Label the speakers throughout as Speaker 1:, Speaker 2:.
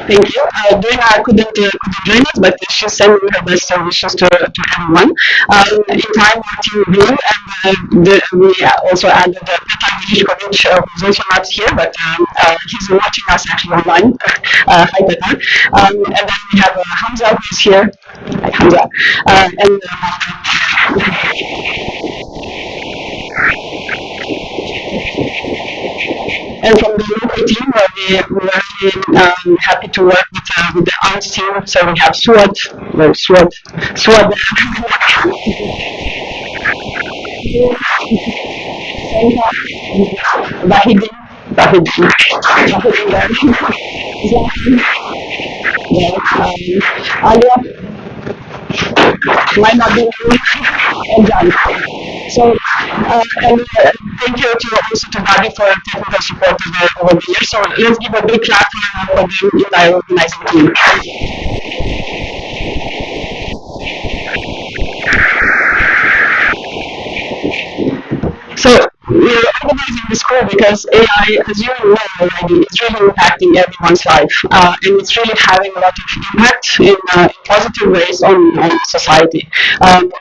Speaker 1: Thank you. Dana couldn't join us, but she's sending her best wishes to everyone. In time, our team grew, and we also added Petar Velishkovic, who's also not here, but he's watching us actually online. Hi, Petar. And then we have Hamza, who's here. Hi, Hamza. And And from the local team, we're really happy to work with the arts team. So we have Swad, Vahidin, Vahidin, Vahidin there, Zlatan, there, Alia, might not be new, and Jan. So, and thank you to also to Bobby for technical support over the years. So let's give a big clap for the entire organizing team. So we're organizing this call because AI, as you know already, is really impacting everyone's life, and it's really having a lot of impact in positive ways on society.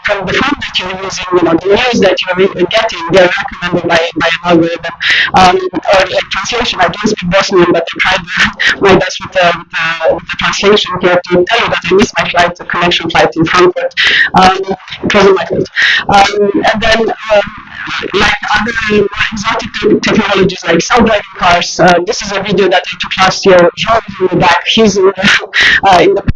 Speaker 1: From the phone that you're using, the news that you're getting, they're recommended by an algorithm, or like translation. I don't speak Bosnian, but I tried my best with the translation here to tell you that I missed my flight, the connection flight in Frankfurt. It wasn't my fault. And then like other more exotic technologies like self-driving cars. This is a video that I took last year. Jean is in the back. He's in the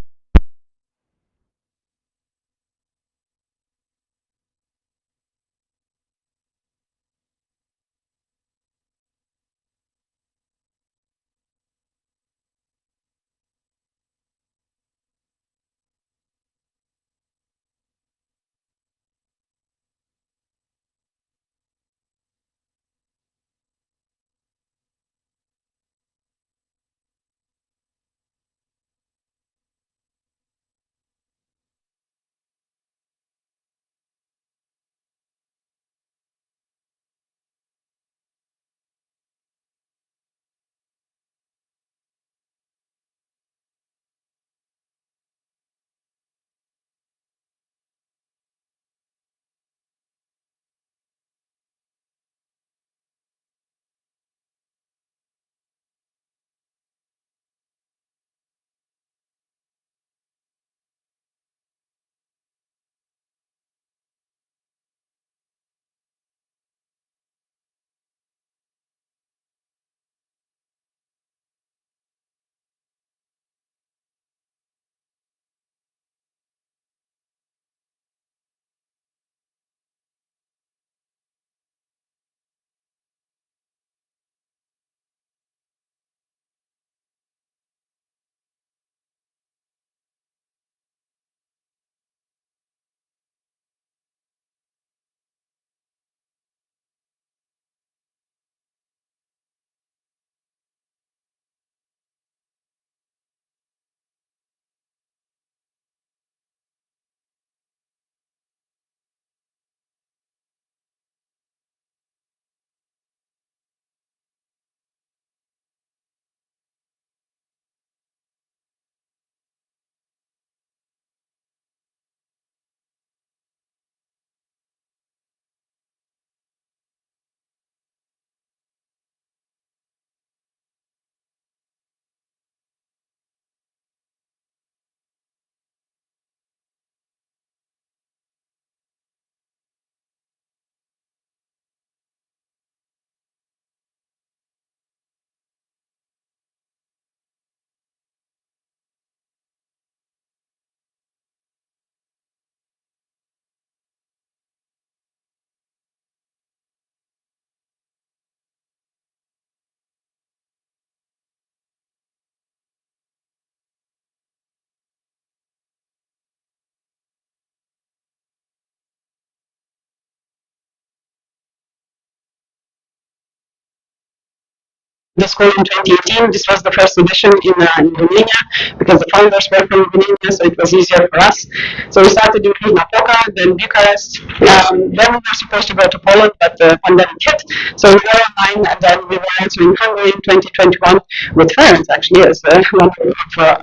Speaker 1: the school in 2018. This was the first edition in Romania because the founders were from Romania, so it was easier for us. So we started in Cluj-Napoca, then Bucharest. Then we were supposed to go to Poland, but the pandemic hit. So we were online, and then we were also in Hungary in 2021 with parents actually as one of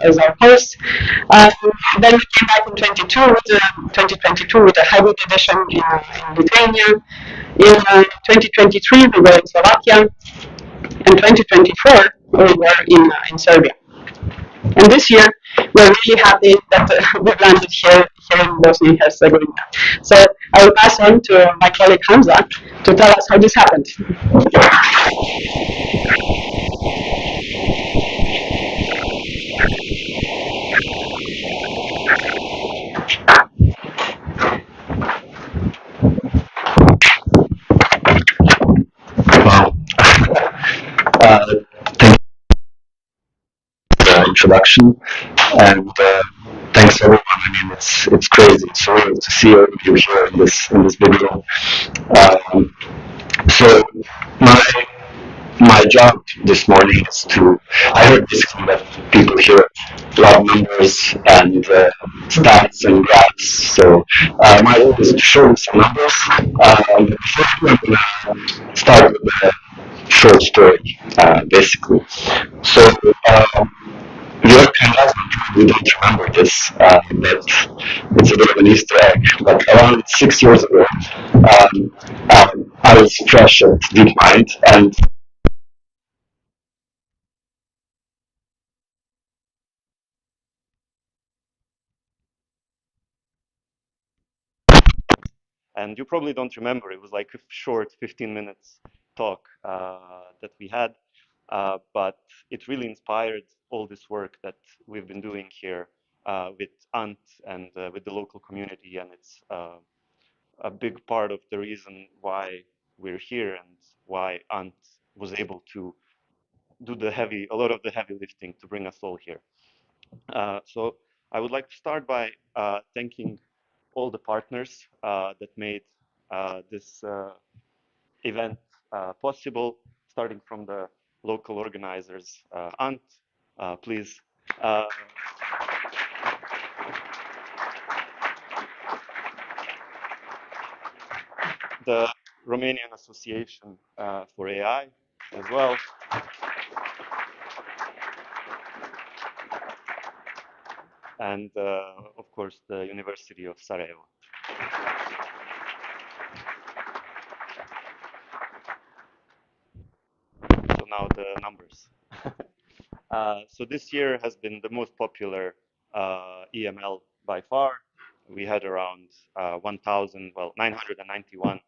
Speaker 1: as our hosts. Then we came back in 2022 with a hybrid edition in Lithuania. In 2023 we were in Slovakia, and 2024 we were in Serbia. And this year, we're really happy that we landed here in Bosnia and Herzegovina. So I will pass on to my colleague Hamza to tell us how this happened.
Speaker 2: Wow. Thank you for the introduction, and thanks everyone. I mean, it's crazy. It's surreal to see all of you here in this video. Um, so my my job this morning is to. I heard basically that people here love numbers and stats and graphs. So my role is to show you some numbers. Before I'm gonna start with a short story, basically. So your canvas, we don't remember this, but it's a bit of an Easter egg. But around 6 years ago, I was fresh at DeepMind, and you probably don't remember. It was like a short 15 minutes talk that we had, but it really inspired all this work that we've been doing here with Ant and with the local community, and it's a big part of the reason why we're here and why Ant was able to do a lot of the heavy lifting to bring us all here. So I would like to start by thanking all the partners that made this event possible, starting from the local organizers. Ant, please. Uh, the Romanian Association for AI as well. And of course, the University of Sarajevo. So now the numbers. So this year has been the most popular EML by far. We had around 1,000, well, 991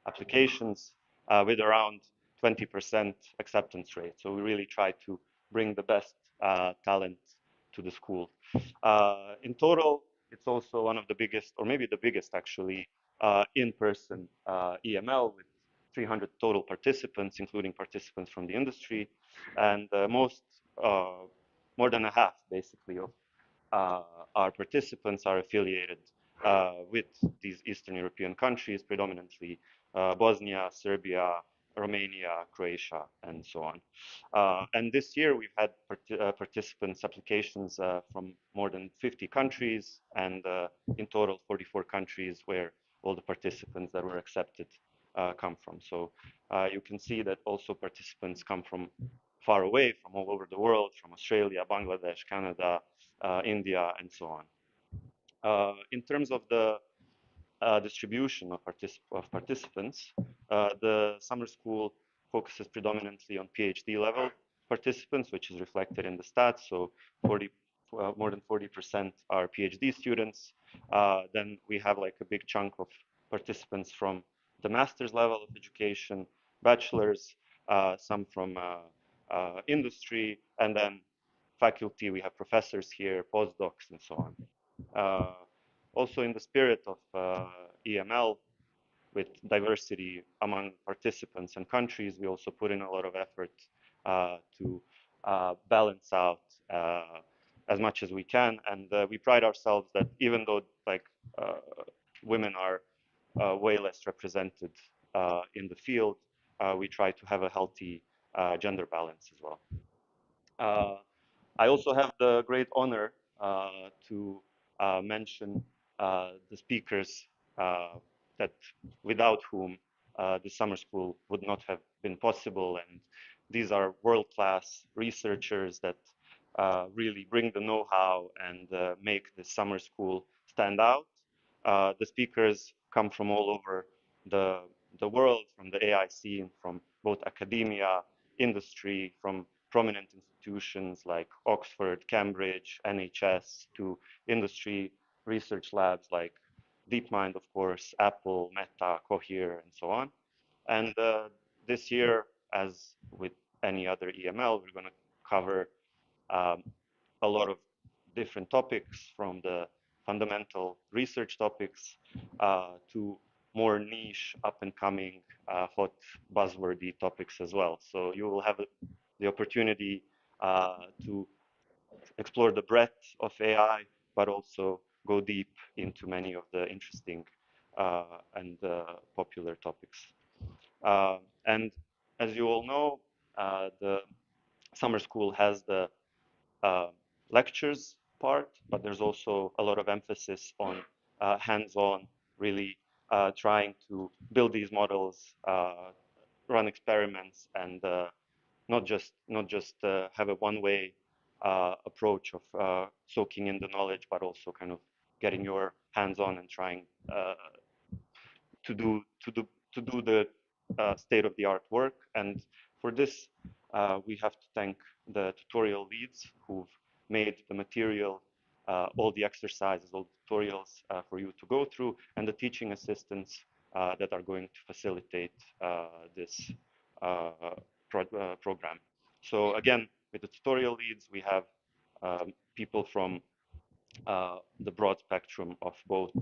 Speaker 2: applications with around 20% acceptance rate. So we really try to bring the best talent to the school. In total, it's also one of the biggest, or maybe the biggest actually, in-person EML with 300 total participants, including participants from the industry, and more than a half, basically, of uh, our participants are affiliated with these Eastern European countries, predominantly Bosnia, Serbia, Romania, Croatia, and so on. And this year we've had participants applications from more than 50 countries, and in total 44 countries where all the participants that were accepted come from. So you can see that also participants come from far away, from all over the world, from Australia, Bangladesh, Canada, India, and so on. In terms of the distribution of participants, the summer school focuses predominantly on PhD level participants, which is reflected in the stats. So more than 40% are PhD students. Then we have like a big chunk of participants from the master's level of education, bachelor's, some from industry, and then faculty. We have professors here, postdocs, and so on. Also, in the spirit of EML, with diversity among participants and countries, we also put in a lot of effort to balance out as much as we can. And we pride ourselves that even though like women are way less represented in the field, we try to have a healthy gender balance as well. I also have the great honor to mention the speakers that without whom the summer school would not have been possible. And these are world-class researchers that really bring the know-how and make the summer school stand out. The speakers come from all over the, the world, from the AI scene, from both academia, industry, from prominent institutions like Oxford, Cambridge, NHS, to industry research labs like DeepMind, of course, Apple, Meta, Cohere, and so on. And this year, as with any other EML, we're going to cover um, a lot of different topics, from the fundamental research topics to more niche, up and coming, hot, buzzwordy topics as well. So you will have the opportunity to explore the breadth of AI, but also go deep into many of the interesting and popular topics. And as you all know, the summer school has the uh, lectures part, but there's also a lot of emphasis on hands-on, really trying to build these models, run experiments, and not just have a one-way approach of soaking in the knowledge, but also kind of getting your hands on and trying to do to do to do the state-of-the-art work. And for this, we have to thank the tutorial leads who've made the material, all the exercises, all the tutorials for you to go through, and the teaching assistants that are going to facilitate this program. So again, with the tutorial leads, we have people from the broad spectrum of both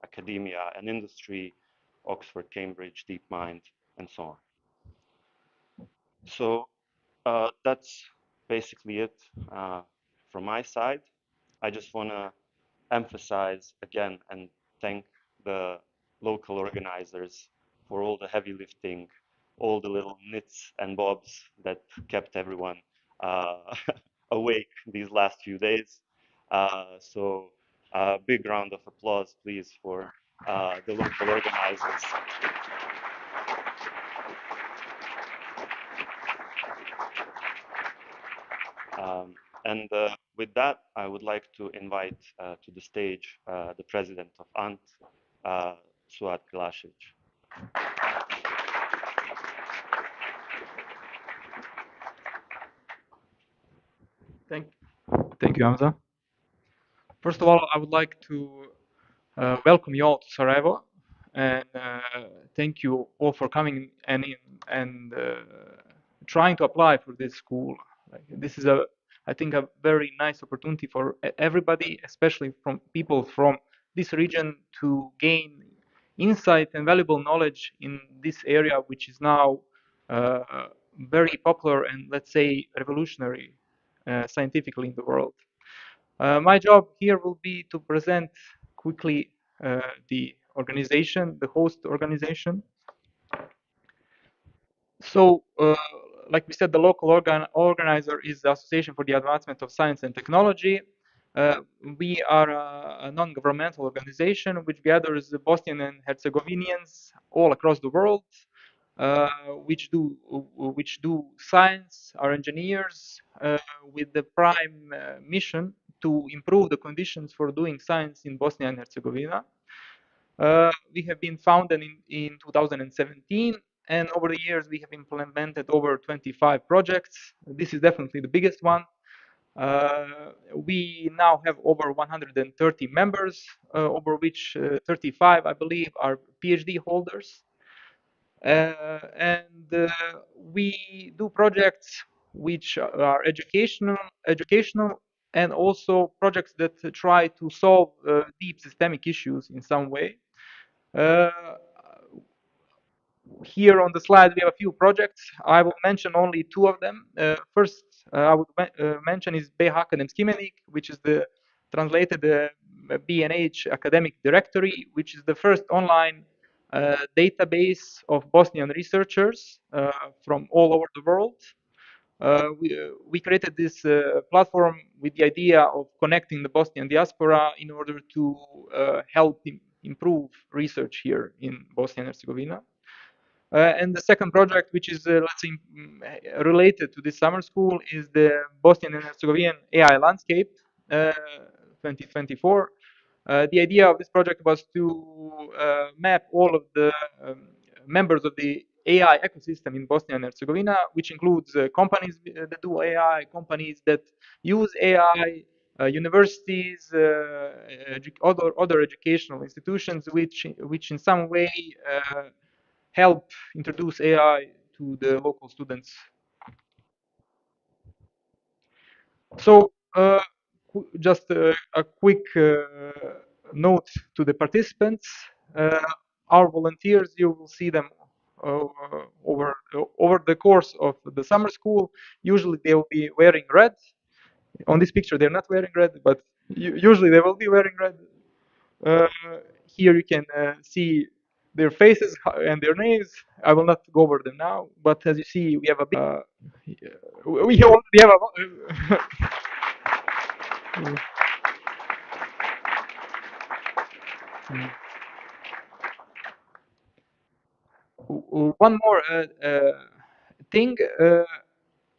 Speaker 2: academia and industry, Oxford, Cambridge, DeepMind, and so on. So that's basically it from my side. I just want to emphasize again and thank the local organizers for all the heavy lifting, all the little nits and bobs that kept everyone awake these last few days. So a big round of applause, please, for the local organizers. And with that, I would like to invite to the stage the president of ANT, Suat Glasic.
Speaker 3: Thank you, Hamza. First of all, I would like to welcome you all to Sarajevo, and thank you all for coming and trying to apply for this school. Like, this is I think, a very nice opportunity for everybody, especially from people from this region, to gain insight and valuable knowledge in this area, which is now very popular and, let's say, revolutionary scientifically in the world. My job here will be to present quickly the organization, the host organization. So, like we said, the local organizer is the Association for the Advancement of Science and Technology. We are a non-governmental organization which gathers the Bosnian and Herzegovinians all across the world, which do science, are engineers, with the prime mission to improve the conditions for doing science in Bosnia and Herzegovina. We have been founded in 2017, and over the years we have implemented over 25 projects. This is definitely the biggest one. We now have over 130 members, over which 35, I believe, are PhD holders. And we do projects which are educational, and also projects that try to solve deep systemic issues in some way. Here on the slide, we have a few projects. I will mention only two of them. First, I would mention is BH Akademski, which is the translated B&H academic directory, which is the first online database of Bosnian researchers from all over the world. we created this platform with the idea of connecting the Bosnian diaspora in order to help improve research here in Bosnia and Herzegovina. And the second project, which is, let's say, related to this summer school, is the Bosnian and Herzegovinian AI landscape 2024. The idea of this project was to map all of the members of the AI ecosystem in Bosnia and Herzegovina, which includes companies that do AI, companies that use AI, universities, other educational institutions, which in some way help introduce AI to the local students. So just a quick note to the participants. Our volunteers, you will see them over the course of the summer school. Usually they will be wearing red. On this picture, they're not wearing red, but usually they will be wearing red. Here you can see their faces and their names. I will not go over them now, but as you see, we have a big. We already have one more thing.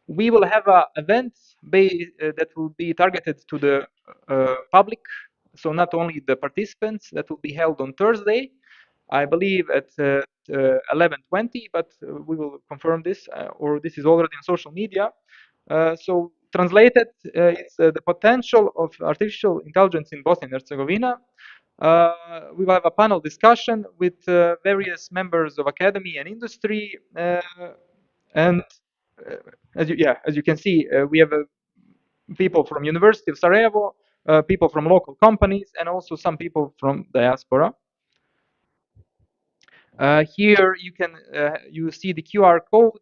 Speaker 3: We will have an event that will be targeted to the public, so not only the participants. That will be held on Thursday, I believe at 11:20, but we will confirm this, or this is already on social media. So translated, it's the potential of artificial intelligence in Bosnia and Herzegovina. We will have a panel discussion with various members of academy and industry, and as you can see, we have people from University of Sarajevo, people from local companies, and also some people from diaspora. Here you can you see the QR code.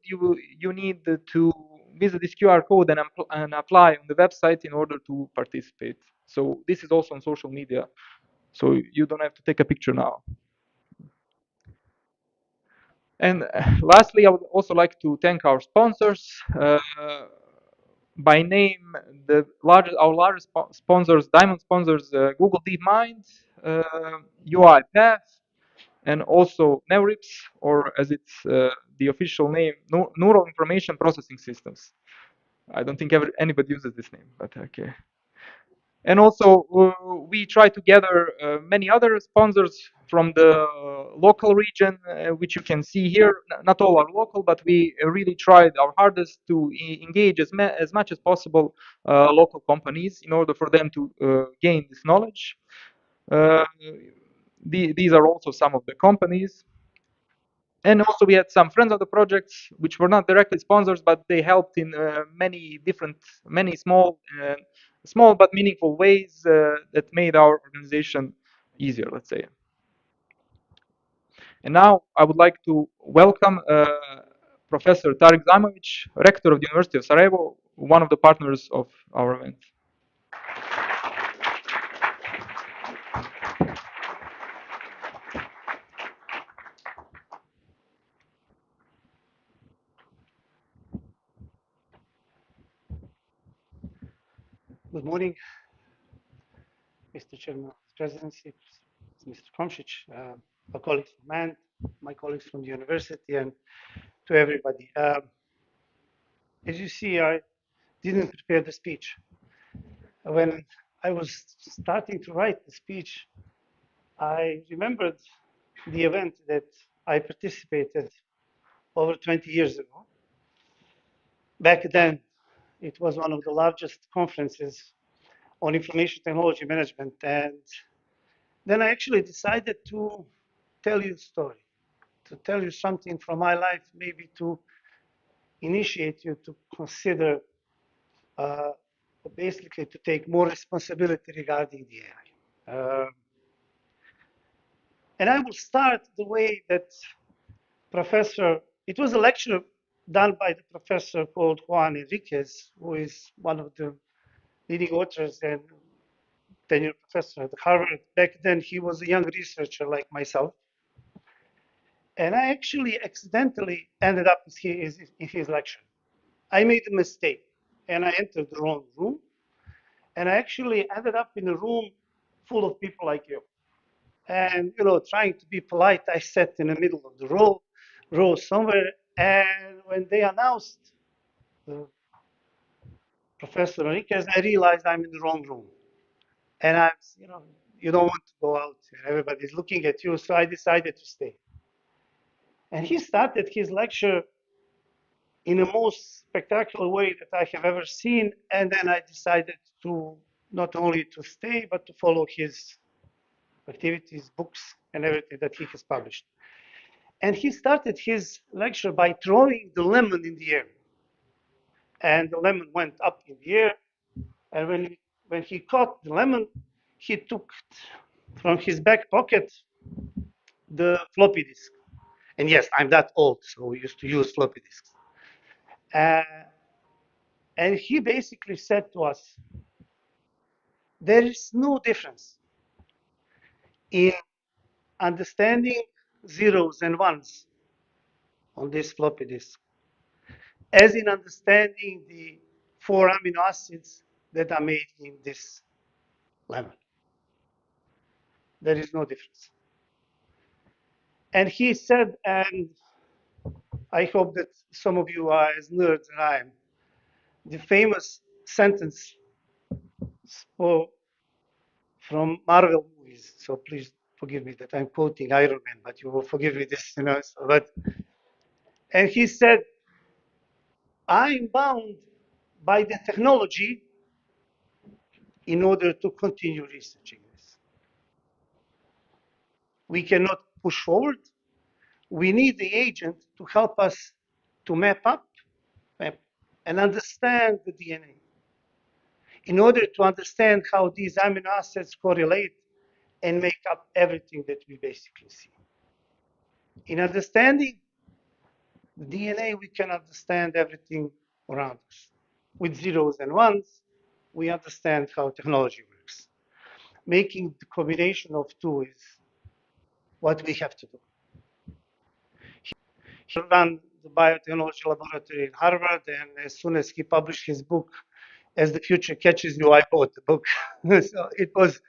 Speaker 3: You need to visit this QR code and apply on the website in order to participate. So this is also on social media, so you don't have to take a picture now. And lastly, I would also like to thank our sponsors. By name, our largest sponsors, diamond sponsors, Google DeepMind, UiPath, and also NeurIPS, or as it's the official name, Neural Information Processing Systems. I don't think anybody uses this name, but okay. And also, we try to gather many other sponsors from the local region, which you can see here. Not all are local, but we really tried our hardest to engage as much as possible local companies in order for them to gain this knowledge. These are also some of the companies. And also we had some friends of the projects which were not directly sponsors, but they helped in many small but meaningful ways that made our organization easier, let's say. And now I would like to welcome Professor Tarik Zamovic, Rector of the University of Sarajevo, one of the partners of our event.
Speaker 4: Good morning, Mr. Chairman of the Presidency, Mr. Komšić, my colleagues from MAN, my colleagues from the university, and to everybody. As you see, I didn't prepare the speech. When I was starting to write the speech, I remembered the event that I participated over 20 years ago. Back then, it was one of the largest conferences on information technology management, and then I actually decided to tell you a story, to tell you something from my life, maybe to initiate you to consider, basically to take more responsibility regarding the AI. And I will start the way that it was a lecture done by the professor called Juan Enriquez, who is one of the leading authors and tenured professor at Harvard. Back then, he was a young researcher like myself. And I actually accidentally ended up in his lecture. I made a mistake and I entered the wrong room. And I actually ended up in a room full of people like you. And, trying to be polite, I sat in the middle of the row somewhere. And when they announced the Professor Enriquez, I realized I'm in the wrong room. And you don't want to go out. Everybody's looking at you. So I decided to stay. And he started his lecture in the most spectacular way that I have ever seen. And then I decided to not only to stay, but to follow his activities, books, and everything that he has published. And he started his lecture by throwing the lemon in the air. And the lemon went up in the air. And when he caught the lemon, he took from his back pocket the floppy disk. And yes, I'm that old, so we used to use floppy disks. And he basically said to us, there is no difference in understanding zeros and ones on this floppy disk as in understanding the 4 amino acids that are made in this lemon. There is no difference. And he said, and I hope that some of you are as nerds as I am, the famous sentence from Marvel movies. So please forgive me that I'm quoting Iron Man, but you will forgive me this, and he said, I'm bound by the technology in order to continue researching this. We cannot push forward. We need the agent to help us to map and understand the DNA. In order to understand how these amino acids correlate and make up everything that we basically see. In understanding the DNA, we can understand everything around us. With zeros and ones, we understand how technology works. Making the combination of two is what we have to do. He ran the biotechnology laboratory in Harvard, and as soon as he published his book, As the Future Catches You, I bought the book. So it was,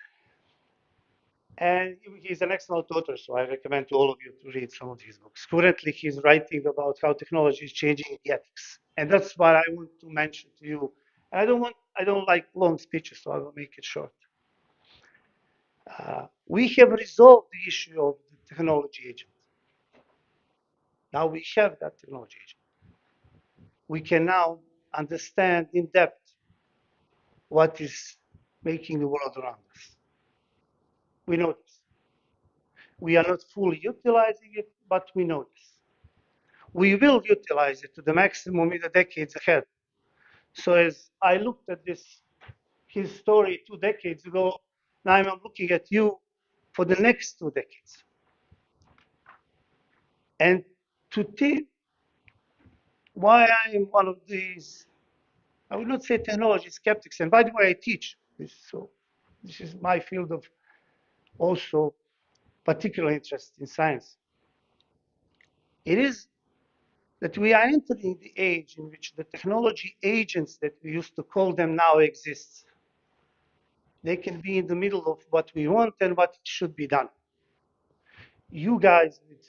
Speaker 4: and he's an excellent author, so I recommend to all of you to read some of his books. Currently, he's writing about how technology is changing the ethics, and that's what I want to mention to you. And I don't like long speeches, so I will make it short. We have resolved the issue of the technology agent. Now we have that technology agent. We can now understand in depth what is making the world around us. We know this. We are not fully utilizing it, but we know this. We will utilize it to the maximum in the decades ahead. So as I looked at his story 2 decades ago, now I'm looking at you for the next 2 decades. And to think why I am one of these, I would not say technology skeptics, and by the way, I teach this, so this is my field of also particular interest in science. It is that we are entering the age in which the technology agents that we used to call them now exist. They can be in the middle of what we want and what should be done. You guys with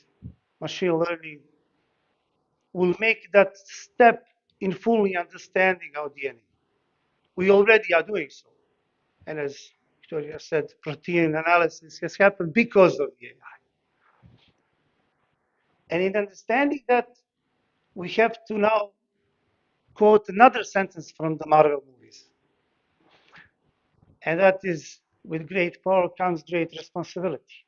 Speaker 4: machine learning will make that step in fully understanding our DNA. We already are doing so. And as Victoria said, protein analysis has happened because of the AI. And in understanding that, we have to now quote another sentence from the Marvel movies. And that is, with great power comes great responsibility.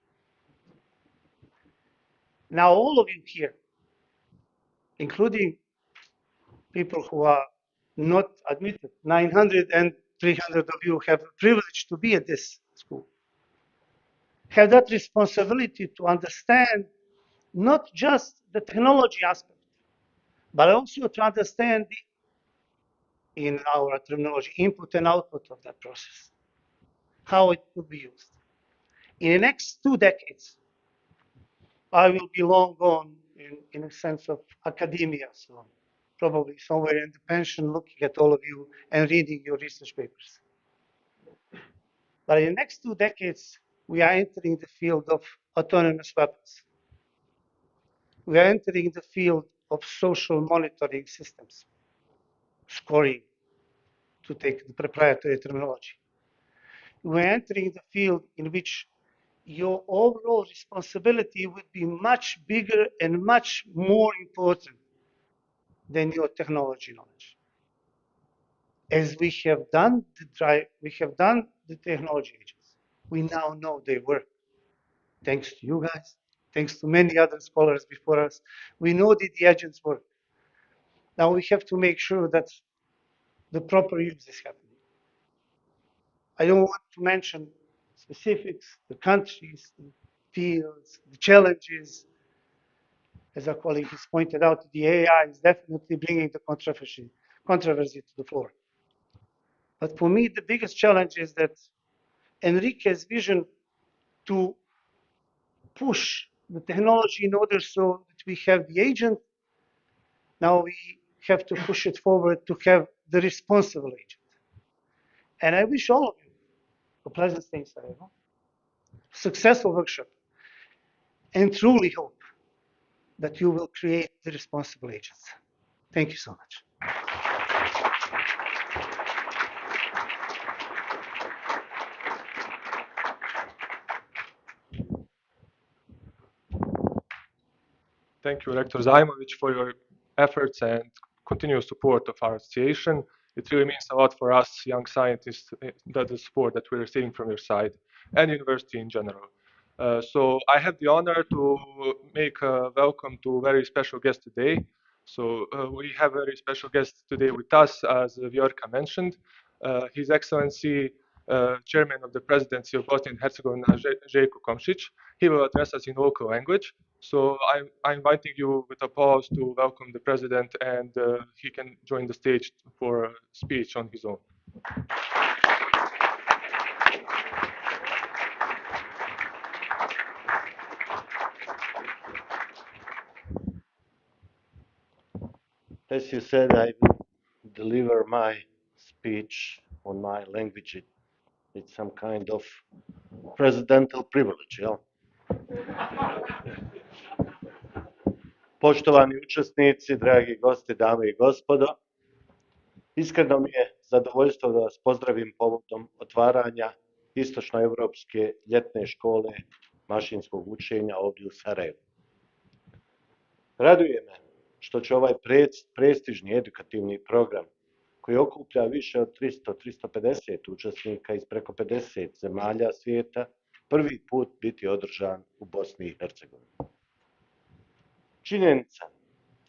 Speaker 4: Now, all of you here, including people who are not admitted, 900 and 300 of you have the privilege to be at this school, have that responsibility to understand not just the technology aspect, but also to understand in our terminology, input and output of that process, how it could be used. In the next 2 decades, I will be long gone in a sense of academia. So probably somewhere in the pension, looking at all of you and reading your research papers. But in the next 2 decades, we are entering the field of autonomous weapons. We are entering the field of social monitoring systems, scoring, to take the proprietary terminology. We are entering the field in which your overall responsibility would be much bigger and much more important than your technology knowledge. As we have done the technology agents. We now know they work. Thanks to you guys, thanks to many other scholars before us, we know that the agents work. Now we have to make sure that the proper use is happening. I don't want to mention specifics, the countries, the fields, the challenges. As our colleague has pointed out, the AI is definitely bringing the controversy to the floor. But for me, the biggest challenge is that Enrique's vision to push the technology in order so that we have the agent, now we have to push it forward to have the responsible agent. And I wish all of you a pleasant stay in Sarajevo, successful workshop, and truly hope that you will create the responsible agents. Thank you so much.
Speaker 5: Thank you, Rector Zajmovic, for your efforts and continuous support of our association. It really means a lot for us young scientists, that the support that we're receiving from your side and university in general. So I have the honor to make a welcome to a very special guest today. So we have a very special guest today with us, as Vjorka mentioned. His Excellency, Chairman of the Presidency of Bosnia and Herzegovina, Željko Komšić. He will address us in local language. So I'm inviting you with applause to welcome the President, and he can join the stage for a speech on his own.
Speaker 6: As you said, I will deliver my speech on my language. It's some kind of presidential privilege, jel? Poštovani učesnici, dragi gosti, dame i gospodo, iskreno mi je zadovoljstvo da vas pozdravim povodom otvaranja Istočnoevropske ljetne škole mašinskog učenja ovdje u Sarajevu. Raduje me što će ovaj prestižni edukativni program, koji okuplja više od 300-350 učesnika iz preko 50 zemalja svijeta, prvi put biti održan u Bosni i Hercegovini. Činjenica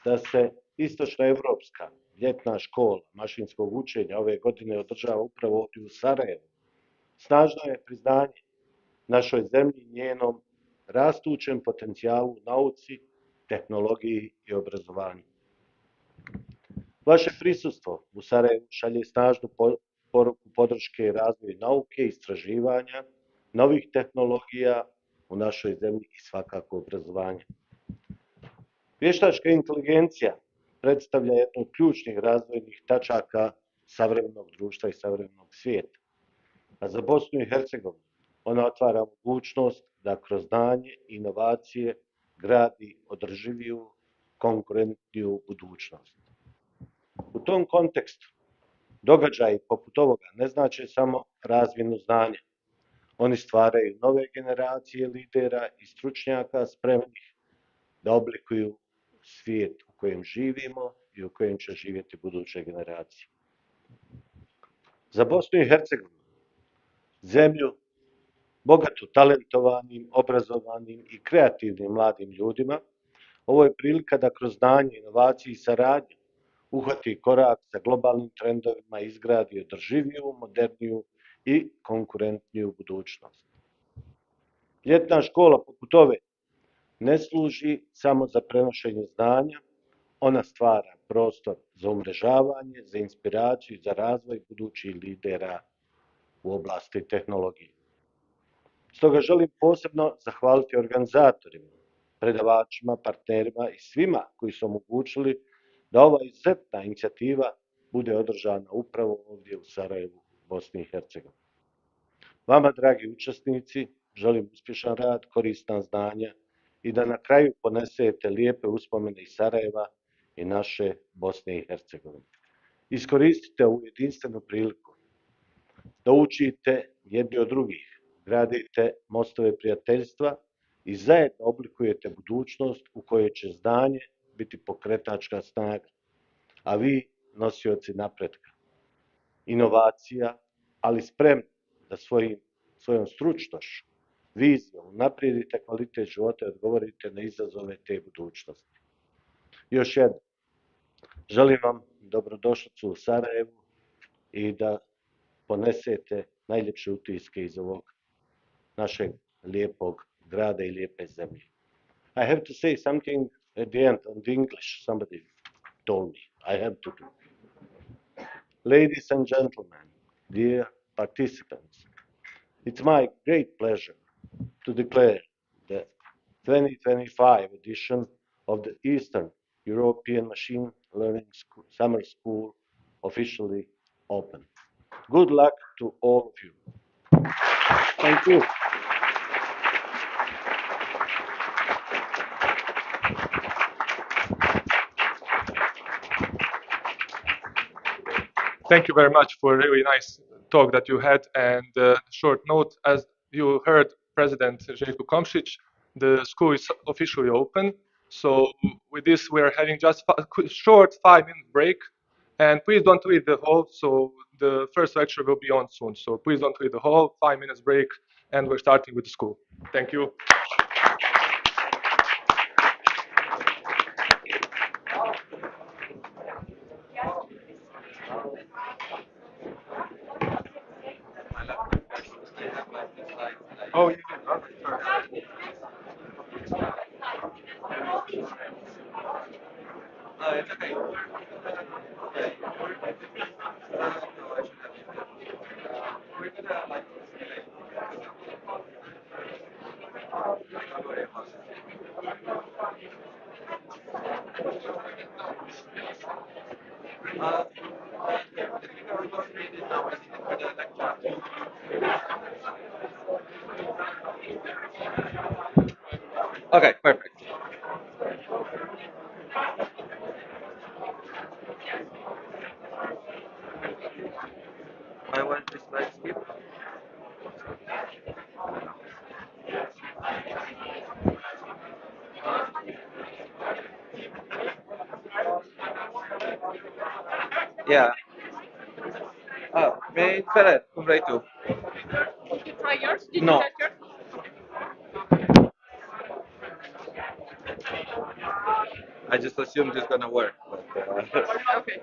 Speaker 6: da se Istočnoevropska ljetna škola mašinskog učenja ove godine održava upravo ovdje u Sarajevu snažno je priznanje našoj zemlji i njenom rastućem potencijalu u nauci, tehnologiji i obrazovanju. Vaše prisustvo u Sarajevu šalje snažnu poruku podrške razvoju nauke, istraživanja, novih tehnologija u našoj zemlji i svakako obrazovanja. Vještačka inteligencija predstavlja jednu od ključnih razvojnih tačaka savremenog društva i savremenog svijeta. A za Bosnu i Hercegovinu ona otvara mogućnost da kroz znanje i inovacije gradi održiviju, konkurentniju budućnost. U tom kontekstu događaji poput ovoga ne znače samo razmjenu znanja. Oni stvaraju nove generacije lidera i stručnjaka spremnih da oblikuju svijet u kojem živimo i u kojem će živjeti buduće generacije. Za Bosnu i Hercegovinu, zemlju bogatu talentovanim, obrazovanim i kreativnim mladim ljudima, ovo je prilika da kroz znanje, inovacije i saradnju uhvati korak sa globalnim trendovima i izgradi održiviju, moderniju i konkurentniju budućnost. Ljetna škola poput ove ne služi samo za prenošenje znanja, ona stvara prostor za umrežavanje, za inspiraciju i za razvoj budućih lidera u oblasti tehnologije. Stoga želim posebno zahvaliti organizatorima, predavačima, partnerima i svima koji su omogućili da ova izuzetna inicijativa bude održana upravo ovdje u Sarajevu, Bosni i Hercegovini. Vama, dragi učesnici, želim uspješan rad, korisna znanja i da na kraju ponesete lijepe uspomene iz Sarajeva i naše Bosne i Hercegovine. Iskoristite ovu jedinstvenu priliku da učite jedni od drugih, gradite mostove prijateljstva i zajedno oblikujete budućnost u kojoj će znanje biti pokretačka snaga, a vi nosioci napretka, inovacija, ali spremni da svojom stručnošću, vizijom unaprijedite kvalitet života i odgovorite na izazove te budućnosti. Još jednom, želim vam dobrodošlicu u Sarajevu i da ponesete najljepše utiske iz ovog našeg lijepog grada i lijepe zemlje. I have to say something at the end on the English, somebody told me. I have to do. Ladies and gentlemen, dear participants, it's my great pleasure to declare the 2025 edition of the Eastern European Machine Learning Summer School officially open. Good luck to all of you. Thank you.
Speaker 5: Thank you very much for a really nice talk that you had. And short note, as you heard President Željko Komšić, the school is officially open. So with this, we're having just a short 5-minute break. And please don't leave the hall. So the first lecture will be on soon. So please don't leave the hall. 5 minutes break, and we're starting with the school. Thank you. Oh, you did. It's okay. We're gonna like. Okay, perfect. I want this slide skip. Yeah. Oh, may Ferrer, comprei tu. Did you try yours? Did no. You try yours? I just assumed it's gonna work. But, okay.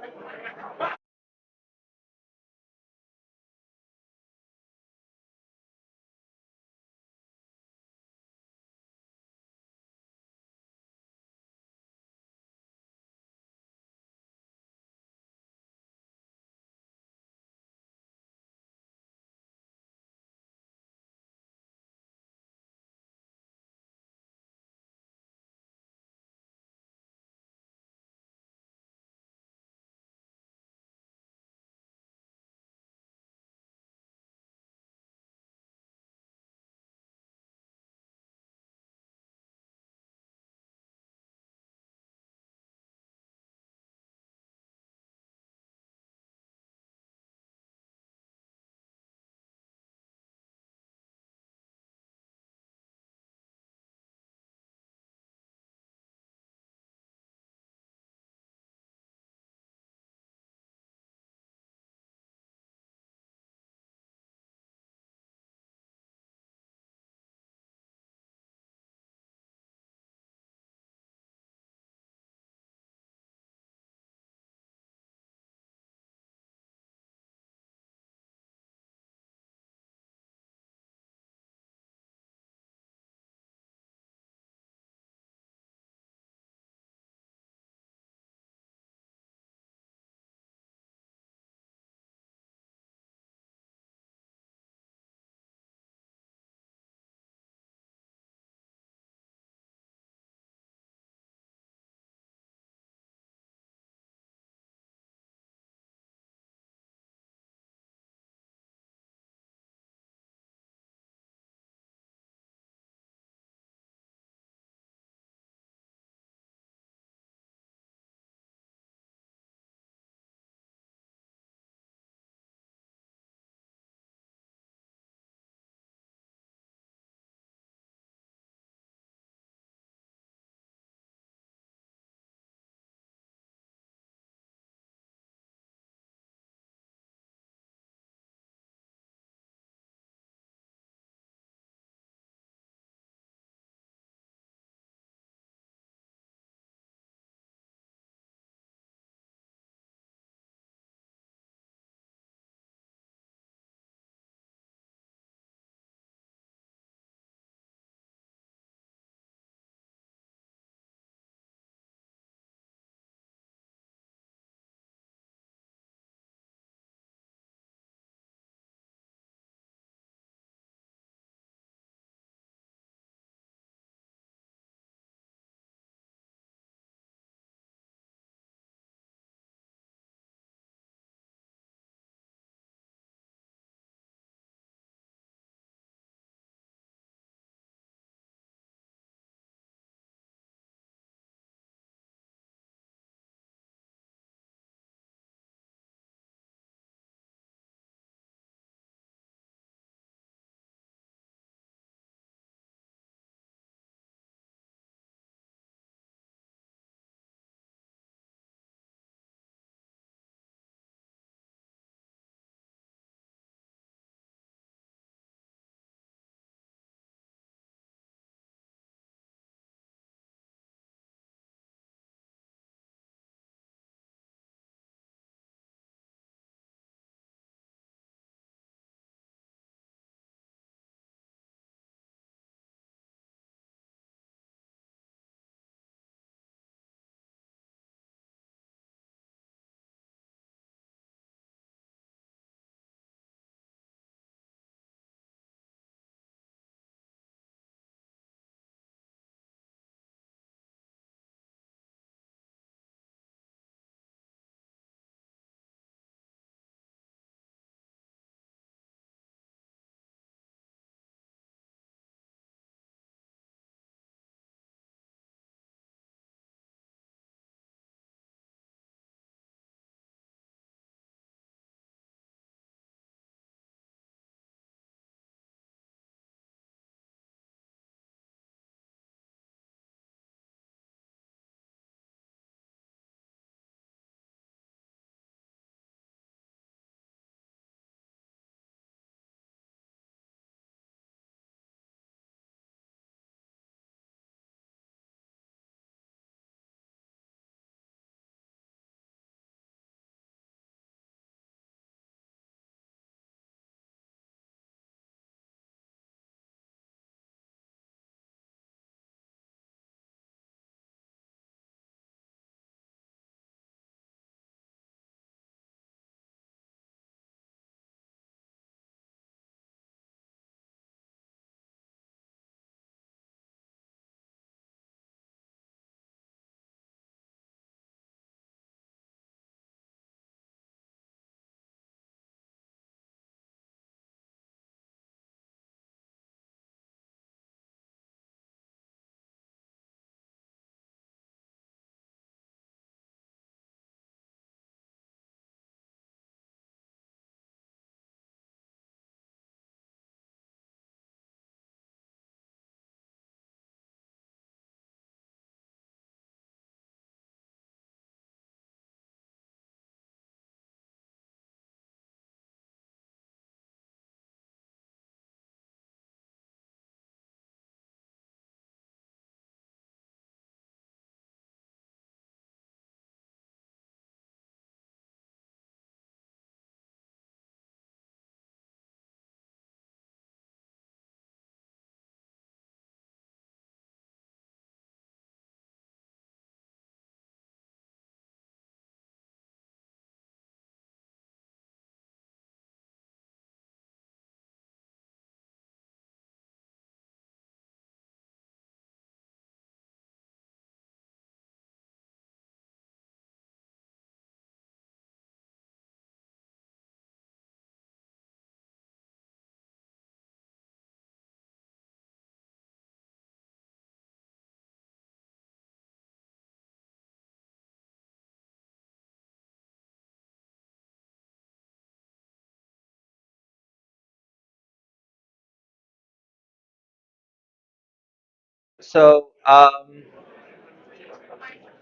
Speaker 7: So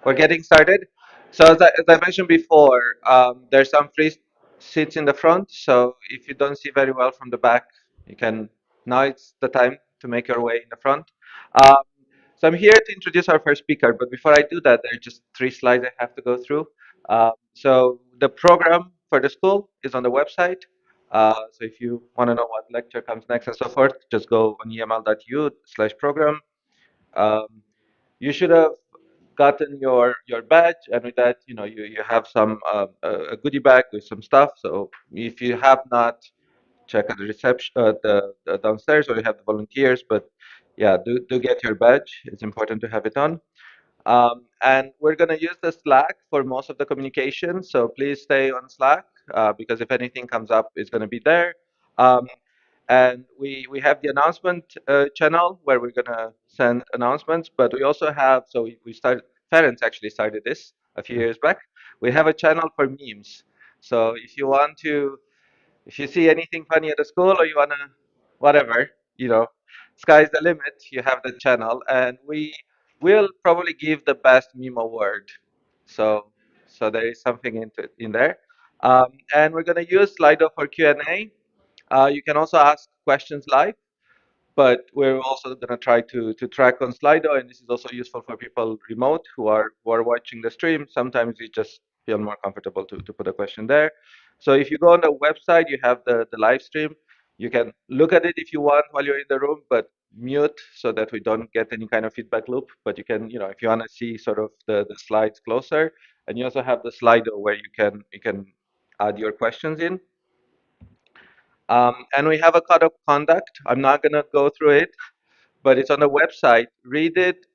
Speaker 7: we're getting started. So as I mentioned before, there's some free seats in the front. So if you don't see very well from the back, you can. Now it's the time to make your way in the front. Um, so I'm here to introduce our first speaker. But before I do that, there are just 3 slides I have to go through. So the program for the school is on the website. So if you want to know what lecture comes next and so forth, just go on eml.u/program. Um, you should have gotten your badge, and with that, you have some a goodie bag with some stuff. So if you have not, check at the reception, the downstairs, or you have the volunteers. But yeah, do get your badge. It's important to have it on. And we're gonna use the Slack for most of the communication. So please stay on Slack because if anything comes up, it's gonna be there. Um, and we have the announcement channel where we're gonna send announcements, but we also have, so we started, parents actually started this a few years back. We have a channel for memes. So if you want to, if you see anything funny at the school or you wanna, whatever, sky's the limit. You have the channel, and we will probably give the best meme award. So there is something in there. And we're gonna use Slido for Q&A. You can also ask questions live, but we're also going to try to track on Slido, and this is also useful for people remote who are watching the stream. Sometimes you just feel more comfortable to put a question there. So if you go on the website, you have the live stream. You can look at it if you want while you're in the room, but mute so that we don't get any kind of feedback loop. But you can, if you want to see sort of the slides closer, and you also have the Slido where you can add your questions in. And we have a code of conduct. I'm not going to go through it, but it's on the website. Read it.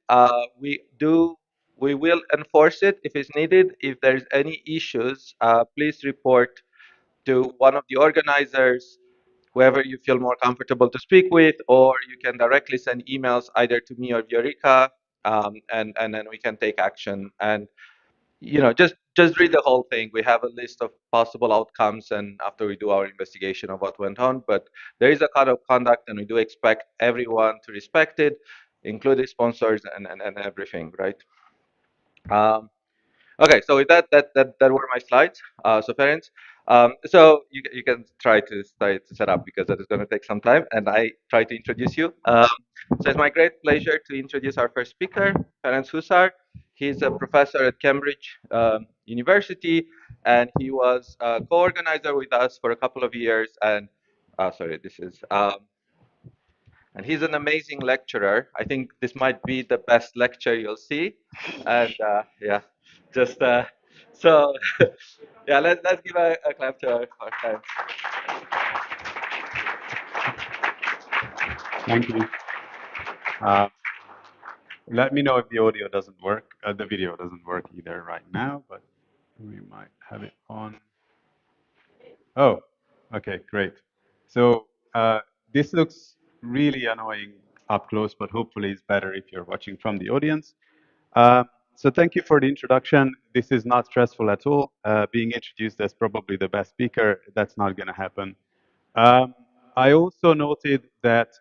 Speaker 7: We will enforce it if it's needed. If there's any issues, please report to one of the organizers, whoever you feel more comfortable to speak with, or you can directly send emails either to me or Viorica, and then we can take action. And just read the whole thing. We have a list of possible outcomes, and after we do our investigation of what went on, but there is a code of conduct, and we do expect everyone to respect it, including sponsors and everything, right? Um, Okay, so with that were my slides. So parents, so you can try to start to set up because that is going to take some time, and I try to introduce you. So it's my great pleasure to introduce our first speaker, Ferenc Huszár. He's a professor at Cambridge University, and he was a co-organizer with us for a couple of years. And sorry, this is. And he's an amazing lecturer. I think this might be the best lecture you'll see. And yeah, just so yeah, let's give a clap to our time.
Speaker 8: Thank you. Let me know if the audio doesn't work. The video doesn't work either right now, but we might have it on. Oh, okay, great. So this looks really annoying up close, but hopefully it's better if you're watching from the audience. So thank you for the introduction. This is not stressful at all. Being introduced as probably the best speaker, that's not going to happen. I also noted that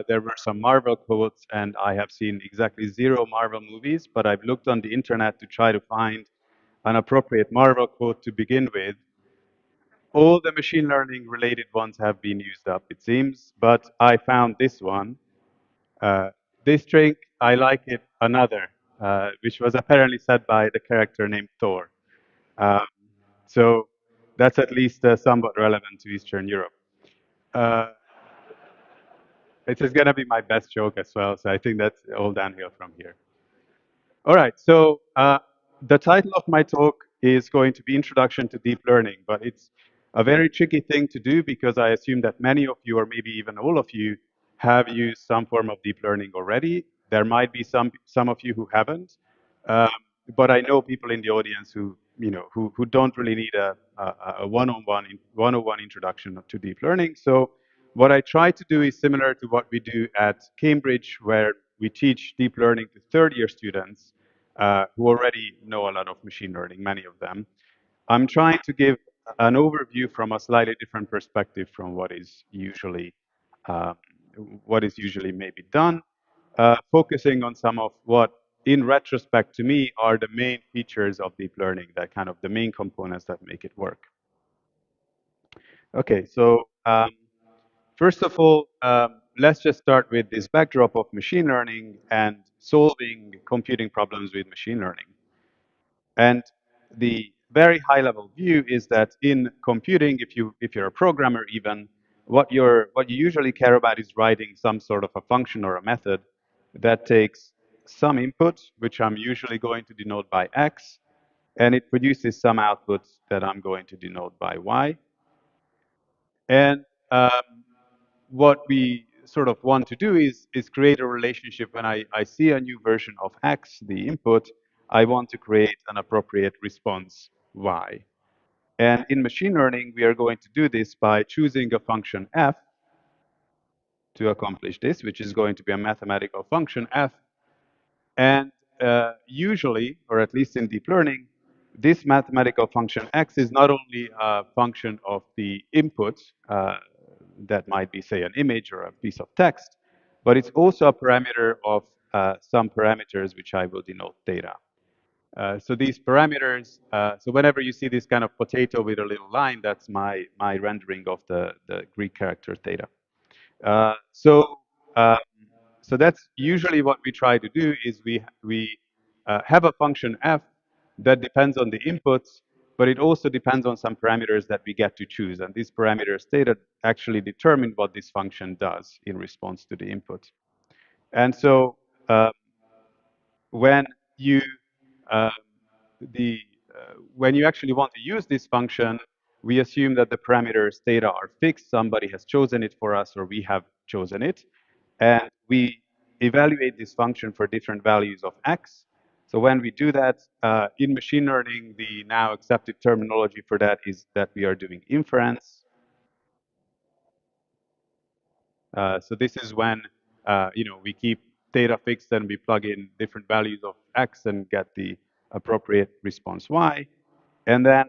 Speaker 8: there were some Marvel quotes, and I have seen exactly 0 Marvel movies, but I've looked on the internet to try to find an appropriate Marvel quote to begin with. All the machine learning related ones have been used up, it seems, but I found this one. This drink, I like it, another, which was apparently said by the character named Thor. Um, so that's at least somewhat relevant to Eastern Europe. It is going to be my best joke as well, so I think that's all downhill from here. All right, so the title of my talk is going to be Introduction to Deep Learning, but it's a very tricky thing to do because I assume that many of you, or maybe even all of you, have used some form of deep learning already. There might be some of you who haven't, um, but I know people in the audience who don't really need a one-on-one introduction to deep learning. So what I try to do is similar to what we do at Cambridge, where we teach deep learning to third-year students who already know a lot of machine learning, many of them. I'm trying to give an overview from a slightly different perspective from what is usually maybe done. focusing on some of what, in retrospect, to me, are the main features of deep learning, that kind of the main components that make it work. Okay, so first of all, let's just start with this backdrop of machine learning and solving computing problems with machine learning. And the very high level view is that in computing, if you're a programmer even, what you usually care about is writing some sort of a function or a method that takes some input, which I'm usually going to denote by X, and it produces some outputs that I'm going to denote by Y. And what we sort of want to do is create a relationship. When I see a new version of X, the input, I want to create an appropriate response Y. And in machine learning, we are going to do this by choosing a function f to accomplish this, which is going to be a mathematical function f. And usually, or at least in deep learning, this mathematical function x is not only a function of the input, that might be, say, an image or a piece of text, but it's also a parameter of some parameters which I will denote theta. So these parameters, so whenever you see this kind of potato with a little line, that's my rendering of the Greek character theta. So that's usually what we try to do is we have a function f that depends on the inputs, but it also depends on some parameters that we get to choose. And these parameters theta actually determine what this function does in response to the input. And so when you uh, when you actually want to use this function, we assume that the parameters theta are fixed. Somebody has chosen it for us, or we have chosen it. And we evaluate this function for different values of x. So when we do that, in machine learning, the now accepted terminology for that is that we are doing inference. So this is when we keep theta fixed and we plug in different values of x and get the appropriate response y. And then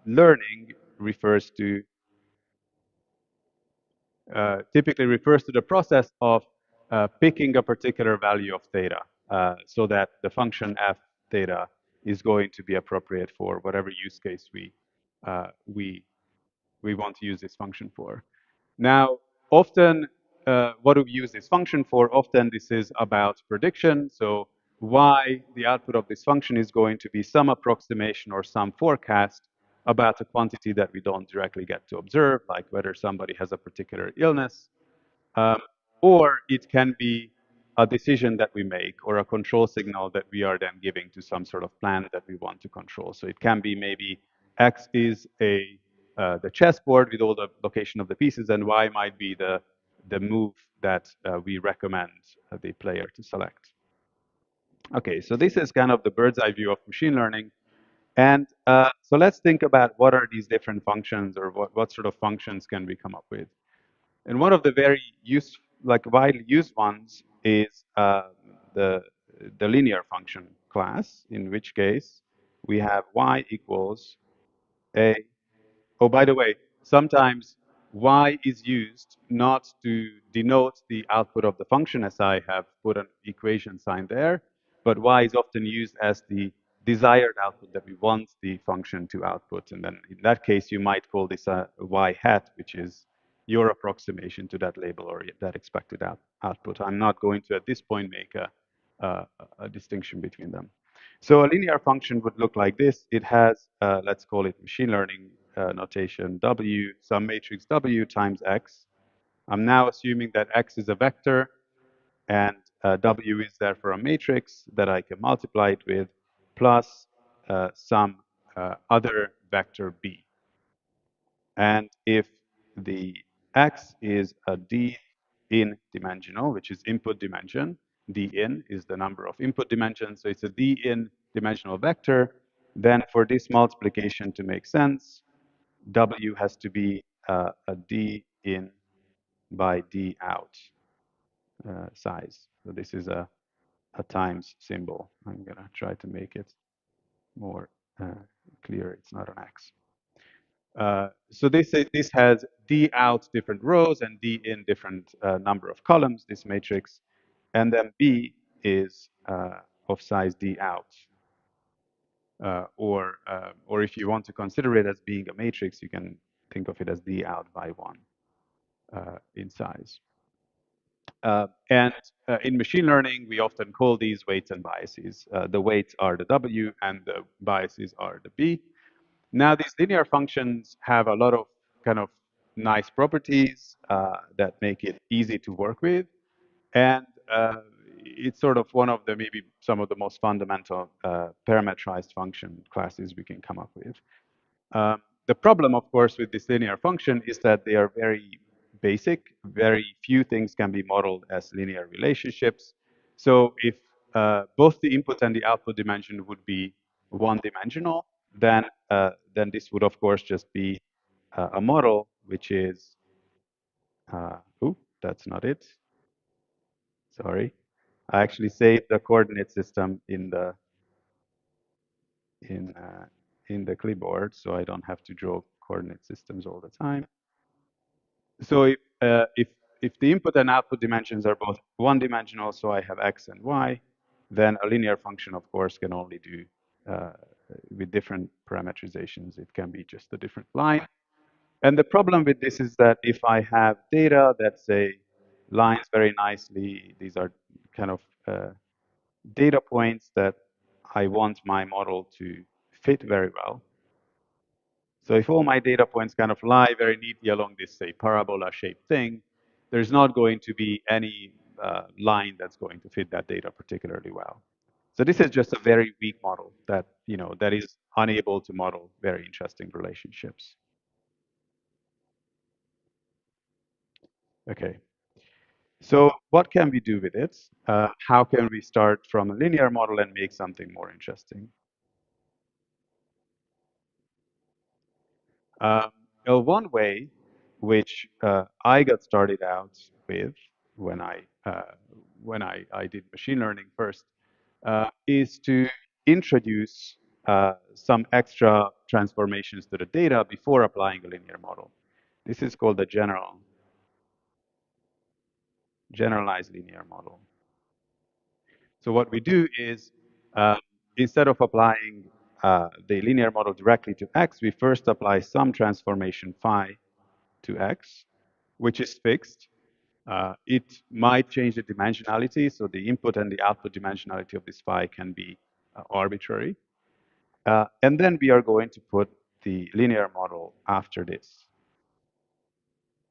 Speaker 8: learning refers to typically refers to the process of picking a particular value of theta, so that the function f theta is going to be appropriate for whatever use case we want to use this function for. Now, often, what do we use this function for? Often this is about prediction. So why the output of this function is going to be some approximation or some forecast about a quantity that we don't directly get to observe, like whether somebody has a particular illness. Um, or it can be a decision that we make or a control signal that we are then giving to some sort of plan that we want to control. So it can be maybe X is the chessboard with all the location of the pieces, and Y might be the move that we recommend the player to select. Okay, so this is kind of the bird's eye view of machine learning. And so let's think about what are these different functions, or what sort of functions can we come up with. And one of the very widely used ones is the linear function class, in which case we have y equals a. Oh, by the way, sometimes y is used not to denote the output of the function, as I have put an equation sign there, but y is often used as the desired output that we want the function to output. And then in that case, you might call this a y hat, which is your approximation to that label or that expected output. I'm not going to, at this point, make a distinction between them. So a linear function would look like this. It has, let's call it machine learning notation W, some matrix W times X. I'm now assuming that X is a vector and W is therefore a matrix that I can multiply it with, plus some other vector B. And if the X is a D in dimensional, which is input dimension, D in is the number of input dimensions, so it's a D in dimensional vector, then for this multiplication to make sense, W has to be a D in by D out size. So this is a times symbol. I'm going to try to make it more clear. It's not an X. So this has D out different rows and D in different number of columns, this matrix. and then B is of size D out. Or if you want to consider it as being a matrix, you can think of it as D out by 1 in size. And in machine learning, we often call these weights and biases. The weights are the W and the biases are the B. Now, these linear functions have a lot of kind of nice properties that make it easy to work with. And it's sort of one of the maybe some of the most fundamental parametrized function classes we can come up with. The problem, of course, with this linear function is that they are very basic. Very few things can be modeled as linear relationships. So if both the input and the output dimension would be one-dimensional, then this would, of course, just be a model which is, oh, that's not it. Sorry. I actually saved the coordinate system in the clipboard, so I don't have to draw coordinate systems all the time. So if the input and output dimensions are both one-dimensional, so I have x and y, then a linear function, of course, can only do with different parametrizations. It can be just a different line. And the problem with this is that if I have data that say lines very nicely, these are kind of data points that I want my model to fit very well. So if all my data points kind of lie very neatly along this, say, parabola-shaped thing, there's not going to be any line that's going to fit that data particularly well. So this is just a very weak model that, that is unable to model very interesting relationships. Okay. So what can we do with it? How can we start from a linear model and make something more interesting? One way which I got started out with when I did machine learning first is to introduce some extra transformations to the data before applying a linear model. This is called the generalized linear model. So what we do is instead of applying the linear model directly to x, we first apply some transformation phi to x, which is fixed. It might change the dimensionality, so the input and the output dimensionality of this phi can be arbitrary. And then we are going to put the linear model after this.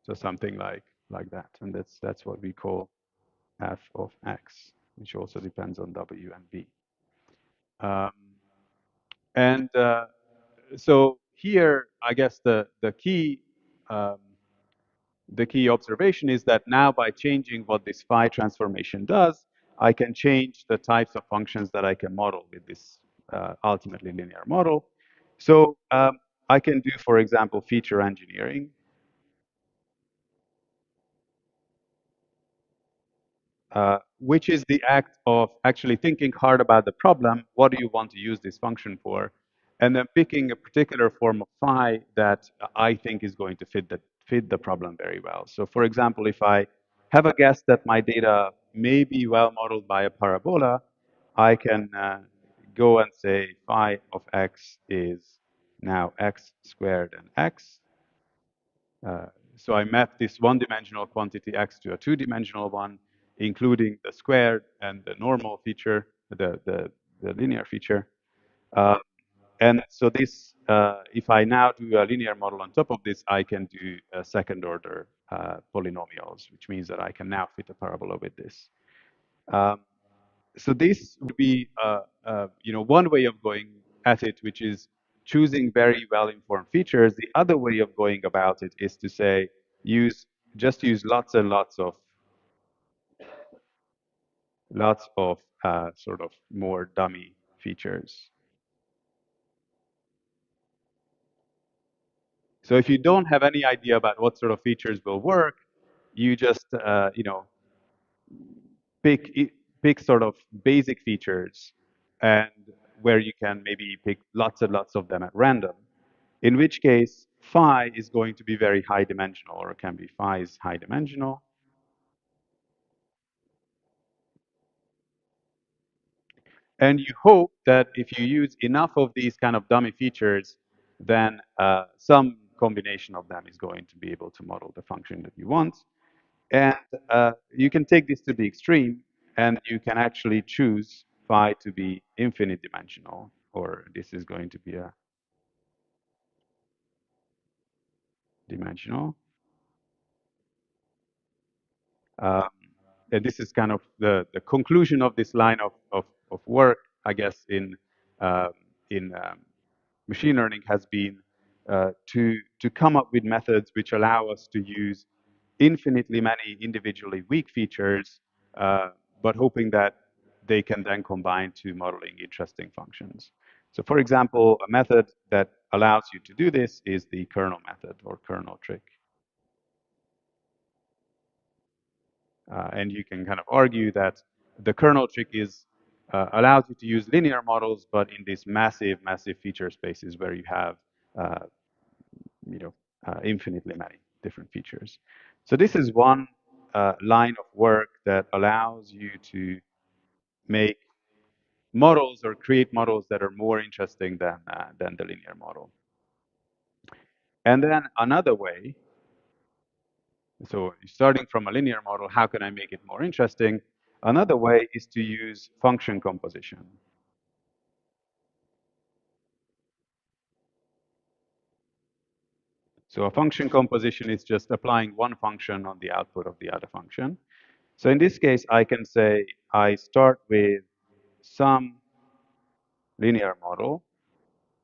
Speaker 8: So something like that. And that's what we call f of x, which also depends on w and b. So here, I guess the key observation is that now by changing what this phi transformation does, I can change the types of functions that I can model with this ultimately linear model. So I can do, for example, feature engineering. Which is the act of actually thinking hard about the problem. What do you want to use this function for? And then picking a particular form of phi that I think is going to fit the problem very well. So for example, if I have a guess that my data may be well modeled by a parabola, I can go and say phi of x is now x squared and x. So I map this one-dimensional quantity x to a two-dimensional one, including the squared and the normal feature, the linear feature. And so this, if I now do a linear model on top of this, I can do second-order polynomials, which means that I can now fit a parabola with this. So this would be, one way of going at it, which is choosing very well-informed features. The other way of going about it is to say, just use lots and lots of sort of more dummy features. So if you don't have any idea about what sort of features will work, you just, pick sort of basic features and where you can maybe pick lots and lots of them at random. In which case, phi is going to be very high dimensional, or it can be phi is high dimensional. And you hope that if you use enough of these kind of dummy features, then some combination of them is going to be able to model the function that you want. And you can take this to the extreme, and you can actually choose phi to be infinite dimensional, or this is going to be a dimensional. Um, and this is kind of the conclusion of this line of work, I guess, uh, in machine learning has been to come up with methods which allow us to use infinitely many individually weak features, but hoping that they can then combine to modeling interesting functions. So for example, a method that allows you to do this is the kernel method or kernel trick. And you can kind of argue that the kernel trick is allows you to use linear models, but in these massive, massive feature spaces where you have, uh, you know, infinitely many different features. So this is one line of work that allows you to make models or create models that are more interesting than the linear model. And then another way, so starting from a linear model, how can I make it more interesting? Another way is to use function composition. So a function composition is just applying one function on the output of the other function. So in this case, I can say I start with some linear model.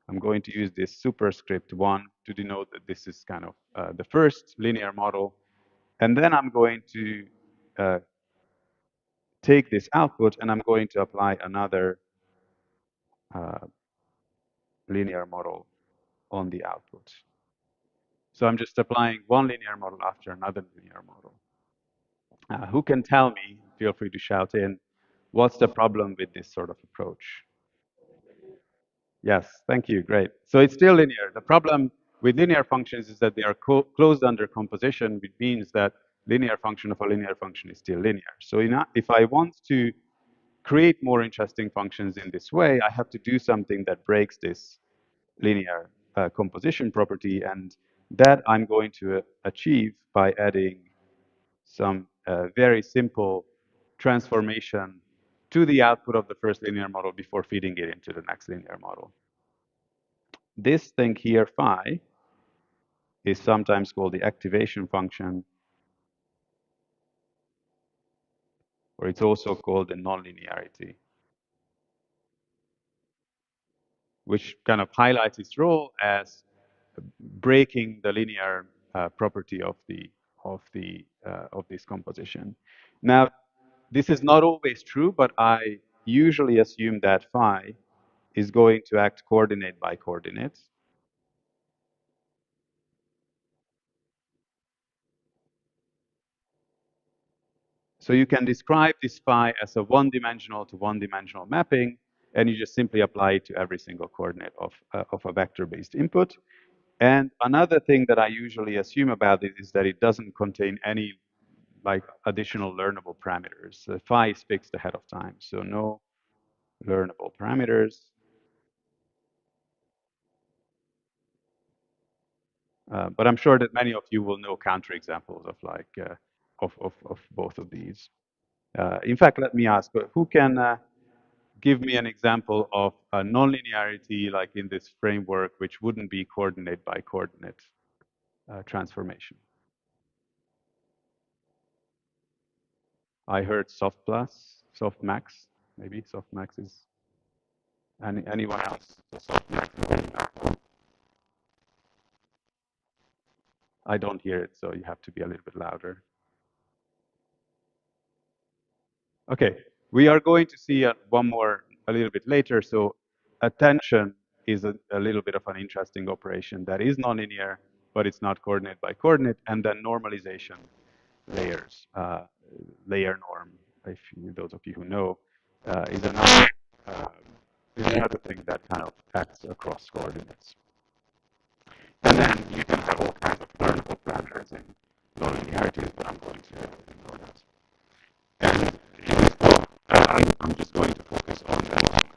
Speaker 8: I'm going to use this superscript 1 to denote that this is kind of the first linear model. And then I'm going to take this output and I'm going to apply another uh, linear model on the output. So I'm just applying one linear model after another linear model. Who can tell me, feel free to shout in, what's the problem with this sort of approach? Yes, thank you, great. So it's still linear. The problem with linear functions is that they are closed under composition, which means that linear function of a linear function is still linear. So if I want to create more interesting functions in this way, I have to do something that breaks this linear composition property, and that I'm going to achieve by adding some very simple transformation to the output of the first linear model before feeding it into the next linear model. This thing here, phi, is sometimes called the activation function, or it's also called the nonlinearity, which kind of highlights its role as breaking the linear property of this composition. Now, this is not always true, but I usually assume that phi is going to act coordinate by coordinate. So you can describe this phi as a one-dimensional to one-dimensional mapping, and you just simply apply it to every single coordinate of a vector-based input. And another thing that I usually assume about it is that it doesn't contain any like additional learnable parameters. The phi is fixed ahead of time, so no learnable parameters. But I'm sure that many of you will know counterexamples of like of both of these. In fact, let me ask, who can give me an example of a nonlinearity like in this framework which wouldn't be coordinate by coordinate transformation? I heard softplus, softmax, maybe softmax is anyone else? Softmax. I don't hear it, so you have to be a little bit louder. Okay, we are going to see one more a little bit later. So attention is a little bit of an interesting operation that is nonlinear, but it's not coordinate by coordinate. And then normalization layers, layer norm, if those of you who know, is uh, another thing that kind of acts across coordinates. And then you can have all kinds of learnable parameters in nonlinearities, but I'm going to ignore that. And in this talk, I'm just going to focus on the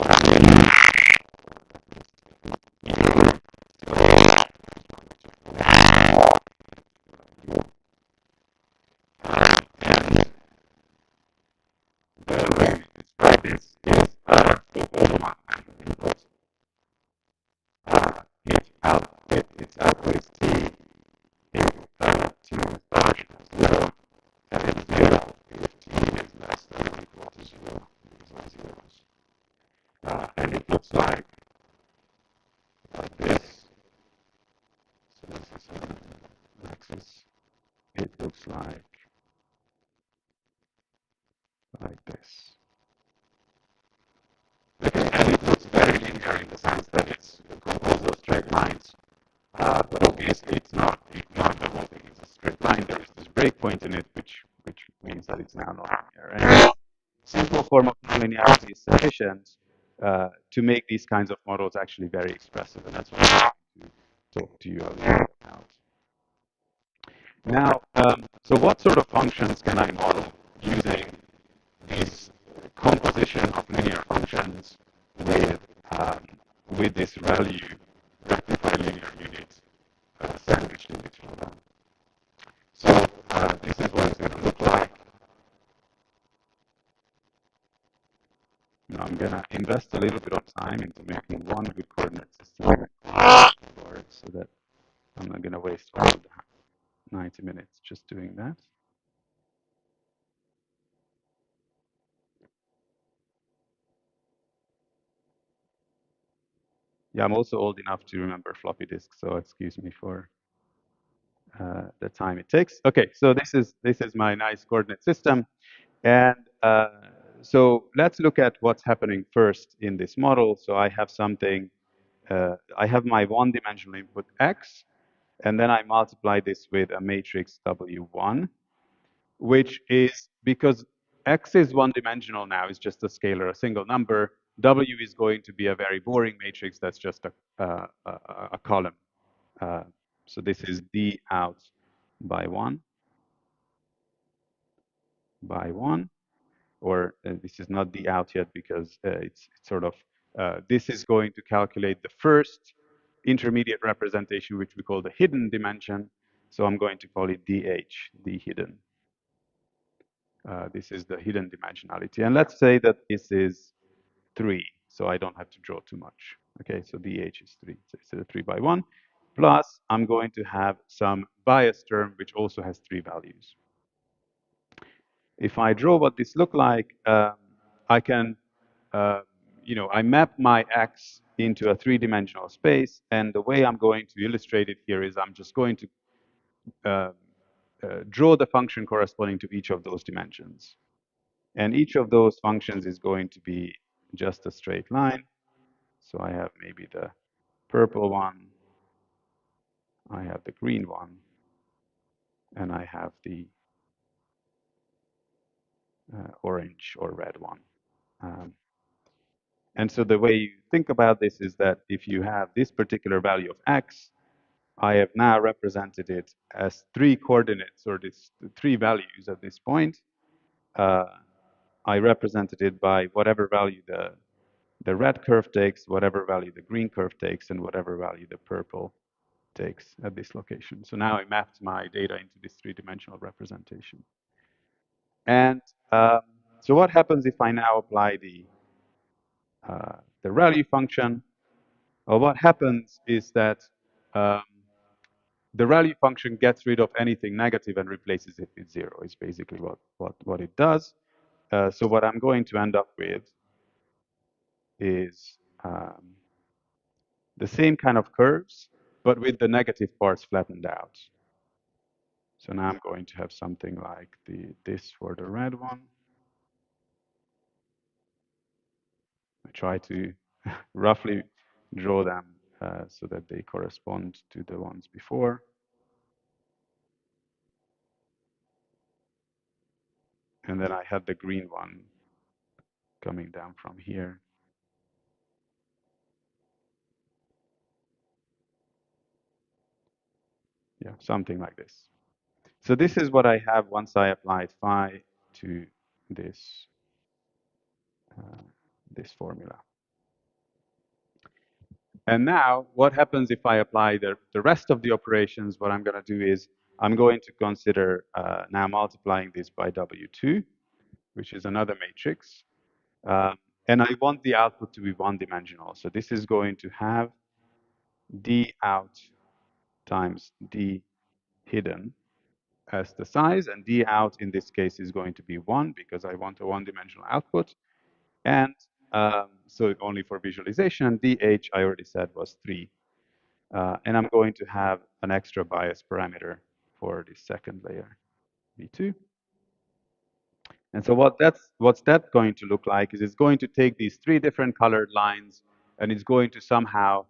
Speaker 8: like this. So this is an axis. It looks like this. Okay, and it looks very linear in the sense that it's composed of straight lines. But obviously it's not the whole thing is a straight line. There is this breakpoint in it, which means that it's now non-linear. And simple form of nonlinearity is sufficient to make these kinds of models actually very expressive, and that's what I'm going to talk to you a little about. Now, so what sort of functions can I model using this composition of linear functions with this value rectified linear unit sandwiched in between them? So this is what it's going to look like. Now I'm going to invest a little bit of time into making one good coordinate system so that I'm not going to waste all of the 90 minutes just doing that. Yeah, I'm also old enough to remember floppy disks, so excuse me for the time it takes. Okay, so this is my nice coordinate system, and so let's look at what's happening first in this model. So I have something. I have my one-dimensional input x, and then I multiply this with a matrix W1, which is because x is one-dimensional now, it's just a scalar, a single number. W is going to be a very boring matrix that's just a column. So this is d out by 1 by 1, or this is not d out yet because it's sort of, this is going to calculate the first intermediate representation, which we call the hidden dimension. So I'm going to call it dh, the hidden. This is the hidden dimensionality. And let's say that this is 3, so I don't have to draw too much. Okay, so dh is 3, so it's a 3 by 1. Plus, I'm going to have some bias term, which also has 3 values. If I draw what this look like, I can, I map my x into a 3-dimensional space. And the way I'm going to illustrate it here is I'm just going to draw the function corresponding to each of those dimensions. And each of those functions is going to be just a straight line. So I have maybe the purple one, I have the green one, and I have the orange or red one. And so the way you think about this is that if you have this particular value of x, I have now represented it as 3 coordinates, or this 3 values at this point. I represented it by whatever value the red curve takes, whatever value the green curve takes, and whatever value the purple takes at this location. So now I mapped my data into this 3-dimensional representation. And so what happens if I now apply the value function? Well, what happens is that the value function gets rid of anything negative and replaces it with 0, is basically what it does. So what I'm going to end up with is the same kind of curves, but with the negative parts flattened out. So now I'm going to have something like this for the red one. I try to roughly draw them so that they correspond to the ones before. And then I had the green one coming down from here. Yeah, something like this. So this is what I have once I applied phi to this, this formula. And now what happens if I apply the rest of the operations? What I'm going to do is I'm going to consider now multiplying this by W2, which is another matrix. And I want the output to be one-dimensional. So this is going to have d out times d hidden as the size, and d out in this case is going to be 1 because I want a one-dimensional output. And so only for visualization. DH, I already said, was 3. And I'm going to have an extra bias parameter for the second layer, V2. And so what's that going to look like is it's going to take these 3 different colored lines and it's going to somehow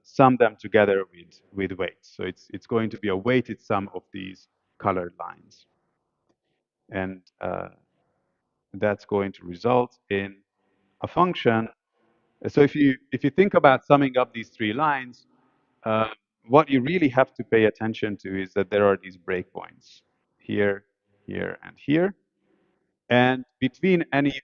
Speaker 8: sum them together with weights. So it's going to be a weighted sum of these colored lines. And that's going to result in a function. So if you think about summing up these 3 lines, what you really have to pay attention to is that there are these breakpoints here, here, and here. And between any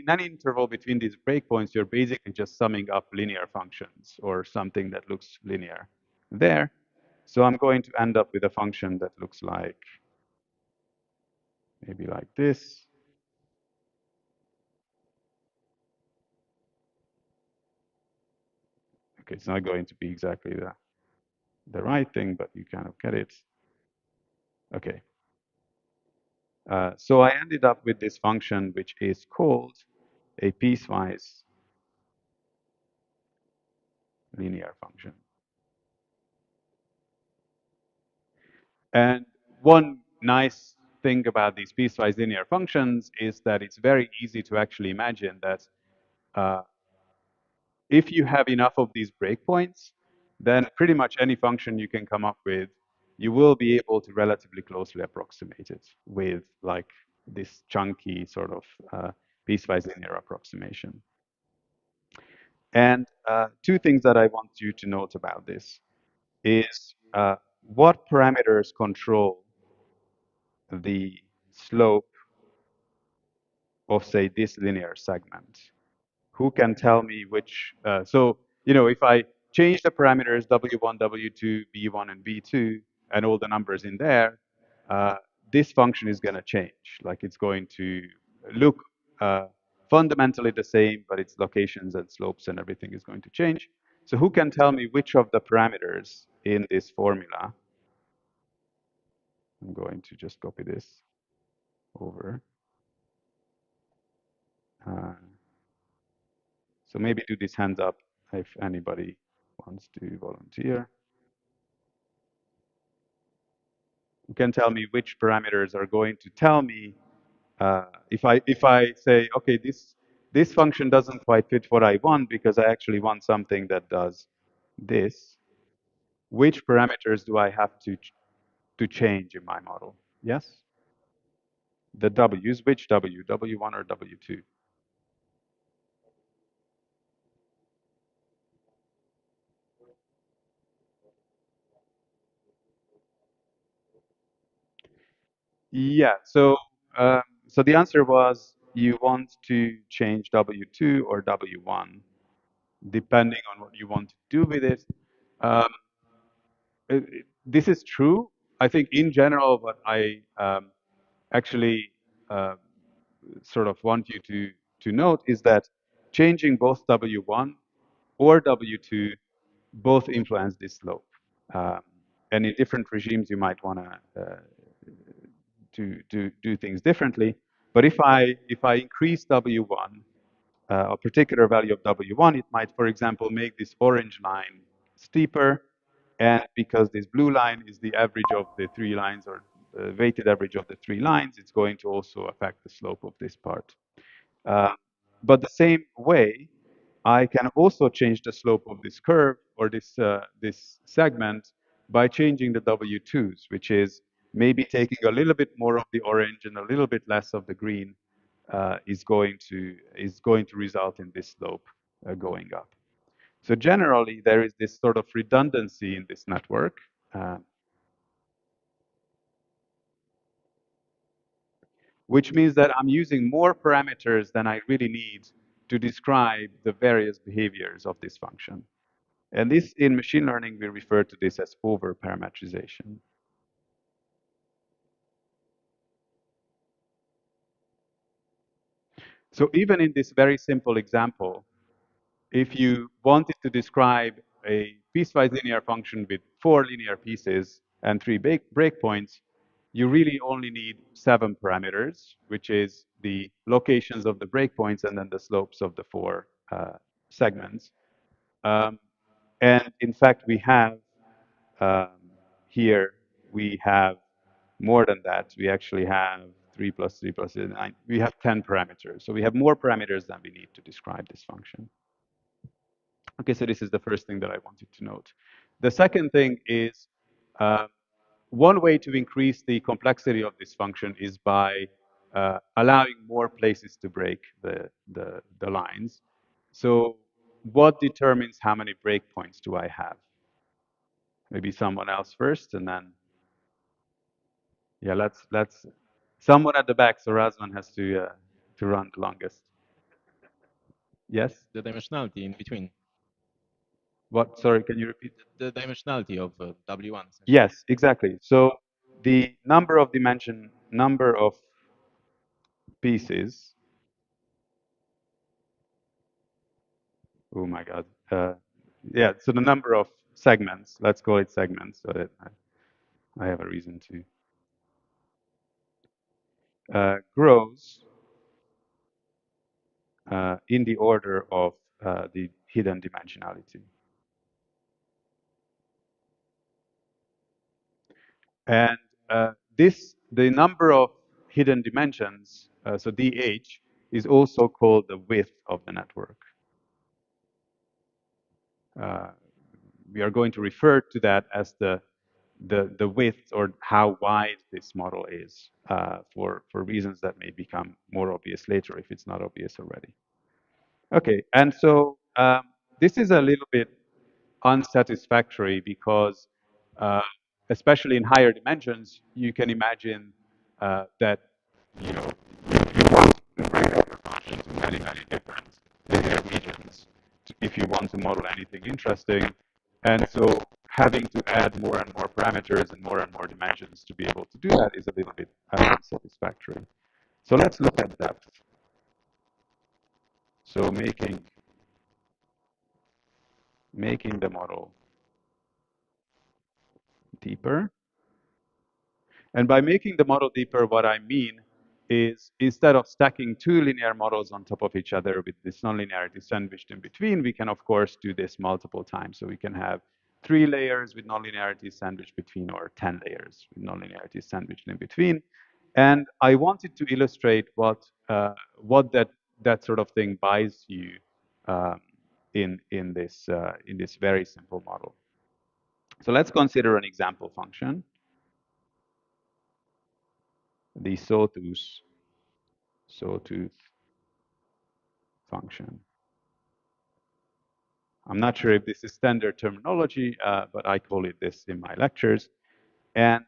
Speaker 8: interval between these breakpoints, you're basically just summing up linear functions or something that looks linear there. So I'm going to end up with a function that looks like maybe like this. Okay, it's not going to be exactly the right thing, but you kind of get it. Okay. So I ended up with this function, which is called a piecewise linear function. And one nice thing about these piecewise linear functions is that it's very easy to actually imagine that if you have enough of these breakpoints, then pretty much any function you can come up with, you will be able to relatively closely approximate it with like this chunky sort of piecewise linear approximation. And 2 things that I want you to note about this is what parameters control the slope of, say, this linear segment. Who can tell me which? So, if I change the parameters W1, W2, V1, and V2, and all the numbers in there, this function is going to change. Like it's going to look fundamentally the same, but its locations and slopes and everything is going to change. So who can tell me which of the parameters in this formula? I'm going to just copy this over. So maybe do this hands up if anybody wants to volunteer. You can tell me which parameters are going to tell me if I say, okay, this function doesn't quite fit what I want because I actually want something that does this. Which parameters do I have to change in my model? Yes? The W's, which W? W1 or W2? Yeah, so so the answer was you want to change W2 or W1, depending on what you want to do with it. Um, this is true. I think in general, what I actually uh, sort of want you to note is that changing both W1 or W2 both influence this slope. Um, and in different regimes, you might want to do things differently. But if I increase W1, a particular value of W1, it might, for example, make this orange line steeper. And because this blue line is the average of the 3 lines or the weighted average of the 3 lines, it's going to also affect the slope of this part. But the same way, I can also change the slope of this curve or this segment by changing the W2s, which is maybe taking a little bit more of the orange and a little bit less of the green is going to result in this slope going up. So generally, there is this sort of redundancy in this network. Which means that I'm using more parameters than I really need to describe the various behaviors of this function. And this, in machine learning, we refer to this as over-parametrization. So even in this very simple example, if you wanted to describe a piecewise linear function with 4 linear pieces and 3 breakpoints, you really only need 7 parameters, which is the locations of the breakpoints and then the slopes of the 4 segments. Um, and in fact, we have um, here, we have more than that. We actually have 3 plus 3 plus 9. We have 10 parameters. So we have more parameters than we need to describe this function. Okay, so this is the first thing that I wanted to note. The second thing is uh, one way to increase the complexity of this function is by allowing more places to break the lines. So what determines how many breakpoints do I have? Maybe someone else first, and then yeah, let's someone at the back. So Razvan has to run the longest. Yes.
Speaker 9: The dimensionality in between.
Speaker 8: What? Sorry, can you repeat?
Speaker 9: The dimensionality of W1.
Speaker 8: Yes, exactly. So the number of pieces. Oh my God. Yeah. So the number of segments. Let's call it segments, so that I have a reason to grows in the order of the hidden dimensionality. And the number of hidden dimensions, so DH, is also called the width of the network. We are going to refer to that as the width, or how wide this model is, for reasons that may become more obvious later if it's not obvious already. Okay, and so this is a little bit unsatisfactory because, especially in higher dimensions, you can imagine that you know you want to break up your function to many different linear regions if you want to model anything interesting, and so having to add more and more parameters and more dimensions to be able to do that is a little bit unsatisfactory. So let's look at depth. So making the model deeper. And by making the model deeper, what I mean is instead of stacking 2 linear models on top of each other with this nonlinearity sandwiched in between, we can, of course, do this multiple times. So we can have 3 layers with nonlinearity sandwiched between, or 10 layers with nonlinearity sandwiched in between. And I wanted to illustrate what that sort of thing buys you in this very simple model. So let's consider an example function, the sawtooth function. I'm not sure if this is standard terminology, but I call it this in my lectures. And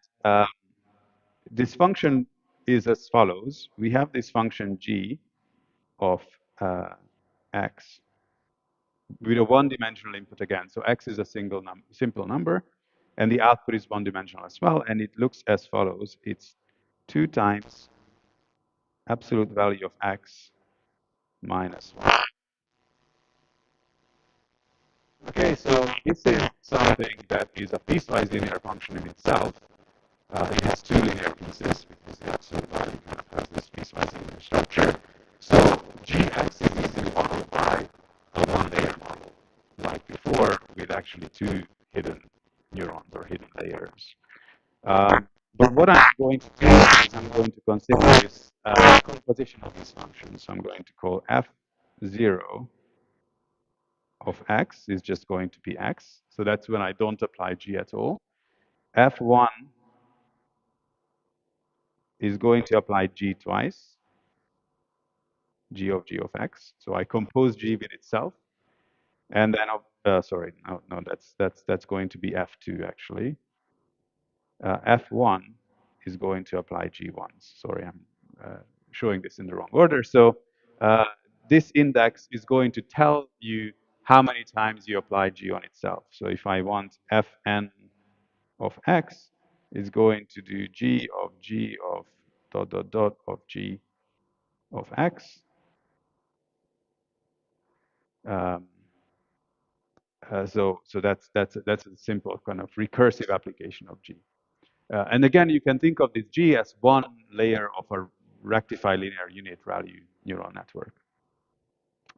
Speaker 8: this function is as follows. We have this function g of x with a one-dimensional input again. So x is a simple number, and the output is one-dimensional as well. And it looks as follows. It's 2 times absolute value of x minus 1. Okay, so this is something that is a piecewise linear function in itself. It has 2 linear pieces because the absolute value kind of has this piecewise linear structure. So gx is easily modeled by a one-layer model, like before, with actually 2 hidden neurons or hidden layers. But what I'm going to do is I'm going to consider this composition of these functions. So I'm going to call f0 of x is just going to be x. So that's when I don't apply g at all. F1 is going to apply g twice, g of x. So I compose g with itself, and then sorry, no, that's going to be f2 actually. F1 is going to apply g once. Sorry, I'm showing this in the wrong order. So this index is going to tell you how many times you apply g on itself. So if I want fn of x, is going to do g of dot dot dot of g of x. Um, so that's a simple kind of recursive application of g. And again, you can think of this G as one layer of a rectified linear unit value neural network.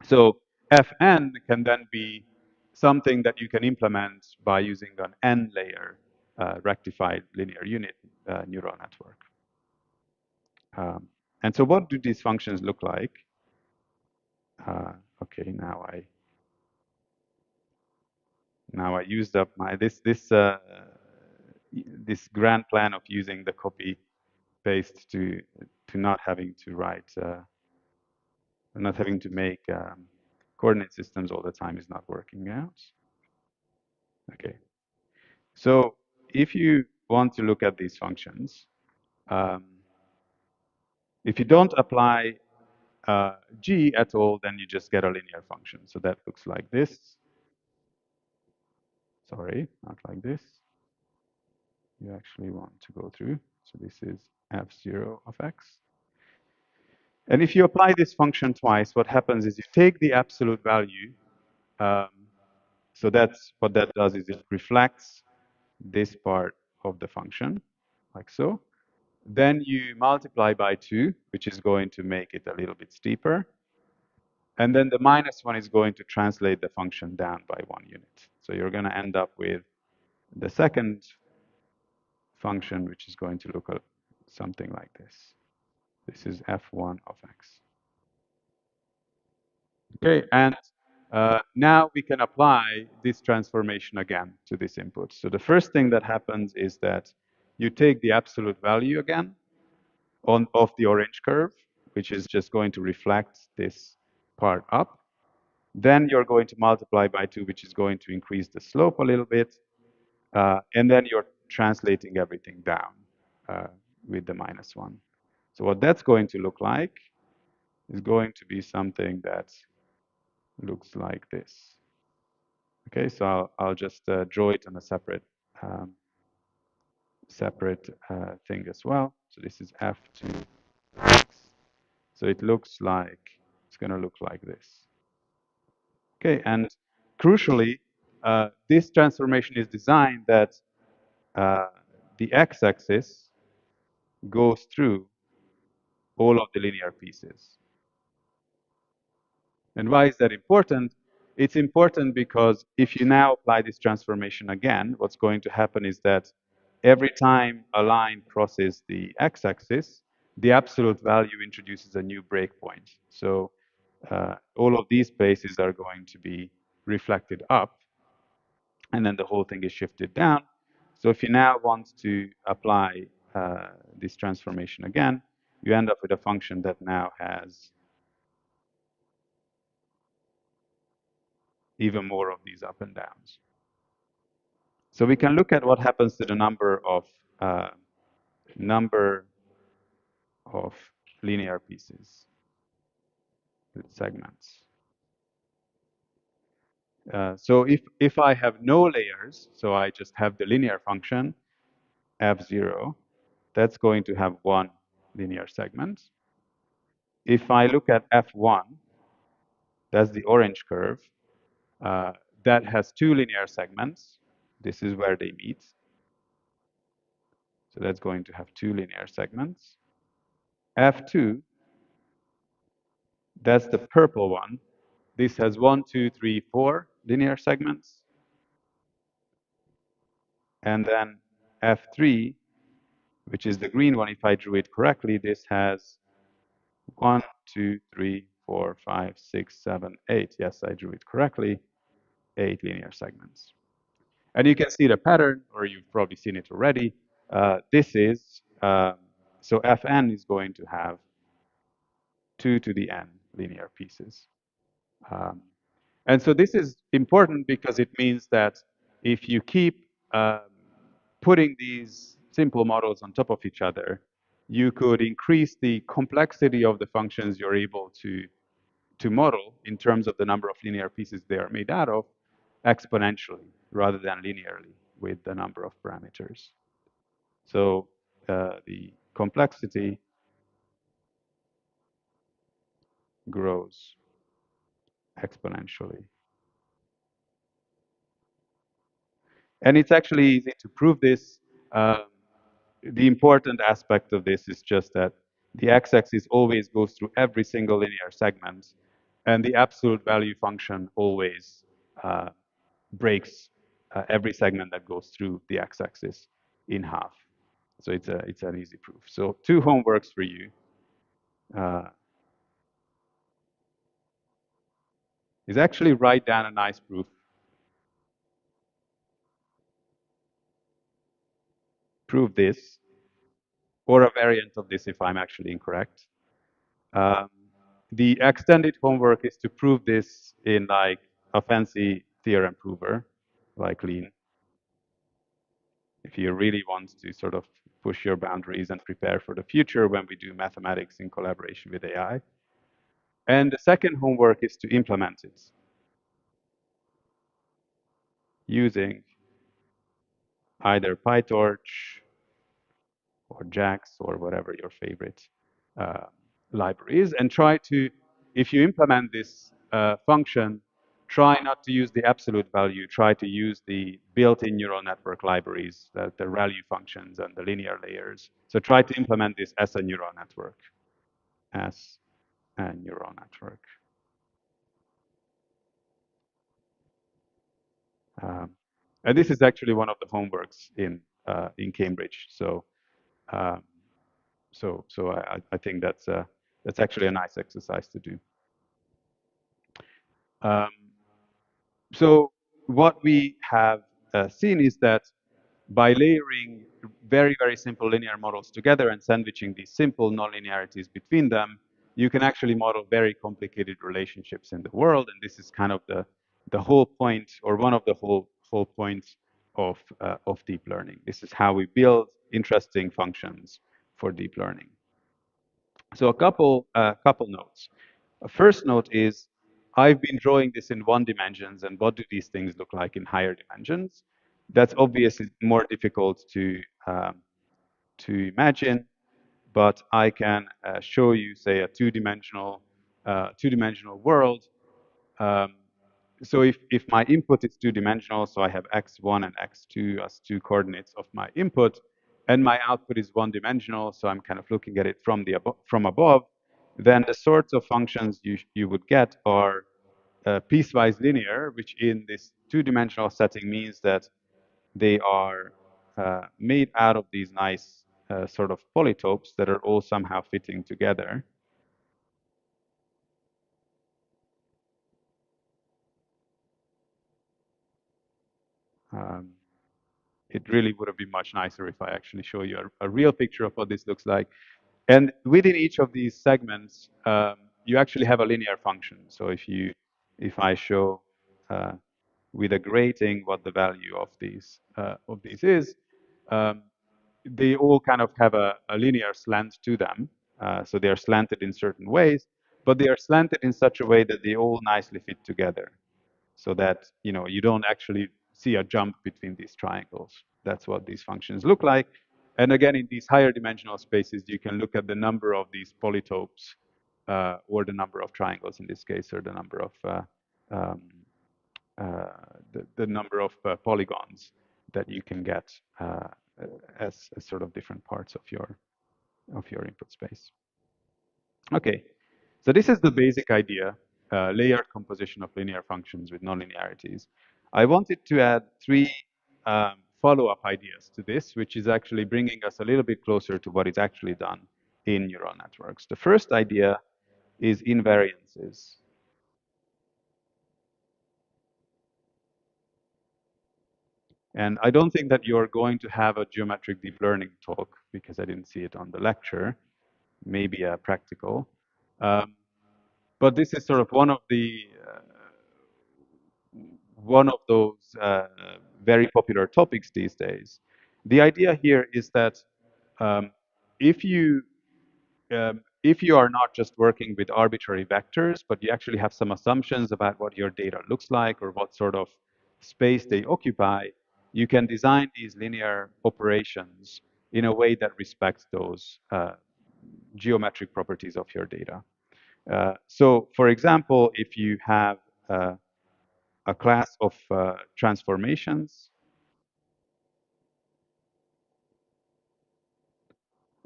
Speaker 8: So Fn can then be something that you can implement by using an n-layer rectified linear unit neural network. And so what do these functions look like? Okay, now I used up my this grand plan of using the copy paste to not having to write, not having to make coordinate systems all the time is not working out. Okay, so if you want to look at these functions, if you don't apply g at all, then you just get a linear function. So that looks like this. Sorry, not like this. You actually want to go through. So this is f0 of x. And if you apply this function twice, what happens is you take the absolute value. So that's what that does is it reflects this part of the function, like so. Then you multiply by 2, which is going to make it a little bit steeper. And then the -1 is going to translate the function down by 1 unit. So you're going to end up with the second function, which is going to look something like this. This is f1 of x. Okay, and now we can apply this transformation again to this input. So the first thing that happens is that you take the absolute value again of the orange curve, which is just going to reflect this part up. Then you're going to multiply by 2, which is going to increase the slope a little bit. And then you're translating everything down with the -1. So what that's going to look like is going to be something that looks like this. Okay, so I'll just draw it on a separate thing as well. So this is f2 x. So it looks like, it's going to look like this. Okay, and crucially, this transformation is designed that the x-axis goes through all of the linear pieces. And why is that important? It's important because if you now apply this transformation again, what's going to happen is that every time a line crosses the x-axis, the absolute value introduces a new breakpoint. So all of these places are going to be reflected up, and then the whole thing is shifted down. So if you now want to apply this transformation again, you end up with a function that now has even more of these up and downs. So we can look at what happens to the number of linear pieces with segments. So if I have no layers, so I just have the linear function f0, that's going to have 1 linear segment. If I look at f1, that's the orange curve, that has 2 linear segments. This is where they meet. So that's going to have 2 linear segments. f2, that's the purple one. This has 1, 2, 3, 4 linear segments. And then f3, which is the green one, if I drew it correctly, this has 1, 2, 3, 4, 5, 6, 7, 8. Yes, I drew it correctly. 8 linear segments. And you can see the pattern, or you've probably seen it already. This is, so Fn is going to have 2 to the n linear pieces. And so this is important because it means that if you keep putting these simple models on top of each other, you could increase the complexity of the functions you're able to model in terms of the number of linear pieces they are made out of exponentially rather than linearly with the number of parameters. So the complexity grows exponentially. And it's actually easy to prove this. the important aspect of this is just that the x-axis always goes through every single linear segment, and the absolute value function always breaks every segment that goes through the x-axis in half. So it's an easy proof. So 2 homeworks for you. Is actually write down a nice proof. Prove this, or a variant of this if I'm actually incorrect. Um, the extended homework is to prove this in like a fancy theorem prover, like Lean, if you really want to sort of push your boundaries and prepare for the future when we do mathematics in collaboration with AI. And the second homework is to implement it using either PyTorch or JAX or whatever your favorite uh, library is, and try to, if you implement this function, try not to use the absolute value, try to use the built-in neural network libraries, the value functions and the linear layers. So try to implement this as a neural network, as a neural network. And this is actually one of the homeworks in Cambridge. So um, I think that's actually a nice exercise to do. Um, so what we have seen is that by layering very, very simple linear models together and sandwiching these simple nonlinearities between them, you can actually model very complicated relationships in the world. And this is kind of the whole point, or one of the whole points of deep learning. This is how we build interesting functions for deep learning. So a couple notes. A first note is I've been drawing this in 1 dimensions, and what do these things look like in higher dimensions? That's obviously more difficult to imagine, but I can show you, say, a two-dimensional world. Um, so if my input is two-dimensional, so I have x1 and x2 as 2 coordinates of my input, and my output is one-dimensional, so I'm kind of looking at it from above, then the sorts of functions you would get are piecewise linear, which in this two-dimensional setting means that they are made out of these nice sort of polytopes that are all somehow fitting together. It really would have been much nicer if I actually show you a real picture of what this looks like. And within each of these segments, you actually have a linear function. So if I show with a grating what the value of these is, they all kind of have a linear slant to them. So they are slanted in certain ways, but they are slanted in such a way that they all nicely fit together, so that you don't actually see a jump between these triangles. That's what these functions look like. And again, in these higher dimensional spaces, you can look at the number of these polytopes, or the number of triangles in this case, or the number of um, the number of polygons that you can get as sort of different parts of your input space. Okay, so this is the basic idea, layered composition of linear functions with nonlinearities. I wanted to add 3 follow-up ideas to this, which is actually bringing us a little bit closer to what is actually done in neural networks. The first idea is invariances. And I don't think that you're going to have a geometric deep learning talk, because I didn't see it on the lecture, maybe a practical. But this is sort of one of those very popular topics these days. The idea here is that um, if you are not just working with arbitrary vectors, but you actually have some assumptions about what your data looks like or what sort of space they occupy, you can design these linear operations in a way that respects those geometric properties of your data. So, for example, if you have a class of transformations,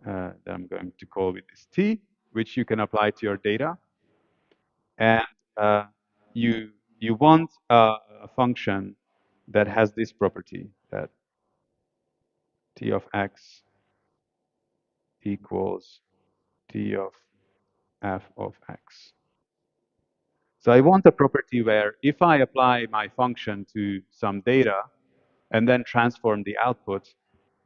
Speaker 8: that I'm going to call with this t, which you can apply to your data. And you want a function that has this property, that t of x equals t of f of x. So I want a property where if I apply my function to some data and then transform the output,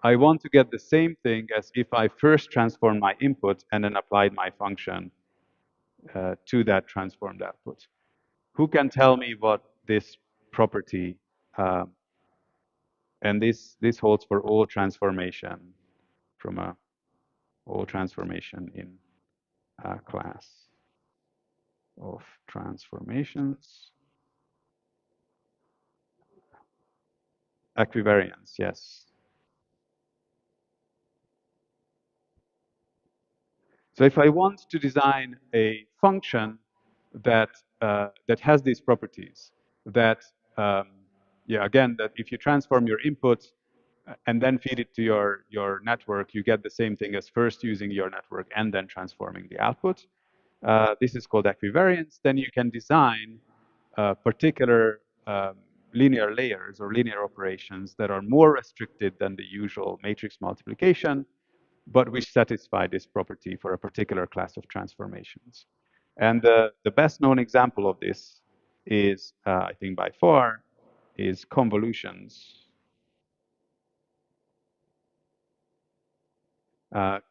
Speaker 8: I want to get the same thing as if I first transformed my input and then applied my function to that transformed output. Who can tell me what this property, and this holds for all transformation from all transformation in a class of transformations. Equivariance, yes. So if I want to design a function that that has these properties, that yeah, again, that if you transform your input and then feed it to your network, you get the same thing as first using your network and then transforming the output. This is called equivariance. Then you can design particular linear layers or linear operations that are more restricted than the usual matrix multiplication, but which satisfy this property for a particular class of transformations. And the best known example of this is, I think by far, is convolutions.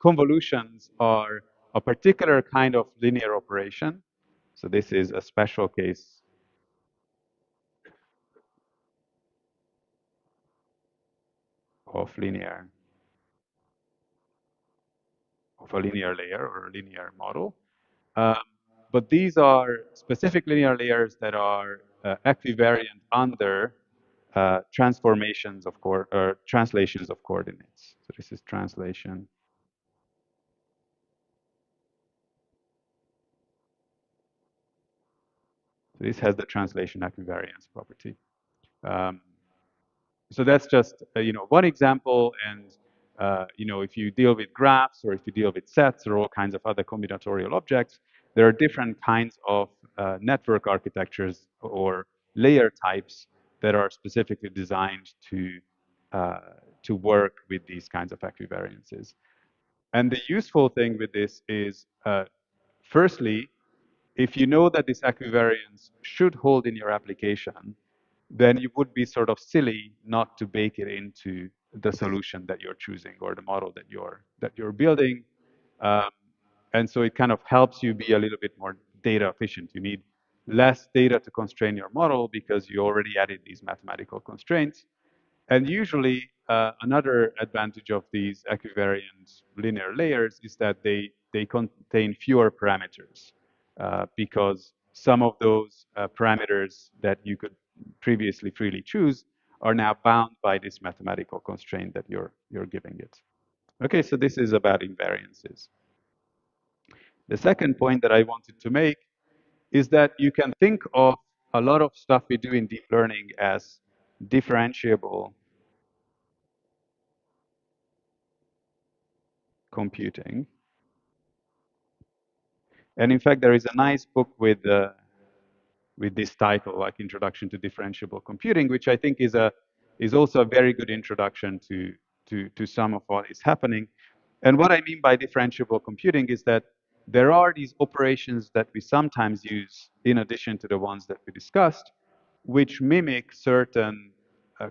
Speaker 8: Convolutions are a particular kind of linear operation. So this is a special case of a linear layer or a linear model. But these are specific linear layers that are equivariant under transformations of translations of coordinates. So this is translation. So this has the translation equivariance property. So that's just one example, and if you deal with graphs or if you deal with sets or all kinds of other combinatorial objects, there are different kinds of network architectures or layer types that are specifically designed to work with these kinds of equivariances. And the useful thing with this is, firstly, if you know that this equivariance should hold in your application, then you would be sort of silly not to bake it into the solution that you're choosing or the model that you're building. And so it kind of helps you be a little bit more data efficient. You need less data to constrain your model because you already added these mathematical constraints. And usually, another advantage of these equivariant linear layers is that they contain fewer parameters, because some of those parameters that you could previously freely choose are now bound by this mathematical constraint that you're giving it. Okay, so this is about invariances. The second point that I wanted to make is that you can think of a lot of stuff we do in deep learning as differentiable computing. And in fact, there is a nice book with this title, like Introduction to Differentiable Computing, which I think is also a very good introduction to some of what is happening. And what I mean by differentiable computing is that there are these operations that we sometimes use in addition to the ones that we discussed, which mimic certain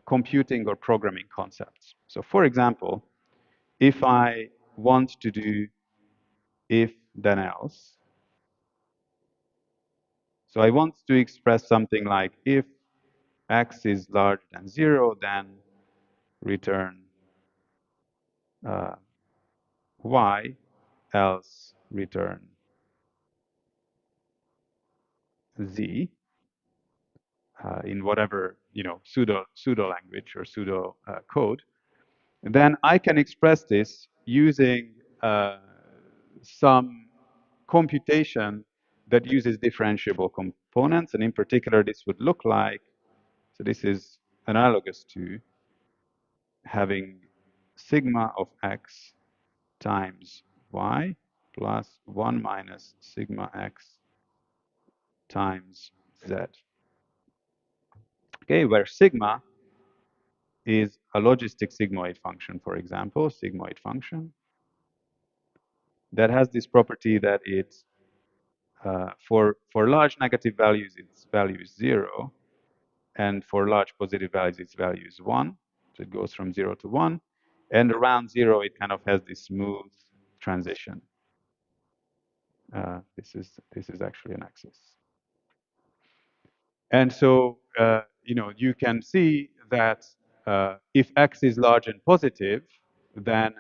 Speaker 8: computing or programming concepts. So for example, if I want to do if then else, so I want to express something like if x is larger than 0, then return y, else return z, in whatever pseudo language or pseudo code. And then I can express this using some computation that uses differentiable components, and in particular, this would look like, so this is analogous to having sigma of x times y plus 1 minus sigma x times z. Okay, where sigma is a logistic sigmoid function, for example, sigmoid function that has this property that it's for large negative values, its value is 0, and for large positive values, its value is 1. So it goes from 0 to 1, and around 0, it kind of has this smooth transition. This is actually an axis. And so, you can see that if x is large and positive, then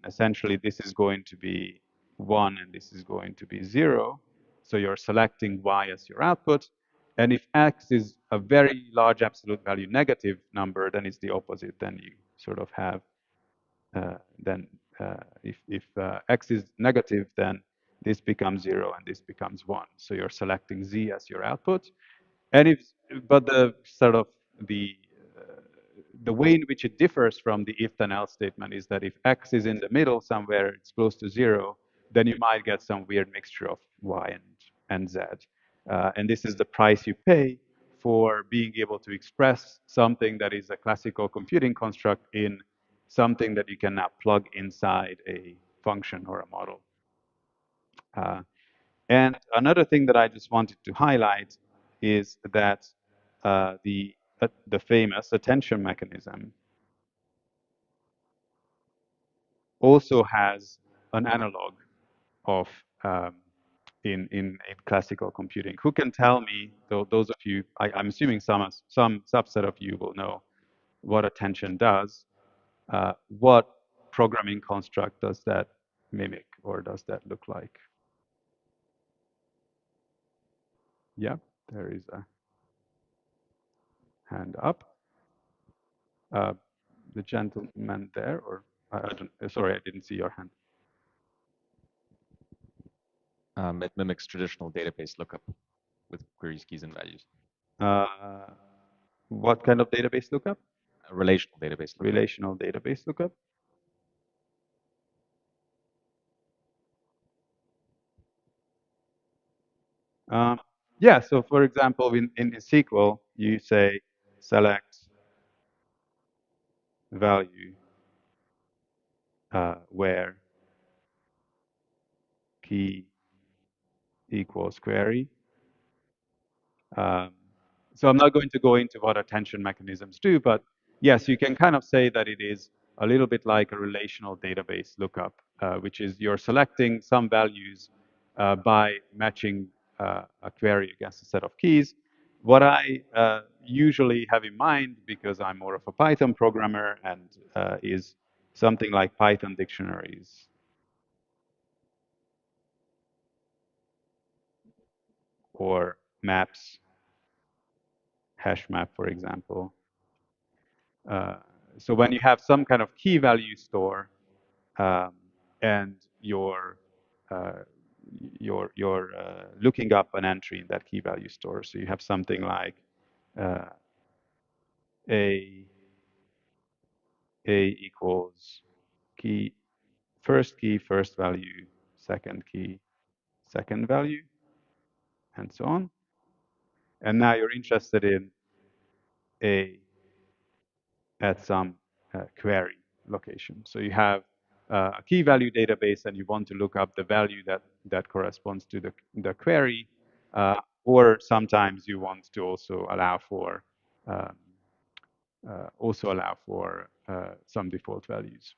Speaker 8: essentially this is going to be 1 and this is going to be 0. So you're selecting y as your output. And if x is a very large absolute value negative number, then it's the opposite. Then you sort of have, if x is negative, then this becomes 0 and this becomes 1. So you're selecting z as your output. And but the sort of the way in which it differs from the if then else statement is that if x is in the middle somewhere, it's close to 0, then you might get some weird mixture of y and z. And this is the price you pay for being able to express something that is a classical computing construct in something that you can now plug inside a function or a model. And another thing that I just wanted to highlight is that the famous attention mechanism also has an analog of in classical computing. Who can tell me, though those of you, I'm assuming some subset of you will know what attention does. What programming construct does that mimic or does that look like? Yeah, there is a hand up. The gentleman there, or I don't, sorry, I didn't see your hand.
Speaker 10: It mimics traditional database lookup with queries, keys, and values.
Speaker 8: What kind of database lookup?
Speaker 10: A relational database lookup.
Speaker 8: Relational database lookup. Yeah, so for example, in SQL, you say select value where key equals query. So I'm not going to go into what attention mechanisms do, but yes, you can kind of say that it is a little bit like a relational database lookup, which is you're selecting some values by matching a query against a set of keys. What I usually have in mind, because I'm more of a Python programmer, and is something like Python dictionaries. Or maps, hash map, for example. So when you have some kind of key value store and you're looking up an entry in that key value store, so you have something like a equals key, first value, second key, second value, and so on. And now you're interested in a at some query location. So you have a key value database and you want to look up the value that corresponds to the query, or sometimes you want to also allow for some default values.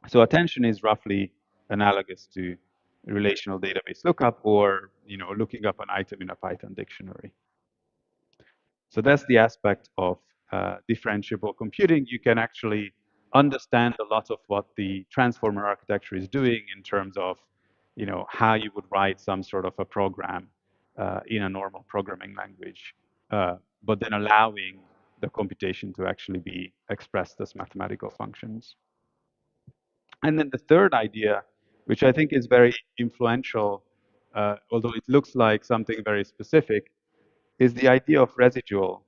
Speaker 8: So attention is roughly analogous to relational database lookup, or looking up an item in a Python dictionary. So that's the aspect of differentiable computing. You can actually understand a lot of what the transformer architecture is doing in terms of, how you would write some sort of a program in a normal programming language, but then allowing the computation to actually be expressed as mathematical functions. And then the third idea, which I think is very influential, although it looks like something very specific, is the idea of residual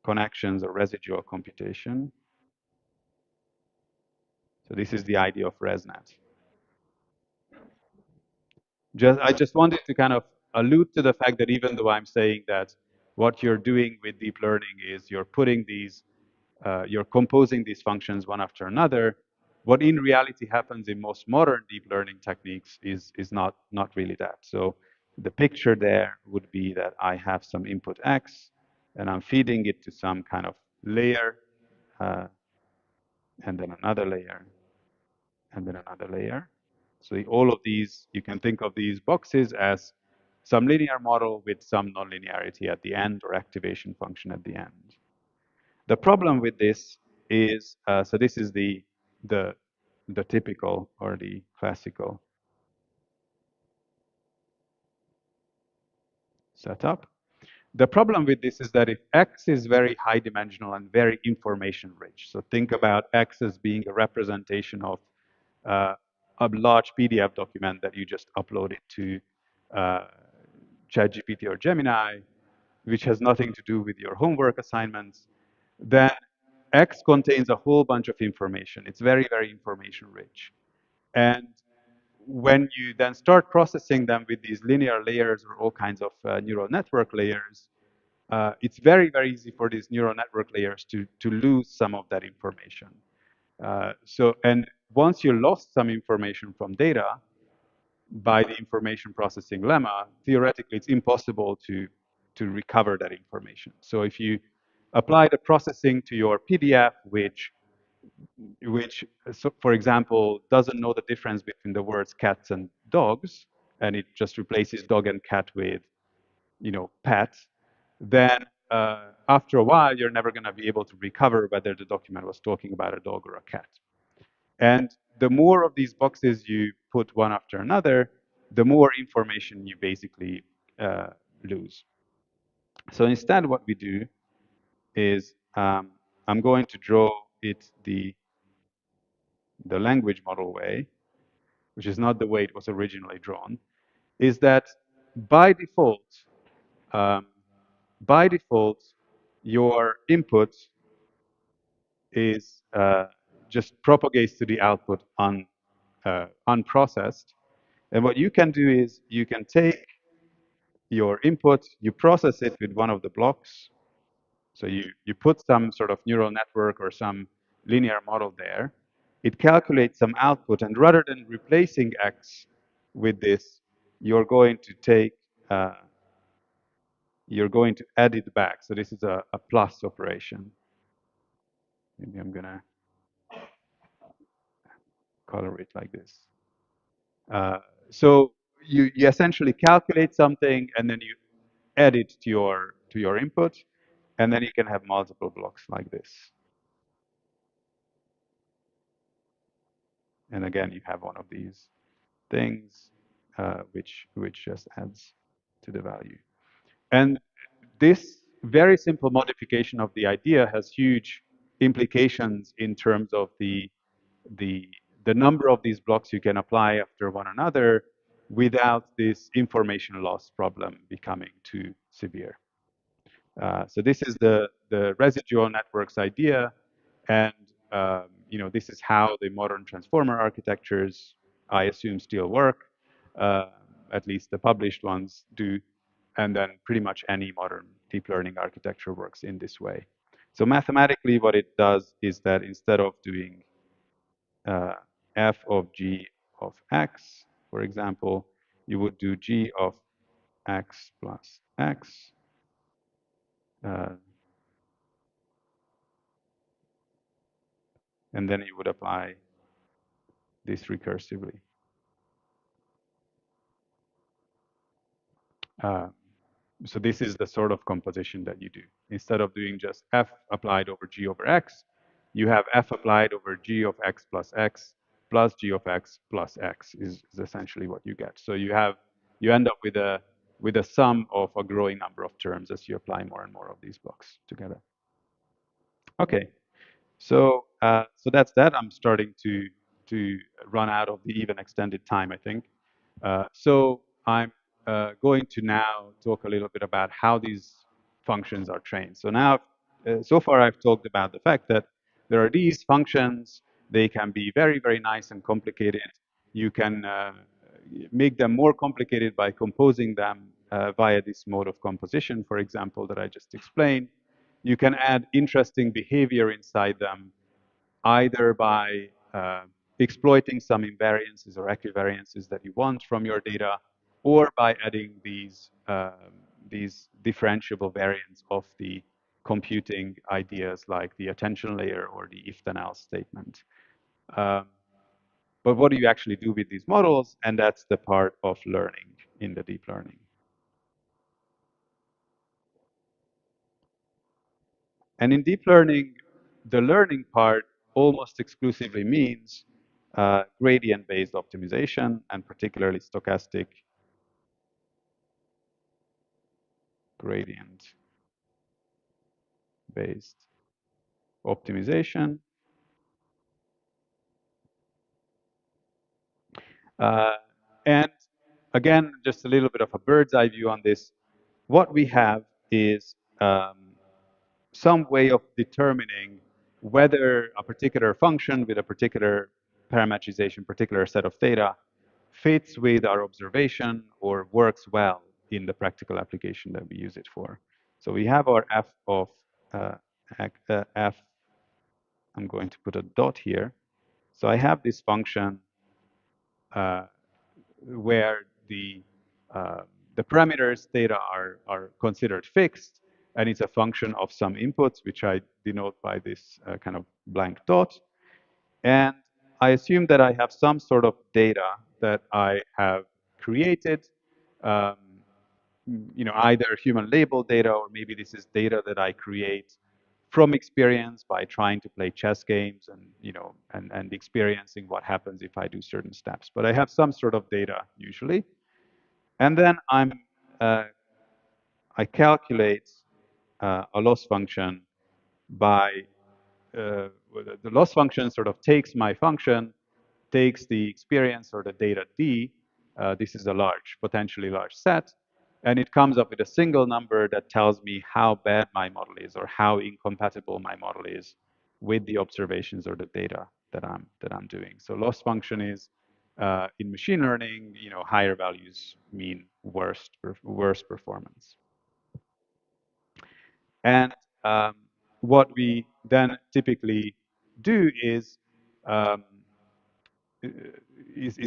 Speaker 8: connections or residual computation. So this is the idea of ResNet. I just wanted to kind of allude to the fact that even though I'm saying that what you're doing with deep learning is you're putting these, you're composing these functions one after another, what in reality happens in most modern deep learning techniques is not really that. So the picture there would be that I have some input X, and I'm feeding it to some kind of layer, and then another layer, and then another layer. So all of these, you can think of these boxes as some linear model with some nonlinearity at the end or activation function at the end. The problem with this is, so this is the typical or the classical setup. The problem with this is that if X is very high dimensional and very information rich, so think about X as being a representation of uh, a large PDF document that you just uploaded to uh, ChatGPT or Gemini, which has nothing to do with your homework assignments, then X contains a whole bunch of information. It's very, very information rich. And when you then start processing them with these linear layers or all kinds of neural network layers, it's very, very easy for these neural network layers to lose some of that information. And once you lost some information from data by the information processing lemma, theoretically it's impossible to recover that information. So if you apply the processing to your PDF, which so for example, doesn't know the difference between the words cats and dogs, and it just replaces dog and cat with, pet, then after a while, you're never going to be able to recover whether the document was talking about a dog or a cat. And the more of these boxes you put one after another, the more information you basically lose. So instead, what we do is I'm going to draw it the language model way, which is not the way it was originally drawn, is that by default, um, your input is just propagates to the output unprocessed. And what you can do is you can take your input, you process it with one of the blocks. So you put some sort of neural network or some linear model there. It calculates some output, and rather than replacing X with this, you're going to take, you're going to add it back. So this is a plus operation. Maybe I'm gonna color it like this. So you essentially calculate something, and then you add it to your input, and then you can have multiple blocks like this. And again, you have one of these things, which just adds to the value. And this very simple modification of the idea has huge implications in terms of the number of these blocks you can apply after one another without this information loss problem becoming too severe. So this is the residual networks idea, and this is how the modern transformer architectures, I assume, still work. At least the published ones do, and then pretty much any modern deep learning architecture works in this way. So mathematically, what it does is that instead of doing f of g of x, for example, you would do g of x plus x. And then you would apply this recursively. So this is the sort of composition that you do. Instead of doing just f applied over g over x, you have f applied over g of x plus g of x plus x is essentially what you get. So you end up with a sum of a growing number of terms as you apply more and more of these blocks together. Okay, so that's that. I'm starting to run out of the even extended time, I think. So I'm going to now talk a little bit about how these functions are trained. So now, so far I've talked about the fact that there are these functions They can be very, very nice and complicated. You can make them more complicated by composing them via this mode of composition, for example, that I just explained. You can add interesting behavior inside them, either by exploiting some invariances or equivariances that you want from your data, or by adding these differentiable variants of the computing ideas like the attention layer or the if-then else statement. But what do you actually do with these models? And that's the part of learning in the deep learning. And in deep learning, the learning part almost exclusively means gradient-based optimization, and particularly stochastic gradient-based optimization. And again, just a little bit of a bird's eye view on this. What we have is some way of determining whether a particular function with a particular parametrization, particular set of data, fits with our observation or works well in the practical application that we use it for. So we have our f of f, I'm going to put a dot here. So I have this function where the parameters data are considered fixed, and it's a function of some inputs, which I denote by this kind of blank dot. And I assume that I have some sort of data that I have created, um, either human label data, or maybe this is data that I create from experience by trying to play chess games and, and experiencing what happens if I do certain steps. But I have some sort of data usually. And then I calculate a loss function by, the loss function sort of takes my function, takes the experience or the data D, this is a potentially large set, and it comes up with a single number that tells me how bad my model is or how incompatible my model is with the observations or the data that I'm doing. So loss function is in machine learning, higher values mean worse performance. And what we then typically do is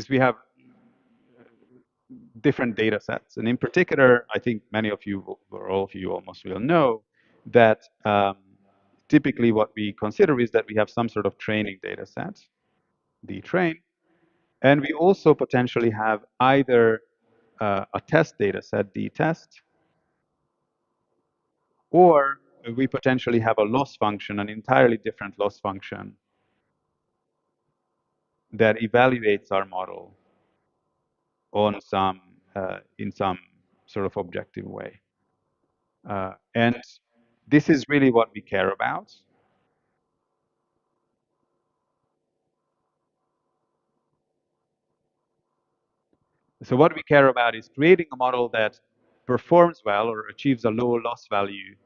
Speaker 8: we have different data sets. And in particular, I think many of you, or all of you almost will know, that typically what we consider is that we have some sort of training data set, the train, and we also potentially have either a test data set, the test, or we potentially have a loss function, an entirely different loss function that evaluates our model on in some sort of objective way. And this is really what we care about. So what we care about is creating a model that performs well or achieves a low loss value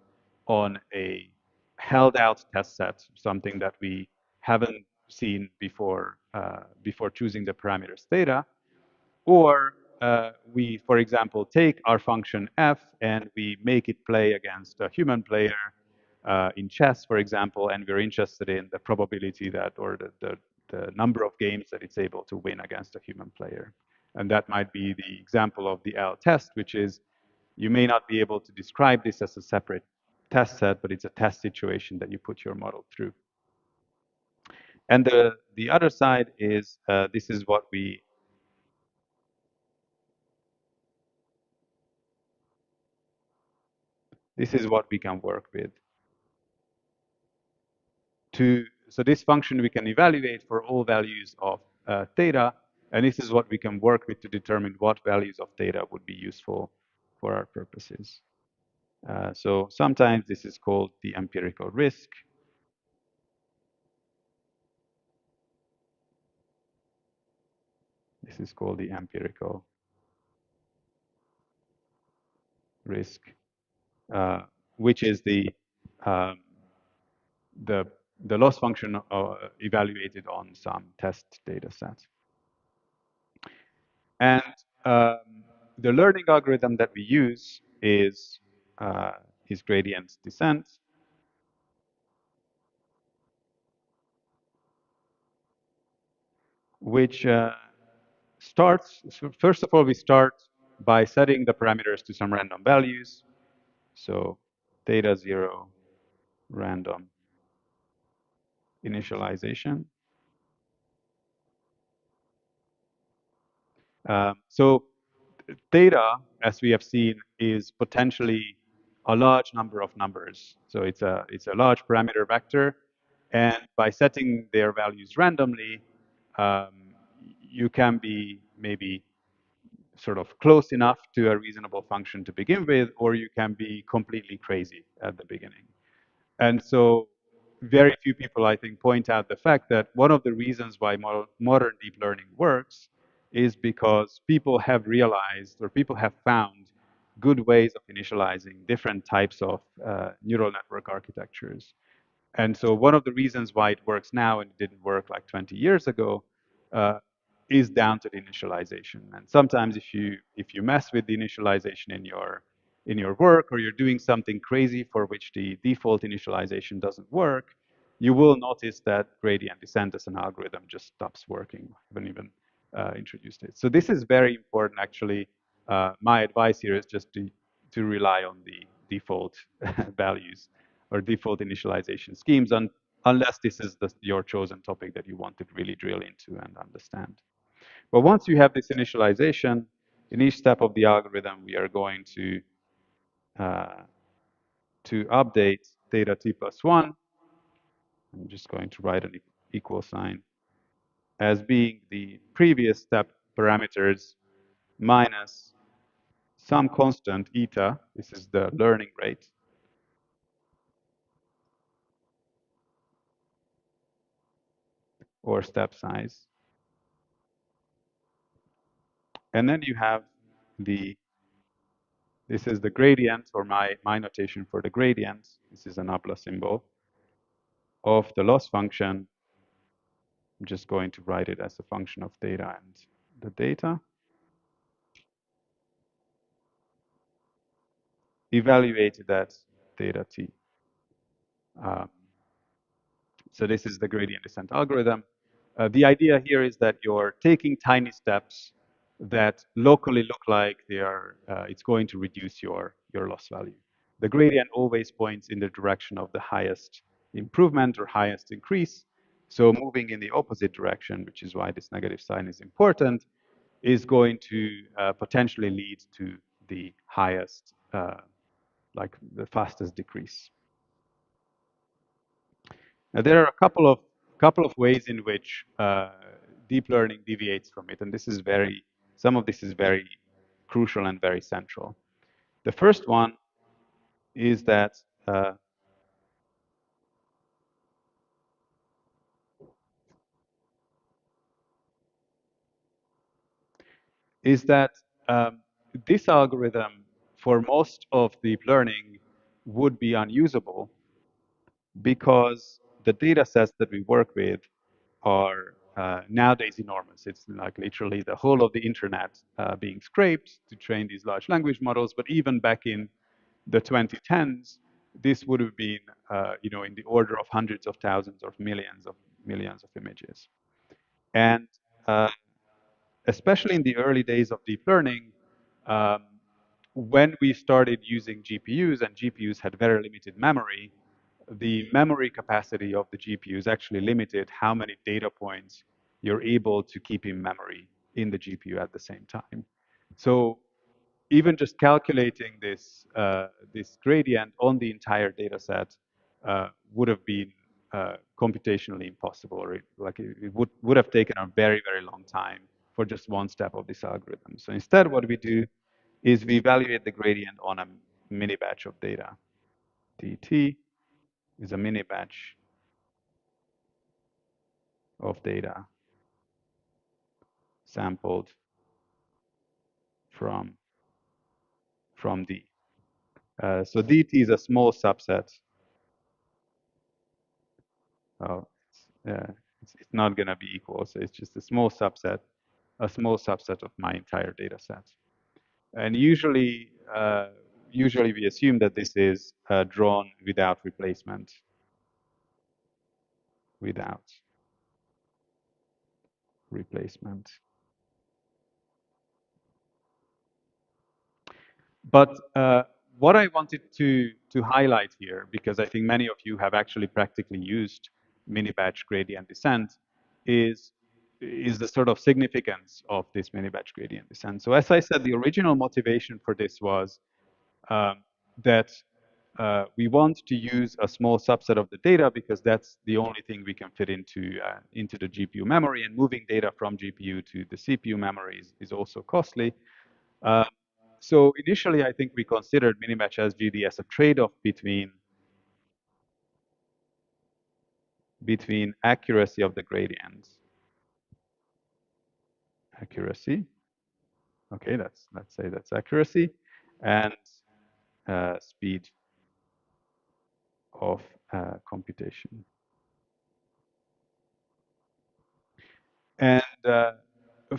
Speaker 8: on a held out test set, something that we haven't seen before choosing the parameters data. Or we, for example, take our function f and we make it play against a human player in chess, for example, and we're interested in the probability that, or the number of games that it's able to win against a human player. And that might be the example of the L test, which is you may not be able to describe this as a separate test set, but it's a test situation that you put your model through. And the other side is this is what we can work with. So this function we can evaluate for all values of theta, and this is what we can work with to determine what values of theta would be useful for our purposes. So sometimes this is called the empirical risk. This is called the empirical risk, which is the the loss function evaluated on some test data set. And the learning algorithm that we use is gradient descent, which starts, so first of all, we start by setting the parameters to some random values. So theta 0, random initialization. So theta, as we have seen, is potentially a large number of numbers. So it's a large parameter vector, and by setting their values randomly, you can be maybe sort of close enough to a reasonable function to begin with, or you can be completely crazy at the beginning. And so very few people, I think, point out the fact that one of the reasons why modern deep learning works is because people have realized, or people have found, good ways of initializing different types of neural network architectures. And so one of the reasons why it works now and it didn't work like 20 years ago uh, is down to the initialization. And sometimes if you mess with the initialization in your work, or you're doing something crazy for which the default initialization doesn't work, you will notice that gradient descent as an algorithm just stops working. I haven't even introduced it. So this is very important, actually. My advice here is just to rely on the default values or default initialization schemes, unless this is your chosen topic that you want to really drill into and understand. But once you have this initialization, in each step of the algorithm, we are going to update theta t plus 1. I'm just going to write an equal sign as being the previous step parameters minus some constant eta. This is the learning rate. Or step size. And then you have this is the gradient, or my notation for the gradient. This is an nabla symbol of the loss function. I'm just going to write it as a function of theta and the data. Evaluated at theta t. Um, so this is the gradient descent algorithm. The idea here is that you're taking tiny steps that locally look like they are. It's going to reduce your loss value. The gradient always points in the direction of the highest improvement or highest increase. So moving in the opposite direction, which is why this negative sign is important, is going to potentially lead to the highest, like the fastest decrease. Now, there are a couple of ways in which deep learning deviates from it, and some of this is very crucial and very central. The first one is that this algorithm, for most of deep learning, would be unusable because the data sets that we work with are nowadays enormous. It's like literally the whole of the internet being scraped to train these large language models. But even back in the 2010s, this would have been, in the order of hundreds of thousands or millions of images. And especially in the early days of deep learning, um, when we started using GPUs, and GPUs had very limited memory, the memory capacity of the GPUs actually limited how many data points you're able to keep in memory in the GPU at the same time. So even just calculating this gradient on the entire data set would have been computationally impossible, or it would have taken a very, very long time for just one step of this algorithm. So instead, what we do is we evaluate the gradient on a mini batch of data. dt is a mini batch of data sampled from D. So dt is a small subset well, it's not going to be equal. So it's just a small subset of my entire data set. And usually we assume that this is drawn without replacement, without replacement. But what I wanted to highlight here, because I think many of you have actually practically used mini-batch gradient descent, is the sort of significance of this mini-batch gradient descent. So as I said, the original motivation for this was that we want to use a small subset of the data because that's the only thing we can fit into the GPU memory, and moving data from GPU to the CPU memory is also costly. So initially, I think we considered minimatch SGD as a trade-off between accuracy of the gradients, accuracy. Okay, let's say that's accuracy, and speed of computation. And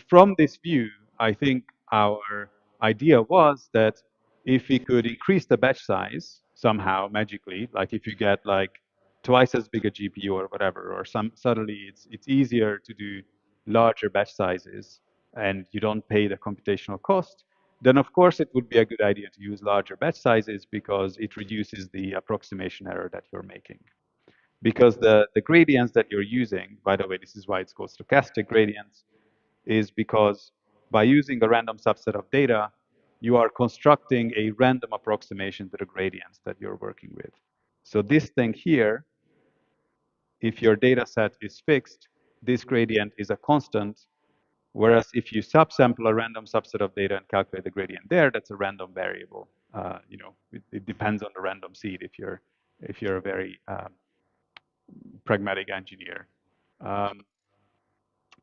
Speaker 8: from this view, I think our idea was that if we could increase the batch size somehow magically, like if you get like twice as big a GPU or whatever, or suddenly it's easier to do larger batch sizes and you don't pay the computational cost, then of course it would be a good idea to use larger batch sizes because it reduces the approximation error that you're making. Because the gradients that you're using, by the way, this is why it's called stochastic gradients, is because by using a random subset of data, you are constructing a random approximation to the gradients that you're working with. So this thing here, if your data set is fixed, this gradient is a constant, whereas if you subsample a random subset of data and calculate the gradient there, that's a random variable. It depends on the random seed if you're a very pragmatic engineer.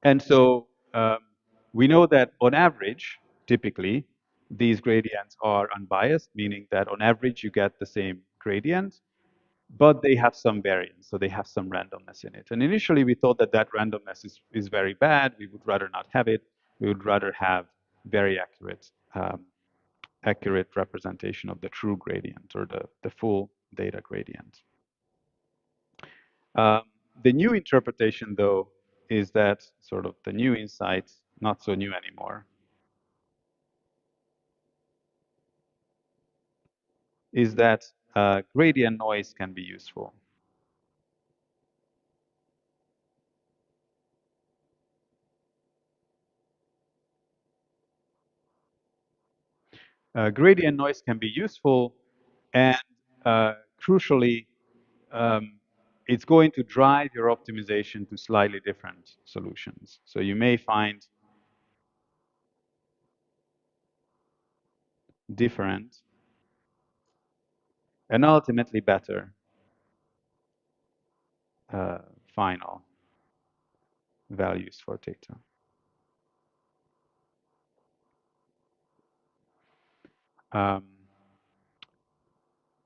Speaker 8: And so we know that on average, typically, these gradients are unbiased, meaning that on average you get the same gradient, but they have some variance, so they have some randomness in it. And initially we thought that that randomness is very bad. We would rather not have it. We would rather have very accurate representation of the true gradient or the full data gradient. The new interpretation, though, is that sort of the new insight, not so new anymore, is that gradient noise can be useful. Gradient noise can be useful, and crucially, it's going to drive your optimization to slightly different solutions. So you may find different and ultimately better final values for data.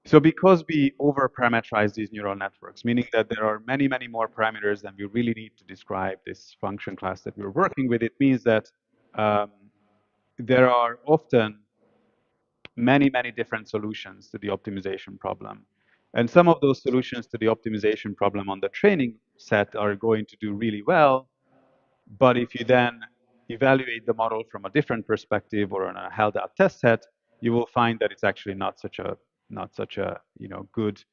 Speaker 8: So because we over-parameterize these neural networks, meaning that there are many, many more parameters than we really need to describe this function class that we're working with, it means that there are often many, many different solutions to the optimization problem. And some of those solutions to the optimization problem on the training set are going to do really well. But if you then evaluate the model from a different perspective or on a held out test set, you will find that it's actually not such a good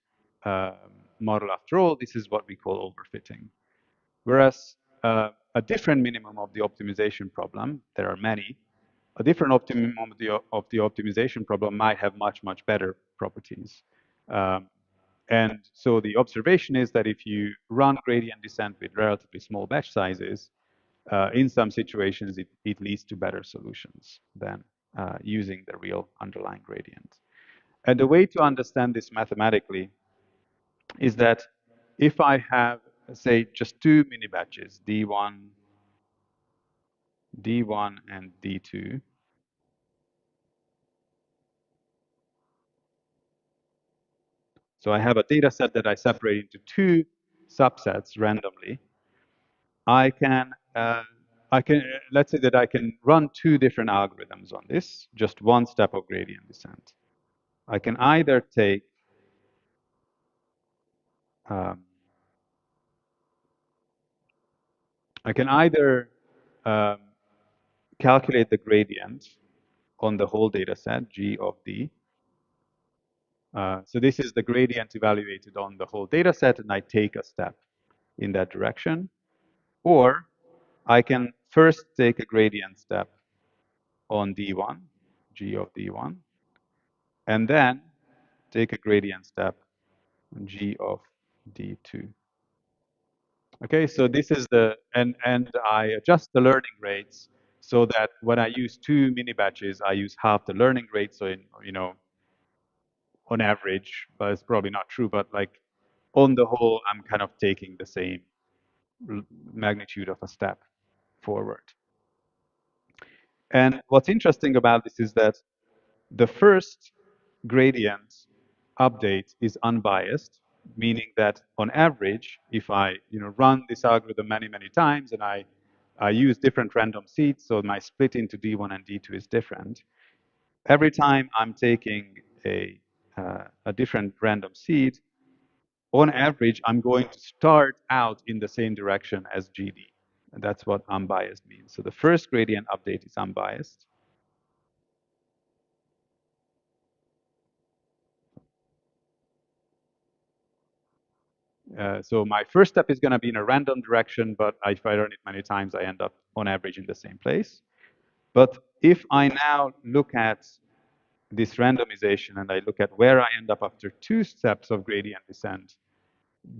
Speaker 8: model after all. This is what we call overfitting. Whereas a different minimum of the optimization problem, there are many, a different optimum of the optimization problem might have much, much better properties. And so the observation is that if you run gradient descent with relatively small batch sizes, in some situations, it leads to better solutions than using the real underlying gradient. And the way to understand this mathematically is that if I have, say, just two mini batches, D1 and D2, so I have a data set that I separate into two subsets randomly, I can, let's say that I can run two different algorithms on this, just one step of gradient descent. I can either take um, I can either um, calculate the gradient on the whole data set, G of D. So this is the gradient evaluated on the whole data set, and I take a step in that direction. Or I can first take a gradient step on D1, G of D1, and then take a gradient step on G of D2. Okay, so this is and I adjust the learning rates so that when I use two mini batches, I use half the learning rate. So on average, but it's probably not true, but like on the whole, I'm kind of taking the same magnitude of a step forward. And what's interesting about this is that the first gradient update is unbiased, meaning that on average, if I run this algorithm many, many times and I use different random seeds, so my split into D1 and D2 is different. Every time I'm taking a different random seed, on average, I'm going to start out in the same direction as GD. And that's what unbiased means. So the first gradient update is unbiased. So my first step is going to be in a random direction, but if I run it many times, I end up on average in the same place. But if I now look at this randomization and I look at where I end up after two steps of gradient descent,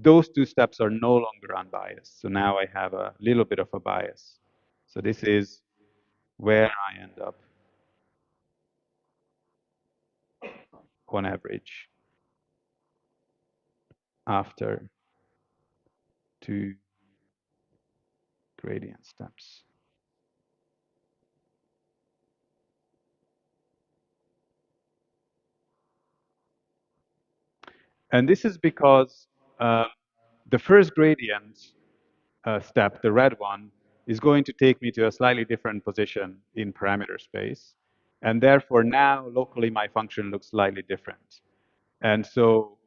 Speaker 8: those two steps are no longer unbiased. So now I have a little bit of a bias. So this is where I end up on average after two gradient steps. And this is because the first gradient step, the red one, is going to take me to a slightly different position in parameter space. And therefore, now locally, my function looks slightly different. And so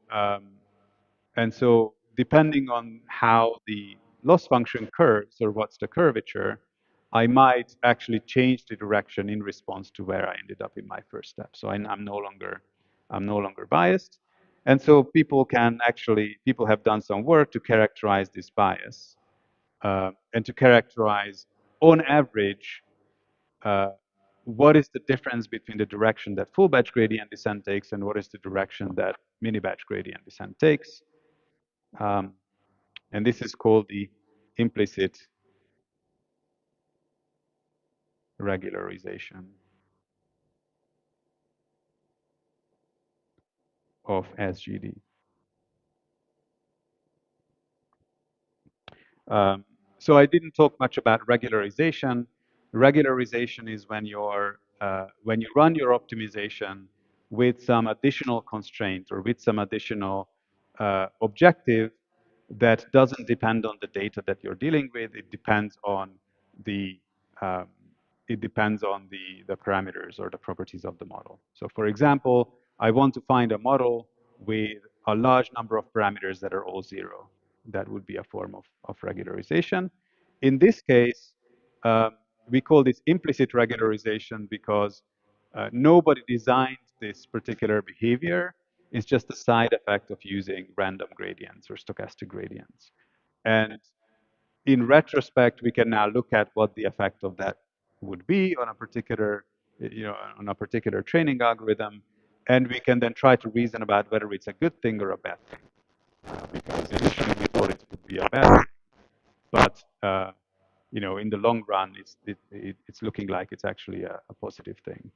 Speaker 8: depending on how the loss function curves or what's the curvature, I might actually change the direction in response to where I ended up in my first step. So I'm no longer biased. And so people have done some work to characterize this bias and to characterize on average what is the difference between the direction that full batch gradient descent takes and what is the direction that mini batch gradient descent takes. And this is called the implicit regularization of SGD. So I didn't talk much about regularization. Regularization is when you run your optimization with some additional constraint or with some additional objective that doesn't depend on the data that you're dealing with. It depends on the um, the parameters or the properties of the model. So for example, I want to find a model with a large number of parameters that are all zero. That would be a form of regularization. In this case, we call this implicit regularization because nobody designed this particular behavior. It's just a side effect of using random gradients or stochastic gradients. And in retrospect, we can now look at what the effect of that would be on a particular, training algorithm, and we can then try to reason about whether it's a good thing or a bad thing. Because initially we thought it would be a bad thing, but in the long run, it's looking like it's actually a positive thing.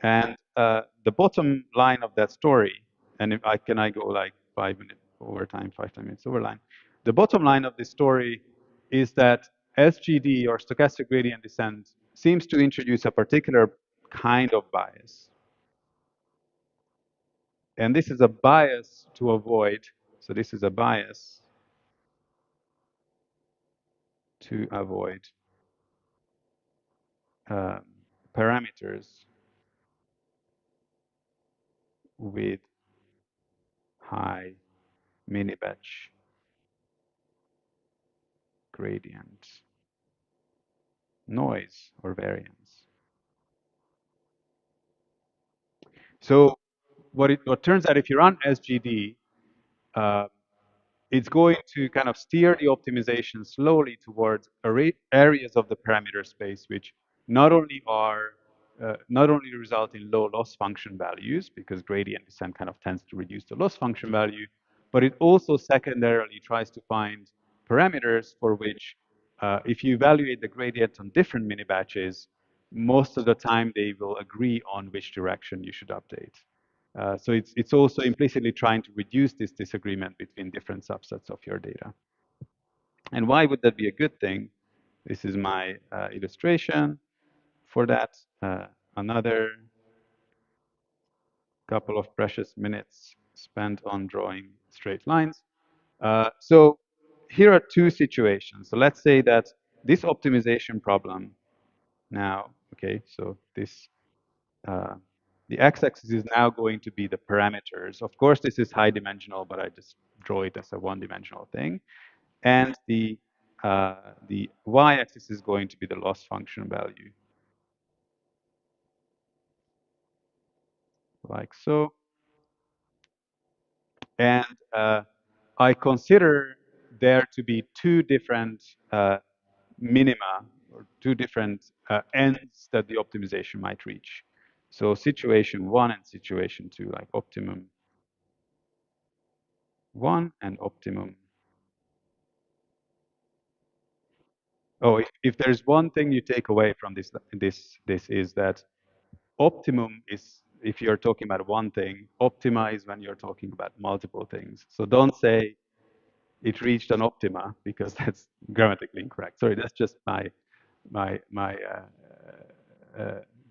Speaker 8: And the bottom line of that story, and if I go like 5 minutes over time, 10 minutes over line. The bottom line of this story is that SGD or stochastic gradient descent seems to introduce a particular kind of bias. And this is a bias to avoid So this is a bias to avoid parameters with high mini-batch gradient noise or variance. So what turns out, if you run SGD, it's going to kind of steer the optimization slowly towards areas of the parameter space which not only result in low loss function values, because gradient descent kind of tends to reduce the loss function value, but it also secondarily tries to find parameters for which, if you evaluate the gradient on different mini batches, most of the time they will agree on which direction you should update. So it's also implicitly trying to reduce this disagreement between different subsets of your data. And why would that be a good thing? This is my illustration for that. Another couple of precious minutes spent on drawing straight lines. So here are two situations. So let's say that this optimization problem now, okay, so this the x-axis is now going to be the parameters. Of course, this is high dimensional, but I just draw it as a one-dimensional thing. And the y-axis is going to be the loss function value, like so. And I consider there to be two different minima, or two different ends that the optimization might reach. So situation 1 and situation 2, like optimum 1 and optimum. Oh, if there's one thing you take away from this is that optimum is if you're talking about one thing, optimize when you're talking about multiple things. So don't say it reached an optima, because that's grammatically incorrect. Sorry, that's just my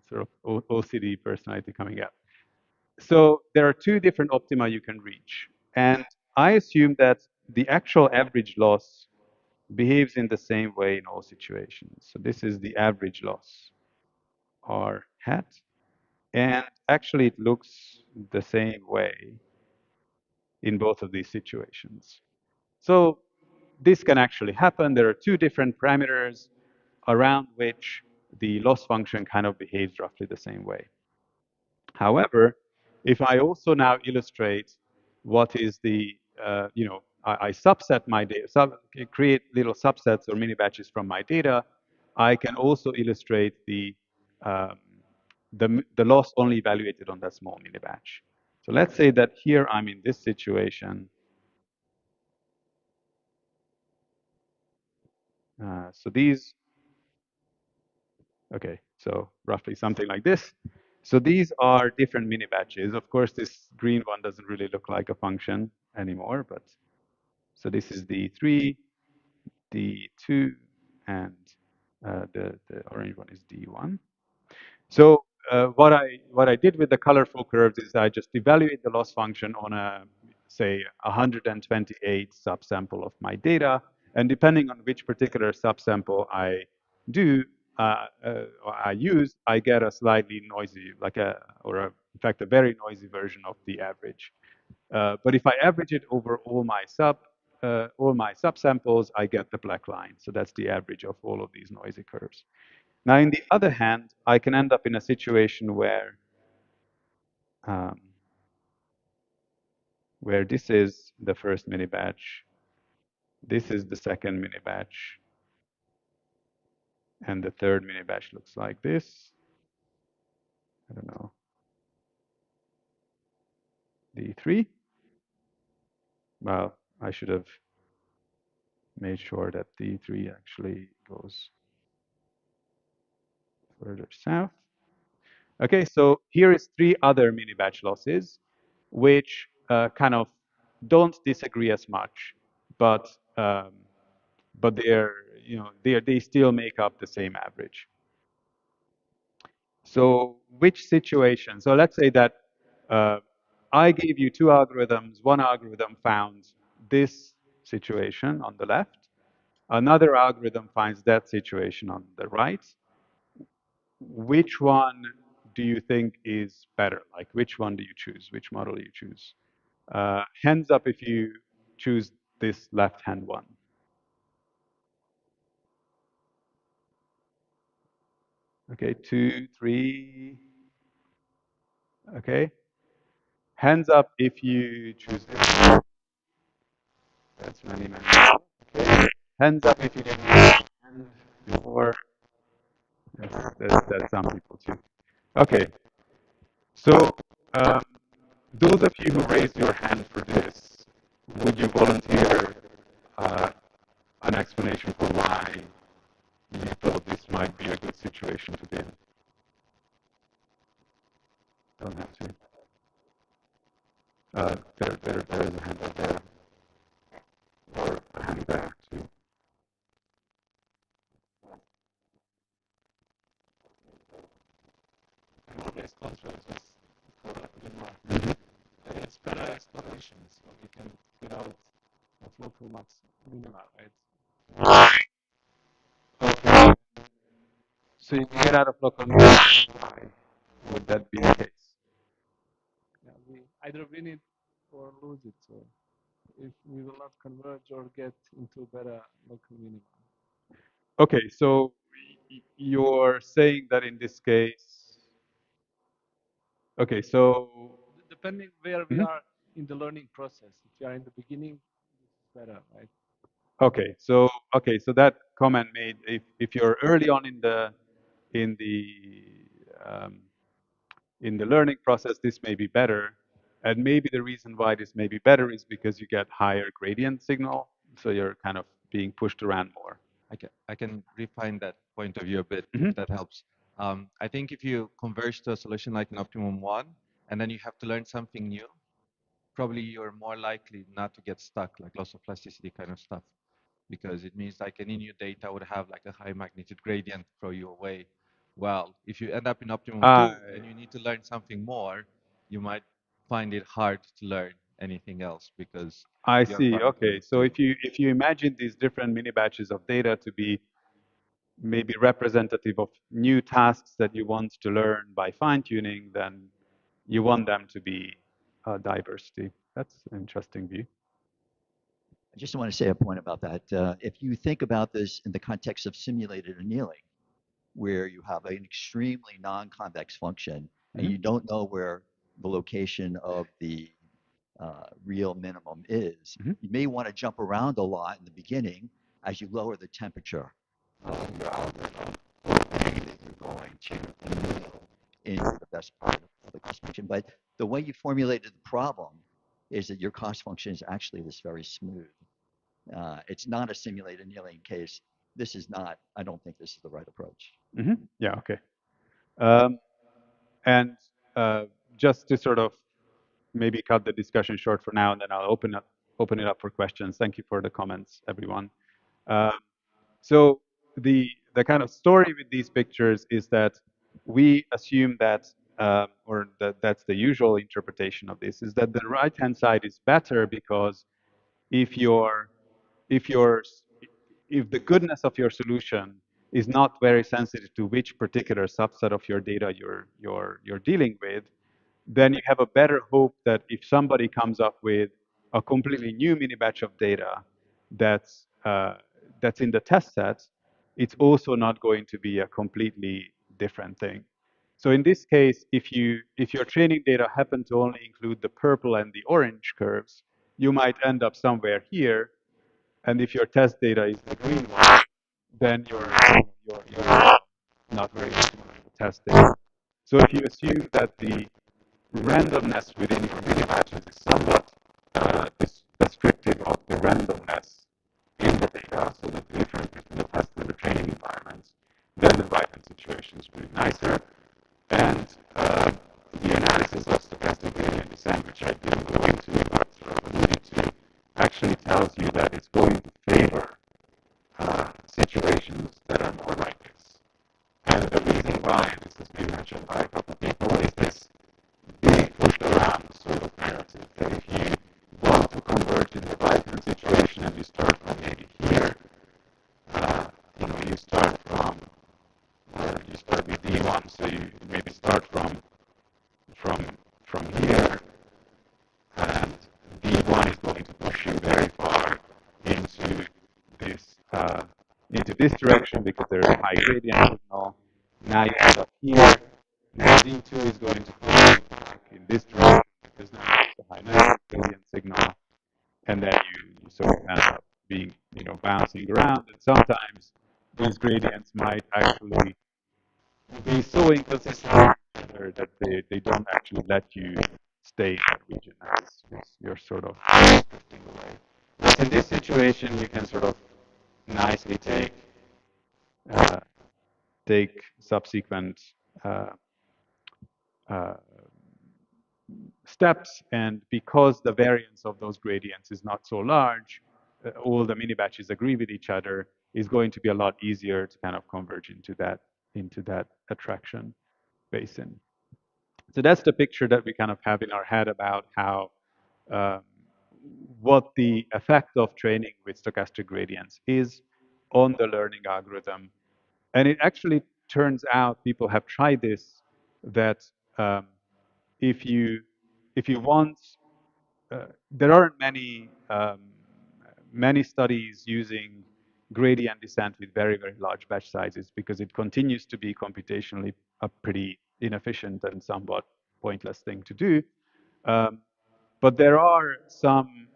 Speaker 8: sort of OCD personality coming out. So there are two different optima you can reach, and I assume that the actual average loss behaves in the same way in all situations. So this is the average loss, R hat, and actually it looks the same way in both of these situations. So this can actually happen. There are two different parameters around which the loss function kind of behaves roughly the same way. However, if I also now illustrate what is the, I subset my data, create little subsets or mini batches from my data, I can also illustrate um, the loss only evaluated on that small mini batch. So let's say that here I'm in this situation. So these, okay, so roughly something like this. So these are different mini batches. Of course, this green one doesn't really look like a function anymore, but so this is D3, D2, and the orange one is D1. So what I did with the colorful curves is I just evaluate the loss function on a, say, 128 subsample of my data, and depending on which particular subsample I do, I use, I get a slightly noisy, in fact, a very noisy version of the average. But if I average it over all my subsamples, I get the black line. So that's the average of all of these noisy curves. Now, on the other hand, I can end up in a situation where this is the first mini batch, this is the second mini batch, and the third mini batch looks like this. I don't know, D3. Well, I should have made sure that D3 actually goes further south. Okay, so here is three other mini batch losses, which kind of don't disagree as much, but they still make up the same average. So which situation? So let's say that I gave you two algorithms. One algorithm found this situation on the left. Another algorithm finds that situation on the right. Which one do you think is better? Like, which one do you choose? Which model do you choose? Hands up if you choose this left-hand one. Okay, 2, 3. Okay. Hands up if you choose this one. That's many, many. Okay. Hands up if you didn't hand before. That's some people too. Okay. So, those of you who raised your hand for this, would you volunteer an explanation for why you thought this might be a good situation to be in? Don't have to. There is a hand up there. Or a hand there too.
Speaker 9: Model-based controls was for a bit more. It's better exploration, so you can figure out what local max minima, right?
Speaker 8: Okay. So you can get out of local minima. Why would that be the case?
Speaker 9: Yeah, we either win it or lose it. So if we will not converge or get into better local minima.
Speaker 8: Okay, so you're saying that in this case. Okay, so.
Speaker 9: Depending where we are in the learning process. If you are in the beginning, it's better, right?
Speaker 8: Okay, so that comment made if you're early on in the um, learning process, this may be better, and maybe the reason why this may be better is because you get higher gradient signal, so you're kind of being pushed around more.
Speaker 10: I can refine that point of view a bit, if that helps. I think if you converge to a solution like an optimum one, and then you have to learn something new, probably you're more likely not to get stuck, like loss of plasticity kind of stuff, because it means like any new data would have like a high magnitude gradient throw you away. Well, if you end up in optimum 2 and you need to learn something more, you might find it hard to learn anything else because
Speaker 8: I
Speaker 10: you're
Speaker 8: see.
Speaker 10: coming
Speaker 8: Okay, so if you imagine these different mini batches of data to be maybe representative of new tasks that you want to learn by fine tuning, then you want them to be diversity. That's an interesting view.
Speaker 11: I just want to say a point about that. If you think about this in the context of simulated annealing, where you have an extremely non-convex function and you don't know where the location of the real minimum is, you may want to jump around a lot in the beginning as you lower the temperature of your algorithm, hoping that you're going to anneal into the best part of the cost function. But the way you formulated the problem is that your cost function is actually this very smooth. It's not a simulated annealing case. This is not, I don't think this is the right approach.
Speaker 8: Yeah, okay. And just to sort of maybe cut the discussion short for now, and then I'll open it up for questions. Thank you for the comments, everyone. So the kind of story with these pictures is that we assume that, or that's the usual interpretation of this, is that the right-hand side is better because if the goodness of your solution is not very sensitive to which particular subset of your data you're dealing with, then you have a better hope that if somebody comes up with a completely new mini batch of data that's in the test set, it's also not going to be a completely different thing. So in this case, if your training data happen to only include the purple and the orange curves, you might end up somewhere here. And if your test data is the green one, then you're not very optimal test data. So if you assume that the randomness within your mini batches is somewhat descriptive of the randomness in the data, so that the difference between the test and the training environments, then the right-hand situation is pretty nicer. And the analysis of stochastic gradient descent, which I didn't go into but alluded to, actually tells you that it's going to favor situations that are more like this. And the reason why, this has been mentioned by a couple of people, is this being pushed around sort of narrative that if you want to converge in the right-hand one. So you maybe start from here, and V1 is going to push you very far into this direction because there's a high gradient signal. Now you end up here. Now V2 is going to push you back in this direction because now there's a high gradient signal, and then you sort of end up being bouncing around. And sometimes these gradients might actually be so inconsistent that they don't actually let you stay in that region as you're sort of drifting away. But in this situation, you can sort of nicely take subsequent uh, steps, and because the variance of those gradients is not so large, all the mini batches agree with each other, is going to be a lot easier to kind of converge into that attraction basin. So that's the picture that we kind of have in our head about how what the effect of training with stochastic gradients is on the learning algorithm. And it actually turns out, people have tried this, that if you want, there aren't many studies using gradient descent with very, very large batch sizes because it continues to be computationally a pretty inefficient and somewhat pointless thing to do. But there are some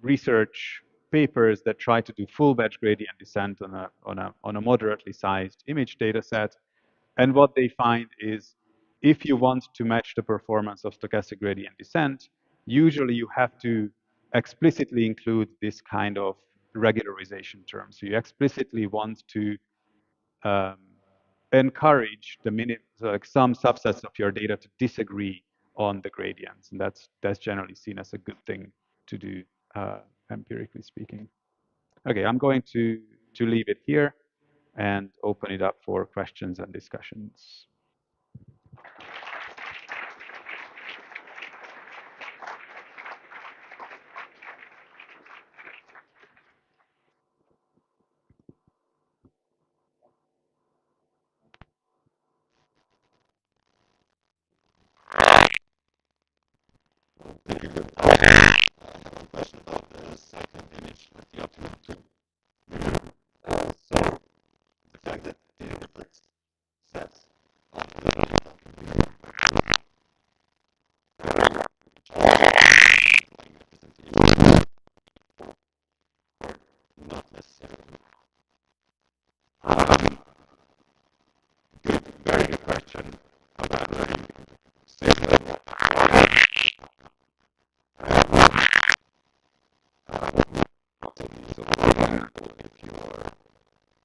Speaker 8: research papers that try to do full batch gradient descent on a moderately sized image data set. And what they find is, if you want to match the performance of stochastic gradient descent, usually you have to explicitly include this kind of regularization term. So you explicitly want to encourage like some subsets of your data to disagree on the gradients, and that's generally seen as a good thing to do, empirically speaking. Okay, I'm going to leave it here and open it up for questions and discussions. Very good question about learning. So for example,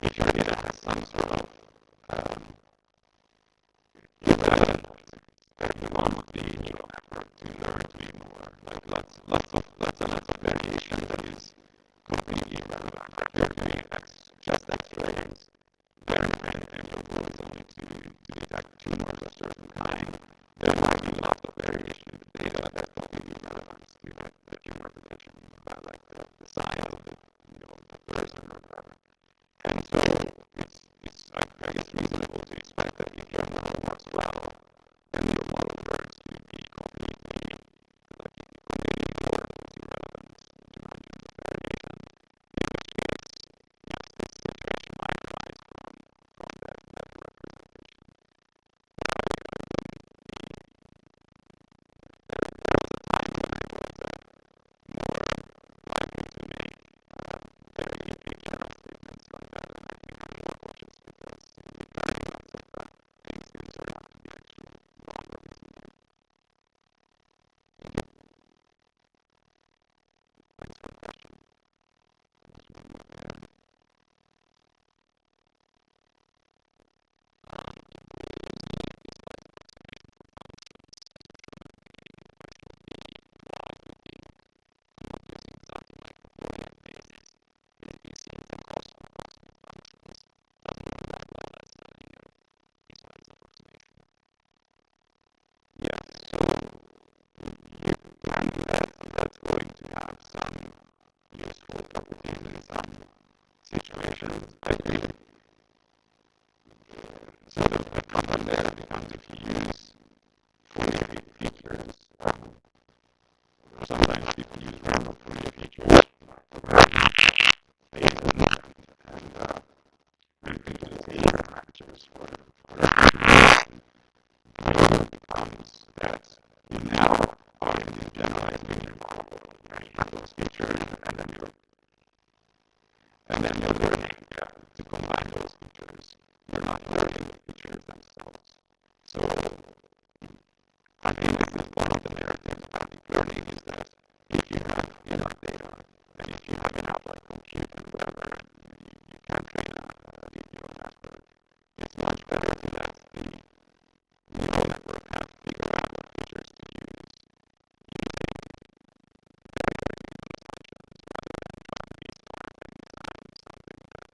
Speaker 8: if your data has some sort of irrelevant, you want the neural network to learn to ignore like lots of variation that is completely irrelevant. Like you're doing just X-rays, and your goal is only to detect tumors of a certain kind. There might be lots of variation in the data that's completely irrelevant to the tumor prediction, like the size of the person or whatever. And so I guess reasonable to expect that if your model works well, then your model works to be completely ignored what's irrelevant to hundreds of variation. In which case, yes, this situation might arise from that representation. There was a time when I was more likely to make very general statements like that, and I think I'm more cautious because with learning lots of things can turn out to be actually wrong or misleading. Thank you. Thanks for the question. Yes, so you find that's going to have some useful properties in some situations. I agree. So the problem there becomes
Speaker 9: when you're learning to combine those features, you're not learning the features themselves. So I think this is one of the narratives about deep learning is that if you have enough data and if you have enough like compute and whatever, you can train a deep neural network. It's much better to let the neural network kind of figure out what features to use using very, very good assumptions rather than trying to be smart and design something that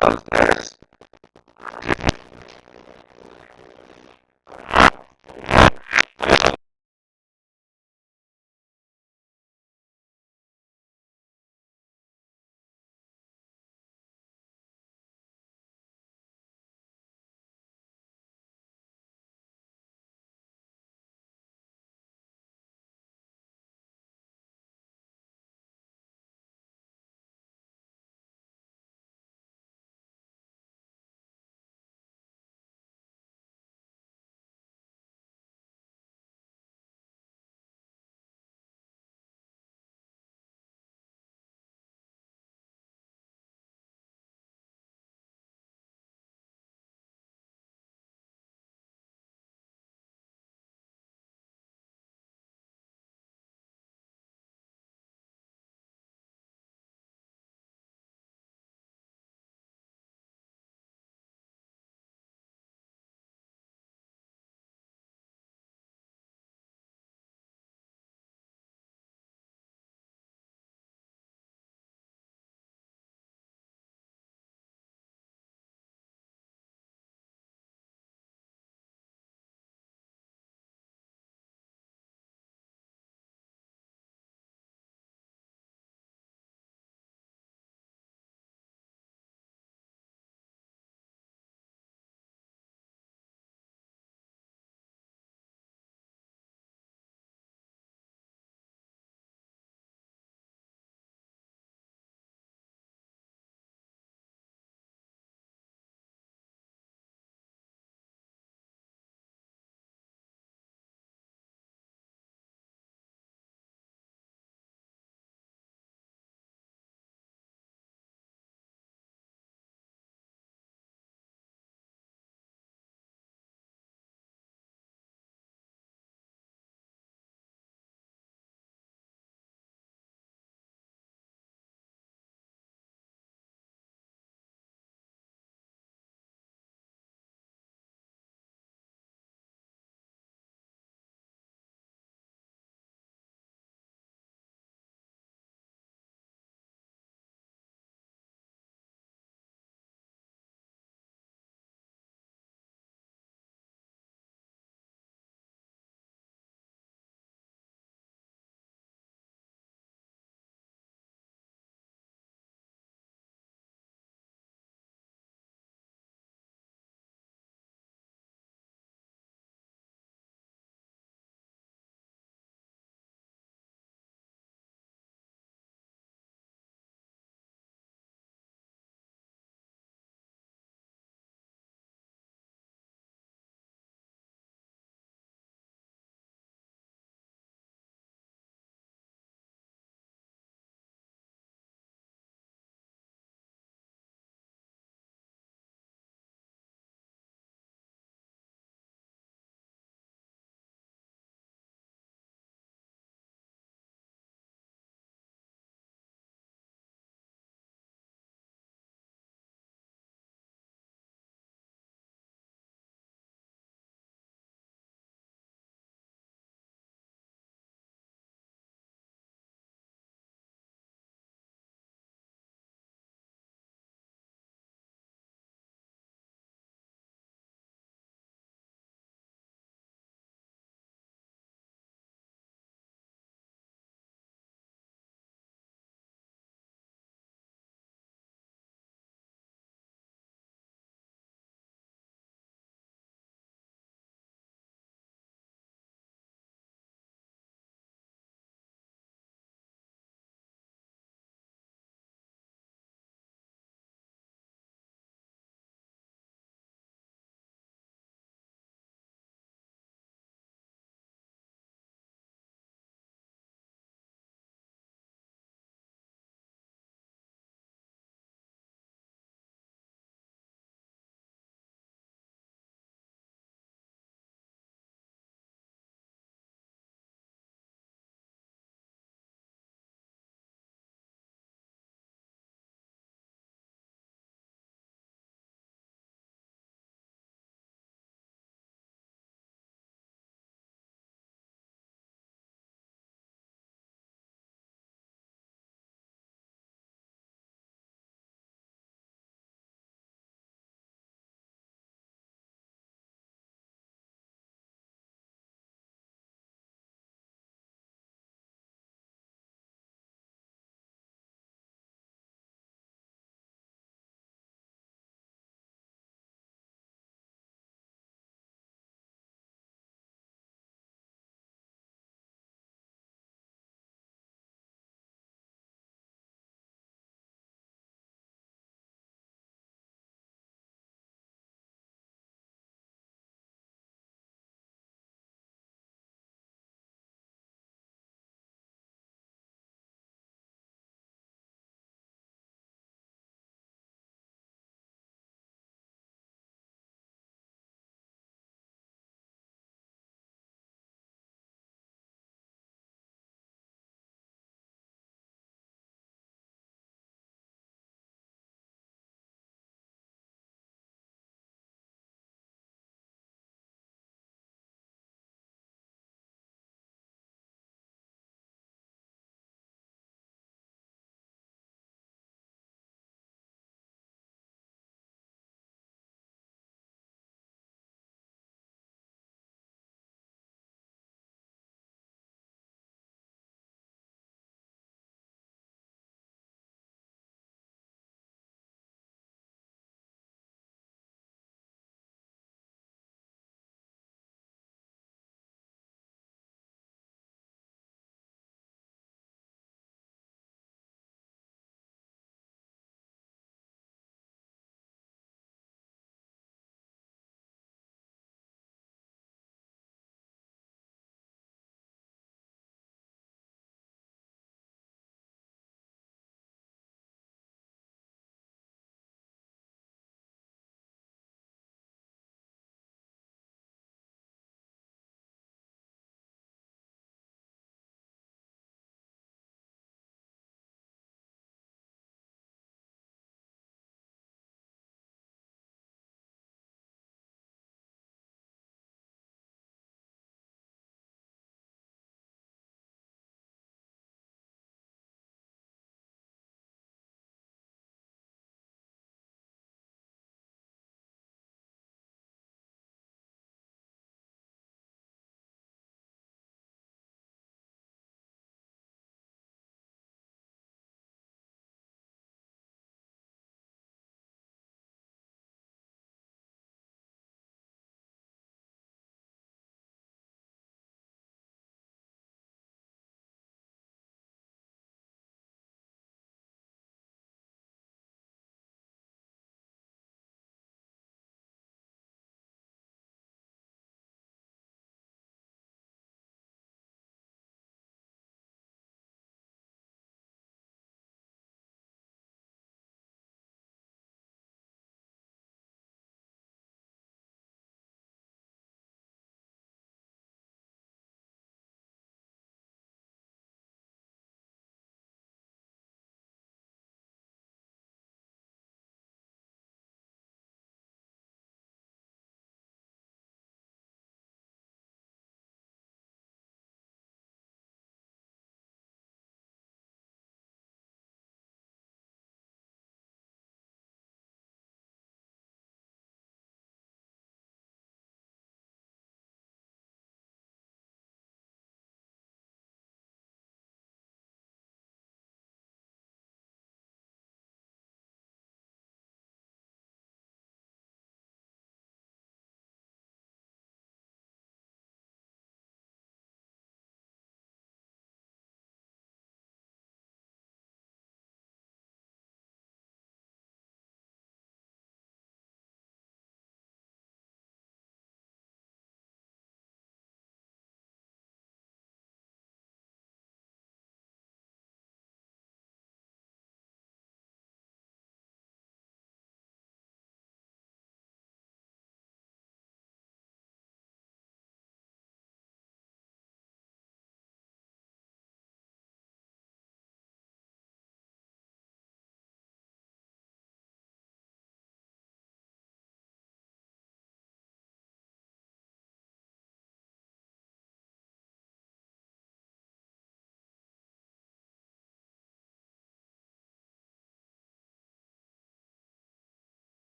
Speaker 9: downstairs.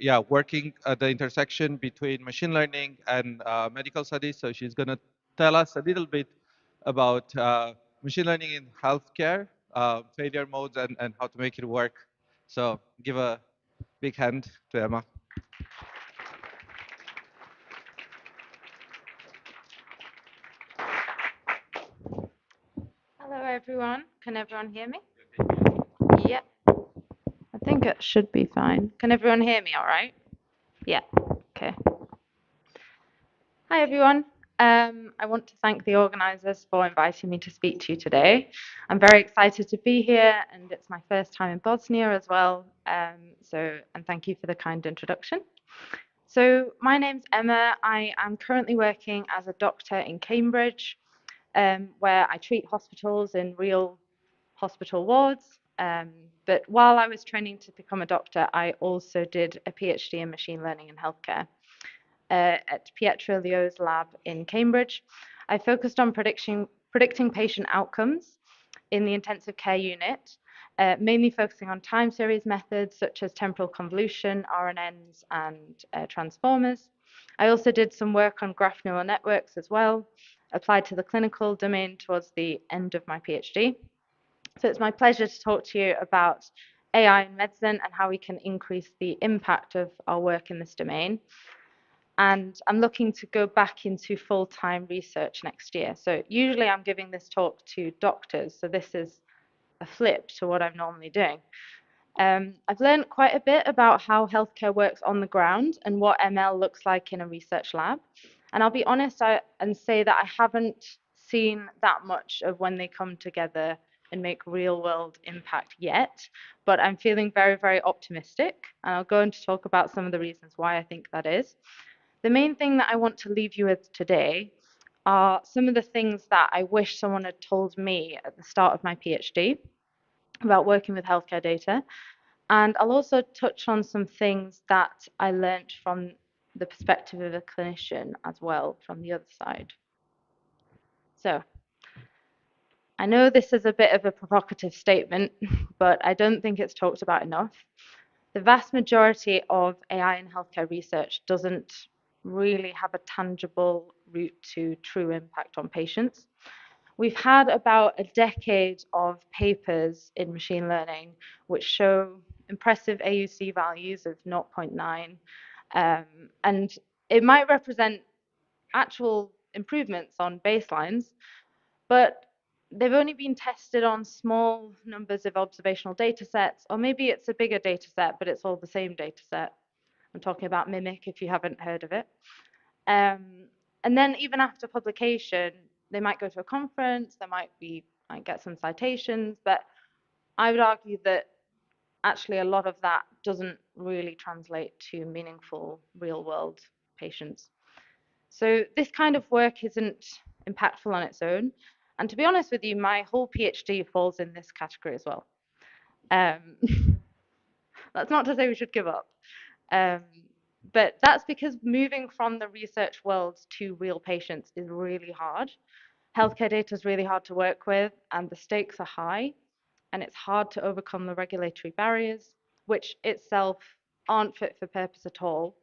Speaker 7: yeah, working at the intersection between machine learning and medical studies. So she's going to tell us a little bit about machine learning in healthcare, failure modes, and how to make it work. So give a big hand to Emma.
Speaker 12: Hello, everyone. Can everyone hear me? Yeah, I think it should be fine. Can everyone hear me all right? Yeah, okay. Hi, everyone. I want to thank the organisers for inviting me to speak to you today. I'm very excited to be here, and it's my first time in Bosnia as well. And thank you for the kind introduction. So my name's Emma. I am currently working as a doctor in Cambridge, where I treat hospitals in real hospital wards. But while I was training to become a doctor, I also did a PhD in machine learning in healthcare at Pietro Leo's lab in Cambridge. I focused on predicting patient outcomes in the intensive care unit, mainly focusing on time series methods such as temporal convolution, RNNs, and transformers. I also did some work on graph neural networks as well, applied to the clinical domain towards the end of my PhD. So it's my pleasure to talk to you about AI in medicine and how we can increase the impact of our work in this domain. And I'm looking to go back into full-time research next year. So usually I'm giving this talk to doctors, so this is a flip to what I'm normally doing. I've learned quite a bit about how healthcare works on the ground and what ML looks like in a research lab. And I'll be honest and say that I haven't seen that much of when they come together and make real world impact yet, but I'm feeling very, very optimistic. And I'll go on to talk about some of the reasons why I think that is. The main thing that I want to leave you with today are some of the things that I wish someone had told me at the start of my PhD about working with healthcare data. And I'll also touch on some things that I learned from the perspective of a clinician as well, from the other side. So I know this is a bit of a provocative statement, but I don't think it's talked about enough. The vast majority of AI in healthcare research doesn't really have a tangible route to true impact on patients. We've had about a decade of papers in machine learning which show impressive AUC values of 0.9, and it might represent actual improvements on baselines, but they've only been tested on small numbers of observational data sets, or maybe it's a bigger data set, but it's all the same data set. I'm talking about Mimic if you haven't heard of it. And then even after publication, they might go to a conference, they might get some citations, but I would argue that actually a lot of that doesn't really translate to meaningful real world patients. So this kind of work isn't impactful on its own. And to be honest with you, my whole PhD falls in this category as well. That's not to say we should give up. But that's because moving from the research world to real patients is really hard. Healthcare data is really hard to work with, and the stakes are high, and it's hard to overcome the regulatory barriers, which itself aren't fit for purpose at all.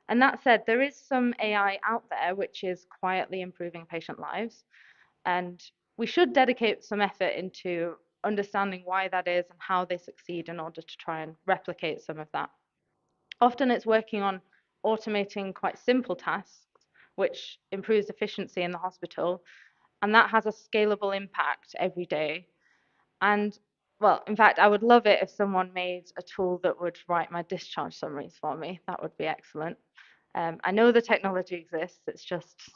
Speaker 12: And that said, there is some AI out there which is quietly improving patient lives, and we should dedicate some effort into understanding why that is and how they succeed in order to try and replicate some of that. Often it's working on automating quite simple tasks, which improves efficiency in the hospital, and that has a scalable impact every day. And well, in fact, I would love it if someone made a tool that would write my discharge summaries for me. That would be excellent. I know the technology exists. It's just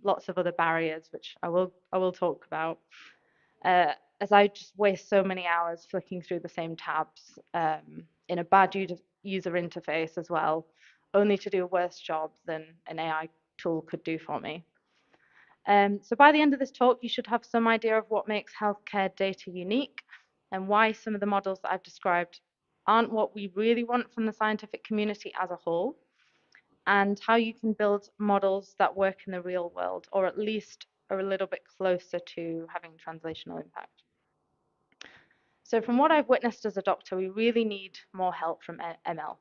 Speaker 12: lots of other barriers, which I will talk about. As I just waste so many hours flicking through the same tabs in a bad user interface as well, only to do a worse job than an AI tool could do for me. So by the end of this talk, you should have some idea of what makes healthcare data unique and why some of the models that I've described aren't what we really want from the scientific community as a whole, and how you can build models that work in the real world, or at least are a little bit closer to having translational impact. So from what I've witnessed as a doctor, we really need more help from ML.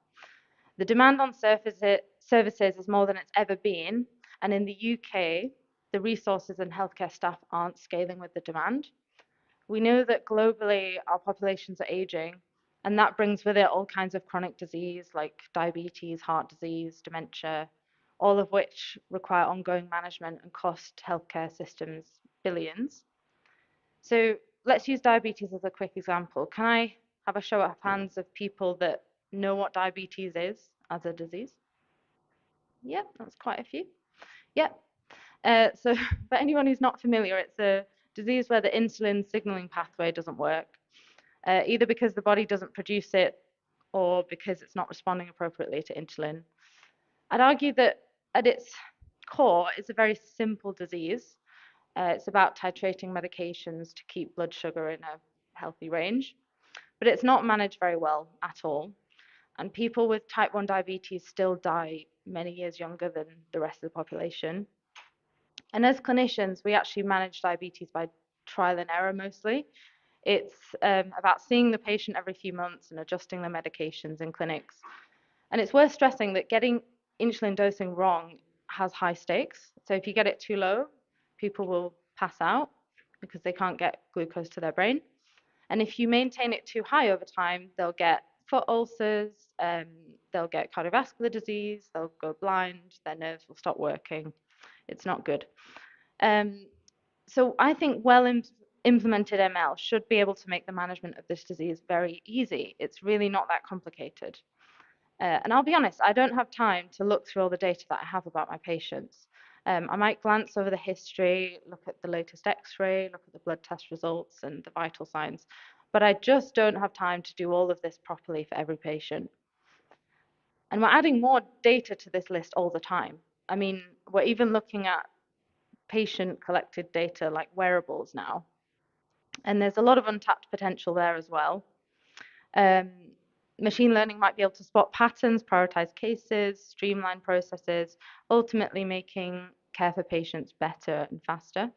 Speaker 12: The demand on services is more than it's ever been, and in the UK, the resources and healthcare staff aren't scaling with the demand. We know that globally our populations are aging, and that brings with it all kinds of chronic disease like diabetes, heart disease, dementia, all of which require ongoing management and cost healthcare systems billions. So let's use diabetes as a quick example. Can I have a show of hands of people that know what diabetes is as a disease? Yep, that's quite a few. Yep. So for anyone who's not familiar, it's a disease where the insulin signaling pathway doesn't work, either because the body doesn't produce it or because it's not responding appropriately to insulin. I'd argue that at its core, it's a very simple disease. It's about titrating medications to keep blood sugar in a healthy range, but it's not managed very well at all. And people with type 1 diabetes still die many years younger than the rest of the population. And as clinicians, we actually manage diabetes by trial and error mostly. It's about seeing the patient every few months and adjusting the medications in clinics. And it's worth stressing that getting insulin dosing wrong has high stakes. So if you get it too low, people will pass out because they can't get glucose to their brain. And if you maintain it too high over time, they'll get foot ulcers, they'll get cardiovascular disease, they'll go blind, their nerves will stop working. It's not good. So I think implemented ML should be able to make the management of this disease very easy. It's really not that complicated. And I'll be honest, I don't have time to look through all the data that I have about my patients. I might glance over the history, look at the latest x-ray, look at the blood test results and the vital signs, but I just don't have time to do all of this properly for every patient. And we're adding more data to this list all the time. I mean, we're even looking at patient collected data like wearables now. And there's a lot of untapped potential there as well. Machine learning might be able to spot patterns, prioritize cases, streamline processes, ultimately making care for patients better and faster.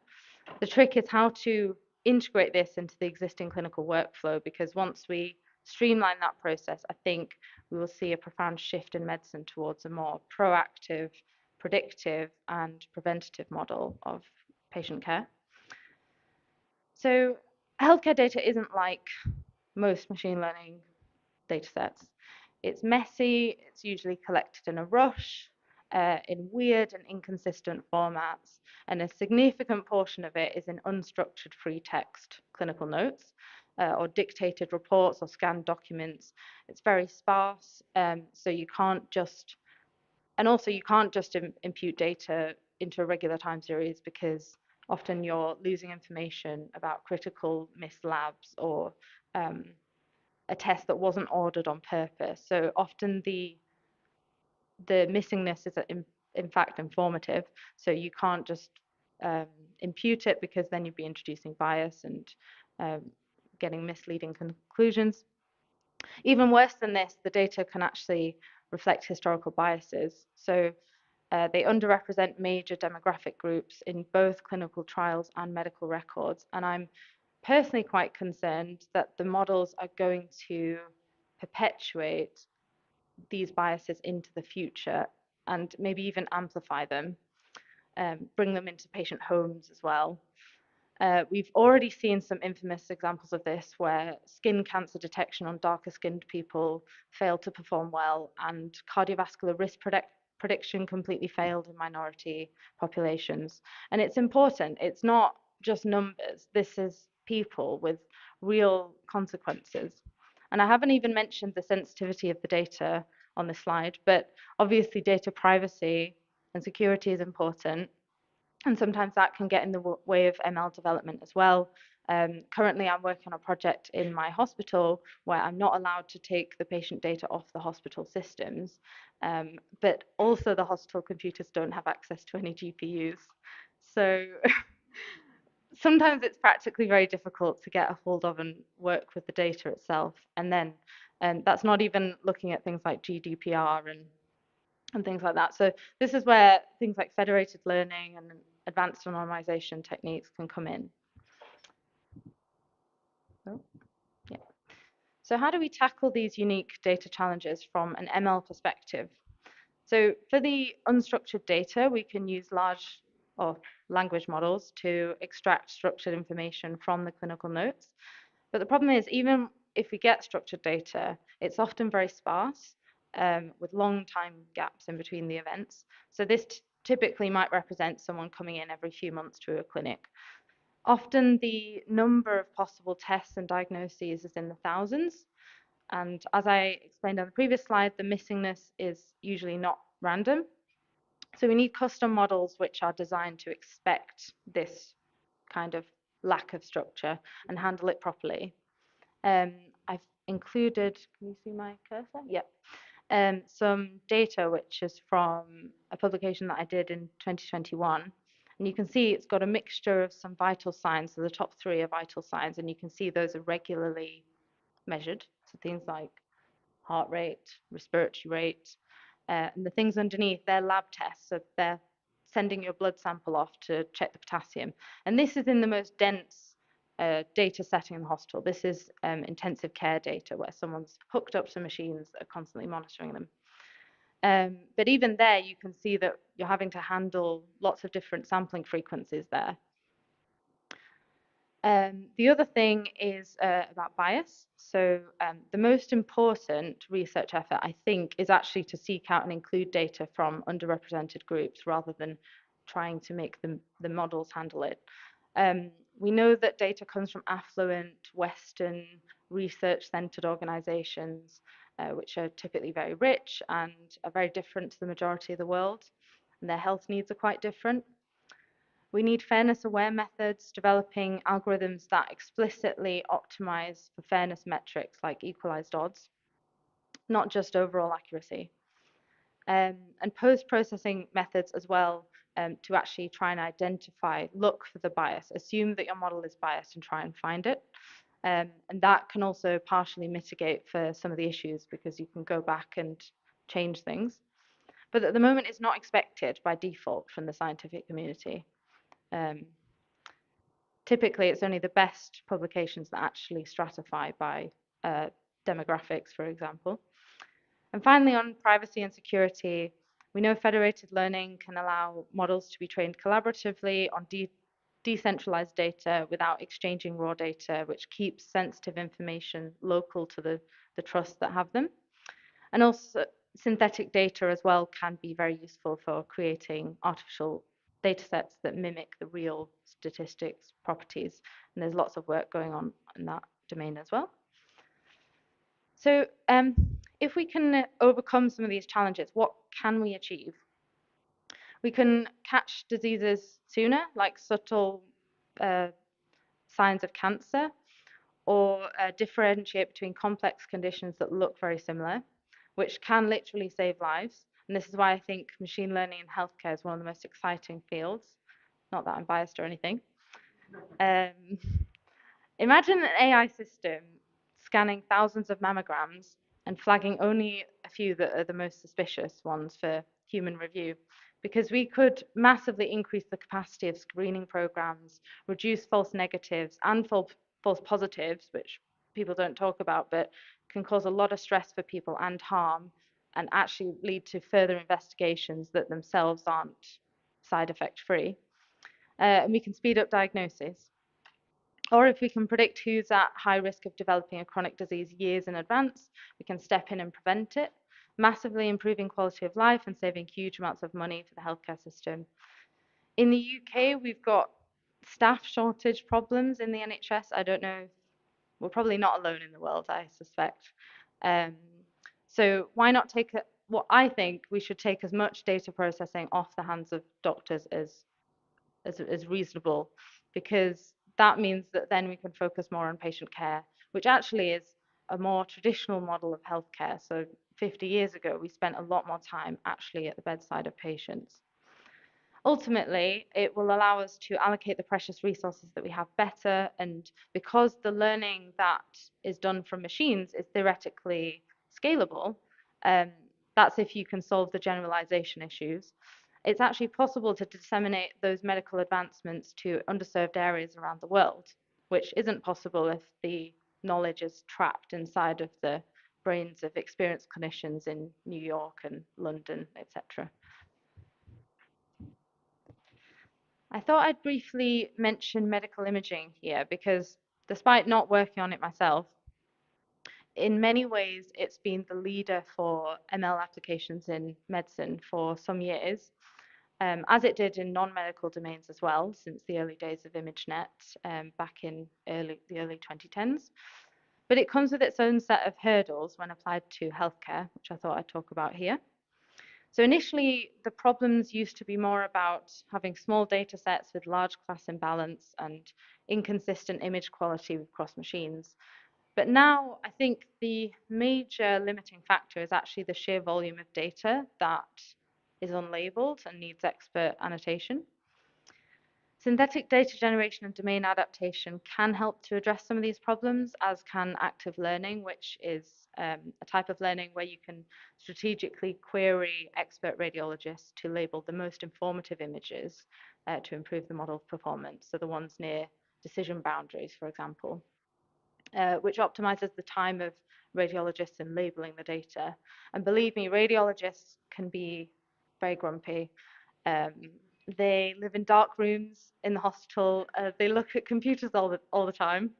Speaker 12: The trick is how to integrate this into the existing clinical workflow, because once we streamline that process, I think we will see a profound shift in medicine towards a more proactive, predictive, and preventative model of patient care. So healthcare data isn't like most machine learning data sets. It's messy, it's usually collected in a rush, in weird and inconsistent formats, and a significant portion of it is in unstructured free text clinical notes, or dictated reports or scanned documents. It's very sparse, so you can't just, and also you can't just impute data into a regular time series, because often you're losing information about critical missed labs or a test that wasn't ordered on purpose. So often the missingness is in fact informative. So you can't just impute it, because then you'd be introducing bias and getting misleading conclusions. Even worse than this, the data can actually reflect historical biases. So they underrepresent major demographic groups in both clinical trials and medical records. And I'm personally quite concerned that the models are going to perpetuate these biases into the future and maybe even amplify them, bring them into patient homes as well. We've already seen some infamous examples of this, where skin cancer detection on darker skinned people failed to perform well, and cardiovascular risk prediction completely failed in minority populations. And it's important, it's not just numbers, this is people with real consequences. And I haven't even mentioned the sensitivity of the data on this slide, but obviously data privacy and security is important. And sometimes that can get in the way of ML development as well. Currently, I'm working on a project in my hospital where I'm not allowed to take the patient data off the hospital systems, but also the hospital computers don't have access to any GPUs. So sometimes it's practically very difficult to get a hold of and work with the data itself. And then that's not even looking at things like GDPR and things like that. So this is where things like federated learning and advanced anonymization techniques can come in. Oh, yeah. So how do we tackle these unique data challenges from an ML perspective? So for the unstructured data, we can use large or language models to extract structured information from the clinical notes. But the problem is, even if we get structured data, it's often very sparse with long time gaps in between the events. So this typically might represent someone coming in every few months to a clinic. Often the number of possible tests and diagnoses is in the thousands. And as I explained on the previous slide, the missingness is usually not random. So we need custom models which are designed to expect this kind of lack of structure and handle it properly. I've included, can you see my cursor? Yep. Some data which is from a publication that I did in 2021. And you can see it's got a mixture of some vital signs. So the top 3 are vital signs, and you can see those are regularly measured. So things like heart rate, respiratory rate, and the things underneath, they're lab tests. So they're sending your blood sample off to check the potassium. And this is in the most dense data setting in the hospital. This is intensive care data where someone's hooked up to machines that are constantly monitoring them. But even there, you can see that you're having to handle lots of different sampling frequencies there. The other thing is about bias. So the most important research effort, I think, is actually to seek out and include data from underrepresented groups rather than trying to make the models handle it. We know that data comes from affluent, Western, research-centered organizations, which are typically very rich and are very different to the majority of the world, and their health needs are quite different. We need fairness-aware methods, developing algorithms that explicitly optimize for fairness metrics like equalized odds, not just overall accuracy. And post-processing methods as well to actually try and identify, look for the bias, assume that your model is biased and try and find it. And that can also partially mitigate for some of the issues because you can go back and change things. But at the moment, it's not expected by default from the scientific community. Typically, it's only the best publications that actually stratify by demographics, for example. And finally, on privacy and security, we know federated learning can allow models to be trained collaboratively on decentralized data without exchanging raw data, which keeps sensitive information local to the trusts that have them. And also, synthetic data as well can be very useful for creating artificial data sets that mimic the real statistics properties. And there's lots of work going on in that domain as well. So if we can overcome some of these challenges, what can we achieve? We can catch diseases sooner, like subtle signs of cancer, or differentiate between complex conditions that look very similar, which can literally save lives. And this is why I think machine learning in healthcare is one of the most exciting fields. Not that I'm biased or anything. Imagine an AI system scanning thousands of mammograms and flagging only a few that are the most suspicious ones for human review, because we could massively increase the capacity of screening programs, reduce false negatives and false positives, which people don't talk about, but can cause a lot of stress for people and harm, and actually lead to further investigations that themselves aren't side effect free. And we can speed up diagnosis. Or if we can predict who's at high risk of developing a chronic disease years in advance, we can step in and prevent it, massively improving quality of life and saving huge amounts of money for the healthcare system. In the UK, we've got staff shortage problems in the NHS. I don't know, we're probably not alone in the world, I suspect. So why not take what I think we should take as much data processing off the hands of doctors as reasonable, because that means that then we can focus more on patient care, which actually is a more traditional model of healthcare. So 50 years ago, we spent a lot more time actually at the bedside of patients. Ultimately, it will allow us to allocate the precious resources that we have better, and because the learning that is done from machines is theoretically scalable, that's if you can solve the generalization issues. It's actually possible to disseminate those medical advancements to underserved areas around the world, which isn't possible if the knowledge is trapped inside of the brains of experienced clinicians in New York and London, etc. I thought I'd briefly mention medical imaging here because despite not working on it myself, in many ways it's been the leader for ML applications in medicine for some years, as it did in non-medical domains as well since the early days of ImageNet back in the early 2010s. But it comes with its own set of hurdles when applied to healthcare, which I thought I'd talk about here. So initially, the problems used to be more about having small data sets with large class imbalance and inconsistent image quality across machines. But now I think the major limiting factor is actually the sheer volume of data that is unlabeled and needs expert annotation. Synthetic data generation and domain adaptation can help to address some of these problems, as can active learning, which is a type of learning where you can strategically query expert radiologists to label the most informative images to improve the model's performance, so the ones near decision boundaries, for example, which optimizes the time of radiologists in labeling the data. And believe me, radiologists can be very grumpy. They live in dark rooms in the hospital. They look at computers all the time.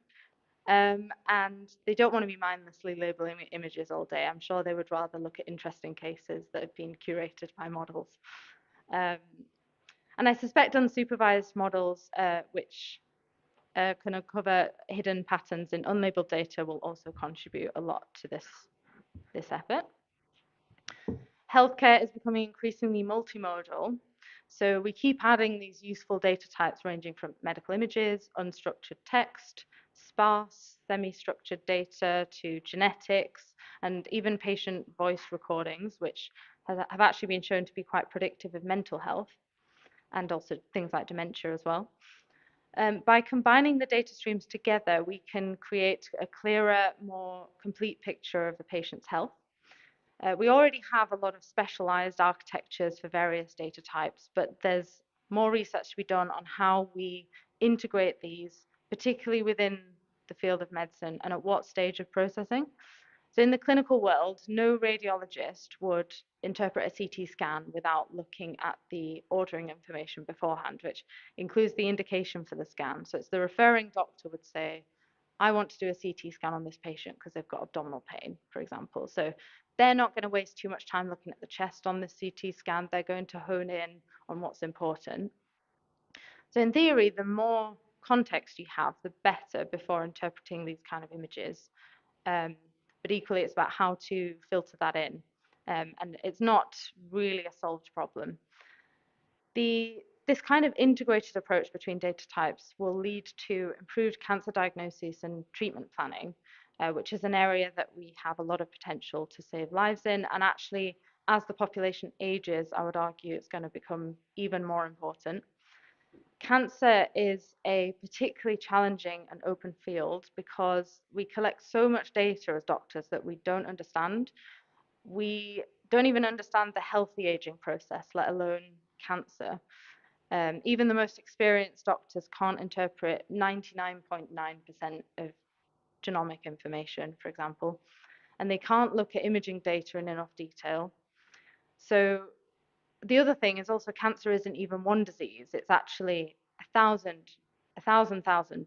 Speaker 12: And they don't want to be mindlessly labeling images all day. I'm sure they would rather look at interesting cases that have been curated by models. And I suspect unsupervised models, which can uncover hidden patterns in unlabeled data, will also contribute a lot to this effort. Healthcare is becoming increasingly multimodal. So we keep adding these useful data types ranging from medical images, unstructured text, sparse, semi-structured data to genetics, and even patient voice recordings, which have actually been shown to be quite predictive of mental health and also things like dementia as well. By combining the data streams together, we can create a clearer, more complete picture of the patient's health. We already have a lot of specialized architectures for various data types, but there's more research to be done on how we integrate these, particularly within the field of medicine and at what stage of processing. So in the clinical world, no radiologist would interpret a CT scan without looking at the ordering information beforehand, which includes the indication for the scan. So it's the referring doctor would say, I want to do a CT scan on this patient because they've got abdominal pain, for example. So they're not going to waste too much time looking at the chest on the CT scan. They're going to hone in on what's important. So in theory, the more context you have, the better before interpreting these kind of images. But equally, it's about how to filter that in. And it's not really a solved problem. This kind of integrated approach between data types will lead to improved cancer diagnosis and treatment planning, which is an area that we have a lot of potential to save lives in. And actually, as the population ages, I would argue it's going to become even more important. Cancer is a particularly challenging and open field because we collect so much data as doctors that we don't understand. We don't even understand the healthy aging process, let alone cancer. Even the most experienced doctors can't interpret 99.9% of genomic information, for example, and they can't look at imaging data in enough detail. So the other thing is also cancer isn't even one disease. It's actually a thousand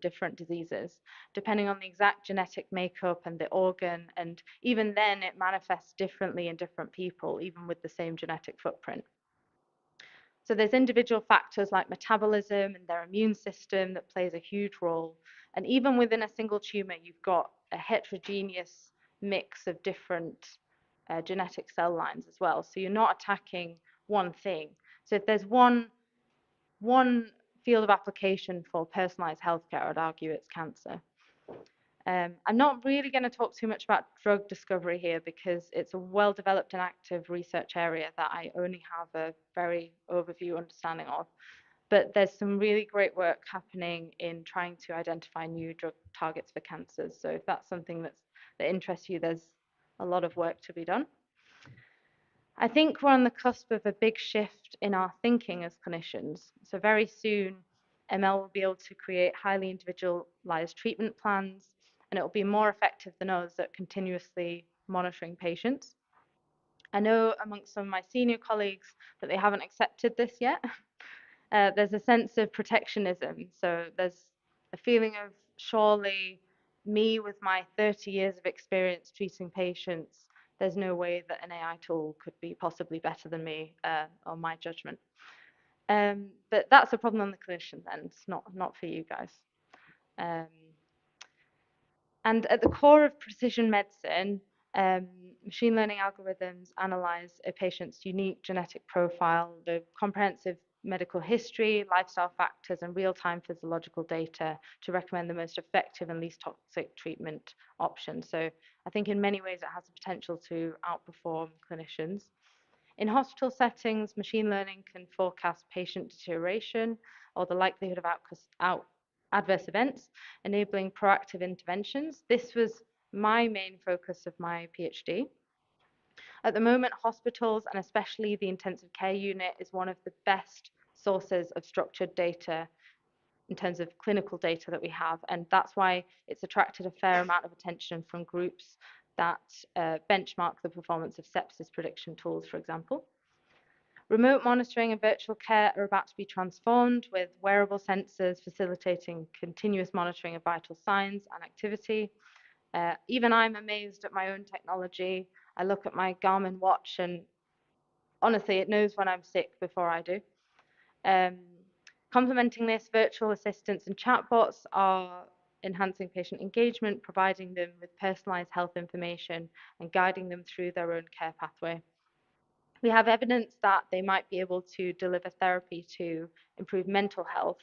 Speaker 12: different diseases, depending on the exact genetic makeup and the organ. And even then, it manifests differently in different people, even with the same genetic footprint. So there's individual factors like metabolism and their immune system that plays a huge role. And even within a single tumor, you've got a heterogeneous mix of different genetic cell lines as well. So you're not attacking one thing. So if there's one field of application for personalized healthcare, I'd argue it's cancer. I'm not really going to talk too much about drug discovery here because it's a well-developed and active research area that I only have a very overview understanding of. But there's some really great work happening in trying to identify new drug targets for cancers. So if that's something that interests you, there's a lot of work to be done. I think we're on the cusp of a big shift in our thinking as clinicians. So very soon, ML will be able to create highly individualized treatment plans and it will be more effective than us at continuously monitoring patients. I know amongst some of my senior colleagues that they haven't accepted this yet. There's a sense of protectionism. So there's a feeling of surely me with my 30 years of experience treating patients, there's no way that an AI tool could be possibly better than me on my judgment. But that's a problem on the clinician's end, not for you guys. And at the core of precision medicine, machine learning algorithms analyze a patient's unique genetic profile, the comprehensive medical history, lifestyle factors, and real-time physiological data to recommend the most effective and least toxic treatment option. So I think in many ways it has the potential to outperform clinicians. In hospital settings, machine learning can forecast patient deterioration or the likelihood of adverse events, enabling proactive interventions. This was my main focus of my PhD. At the moment, hospitals, and especially the intensive care unit, is one of the best sources of structured data in terms of clinical data that we have, and that's why it's attracted a fair amount of attention from groups that benchmark the performance of sepsis prediction tools, for example. Remote monitoring and virtual care are about to be transformed, with wearable sensors facilitating continuous monitoring of vital signs and activity. Even I'm amazed at my own technology. I look at my Garmin watch and honestly, it knows when I'm sick before I do. Complementing this, virtual assistants and chatbots are enhancing patient engagement, providing them with personalized health information and guiding them through their own care pathway. We have evidence that they might be able to deliver therapy to improve mental health,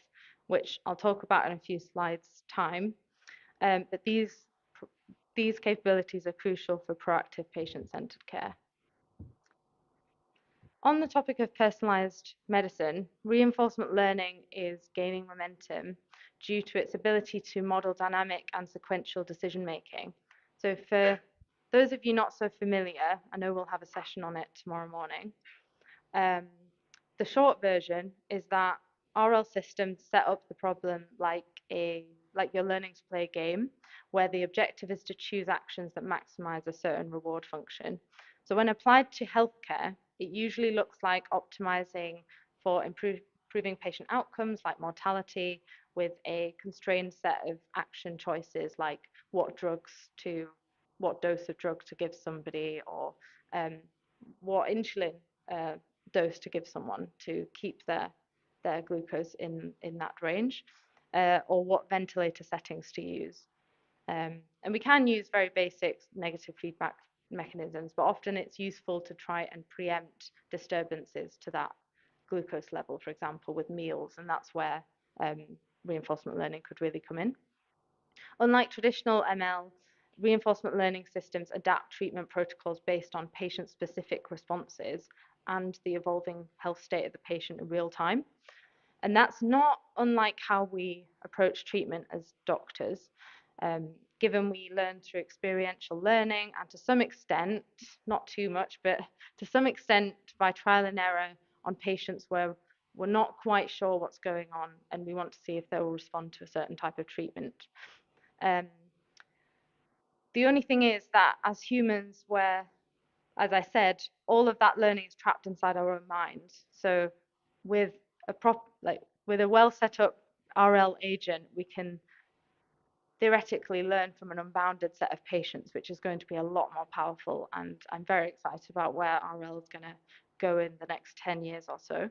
Speaker 12: which I'll talk about in a few slides' time. But these capabilities are crucial for proactive patient-centered care. On the topic of personalized medicine, reinforcement learning is gaining momentum due to its ability to model dynamic and sequential decision making. So for those of you not so familiar, I know we'll have a session on it tomorrow morning. The short version is that RL systems set up the problem like you're learning to play a game, where the objective is to choose actions that maximize a certain reward function. So when applied to healthcare, it usually looks like optimizing for improving patient outcomes like mortality with a constrained set of action choices like what dose of drug to give somebody, or what insulin dose to give someone to keep their glucose in that range, or what ventilator settings to use. And we can use very basic negative feedback mechanisms, but often it's useful to try and preempt disturbances to that glucose level, for example, with meals, and that's where reinforcement learning could really come in. Unlike traditional ML, reinforcement learning systems adapt treatment protocols based on patient-specific responses and the evolving health state of the patient in real time. And that's not unlike how we approach treatment as doctors, given we learn through experiential learning and to some extent, not too much, but to some extent by trial and error on patients where we're not quite sure what's going on and we want to see if they will respond to a certain type of treatment. The only thing is that as humans, where, as I said, all of that learning is trapped inside our own minds. So with a well set up RL agent, we can theoretically learn from an unbounded set of patients, which is going to be a lot more powerful. And I'm very excited about where RL is going to go in the next 10 years or so.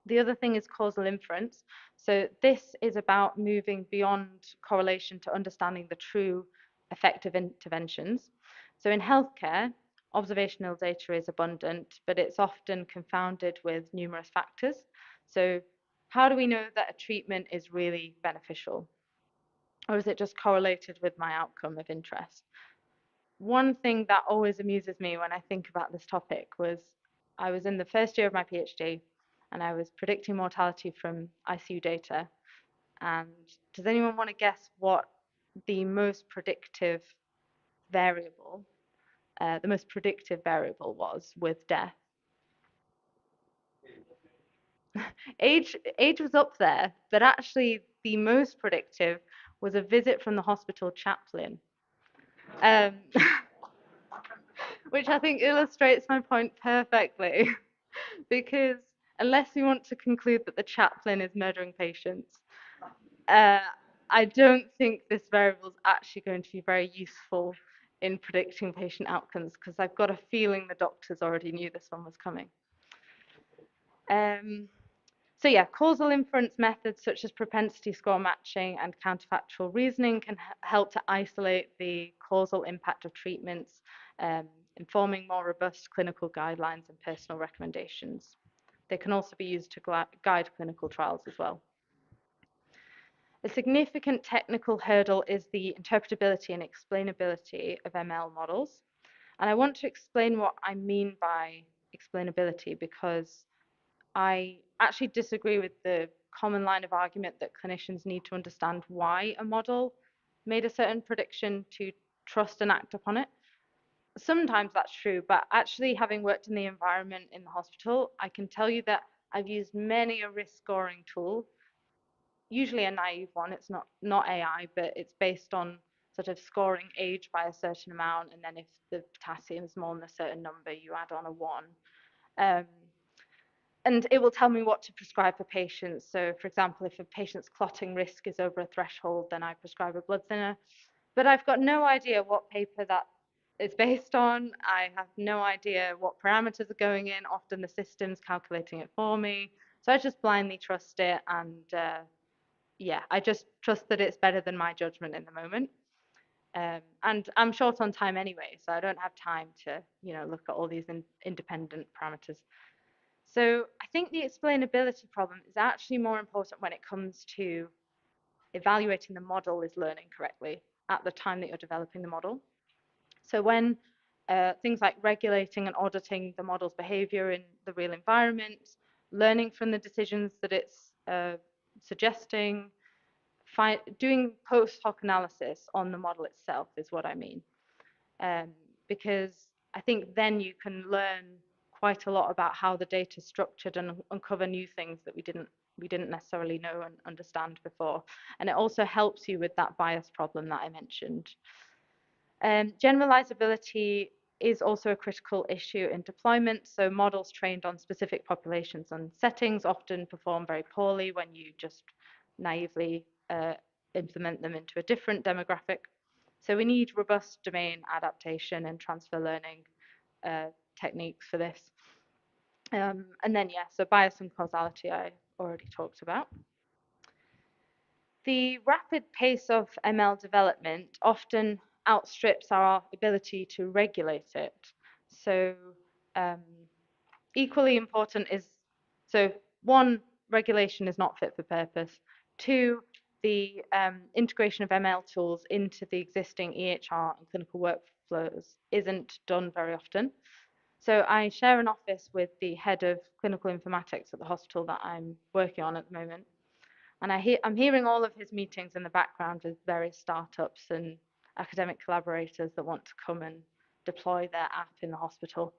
Speaker 12: The other thing is causal inference. So this is about moving beyond correlation to understanding the true effective interventions. So in healthcare, observational data is abundant, but it's often confounded with numerous factors. So how do we know that a treatment is really beneficial? Or is it just correlated with my outcome of interest? One thing that always amuses me when I think about this topic was I was in the first year of my PhD and I was predicting mortality from ICU data. And does anyone want to guess what the most predictive variable was with death? Age was up there, but actually the most predictive was a visit from the hospital chaplain, um, which I think illustrates my point perfectly. Because unless you want to conclude that the chaplain is murdering patients, I don't think this variable is actually going to be very useful in predicting patient outcomes, because I've got a feeling the doctors already knew this one was coming. So yeah, causal inference methods such as propensity score matching and counterfactual reasoning can help to isolate the causal impact of treatments, informing more robust clinical guidelines and personal recommendations. They can also be used to guide clinical trials as well. A significant technical hurdle is the interpretability and explainability of ML models. And I want to explain what I mean by explainability, because I actually disagree with the common line of argument that clinicians need to understand why a model made a certain prediction to trust and act upon it. Sometimes that's true, but actually, having worked in the environment in the hospital, I can tell you that I've used many a risk scoring tool, usually a naive one. It's not AI, but it's based on sort of scoring age by a certain amount, and then if the potassium is more than a certain number, you add on a 1. And it will tell me what to prescribe for patients. So, for example, if a patient's clotting risk is over a threshold, then I prescribe a blood thinner. But I've got no idea what paper that is based on. I have no idea what parameters are going in. Often the system's calculating it for me. So I just blindly trust it, and yeah, I just trust that it's better than my judgment in the moment. And I'm short on time anyway, so I don't have time to, look at all these independent parameters. So I think the explainability problem is actually more important when it comes to evaluating the model is learning correctly at the time that you're developing the model. So when things like regulating and auditing the model's behavior in the real environment, learning from the decisions that it's suggesting, doing post hoc analysis on the model itself is what I mean. Because I think then you can learn quite a lot about how the data is structured and uncover new things that we didn't necessarily know and understand before. And it also helps you with that bias problem that I mentioned. Generalizability is also a critical issue in deployment. So models trained on specific populations and settings often perform very poorly when you just naively implement them into a different demographic. So we need robust domain adaptation and transfer learning techniques for this. And then, yeah, so bias and causality I already talked about. The rapid pace of ML development often outstrips our ability to regulate it. So equally important is, so 1, regulation is not fit for purpose. 2, the integration of ML tools into the existing EHR and clinical workflows isn't done very often. So I share an office with the head of clinical informatics at the hospital that I'm working on at the moment. And I'm hearing all of his meetings in the background with various startups and academic collaborators that want to come and deploy their app in the hospital.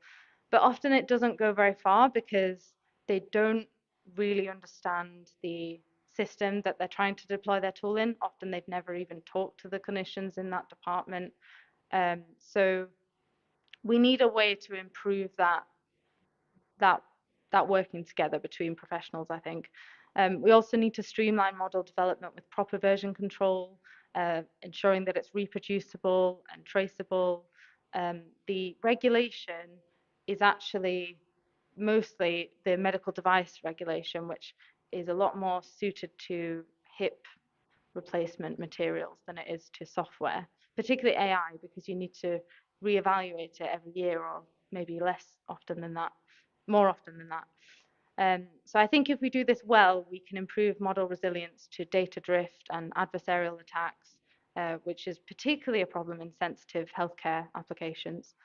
Speaker 12: But often it doesn't go very far because they don't really understand the system that they're trying to deploy their tool in. Often they've never even talked to the clinicians in that department. So we need a way to improve that working together between professionals, I think. We also need to streamline model development with proper version control, ensuring that it's reproducible and traceable. The regulation is actually mostly the medical device regulation, which is a lot more suited to hip replacement materials than it is to software, particularly AI, because you need to reevaluate it every year or maybe less often than that, more often than that. So I think if we do this well, we can improve model resilience to data drift and adversarial attacks, which is particularly a problem in sensitive healthcare applications.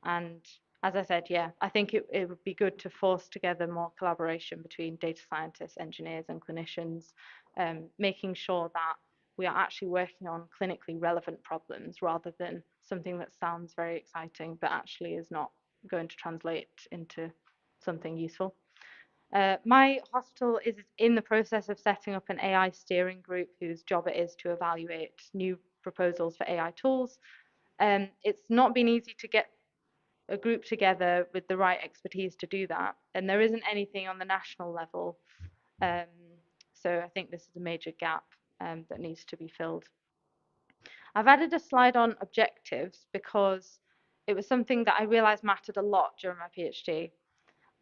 Speaker 12: And as I said, yeah, I think it would be good to force together more collaboration between data scientists, engineers, and clinicians, making sure that we are actually working on clinically relevant problems rather than something that sounds very exciting but actually is not going to translate into something useful. My hospital is in the process of setting up an AI steering group whose job it is to evaluate new proposals for AI tools. It's not been easy to get a group together with the right expertise to do that, and there isn't anything on the national level. So I think this is a major gap that needs to be filled. I've added a slide on objectives because it was something that I realized mattered a lot during my PhD,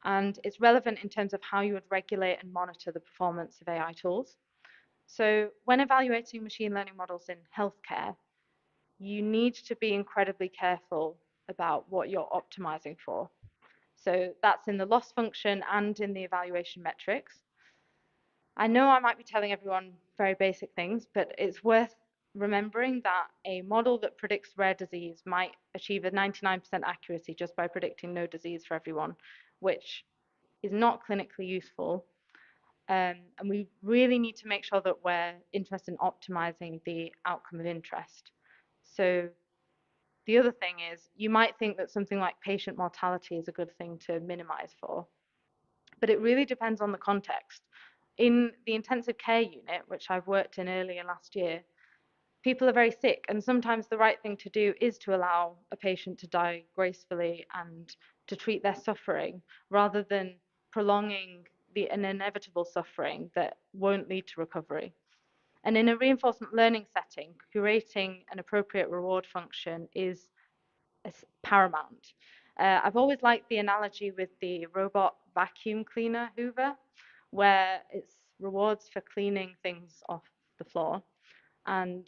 Speaker 12: and it's relevant in terms of how you would regulate and monitor the performance of AI tools. So when evaluating machine learning models in healthcare, you need to be incredibly careful about what you're optimizing for. So that's in the loss function and in the evaluation metrics. I know I might be telling everyone very basic things, but it's worth remembering that a model that predicts rare disease might achieve a 99% accuracy just by predicting no disease for everyone, which is not clinically useful. And we really need to make sure that we're interested in optimizing the outcome of interest. So the other thing is, you might think that something like patient mortality is a good thing to minimize for, but it really depends on the context. In the intensive care unit, which I've worked in earlier last year, people are very sick, and sometimes the right thing to do is to allow a patient to die gracefully and to treat their suffering, rather than prolonging an inevitable suffering that won't lead to recovery. And in a reinforcement learning setting, curating an appropriate reward function is paramount. I've always liked the analogy with the robot vacuum cleaner Hoover, where it's rewards for cleaning things off the floor, and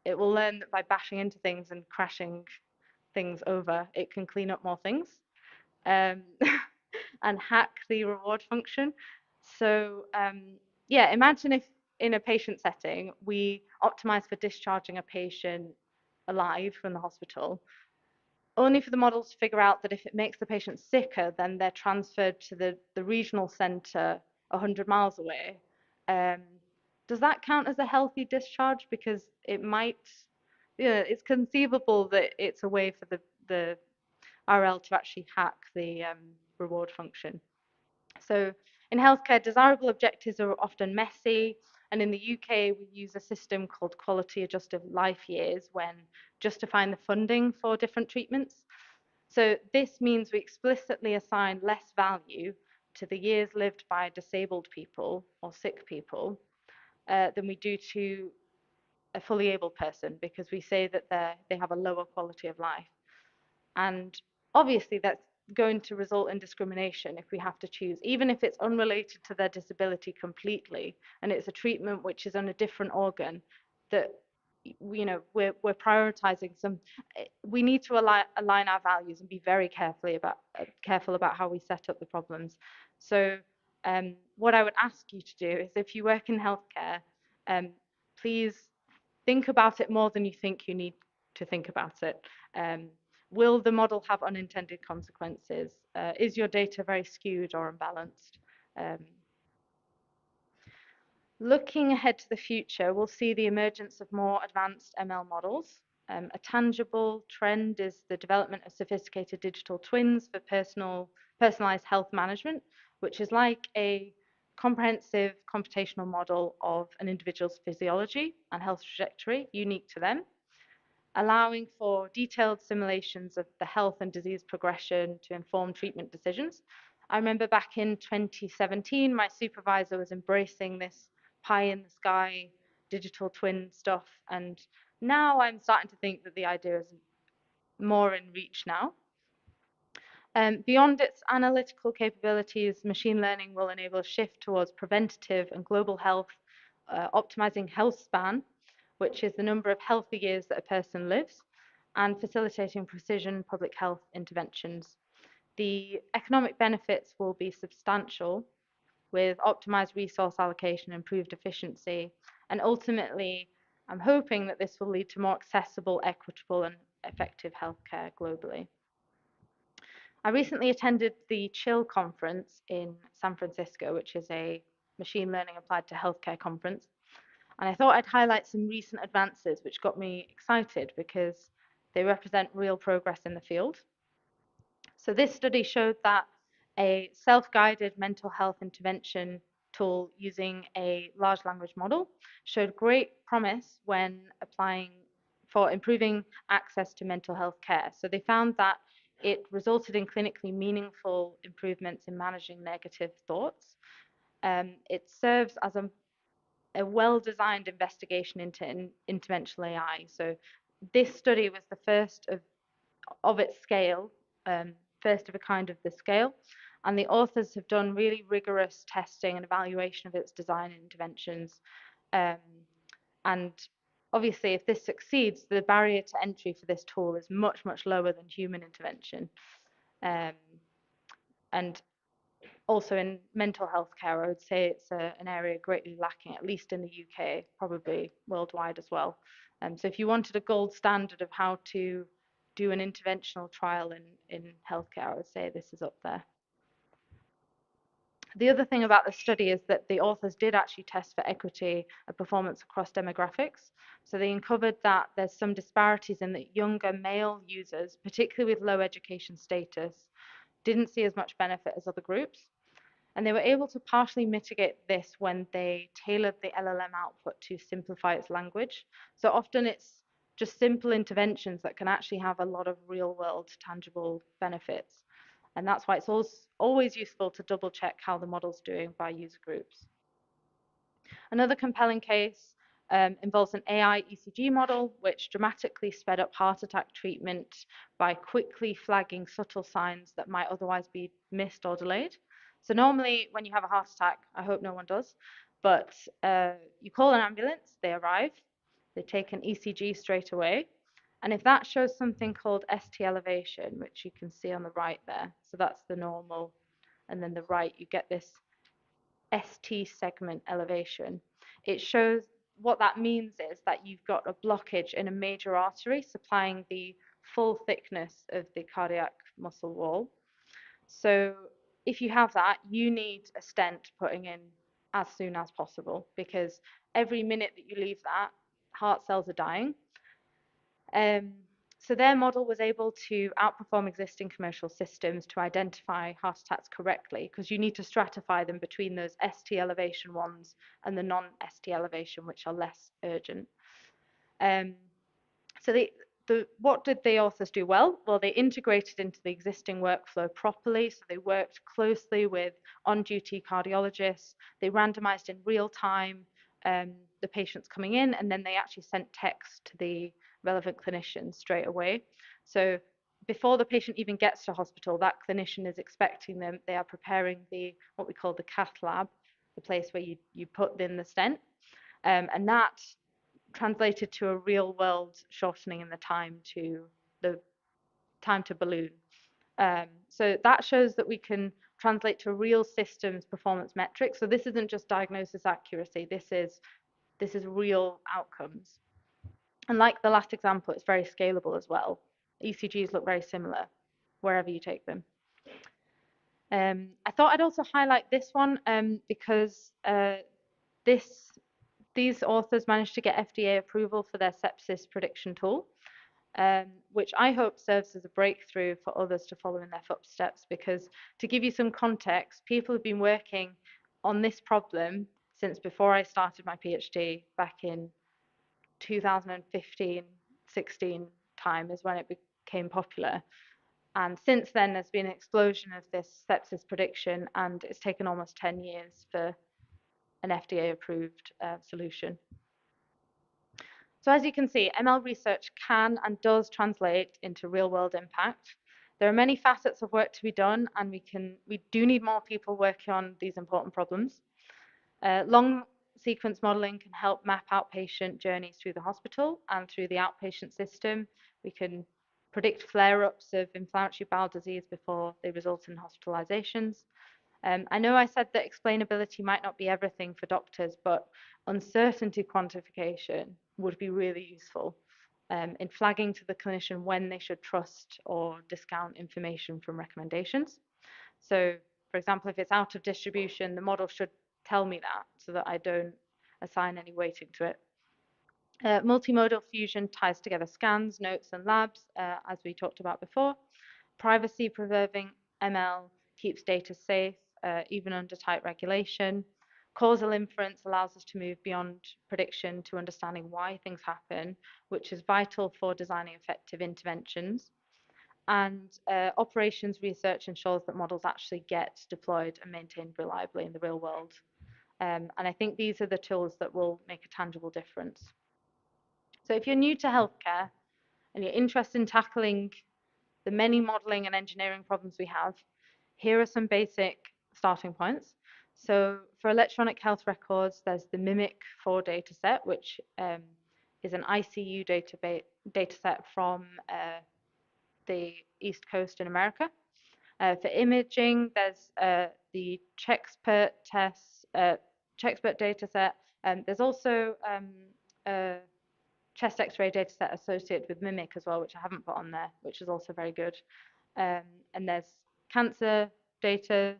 Speaker 12: it will learn that by bashing into things and crashing things over, it can clean up more things, and hack the reward function. So yeah, imagine if in a patient setting we optimize for discharging a patient alive from the hospital, only for the models to figure out that if it makes the patient sicker, then they're transferred to the regional centre 100 miles away. Does that count as a healthy discharge? Because it might, yeah, it's conceivable that it's a way for the RL to actually hack the reward function. So in healthcare, desirable objectives are often messy. And in the UK, we use a system called quality adjusted life years when justifying the funding for different treatments. So this means we explicitly assign less value to the years lived by disabled people or sick people than we do to a fully able person, because we say that they have a lower quality of life. And obviously that's going to result in discrimination if we have to choose, even if it's unrelated to their disability completely, and it's a treatment which is on a different organ, that we're prioritizing some. We need to align our values and be very careful about how we set up the problems. So what I would ask you to do is, if you work in healthcare, please think about it more than you think you need to think about it. Will the model have unintended consequences? Is your data very skewed or unbalanced? Looking ahead to the future, we'll see the emergence of more advanced ML models. A tangible trend is the development of sophisticated digital twins for personalized health management, which is like a comprehensive computational model of an individual's physiology and health trajectory unique to them, allowing for detailed simulations of the health and disease progression to inform treatment decisions. I remember back in 2017, my supervisor was embracing this pie in the sky digital twin stuff, and now I'm starting to think that the idea is more in reach now. Beyond its analytical capabilities, machine learning will enable a shift towards preventative and global health, optimizing health span, which is the number of healthy years that a person lives, and facilitating precision public health interventions. The economic benefits will be substantial, with optimized resource allocation, improved efficiency, and ultimately, I'm hoping that this will lead to more accessible, equitable, and effective healthcare globally. I recently attended the CHILL conference in San Francisco, which is a machine learning applied to healthcare conference. And I thought I'd highlight some recent advances which got me excited because they represent real progress in the field. So this study showed that a self-guided mental health intervention tool using a large language model showed great promise when applying for improving access to mental health care. So they found that it resulted in clinically meaningful improvements in managing negative thoughts. It serves as a well-designed investigation into interventional AI. So this study was the first of its scale, first of a kind of the scale, and the authors have done really rigorous testing and evaluation of its design and interventions. And obviously, if this succeeds, the barrier to entry for this tool is much, much lower than human intervention. And also in mental health care, I would say it's an area greatly lacking, at least in the UK, probably worldwide as well. So if you wanted a gold standard of how to do an interventional trial in healthcare, I would say this is up there. The other thing about the study is that the authors did actually test for equity of performance across demographics. So they uncovered that there's some disparities in that younger male users, particularly with low education status, didn't see as much benefit as other groups. And they were able to partially mitigate this when they tailored the LLM output to simplify its language. So often it's just simple interventions that can actually have a lot of real world tangible benefits. And that's why it's always useful to double check how the model's doing by user groups. Another compelling case involves an AI ECG model, which dramatically sped up heart attack treatment by quickly flagging subtle signs that might otherwise be missed or delayed. So normally when you have a heart attack, I hope no one does, but you call an ambulance, they arrive, they take an ECG straight away. And if that shows something called ST elevation, which you can see on the right there, so that's the normal, and then the right, you get this ST segment elevation. It shows what that means is that you've got a blockage in a major artery supplying the full thickness of the cardiac muscle wall. So if you have that, you need a stent putting in as soon as possible, because every minute that you leave that, heart cells are dying. So their model was able to outperform existing commercial systems to identify heart attacks correctly, because you need to stratify them between those ST elevation ones and the non-ST elevation, which are less urgent. So what did the authors do well? Well, they integrated into the existing workflow properly. So they worked closely with on-duty cardiologists. They randomized in real time the patients coming in, and then they actually sent text to the relevant clinicians straight away. So before the patient even gets to hospital, that clinician is expecting them. They are preparing what we call the cath lab, the place where you put in the stent, and that translated to a real world shortening in the time to balloon. So that shows that we can translate to real systems performance metrics. So this isn't just diagnosis accuracy. This is real outcomes. And like the last example, it's very scalable as well. ECGs look very similar wherever you take them. I thought I'd also highlight this one because these authors managed to get FDA approval for their sepsis prediction tool, which I hope serves as a breakthrough for others to follow in their footsteps. Because to give you some context, people have been working on this problem since before I started my PhD back in 2015, 16 time is when it became popular. And since then, there's been an explosion of this sepsis prediction, and it's taken almost 10 years for an FDA-approved solution. So as you can see, ML research can and does translate into real-world impact. There are many facets of work to be done, and we do need more people working on these important problems. Long sequence modeling can help map out patient journeys through the hospital and through the outpatient system. We can predict flare-ups of inflammatory bowel disease before they result in hospitalizations. I know I said that explainability might not be everything for doctors, but uncertainty quantification would be really useful in flagging to the clinician when they should trust or discount information from recommendations. So, for example, if it's out of distribution, the model should tell me that so that I don't assign any weighting to it. Multimodal fusion ties together scans, notes, and labs, as we talked about before. Privacy-preserving ML keeps data safe, even under tight regulation. Causal inference allows us to move beyond prediction to understanding why things happen, which is vital for designing effective interventions. And operations research ensures that models actually get deployed and maintained reliably in the real world. And I think these are the tools that will make a tangible difference. So if you're new to healthcare and you're interested in tackling the many modeling and engineering problems we have, here are some basic starting points. So for electronic health records, there's the MIMIC4 dataset, which is an ICU dataset from the East Coast in America. For imaging, there's the Chexpert dataset. There's also a chest X-ray dataset associated with MIMIC as well, which I haven't put on there, which is also very good. And there's cancer data.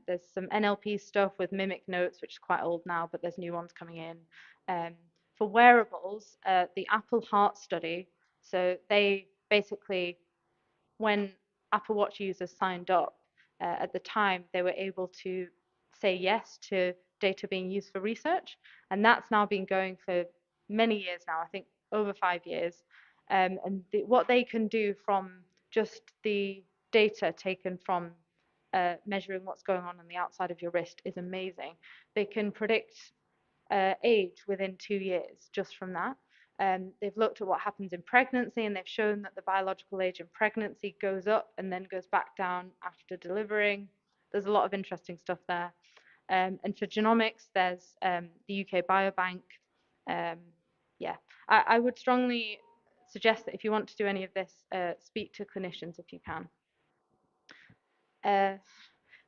Speaker 12: There's some NLP stuff with MIMIC notes, which is quite old now, but there's new ones coming in. For wearables, the Apple Heart Study. So they basically, when Apple Watch users signed up, at the time, they were able to say yes to data being used for research. And that's now been going for many years now, I think over 5 years. And what they can do from just the data taken from measuring what's going on the outside of your wrist is amazing. They can predict age within 2 years just from that. They've looked at what happens in pregnancy, and they've shown that the biological age in pregnancy goes up and then goes back down after delivering. There's a lot of interesting stuff there. And for genomics, there's the UK Biobank. Yeah, I would strongly suggest that if you want to do any of this, speak to clinicians if you can.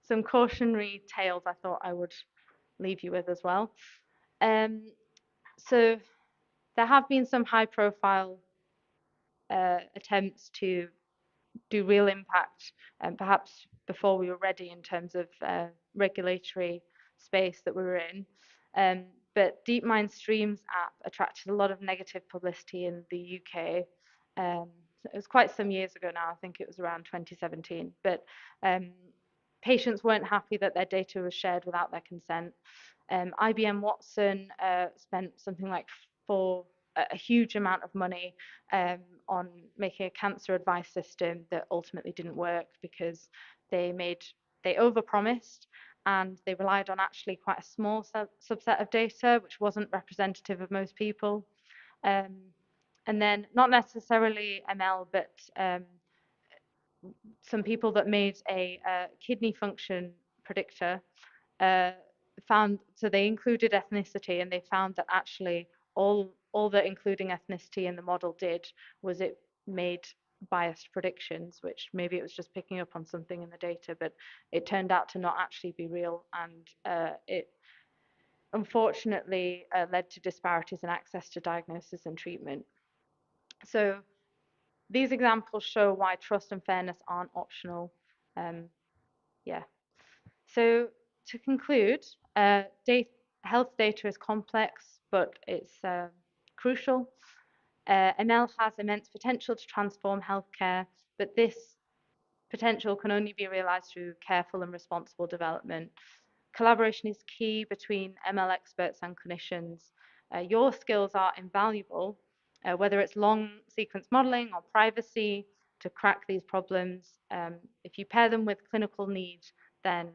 Speaker 12: Some cautionary tales I thought I would leave you with as well. So there have been some high-profile attempts to do real impact, perhaps before we were ready in terms of regulatory space that we were in. But DeepMind Streams app attracted a lot of negative publicity in the UK. It was quite some years ago now. I think it was around 2017. But patients weren't happy that their data was shared without their consent. IBM Watson spent something like a huge amount of money on making a cancer advice system that ultimately didn't work because they overpromised, and they relied on actually quite a small subset of data, which wasn't representative of most people. And then not necessarily ML, but some people that made a kidney function predictor so they included ethnicity, and they found that actually all that including ethnicity in the model did was it made biased predictions, which maybe it was just picking up on something in the data, but it turned out to not actually be real, and it unfortunately led to disparities in access to diagnosis and treatment. So these examples show why trust and fairness aren't optional. Yeah. So to conclude, health data is complex, but it's crucial. ML has immense potential to transform healthcare, but this potential can only be realized through careful and responsible development. Collaboration is key between ML experts and clinicians. Your skills are invaluable, whether it's long sequence modeling or privacy, to crack these problems. If you pair them with clinical need, then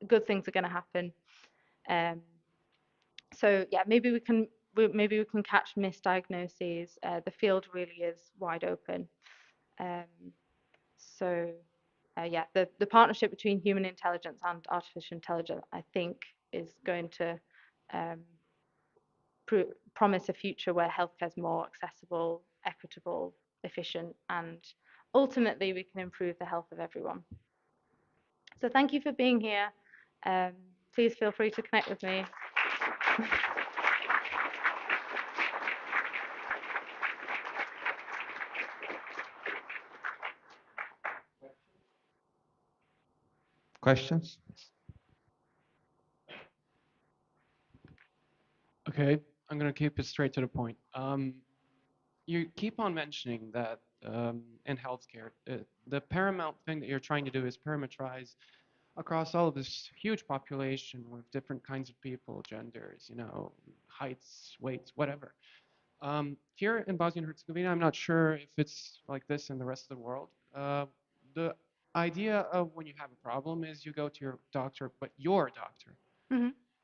Speaker 12: good things are going to happen. So yeah, maybe we can catch misdiagnoses. The field really is wide open. So yeah, the partnership between human intelligence and artificial intelligence, I think, is going to promise a future where healthcare is more accessible, equitable, efficient, and ultimately we can improve the health of everyone. So thank you for being here. Please feel free to connect with me.
Speaker 10: Questions?
Speaker 13: Okay, I'm going to keep it straight to the point. You keep on mentioning that in healthcare, the paramount thing that you're trying to do is parameterize across all of this huge population with different kinds of people, genders, heights, weights, whatever. Here in Bosnia and Herzegovina, I'm not sure if it's like this in the rest of the world. The idea of when you have a problem is you go to your doctor, but your doctor,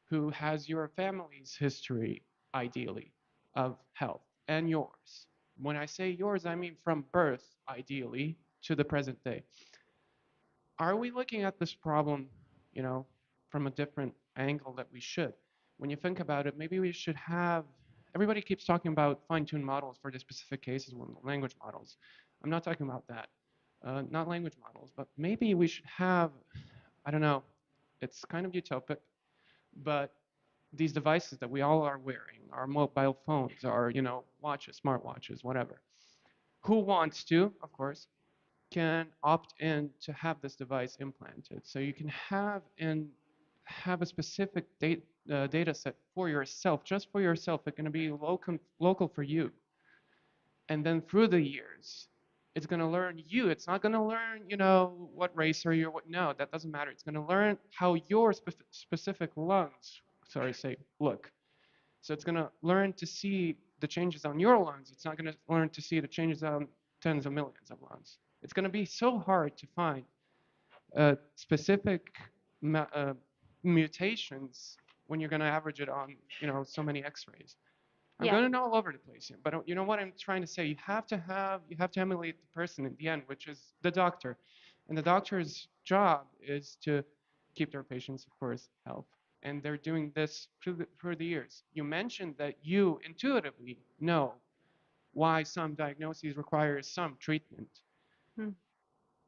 Speaker 13: who has your family's history, ideally, of health and yours. When I say yours, I mean from birth, ideally, to the present day. Are we looking at this problem, from a different angle that we should? When you think about it, maybe we should have, everybody keeps talking about fine-tuned models for the specific cases, language models. I'm not talking about that. Not language models, but maybe we should have, I don't know, it's kind of utopic, but these devices that we all are wearing, our mobile phones, our, watches, smartwatches, whatever. Who wants to, of course, can opt in to have this device implanted. So you can have a specific data set for yourself, just for yourself. It's going to be local for you. And then through the years, it's going to learn you. It's not going to learn, what race are you, what, no, that doesn't matter. It's going to learn how your specific lungs, look. So it's going to learn to see the changes on your lungs. It's not going to learn to see the changes on tens of millions of lungs. It's going to be so hard to find specific mutations when you're going to average it on, so many X-rays. I'm going all over the place here, but you know what I'm trying to say? You have to emulate the person in the end, which is the doctor, and the doctor's job is to keep their patients, of course, health. And they're doing this through the years. You mentioned that you intuitively know why some diagnoses require some treatment.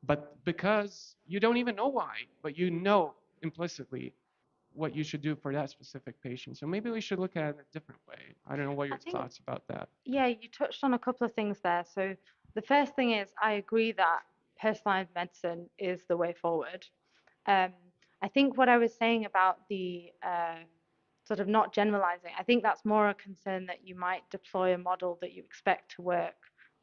Speaker 13: But because you don't even know why, but you know implicitly what you should do for that specific patient. So maybe we should look at it a different way. I don't know what your thoughts about that.
Speaker 12: Yeah, you touched on a couple of things there. So the first thing is I agree that personalized medicine is the way forward. I think what I was saying about the sort of not generalizing, I think that's more a concern that you might deploy a model that you expect to work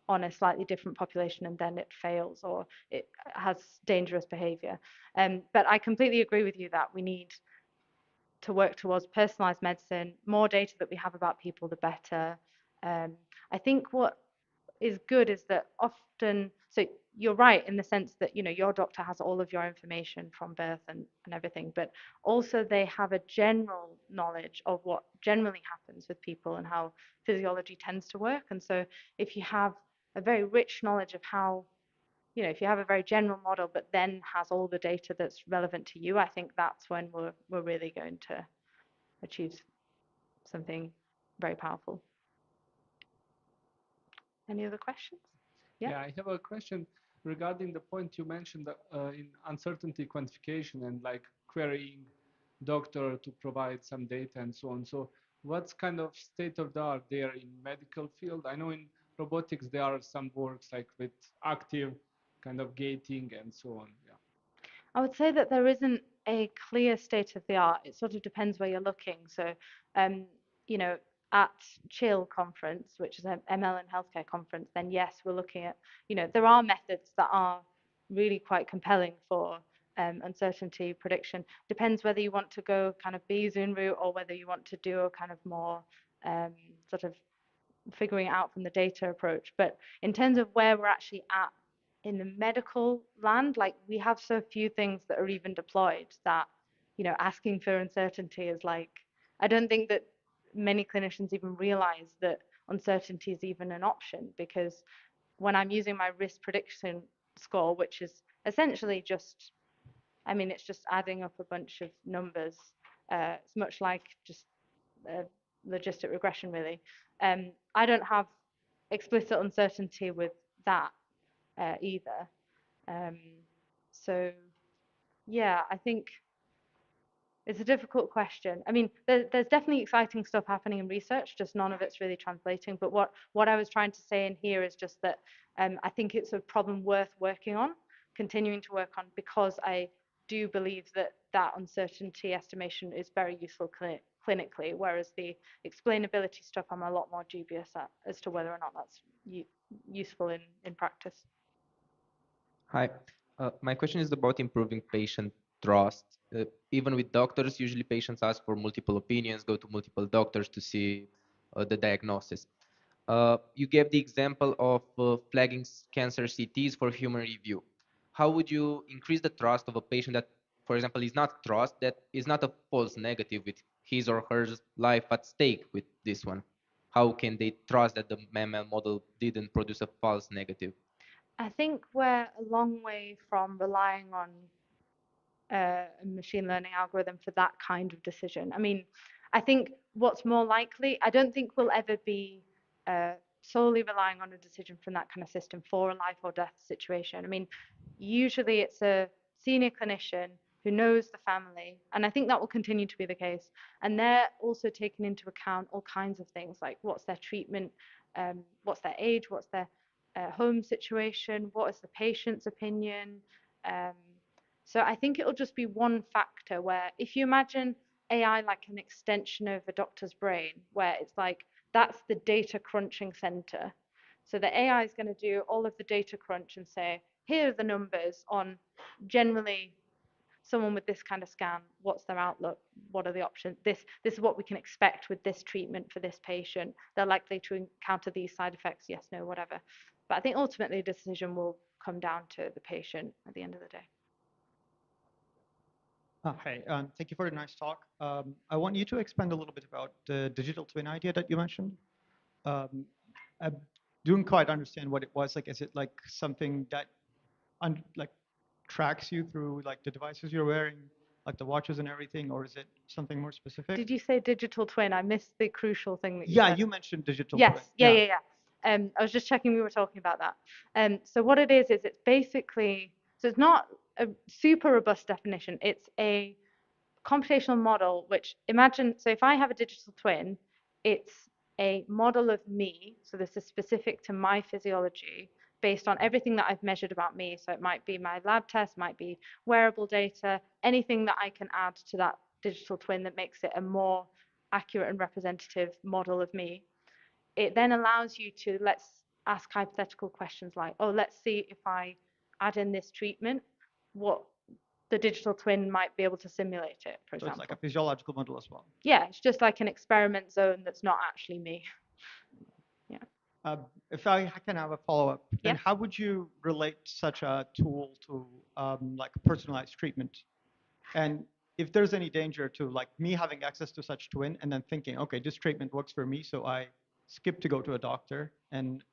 Speaker 12: on a slightly different population and then it fails or it has dangerous behavior. But I completely agree with you that we need to work towards personalized medicine. More data that we have about people, the better. I think what is good is that often, so you're right in the sense that your doctor has all of your information from birth and everything, but also they have a general knowledge of what generally happens with people and how physiology tends to work. And so if you have a very rich knowledge of how, if you have a very general model but then has all the data that's relevant to you, I think that's when we're really going to achieve something very powerful. Any other questions?
Speaker 14: Yeah, I have a question regarding the point you mentioned in uncertainty quantification and like querying doctor to provide some data and so on. So what's kind of state of the art there in medical field? I know in robotics there are some works like with active kind of gating and so on. Yeah.
Speaker 12: I would say that there isn't a clear state of the art. It sort of depends where you're looking. So, at Chill conference, which is an ML and healthcare conference, then yes, we're looking at, there are methods that are really quite compelling for uncertainty prediction. Depends whether you want to go kind of Bayesian route or whether you want to do a kind of more sort of figuring it out from the data approach. But in terms of where we're actually at in the medical land, like we have so few things that are even deployed that, asking for uncertainty is like, I don't think that many clinicians even realize that uncertainty is even an option, because when I'm using my risk prediction score, which is essentially just, it's just adding up a bunch of numbers. It's much like just logistic regression, really. I don't have explicit uncertainty with that either. So, yeah, I think it's a difficult question. There's definitely exciting stuff happening in research, just none of it's really translating. But what I was trying to say in here is just that I think it's a problem worth working on, continuing to work on, because I do believe that uncertainty estimation is very useful clinically, whereas the explainability stuff I'm a lot more dubious as to whether or not that's useful in practice.
Speaker 15: Hi. My question is about improving patient trust. Even with doctors, usually patients ask for multiple opinions, go to multiple doctors to see the diagnosis. You gave the example of flagging cancer CTs for human review. How would you increase the trust of a patient that, for example, that is not a false negative with his or her life at stake with this one? How can they trust that the MML model didn't produce a false negative?
Speaker 12: I think we're a long way from relying on a machine learning algorithm for that kind of decision. I mean, I think what's more likely, I don't think we'll ever be solely relying on a decision from that kind of system for a life or death situation. I mean, usually it's a senior clinician who knows the family, and I think that will continue to be the case. And they're also taking into account all kinds of things like what's their treatment, what's their age, what's their home situation, what is the patient's opinion. Um, so I think it'll just be one factor where if you imagine AI like an extension of a doctor's brain, where it's like that's the data crunching center. So the AI is going to do all of the data crunch and say, here are the numbers on generally someone with this kind of scan, what's their outlook, what are the options, this is what we can expect with this treatment for this patient. They're likely to encounter these side effects, yes, no, whatever. But I think ultimately the decision will come down to the patient at the end of the day.
Speaker 16: Hi, thank you for the nice talk. I want you to expand a little bit about the digital twin idea that you mentioned. I don't quite understand what it was. Like, is it like something that like tracks you through like the devices you're wearing, like the watches and everything, or is it something more specific?
Speaker 12: Did you say digital twin? I missed the crucial thing that you
Speaker 16: Yeah,
Speaker 12: said.
Speaker 16: you mentioned digital
Speaker 12: yes,
Speaker 16: twin.
Speaker 12: yeah. I was just checking we were talking about that. So what it is it's basically, so it's not a super robust definition. It's a computational model, which imagine, so if I have a digital twin, it's a model of me. So this is specific to my physiology based on everything that I've measured about me. So it might be my lab test, might be wearable data, anything that I can add to that digital twin that makes it a more accurate and representative model of me. It then allows you to, let's ask hypothetical questions like, oh, let's see if I add in this treatment, what the digital twin might be able to simulate it, for example.
Speaker 16: So it's like a physiological model as well.
Speaker 12: Yeah, it's just like an experiment zone that's not actually me. Yeah.
Speaker 16: If I can have a follow-up, then
Speaker 12: Yeah.
Speaker 16: how would you relate such a tool to like personalized treatment? And if there's any danger to like me having access to such twin and then thinking, okay, this treatment works for me, so I skip to go to a doctor and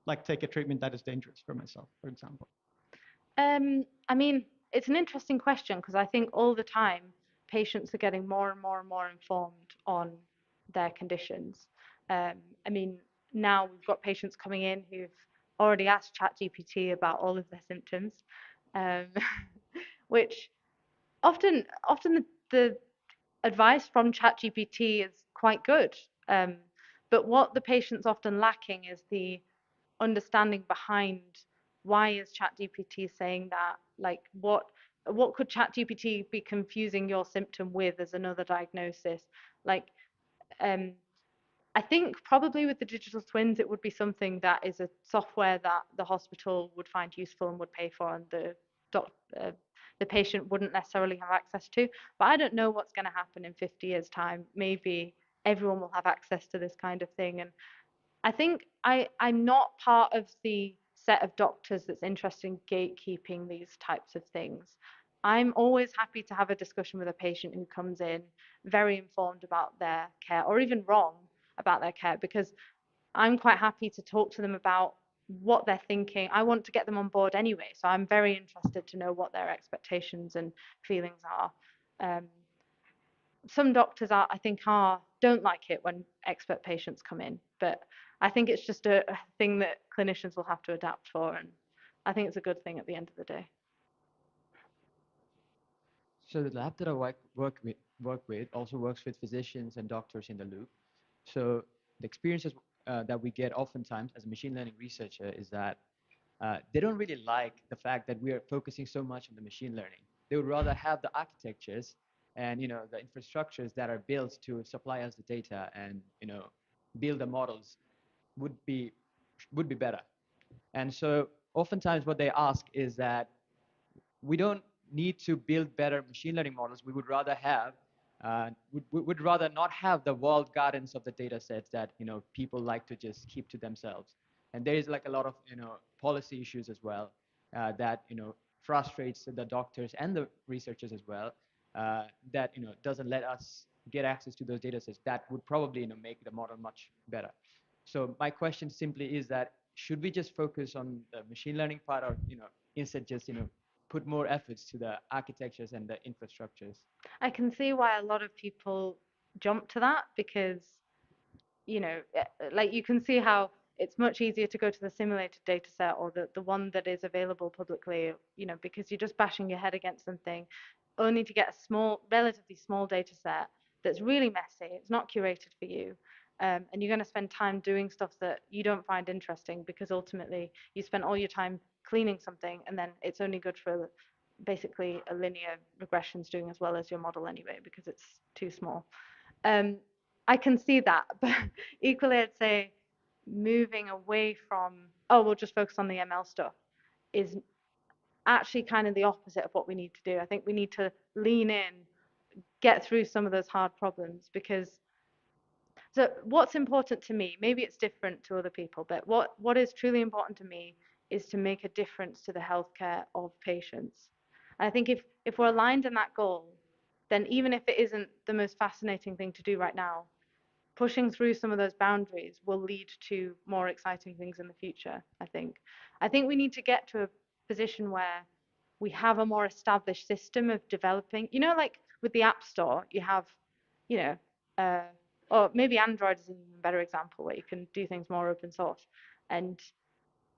Speaker 16: like take a treatment that is dangerous for myself, for example.
Speaker 12: I mean, it's an interesting question because I think all the time patients are getting more and more and more informed on their conditions. I mean, now we've got patients coming in who've already asked ChatGPT about all of their symptoms, which often the advice from ChatGPT is quite good. But what the patient's often lacking is the understanding behind why is ChatGPT saying that? Like, what could ChatGPT be confusing your symptom with as another diagnosis? Like, I think probably with the digital twins, it would be something that is a software that the hospital would find useful and would pay for, and the patient wouldn't necessarily have access to. But I don't know what's going to happen in 50 years' time. Maybe everyone will have access to this kind of thing. And I think I'm not part of the set of doctors that's interested in gatekeeping these types of things. I'm always happy to have a discussion with a patient who comes in very informed about their care or even wrong about their care, because I'm quite happy to talk to them about what they're thinking. I want to get them on board anyway, so I'm very interested to know what their expectations and feelings are. Some doctors I think don't like it when expert patients come in, but I think it's just a thing that clinicians will have to adapt for, and I think it's a good thing at the end of the day.
Speaker 17: So the lab that I work with also works with physicians and doctors in the loop. So the experiences that we get oftentimes as a machine learning researcher is that they don't really like the fact that we are focusing so much on the machine learning. They would rather have the architectures and the infrastructures that are built to supply us the data and build the models would be better. And so oftentimes what they ask is that we don't need to build better machine learning models. We would rather have would rather not have the walled gardens of the data sets that people like to just keep to themselves. And there is like a lot of policy issues as well that frustrates the doctors and the researchers as well. That doesn't let us get access to those data sets that would probably make the model much better. So my question simply is that should we just focus on the machine learning part, or instead just put more efforts to the architectures and the infrastructures?
Speaker 12: I can see why a lot of people jump to that because, like you can see how it's much easier to go to the simulated data set or the one that is available publicly, because you're just bashing your head against something only to get a small, relatively small data set that's really messy. It's not curated for you. And you're going to spend time doing stuff that you don't find interesting because ultimately you spent all your time cleaning something and then it's only good for basically a linear regression's doing as well as your model anyway because it's too small. I can see that, but equally I'd say moving away from, oh, we'll just focus on the ML stuff is actually kind of the opposite of what we need to do. I think we need to lean in, get through some of those hard problems because so what's important to me, maybe it's different to other people, but what is truly important to me is to make a difference to the healthcare of patients. And I think if we're aligned in that goal, then even if it isn't the most fascinating thing to do right now, pushing through some of those boundaries will lead to more exciting things in the future, I think. I think we need to get to a position where we have a more established system of developing, like with the App Store, you have, you know, or maybe Android is an even better example where you can do things more open source. And,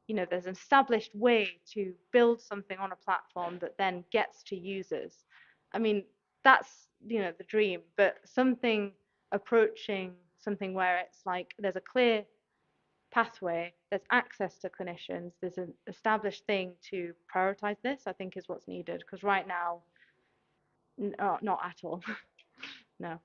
Speaker 12: there's an established way to build something on a platform that then gets to users. I mean, that's, the dream, but something approaching something where it's like there's a clear pathway, there's access to clinicians, there's an established thing to prioritize this, I think is what's needed. Because right now, not at all. No.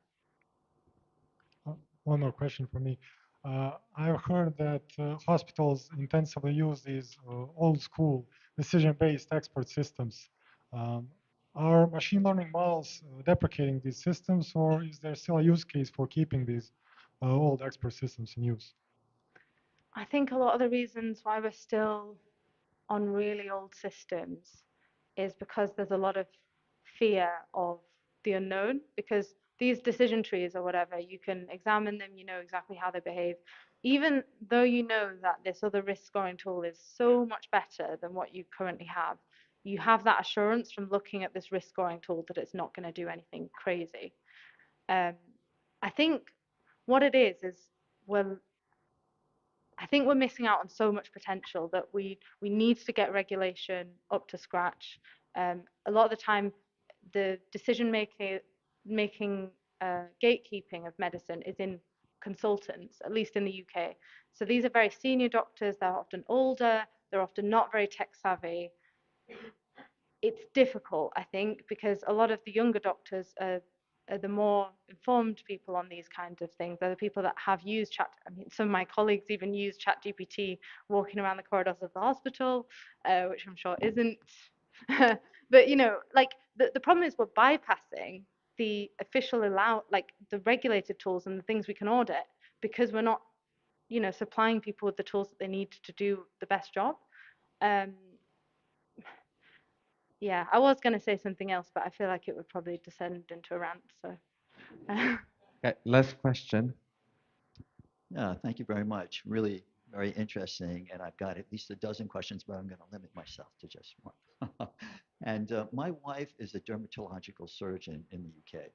Speaker 18: One more question for me. I've heard that hospitals intensively use these old school decision-based expert systems. Um, are machine learning models deprecating these systems, or is there still a use case for keeping these old expert systems in use?
Speaker 12: I think a lot of the reasons why we're still on really old systems is because there's a lot of fear of the unknown, because these decision trees or whatever, you can examine them, you know exactly how they behave. Even though you know that this other risk scoring tool is so much better than what you currently have, you have that assurance from looking at this risk scoring tool that it's not going to do anything crazy. I think what it is we're I think we're missing out on so much potential that we need to get regulation up to scratch. A lot of the time, the decision making gatekeeping of medicine is in consultants, at least in the UK. So these are very senior doctors. They're often older. They're often not very tech savvy. It's difficult, I think, because a lot of the younger doctors are the more informed people on these kinds of things. They're the people that have used chat. I mean, some of my colleagues even use ChatGPT walking around the corridors of the hospital, which I'm sure isn't. But like the problem is we're bypassing the official like the regulated tools and the things we can audit because we're not, supplying people with the tools that they need to do the best job. Yeah, I was going to say something else, but I feel like it would probably descend into a rant. So,
Speaker 7: Okay, last question.
Speaker 11: Yeah, thank you very much. Really very interesting. And I've got at least a dozen questions, but I'm going to limit myself to just one. And my wife is a dermatological surgeon in the UK.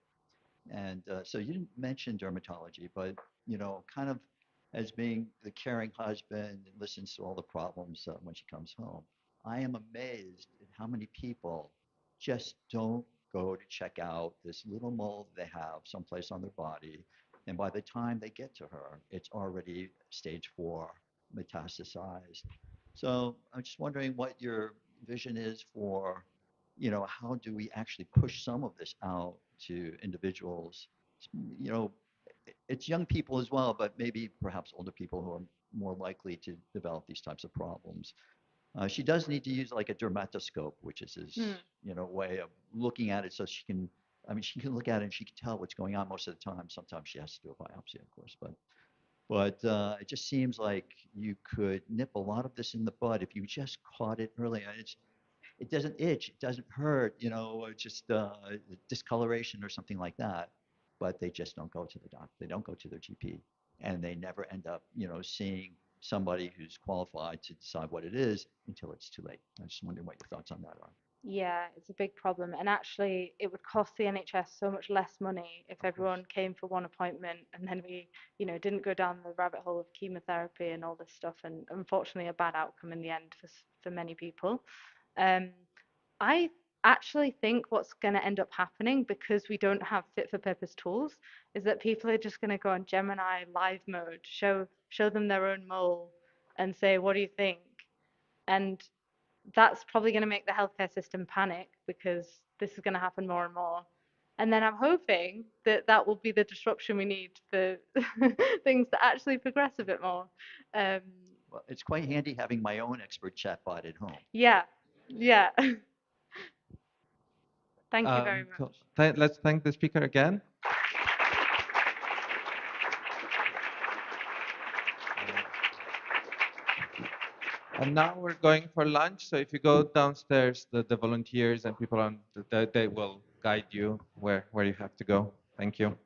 Speaker 11: And so you didn't mention dermatology, but, kind of as being the caring husband and listens to all the problems when she comes home, I am amazed at how many people just don't go to check out this little mole they have someplace on their body. And by the time they get to her, it's already stage 4 metastasized. So I'm just wondering what your vision is for, how do we actually push some of this out to individuals? You know, it's young people as well, but maybe perhaps older people who are more likely to develop these types of problems. She does need to use like a dermatoscope, which is his,
Speaker 12: Hmm.
Speaker 11: way of looking at it so she can, I mean, she can look at it and she can tell what's going on most of the time. Sometimes she has to do a biopsy, of course, but it just seems like you could nip a lot of this in the bud if you just caught it early. And it doesn't itch, it doesn't hurt, it's just discoloration or something like that. But they just don't go to the doctor. They don't go to their GP, and they never end up, seeing somebody who's qualified to decide what it is until it's too late. I'm just wondering what your thoughts on that are.
Speaker 12: Yeah, it's a big problem. And actually, it would cost the NHS so much less money if everyone came for one appointment and then we, didn't go down the rabbit hole of chemotherapy and all this stuff. And unfortunately, a bad outcome in the end for many people. Um, I actually think what's going to end up happening because we don't have fit for purpose tools is that people are just going to go on Gemini live mode, show them their own mole and say, what do you think? And that's probably going to make the healthcare system panic because this is going to happen more and more. And then I'm hoping that that will be the disruption we need for things to actually progress a bit more.
Speaker 11: Well, it's quite handy having my own expert chatbot at home.
Speaker 12: Yeah, yeah. Thank you very much.
Speaker 7: Cool. Let's thank the speaker again. And now we're going for lunch. So if you go downstairs, the volunteers and people on they will guide you where you have to go. Thank you.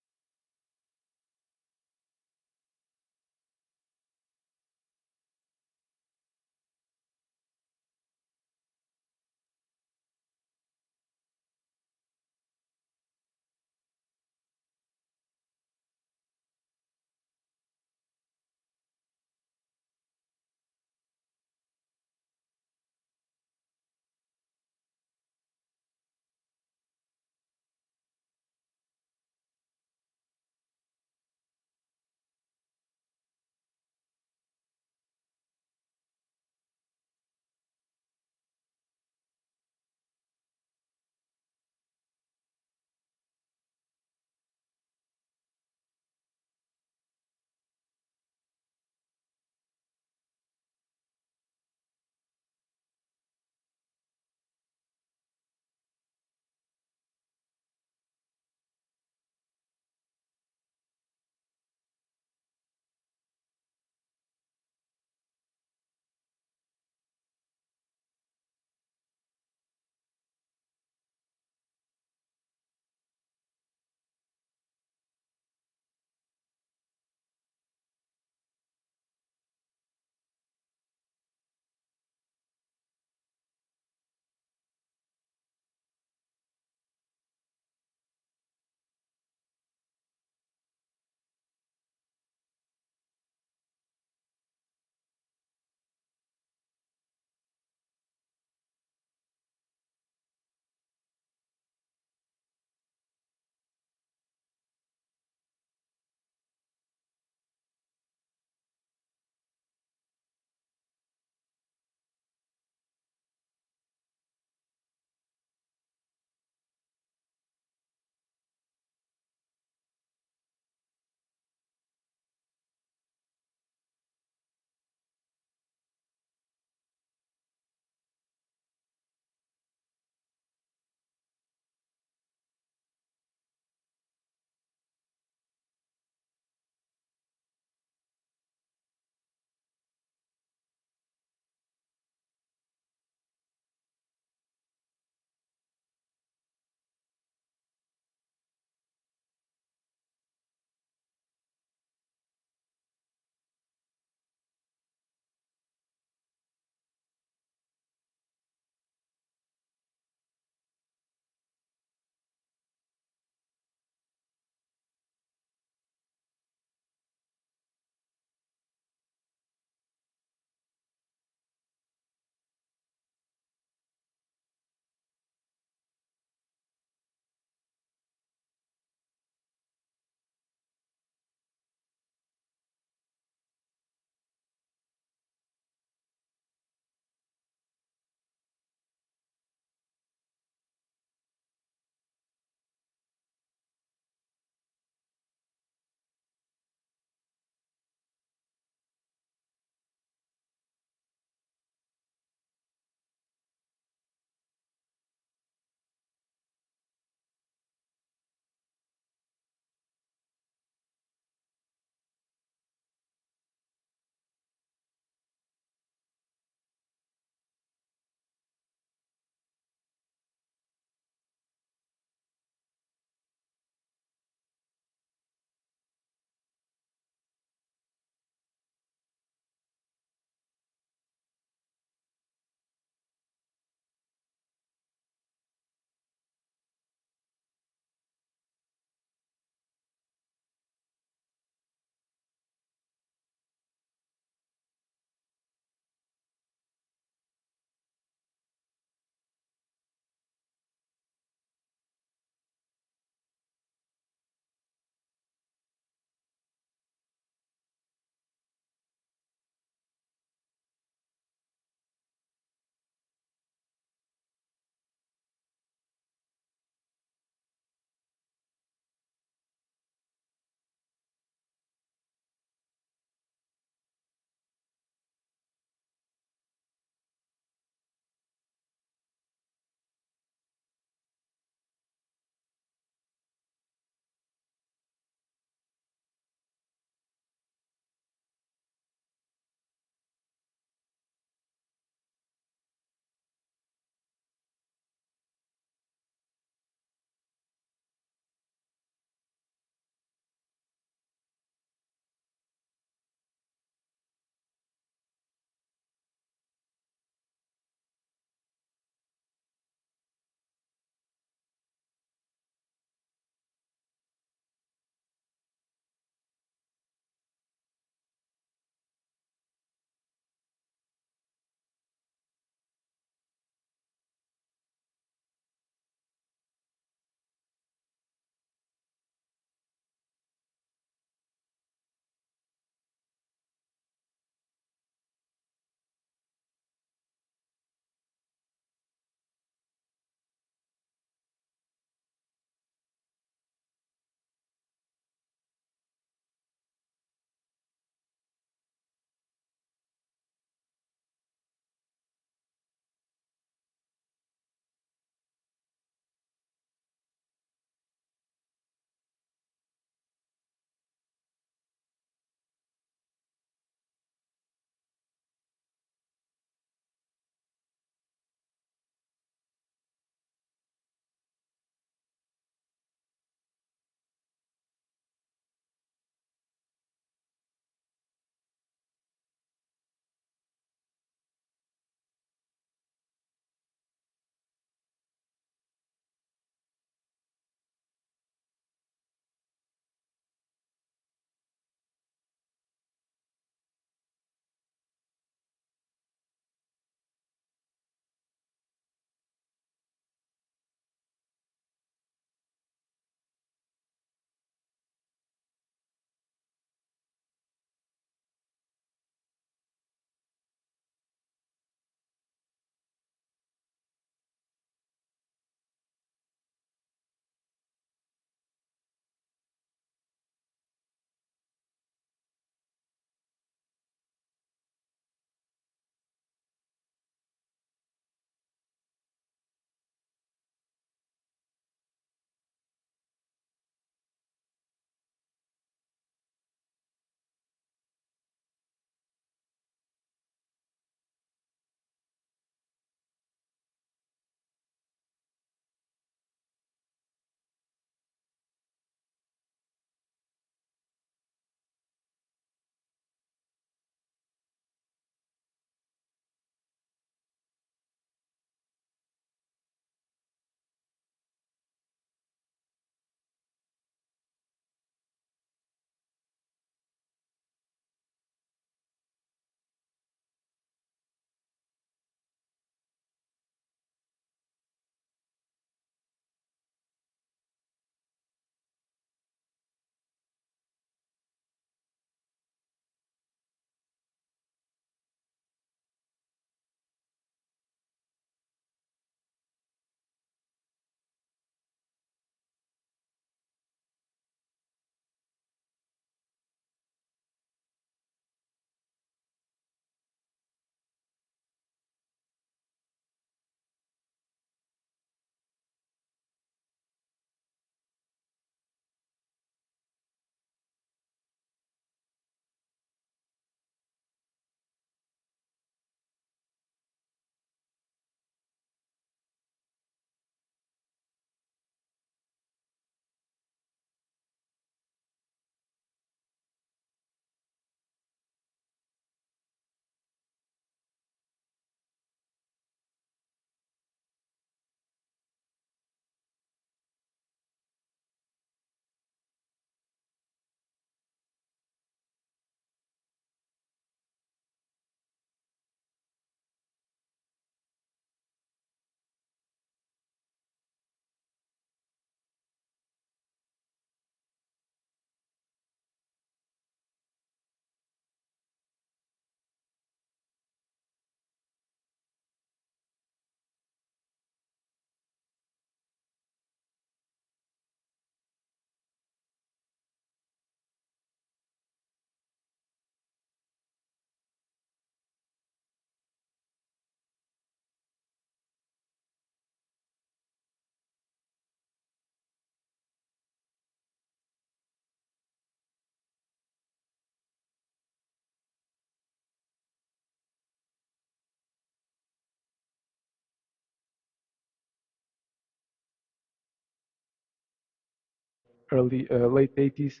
Speaker 19: late 80s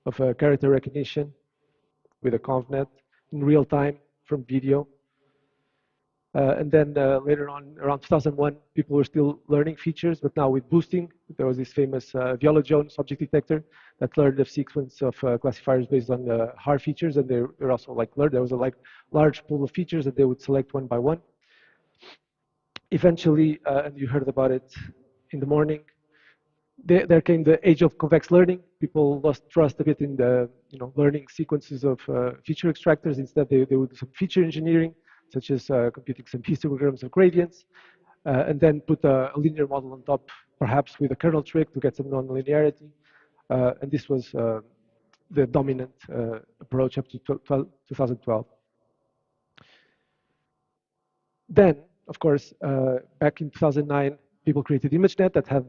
Speaker 19: of character recognition with a ConvNet in real time from video. And then later on, around 2001, people were still learning features, but now with boosting, there was this famous Viola-Jones object detector that learned a sequence of classifiers based on hard features, and they were also like learned. There was a large pool of features that they would select one by one. Eventually, and you heard about it in the morning, there came the age of convex learning. People lost trust a bit in the learning sequences of feature extractors. Instead, they would do some feature engineering, such as computing some histograms of gradients, and then put a linear model on top, perhaps with a kernel trick to get some nonlinearity. And this was the dominant approach up to 2012. Then, of course, back in 2009, people created ImageNet that had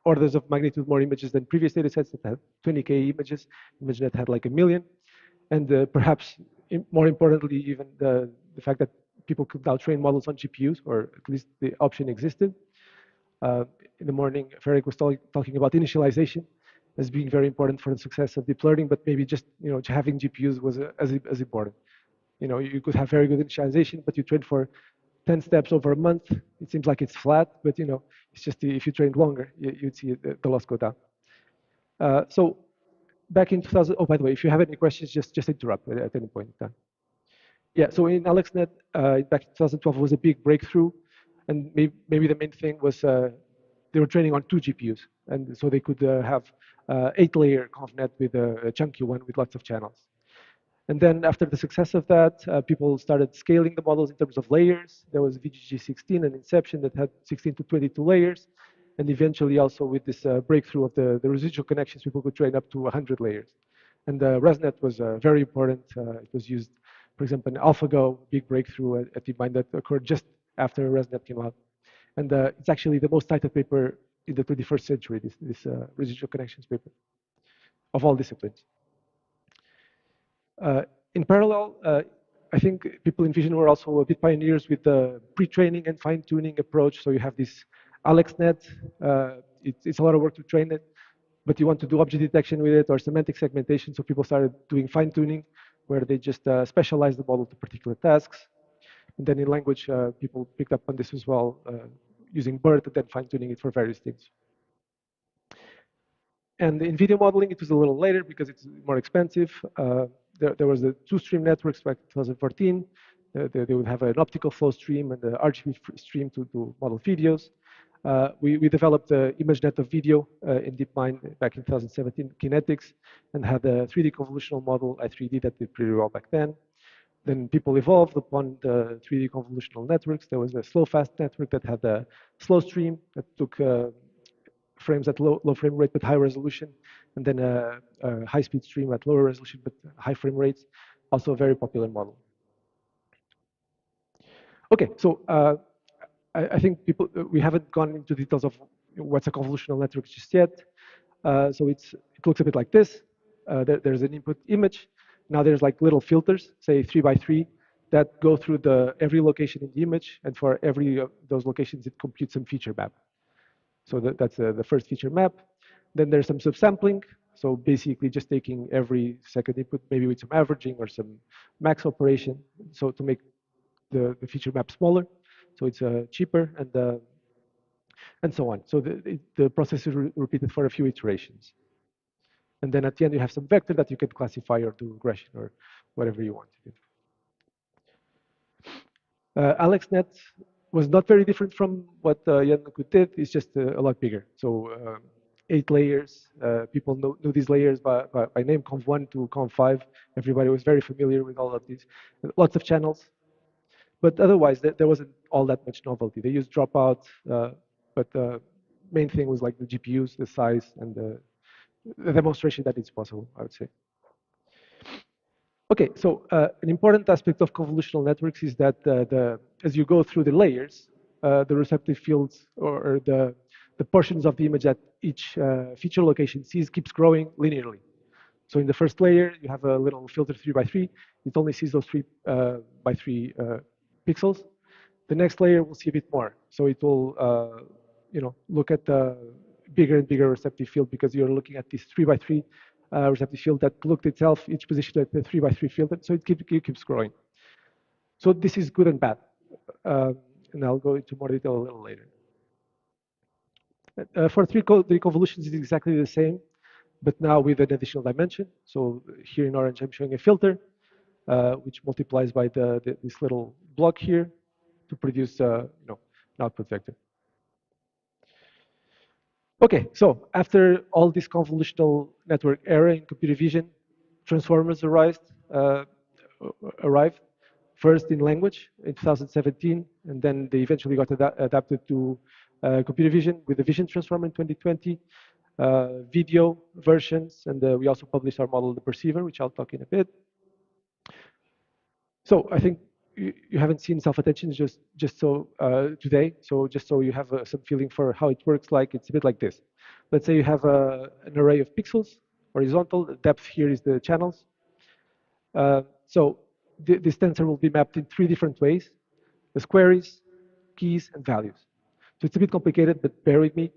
Speaker 19: orders of magnitude more images than previous datasets that had 20K images. ImageNet had like 1 million. And perhaps more importantly, even the fact that people could now train models on GPUs, or at least the option existed. In the morning, Ferric was talking about initialization as being very important for the success of deep learning, but maybe just having GPUs was as important. You could have very good initialization, but you train for 10 steps over a month. It seems like it's flat, but it's just if you trained longer, you'd see the loss go down. So back in 2000, oh, by the way, if you have any questions, just interrupt at any point in time. Yeah, so in AlexNet, back in 2012 was a big breakthrough, and maybe the main thing was they were training on 2 GPUs, and so they could have 8-layer ConvNet with a chunky one with lots of channels. And then after the success of that, people started scaling the models in terms of layers. There was VGG16 and Inception that had 16 to 22 layers. And eventually also with this breakthrough of the residual connections, people could train up to 100 layers. And ResNet was very important. It was used, for example, in AlphaGo, big breakthrough at DeepMind that occurred just after ResNet came out. And it's actually the most cited paper in the 21st century, this residual connections paper, of all disciplines. In parallel, I think people in Vision were also a bit pioneers with the pre-training and fine-tuning approach. So you have this AlexNet. It's a lot of work to train it, but you want to do object detection with it or semantic segmentation. So people started doing fine-tuning, where they just specialize the model to particular tasks. And then in language, people picked up on this as well, using BERT and then fine-tuning it for various things. And in video modeling, it was a little later because it's more expensive. There was the 2-stream networks back in 2014. They would have an optical flow stream and the RGB stream to model videos. We developed the ImageNet of video in DeepMind back in 2017, Kinetics, and had a 3D convolutional model, i3D, that did pretty well back then. Then people evolved upon the 3D convolutional networks. There was a slow-fast network that had a slow stream that took frames at low frame rate but high resolution, and then a high-speed stream at lower resolution but high frame rates. Also a very popular model. Okay, so I think we haven't gone into details of what's a convolutional network just yet. So it looks a bit like this. There's an input image. Now there's like little filters, say 3 by 3, that go through every location in the image, and for every of those locations, it computes some feature map. So that's the first feature map. Then there's some subsampling. So basically just taking every second input, maybe with some averaging or some max operation, so to make the feature map smaller. So it's cheaper and so on. So the process is repeated for a few iterations. And then at the end, you have some vector that you can classify or do regression or whatever you want to do. AlexNet was not very different from what Yannick did. It's just a lot bigger. So 8 layers. People knew these layers by name, Conv1 to Conv5. Everybody was very familiar with all of these. Lots of channels. But otherwise, there wasn't all that much novelty. They used dropout, but the main thing was like the GPUs, the size, and the demonstration that it's possible, I would say. Okay, so an important aspect of convolutional networks is that as you go through the layers, the receptive fields or the portions of the image that each feature location sees keeps growing linearly. So in the first layer, you have a little filter 3 by 3. It only sees those 3 by 3 pixels. The next layer will see a bit more. So it will, look at bigger and bigger receptive field because you're looking at this 3 by 3 receptive field that looked itself each position at the 3 by 3 field, so it keeps growing. So this is good and bad, and I'll go into more detail a little later. For the convolutions, it's exactly the same, but now with an additional dimension. So here in orange, I'm showing a filter, which multiplies by this little block here to produce an output vector. Okay, so after all this convolutional network era in computer vision, transformers arrived first in language in 2017, and then they eventually got adapted to computer vision with the vision transformer in 2020, video versions, and we also published our model, the perceiver, which I'll talk in a bit. So I think you haven't seen self-attention just so today. So just so you have some feeling for how it works, like it's a bit like this. Let's say you have an array of pixels, horizontal. The depth here is the channels. So this tensor will be mapped in 3 different ways: as queries, keys, and values. So it's a bit complicated, but bear with me.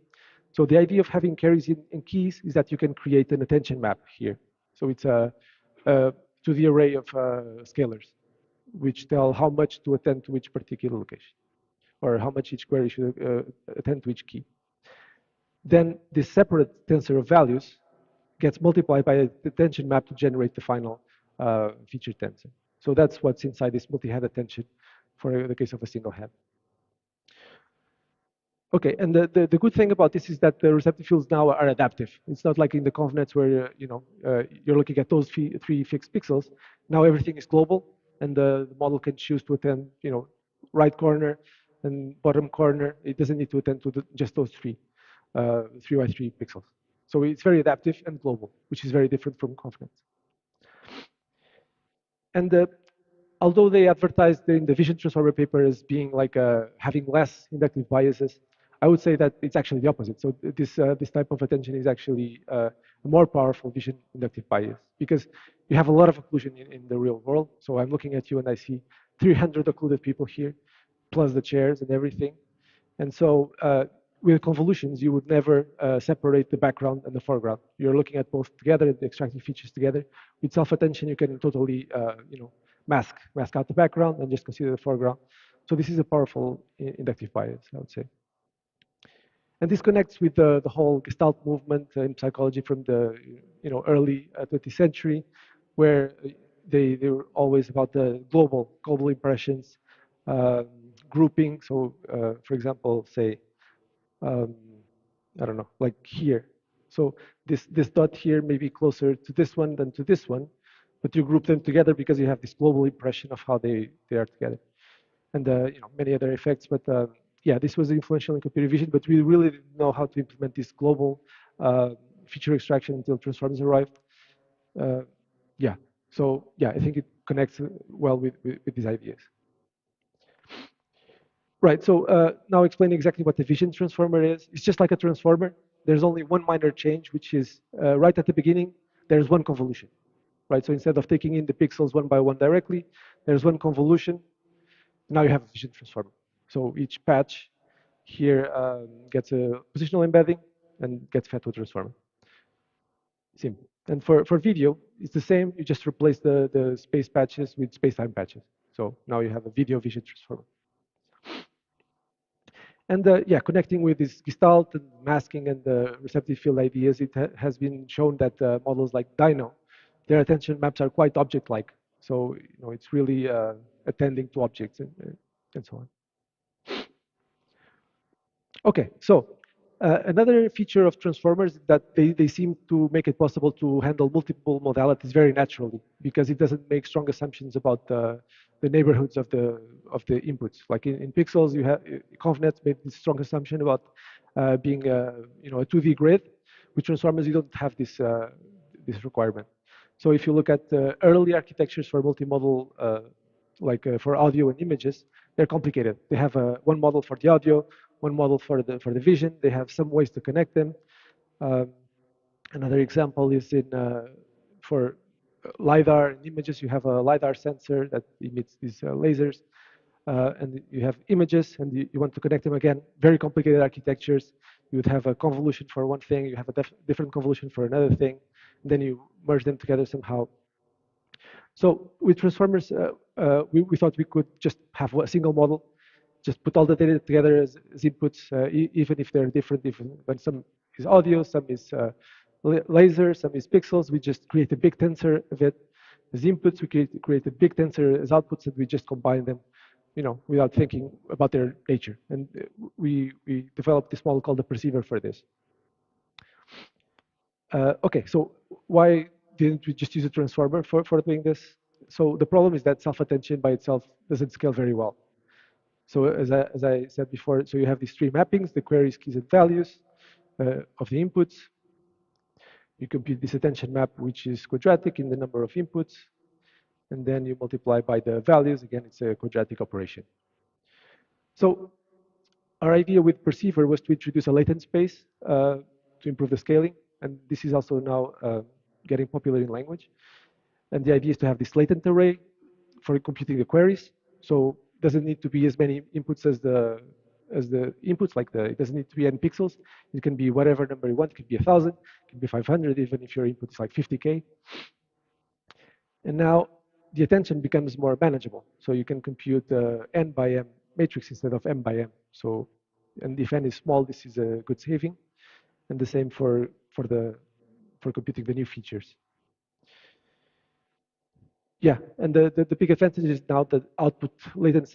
Speaker 19: So the idea of having queries in keys is that you can create an attention map here. So it's to the array of scalars, which tell how much to attend to each particular location, or how much each query should attend to each key. Then this separate tensor of values gets multiplied by the attention map to generate the final feature tensor. So that's what's inside this multi-head attention for the case of a single head. Okay, and the good thing about this is that the receptive fields now are adaptive. It's not like in the convnets where you're looking at those 3 fixed pixels. Now everything is global, and the model can choose to attend, right corner and bottom corner. It doesn't need to attend to just those 3 by 3 pixels. So it's very adaptive and global, which is very different from convnets. And although they advertised in the vision transformer paper as being like having less inductive biases, I would say that it's actually the opposite. So this type of attention is actually a more powerful vision inductive bias, because you have a lot of occlusion in the real world. So I'm looking at you and I see 300 occluded people here, plus the chairs and everything. And so with convolutions, you would never separate the background and the foreground. You're looking at both together, extracting features together. With self-attention, you can totally mask out the background and just consider the foreground. So this is a powerful inductive bias, I would say. And this connects with the whole Gestalt movement in psychology from the early 20th century, where they were always about the global impressions, grouping. So, for example, say, I don't know, like here. So this dot here may be closer to this one than to this one, but you group them together because you have this global impression of how they are together, and many other effects. But yeah, this was influential in computer vision, but we really didn't know how to implement this global feature extraction until transformers arrived. Yeah, so yeah, I think it connects well with these ideas. Right, so now explaining exactly what the vision transformer is. It's just like a transformer. There's only one minor change, which is right at the beginning, there's one convolution. Right, so instead of taking in the pixels one by one directly, there's one convolution. Now you have a vision transformer. So each patch here gets a positional embedding and gets fed to a transformer. Simple. And for video, it's the same. You just replace the space patches with space-time patches. So now you have a video vision transformer. And yeah, connecting with this Gestalt and masking and the receptive field ideas, it has been shown that models like Dino, their attention maps are quite object-like. So it's really attending to objects and so on. Okay, so another feature of transformers is that they seem to make it possible to handle multiple modalities very naturally, because it doesn't make strong assumptions about the neighborhoods of the inputs. Like in pixels, you have ConvNet made this strong assumption about being a 2D grid. With transformers, you don't have this this requirement. So if you look at early architectures for multimodal, like for audio and images, they're complicated. They have one model for the audio, one model for the vision. They have some ways to connect them. Another example is in for LiDAR and images. You have a LiDAR sensor that emits these lasers. and you have images, and you want to connect them again. Very complicated architectures. You would have a convolution for one thing, you have a different convolution for another thing, and then you merge them together somehow. So with transformers, we thought we could just have a single model, just put all the data together as inputs, even if they're different. When some is audio, some is laser, some is pixels, we just create a big tensor of it as inputs. We create a big tensor as outputs, and we just combine them, without thinking about their nature. And we developed this model called the perceiver for this. Okay, so why didn't we just use a transformer for doing this? So the problem is that self-attention by itself doesn't scale very well. So as I said before, so you have these three mappings, the queries, keys, and values of the inputs. You compute this attention map, which is quadratic in the number of inputs, and then you multiply by the values. Again, it's a quadratic operation. So our idea with perceiver was to introduce a latent space to improve the scaling, and this is also now getting popular in language. And the idea is to have this latent array for computing the queries. So it doesn't need to be as many inputs as the inputs, it doesn't need to be n pixels. It can be whatever number you want. It could be 1,000, it could be 500, even if your input is like 50K. And now the attention becomes more manageable. So you can compute n by m matrix instead of m by m. So, and if n is small, this is a good saving. And the same for computing the new features. Yeah, and the big advantage is now that output latent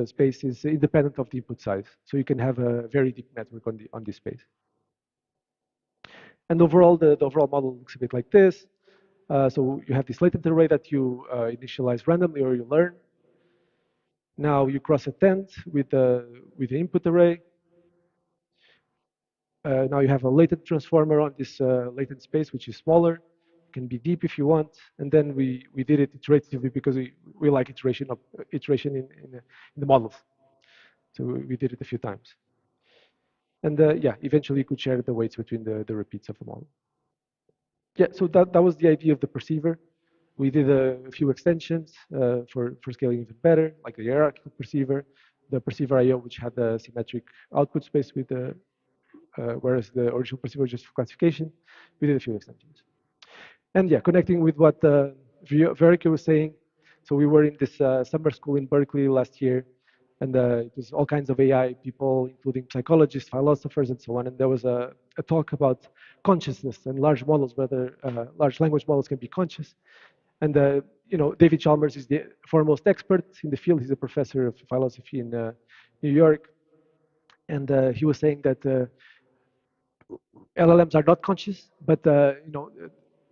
Speaker 19: space is independent of the input size. So you can have a very deep network on this space. And overall, the overall model looks a bit like this. So you have this latent array that you initialize randomly or you learn. Now you cross attend with the input array. Now you have a latent transformer on this latent space, which is smaller. It can be deep if you want. And then we did it iteratively because we like iteration in the models. So we did it a few times. And yeah, eventually you could share the weights between the repeats of the model. Yeah, so that was the idea of the perceiver. We did a few extensions for scaling even better, like the hierarchical perceiver, the perceiver IO, which had the symmetric output space with the whereas the original perceiver was just for classification. We did a few extensions. And yeah, connecting with what Verika was saying, so we were in this summer school in Berkeley last year, and it was all kinds of AI people, including psychologists, philosophers, and so on. And there was a talk about consciousness and large models, whether large language models can be conscious. And David Chalmers is the foremost expert in the field. He's a professor of philosophy in New York, and he was saying that LLMs are not conscious, but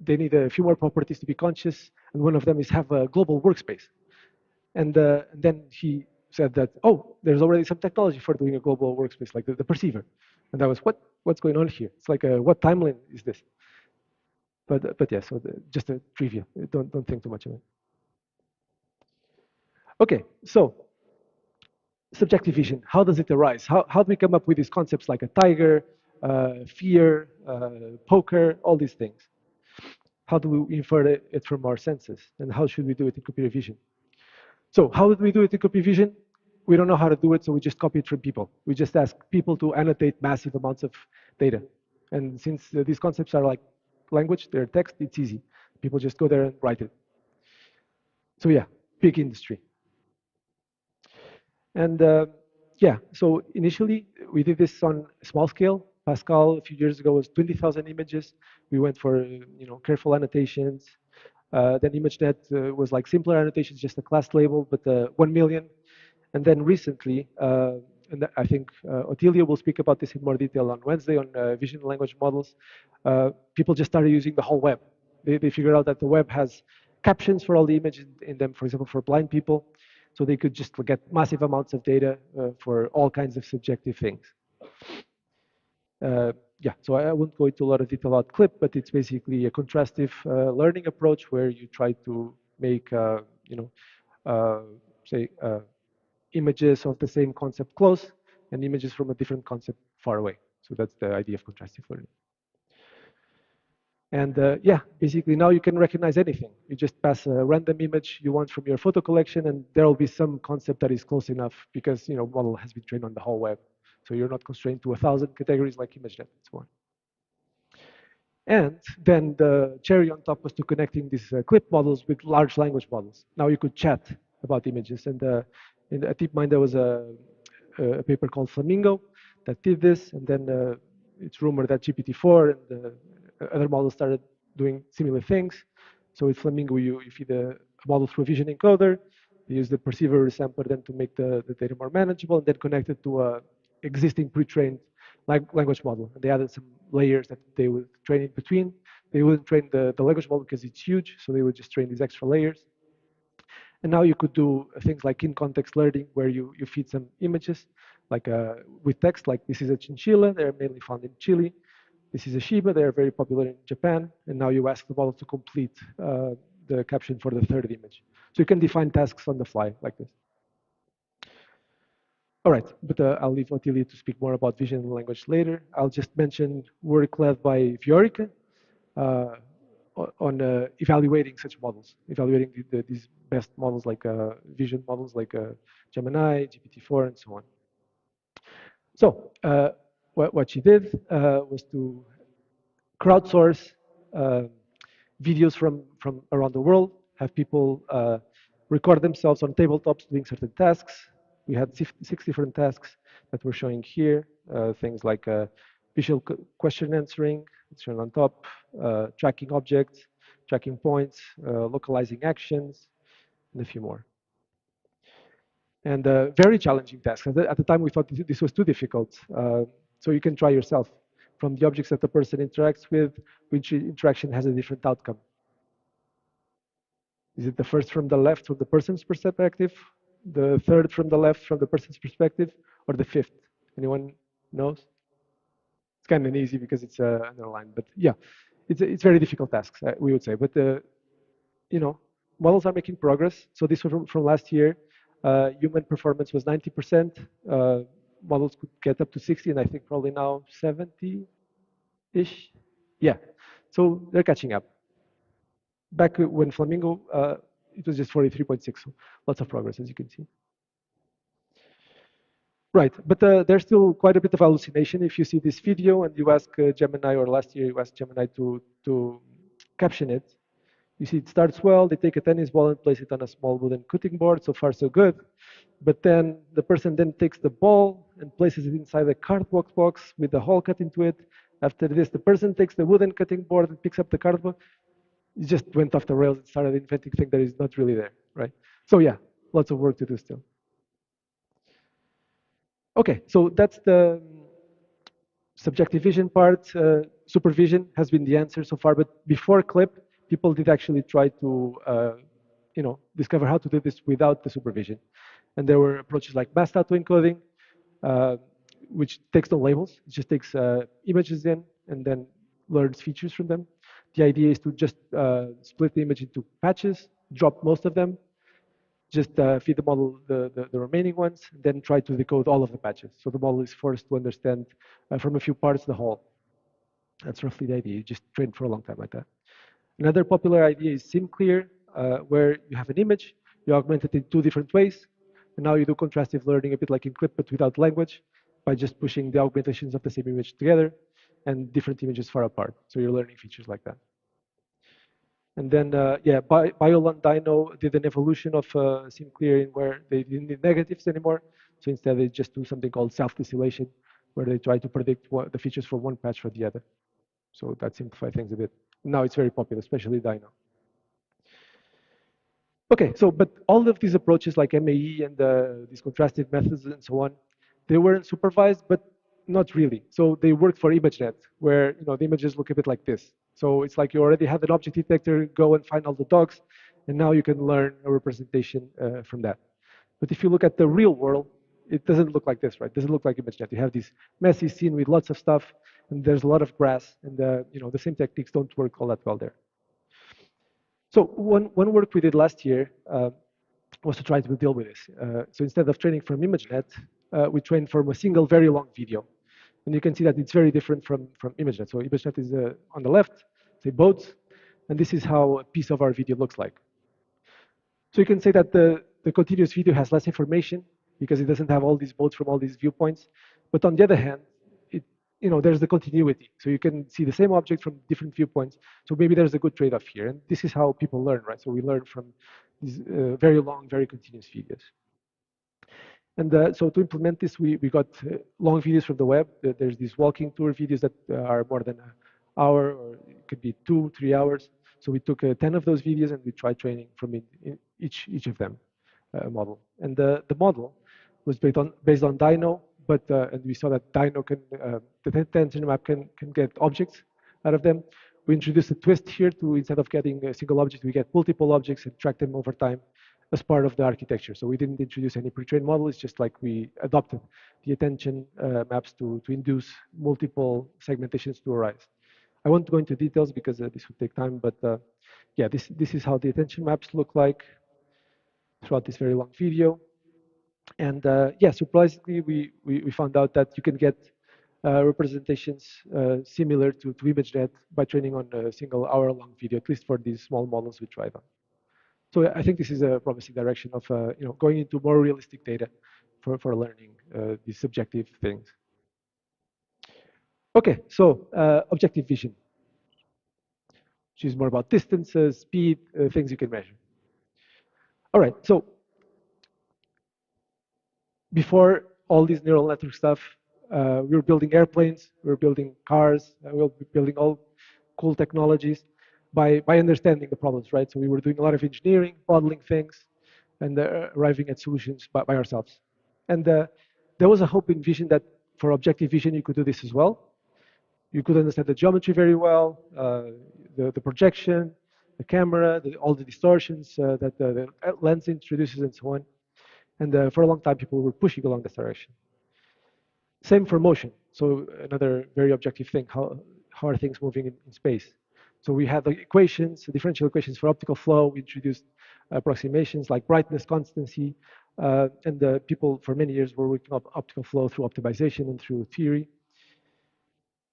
Speaker 19: they need a few more properties to be conscious, and one of them is have a global workspace. And then he said that, oh, there's already some technology for doing a global workspace, like the perceiver. And I was, what's going on here? It's like, what timeline is this? But yeah, so just a trivia. Don't think too much of it. Okay, so subjective vision, how does it arise? How do we come up with these concepts like a tiger, fear, poker, all these things? How do we infer it from our senses? And how should we do it in computer vision? So how did we do it in computer vision? We don't know how to do it, so we just copy it from people. We just ask people to annotate massive amounts of data. And since these concepts are like language, they're text, it's easy. People just go there and write it. So yeah, big industry. And yeah, so initially we did this on a small scale. Pascal a few years ago was 20,000 images. We went for careful annotations. Then ImageNet was like simpler annotations, just a class label, but 1 million. And then recently, and I think Otilia will speak about this in more detail on Wednesday on vision language models, people just started using the whole web. They figured out that the web has captions for all the images in them, for example, for blind people. So they could just get massive amounts of data for all kinds of subjective things. Yeah, so I won't go into a lot of detail about CLIP, but it's basically a contrastive learning approach where you try to make, say, images of the same concept close and images from a different concept far away. So that's the idea of contrastive learning. And yeah, basically now you can recognize anything. You just pass a random image you want from your photo collection, and there will be some concept that is close enough because model has been trained on the whole web. So you're not constrained to 1,000 categories like ImageNet and so on. And then the cherry on top was to connecting these clip models with large language models. Now you could chat about images. And at DeepMind, there was a paper called Flamingo that did this. And then it's rumored that GPT-4 and other models started doing similar things. So with Flamingo, you feed a model through a vision encoder. You use the perceiver sampler then to make the data more manageable, and then connect it to a existing pre-trained language model. And they added some layers that they would train in between. They wouldn't train the language model because it's huge, so they would just train these extra layers. And now you could do things like in-context learning, where you feed some images, like with text, like this is a chinchilla. They're mainly found in Chile. This is a Shiba. They're very popular in Japan. And now you ask the model to complete the caption for the third image. So you can define tasks on the fly like this. All right, but I'll leave Ottilie to speak more about vision and language later. I'll just mention work led by Viorica on evaluating such models, evaluating these best models like vision models like Gemini, GPT-4, and so on. So what she did was to crowdsource videos from around the world, have people record themselves on tabletops doing certain tasks. We had 6 different tasks that we're showing here, things like visual question answering, it's shown on top, tracking objects, tracking points, localizing actions, and a few more. And very challenging tasks. At the time, we thought this was too difficult. So you can try yourself. From the objects that the person interacts with, which interaction has a different outcome. Is it the first from the left from the person's perspective, the third from the left from the person's perspective, or the fifth? Anyone knows? It's kind of easy because it's underlined, but yeah, it's very difficult tasks, we would say. But models are making progress. So this was from last year. Human performance was 90%. Models could get up to 60, and I think probably now 70-ish. Yeah, so they're catching up. Back when Flamingo, it was just 43.6, so lots of progress, as you can see. Right, but there's still quite a bit of hallucination. If you see this video and you ask Gemini, or last year you asked Gemini to caption it, you see it starts well, they take a tennis ball and place it on a small wooden cutting board, so far so good. But then the person then takes the ball and places it inside a cardboard box with a hole cut into it. After this, the person takes the wooden cutting board and picks up the cardboard. It just went off the rails and started inventing things that is not really there, right? So yeah, lots of work to do still. Okay, so that's the subjective vision part. Supervision has been the answer so far, but before CLIP, people did actually try to discover how to do this without the supervision. And there were approaches like mass auto-encoding, which takes no labels. It just takes images in and then learns features from them. The idea is to just split the image into patches, drop most of them, just feed the model the remaining ones, and then try to decode all of the patches. So the model is forced to understand from a few parts the whole. That's roughly the idea. You just train for a long time like that. Another popular idea is SimClear, where you have an image, you augment it in 2 different ways, and now you do contrastive learning a bit like in CLIP, but without language, by just pushing the augmentations of the same image together and different images far apart. So you're learning features like that. And then, yeah, Bioland Dino did an evolution of SimClearing where they didn't need negatives anymore. So instead, they just do something called self-distillation, where they try to predict the features for one patch for the other. So that simplifies things a bit. Now it's very popular, especially Dino. Okay, so but all of these approaches like MAE and these contrastive methods and so on, they weren't supervised, but not really. So they worked for ImageNet, where the images look a bit like this. So it's like you already have an object detector, go and find all the dogs, and now you can learn a representation from that. But if you look at the real world, it doesn't look like this, right? It doesn't look like ImageNet. You have this messy scene with lots of stuff, and there's a lot of grass, and the same techniques don't work all that well there. So one work we did last year was to try to deal with this. So instead of training from ImageNet, we trained from a single very long video. And you can see that it's very different from ImageNet. So ImageNet is on the left, say boats, and this is how a piece of our video looks like. So you can say that the continuous video has less information because it doesn't have all these boats from all these viewpoints. But on the other hand, there's the continuity. So you can see the same object from different viewpoints. So maybe there's a good trade-off here. And this is how people learn, right? So we learn from these very long, very continuous videos. And so to implement this, we got long videos from the web. There's these walking tour videos that are more than an hour, or it could be 2-3 hours. So we took 10 of those videos and we tried training from in each of them model. And the model was based on Dino, but and we saw that Dino can the attention map can get objects out of them. We introduced a twist here to instead of getting a single object, we get multiple objects and track them over time as part of the architecture. So we didn't introduce any pre-trained model. It's just like we adopted the attention maps to induce multiple segmentations to arise. I won't go into details because this would take time, but yeah, this is how the attention maps look like throughout this very long video. And yeah, surprisingly, we found out that you can get representations similar to ImageNet by training on a single hour-long video, at least for these small models we tried on. So I think this is a promising direction of going into more realistic data for learning these subjective things. Okay, so objective vision, which is more about distances, speed, things you can measure. All right, so before all this neural network stuff, we were building airplanes, we were building cars, we were building all cool technologies by understanding the problems, right? So we were doing a lot of engineering, modeling things, and arriving at solutions by ourselves. And there was a hope in vision that for objective vision, you could do this as well. You could understand the geometry very well, the projection, the camera, all the distortions that the lens introduces and so on. And for a long time, people were pushing along this direction. Same for motion. So another very objective thing, how are things moving in space? So we had the equations, differential equations for optical flow. We introduced approximations like brightness constancy. And the people for many years were working on optical flow through optimization and through theory.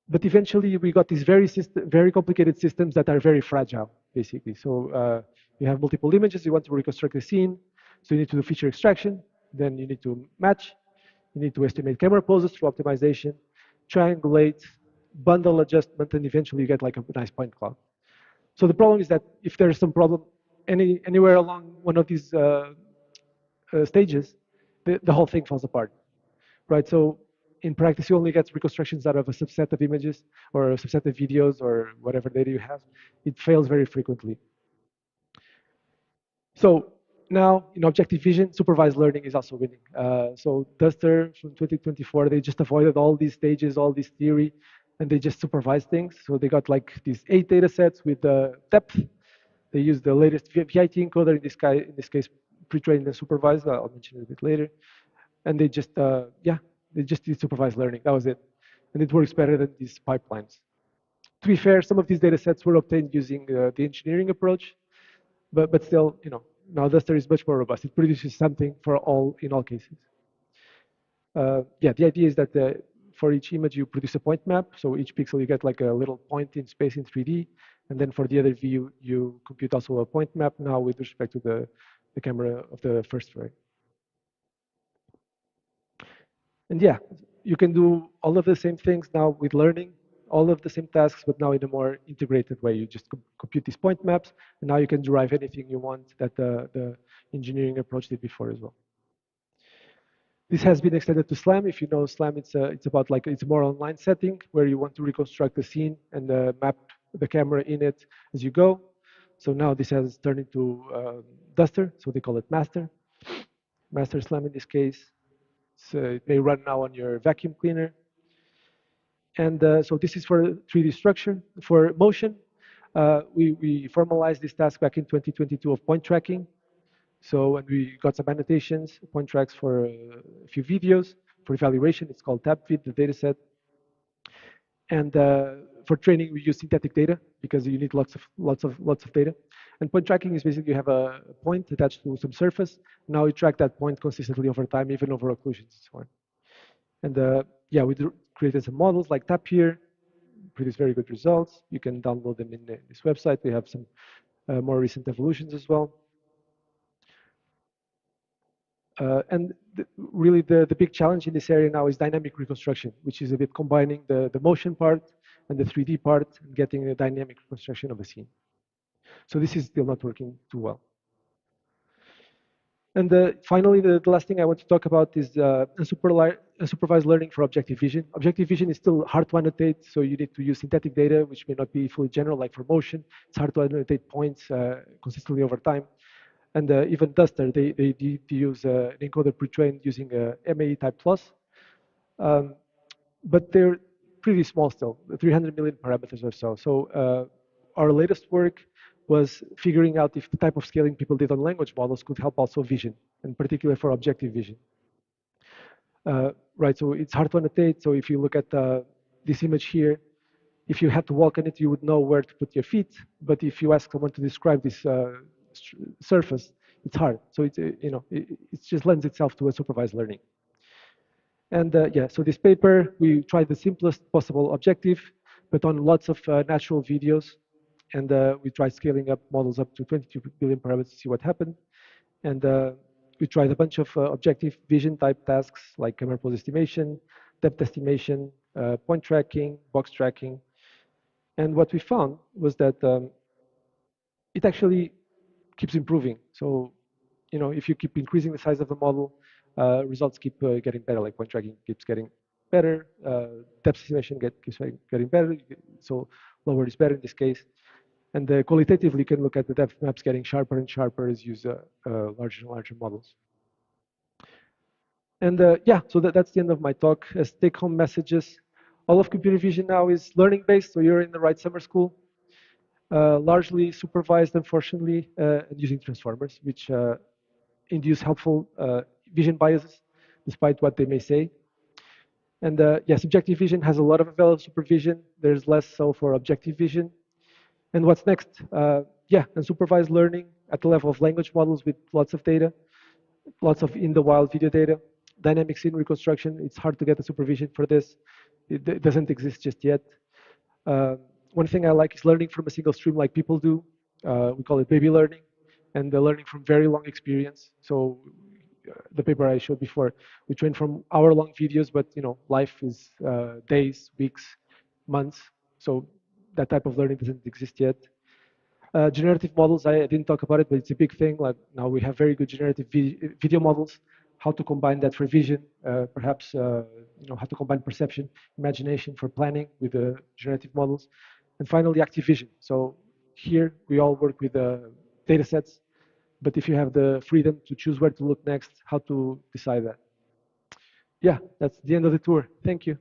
Speaker 19: But eventually we got these very complicated systems that are very fragile, basically. So you have multiple images, you want to reconstruct the scene. So you need to do feature extraction, then you need to match, you need to estimate camera poses through optimization, triangulate, bundle adjustment, and eventually you get like a nice point cloud. So the problem is that if there's some problem anywhere along one of these stages, the whole thing falls apart, right? So in practice, you only get reconstructions out of a subset of images or a subset of videos or whatever data you have. It fails very frequently. So now in objective vision, supervised learning is also winning. So Duster from 2024, they just avoided all these stages, all this theory, and they just supervised things. So they got like these 8 data sets with depth. They used the latest VIT encoder, in this case, pre-trained and supervised. I'll mention it a bit later. And they just, they just did supervised learning. That was it. And it works better than these pipelines. To be fair, some of these data sets were obtained using the engineering approach, but still, now Duster is much more robust. It produces something in all cases. Yeah, the idea is that for each image you produce a point map. So each pixel you get like a little point in space in 3D, and then for the other view you compute also a point map now with respect to the camera of the first frame. And yeah, you can do all of the same things now with learning, all of the same tasks, but now in a more integrated way. You just compute these point maps, and now you can derive anything you want that the engineering approach did before as well. This has been extended to SLAM. If you know SLAM, it's about like it's a more online setting where you want to reconstruct the scene and map the camera in it as you go. So now this has turned into Duster, so they call it Master SLAM in this case. So it may run now on your vacuum cleaner. And so this is for 3D structure. For motion, we formalized this task back in 2022 of point tracking. So when we got some annotations, point tracks for a few videos. For evaluation, it's called TabVid, the dataset. And for training, we use synthetic data because you need lots of data. And point tracking is basically you have a point attached to some surface. Now you track that point consistently over time, even over occlusions and so on. And yeah, we created some models like Tapir produce very good results. You can download them in this website. We have some more recent evolutions as well. And really the big challenge in this area now is dynamic reconstruction, which is a bit combining the motion part and the 3D part and getting a dynamic reconstruction of a scene. So this is still not working too well. And finally, the last thing I want to talk about is unsupervised learning for objective vision. Objective vision is still hard to annotate, so you need to use synthetic data, which may not be fully general, like for motion. It's hard to annotate points consistently over time. And even Duster, they need to use an encoder pre-trained using MAE type plus. But they're pretty small still, 300 million parameters or so. So our latest work was figuring out if the type of scaling people did on language models could help also vision, and particularly for objective vision. Right, so it's hard to annotate. So if you look at this image here, if you had to walk on it, you would know where to put your feet. But if you ask someone to describe this surface, it's hard. So it's it just lends itself to a supervised learning. And yeah, so this paper, we tried the simplest possible objective, but on lots of natural videos. And we tried scaling up models up to 22 billion parameters to see what happened. And we tried a bunch of objective vision type tasks like camera pose estimation, depth estimation, point tracking, box tracking. And what we found was that it actually keeps improving. So, if you keep increasing the size of the model, results keep getting better, like point tracking keeps getting better, depth estimation keeps getting better, so lower is better in this case. And qualitatively, you can look at the depth maps getting sharper and sharper as you use larger and larger models. And yeah, so that's the end of my talk. As take-home messages, all of computer vision now is learning-based, so you're in the right summer school. Largely supervised, unfortunately, and using transformers, which induce helpful vision biases, despite what they may say. And yes, subjective vision has a lot of available supervision. There's less so for objective vision. And what's next? Yeah, unsupervised learning at the level of language models with lots of data, lots of in-the-wild video data, dynamic scene reconstruction. It's hard to get the supervision for this. It doesn't exist just yet. One thing I like is learning from a single stream like people do. We call it baby learning, and the learning from very long experience. So the paper I showed before, we train from hour-long videos, but life is days, weeks, months. So that type of learning doesn't exist yet. Generative models, I didn't talk about it, but it's a big thing. Like now we have very good generative video models. How to combine that for vision, perhaps how to combine perception, imagination for planning with the generative models, and finally active vision. So here we all work with data sets, but if you have the freedom to choose where to look next, how to decide that. Yeah, that's the end of the tour. Thank you.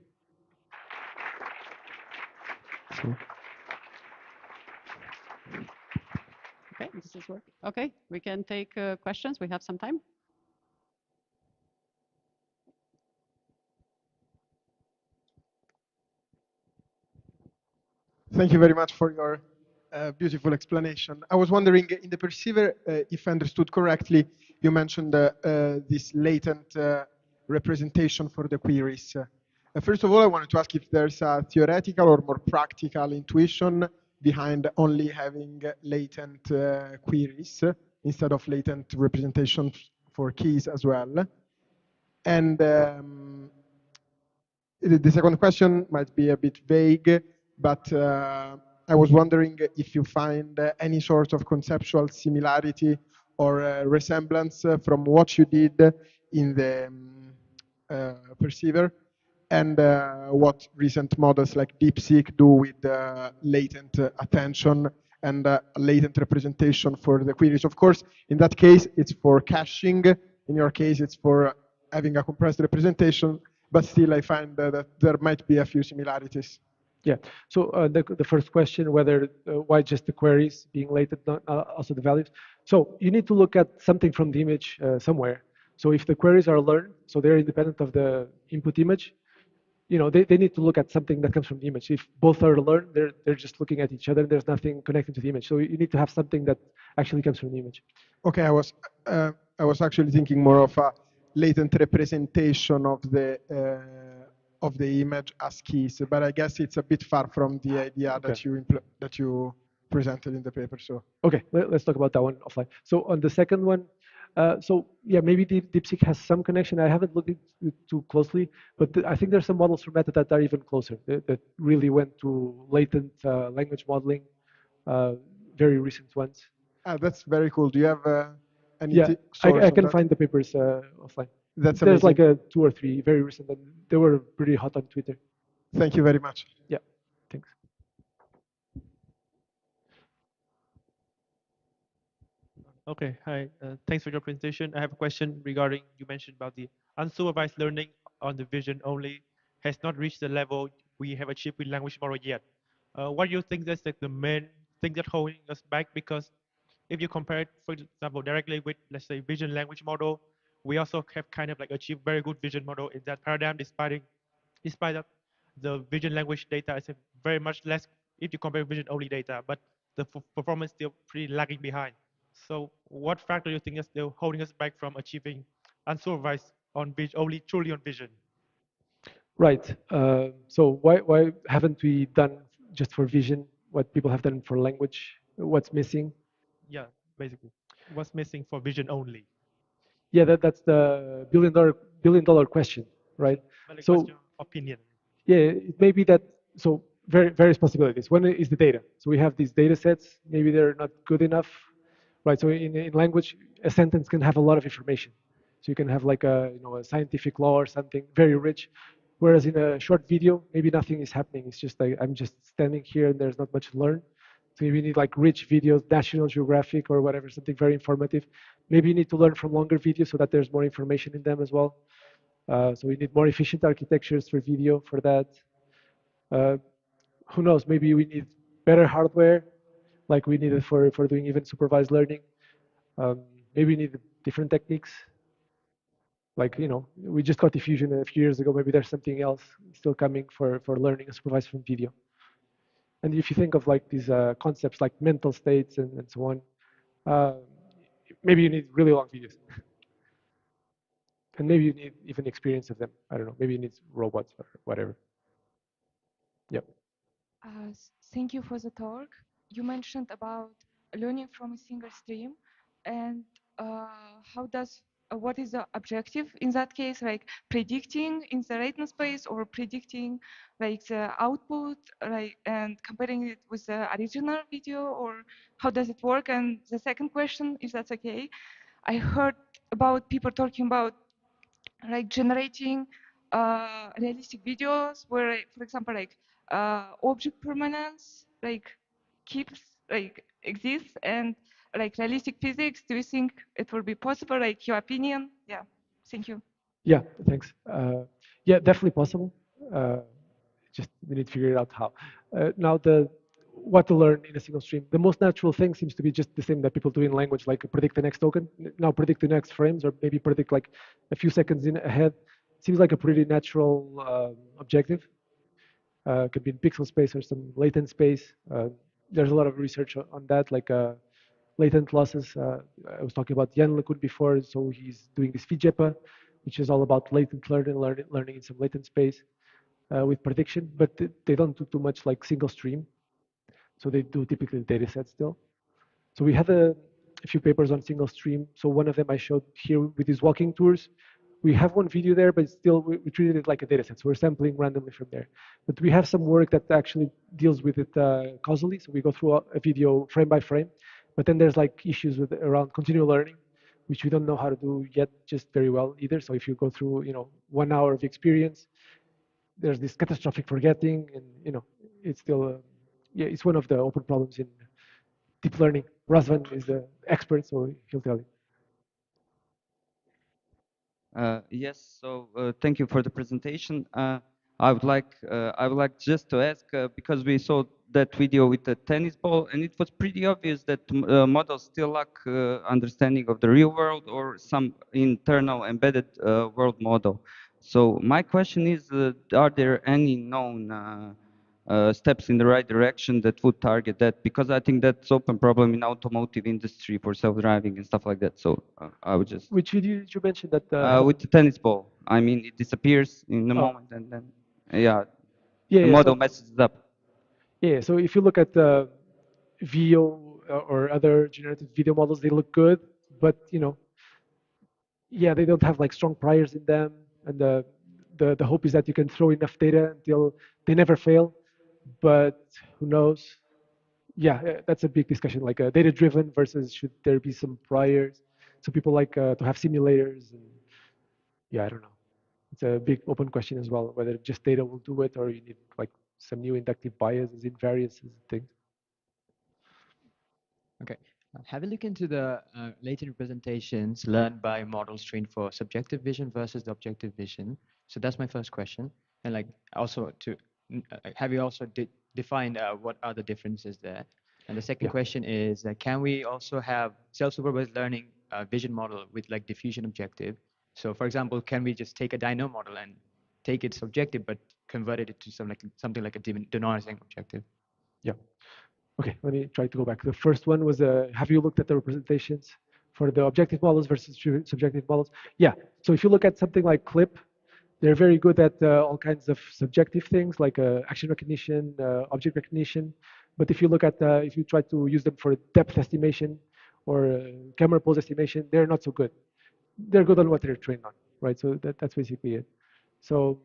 Speaker 20: Okay, this is working. Okay, we can take questions. We have some time.
Speaker 21: Thank you very much for your beautiful explanation. I was wondering, in the perceiver, if I understood correctly, you mentioned this latent representation for the queries. First of all, I wanted to ask if there's a theoretical or more practical intuition behind only having latent queries instead of latent representations for keys as well. And the second question might be a bit vague, but I was wondering if you find any sort of conceptual similarity or resemblance from what you did in the perceiver and what recent models like DeepSeek do with latent attention and latent representation for the queries. Of course, in that case, it's for caching. In your case, it's for having a compressed representation. But still, I find that there might be a few similarities.
Speaker 19: Yeah. So the first question, whether why just the queries being latent, not also the values. So you need to look at something from the image somewhere. So if the queries are learned, so they're independent of the input image, they need to look at something that comes from the image. If both are learned, they're just looking at each other. There's nothing connected to the image. So you need to have something that actually comes from the image.
Speaker 21: Okay, I was actually thinking more of a latent representation of the image as keys, but I guess it's a bit far from the idea that you presented in the paper. So
Speaker 19: Okay, let's talk about that one offline. So on the second one, so yeah, maybe DeepSeek has some connection. I haven't looked into it too closely, but I think there's some models from Meta that are even closer, that really went to latent language modeling, very recent ones.
Speaker 21: that's very cool. Do you have any
Speaker 19: Yeah,
Speaker 21: source
Speaker 19: I
Speaker 21: on
Speaker 19: can
Speaker 21: that?
Speaker 19: find the papers offline.
Speaker 21: That's
Speaker 19: There's like
Speaker 21: amazing.
Speaker 19: 2 or 3 very recent, and they were pretty hot on Twitter.
Speaker 21: Thank you very much.
Speaker 19: Yeah, thanks.
Speaker 1: Okay, hi. Thanks for your presentation. I have a question regarding you mentioned about the unsupervised learning on the vision only has not reached the level we have achieved with language model yet. What do you think that's like the main thing that's holding us back? Because if you compare it, for example, directly with, let's say, vision language model, we also have kind of like achieved very good vision model in that paradigm, despite that the vision language data is very much less if you compare vision only data, but the performance still pretty lagging behind. So what factor do you think is still holding us back from achieving unsupervised on vision, only truly on vision?
Speaker 19: Right. So why haven't we done just for vision what people have done for language? What's missing?
Speaker 1: Yeah, basically. What's missing for vision only?
Speaker 19: Yeah, that's the billion dollar question, right?
Speaker 1: Well, a
Speaker 19: So
Speaker 1: question of opinion.
Speaker 19: yeah, it may be that. So various possibilities. One is the data. So we have these data sets. Maybe they're not good enough, right? So in language, a sentence can have a lot of information. So you can have like a scientific law or something very rich, whereas in a short video, maybe nothing is happening. It's just like I'm just standing here and there's not much to learn. So maybe you need like rich videos, National Geographic or whatever, something very informative. Maybe you need to learn from longer videos so that there's more information in them as well. So we need more efficient architectures for video for that. Uh, who knows? Maybe we need better hardware, like we needed for doing even supervised learning. Maybe we need different techniques. Like we just got diffusion a few years ago. Maybe there's something else still coming for learning and supervised from video. And if you think of like these concepts like mental states and so on, uh, maybe you need really long videos. And maybe you need even experience of them. I don't know. Maybe you need robots or whatever. Yep.
Speaker 22: Thank you for the talk. You mentioned about learning from a single stream, and what is the objective in that case? Like predicting in the latent space or predicting like the output, like and comparing it with the original video, or how does it work? And the second question, if that's okay, I heard about people talking about like generating realistic videos where, for example, like object permanence like keeps like exists and like realistic physics. Do you think it will be possible? Like your opinion? Yeah. Thank you.
Speaker 19: Yeah, thanks. Yeah, definitely possible. Uh, just we need to figure out how. Now, what to learn in a single stream. The most natural thing seems to be just the same that people do in language, like predict the next token. Now predict the next frames, or maybe predict like a few seconds in ahead. Seems like a pretty natural objective. Could be in pixel space or some latent space. There's a lot of research on that, like latent losses. I was talking about Jan LeCun before, so he's doing this FIJEPA, which is all about latent learning in some latent space with prediction, but they don't do too much like single stream. So they do typically data sets still. So we had a few papers on single stream. So one of them I showed here with these walking tours. We have one video there, but still we treated it like a data set. So we're sampling randomly from there. But we have some work that actually deals with it causally. So we go through a video frame by frame. But then there's like issues around continual learning, which we don't know how to do yet just very well either. So if you go through 1 hour of experience, there's this catastrophic forgetting, and it's still yeah, it's one of the open problems in deep learning. Razvan is the expert, so he'll tell you.
Speaker 23: Yes, so thank you for the presentation. I would like just to ask because we saw that video with the tennis ball, and it was pretty obvious that models still lack understanding of the real world or some internal embedded world model. So my question is, are there any known steps in the right direction that would target that? Because I think that's open problem in automotive industry for self-driving and stuff like that. So I would just.
Speaker 19: Which video did you mention that?
Speaker 23: With the tennis ball. I mean, it disappears in a
Speaker 19: Oh.
Speaker 23: moment and then. yeah,
Speaker 19: Yeah,
Speaker 23: the
Speaker 19: yeah.
Speaker 23: model
Speaker 19: So
Speaker 23: messes up.
Speaker 19: yeah, so if you look at the VO or other generative video models, they look good, but yeah, they don't have like strong priors in them, and the hope is that you can throw enough data until they never fail. But who knows? Yeah, that's a big discussion, like data driven versus should there be some priors. So people like to have simulators, and yeah, I don't know. It's a big open question as well, whether just data will do it or you need like some new inductive biases, invariances, and things.
Speaker 17: Okay. Have a look into the latent representations learned by models trained for subjective vision versus the objective vision. So that's my first question. And like also have you also defined what are the differences there? And the second
Speaker 19: Yeah.
Speaker 17: question is, can we also have self-supervised learning vision model with like diffusion objective? So for example, can we just take a dyno model and take its objective but convert it to something like a denoising objective?
Speaker 19: Yeah. Okay, let me try to go back. The first one was, have you looked at the representations for the objective models versus subjective models? Yeah, so if you look at something like CLIP, they're very good at all kinds of subjective things like action recognition, object recognition. But if you look at, if you try to use them for depth estimation or camera pose estimation, they're not so good. They're good on what they're trained on, right? So that's basically it. So,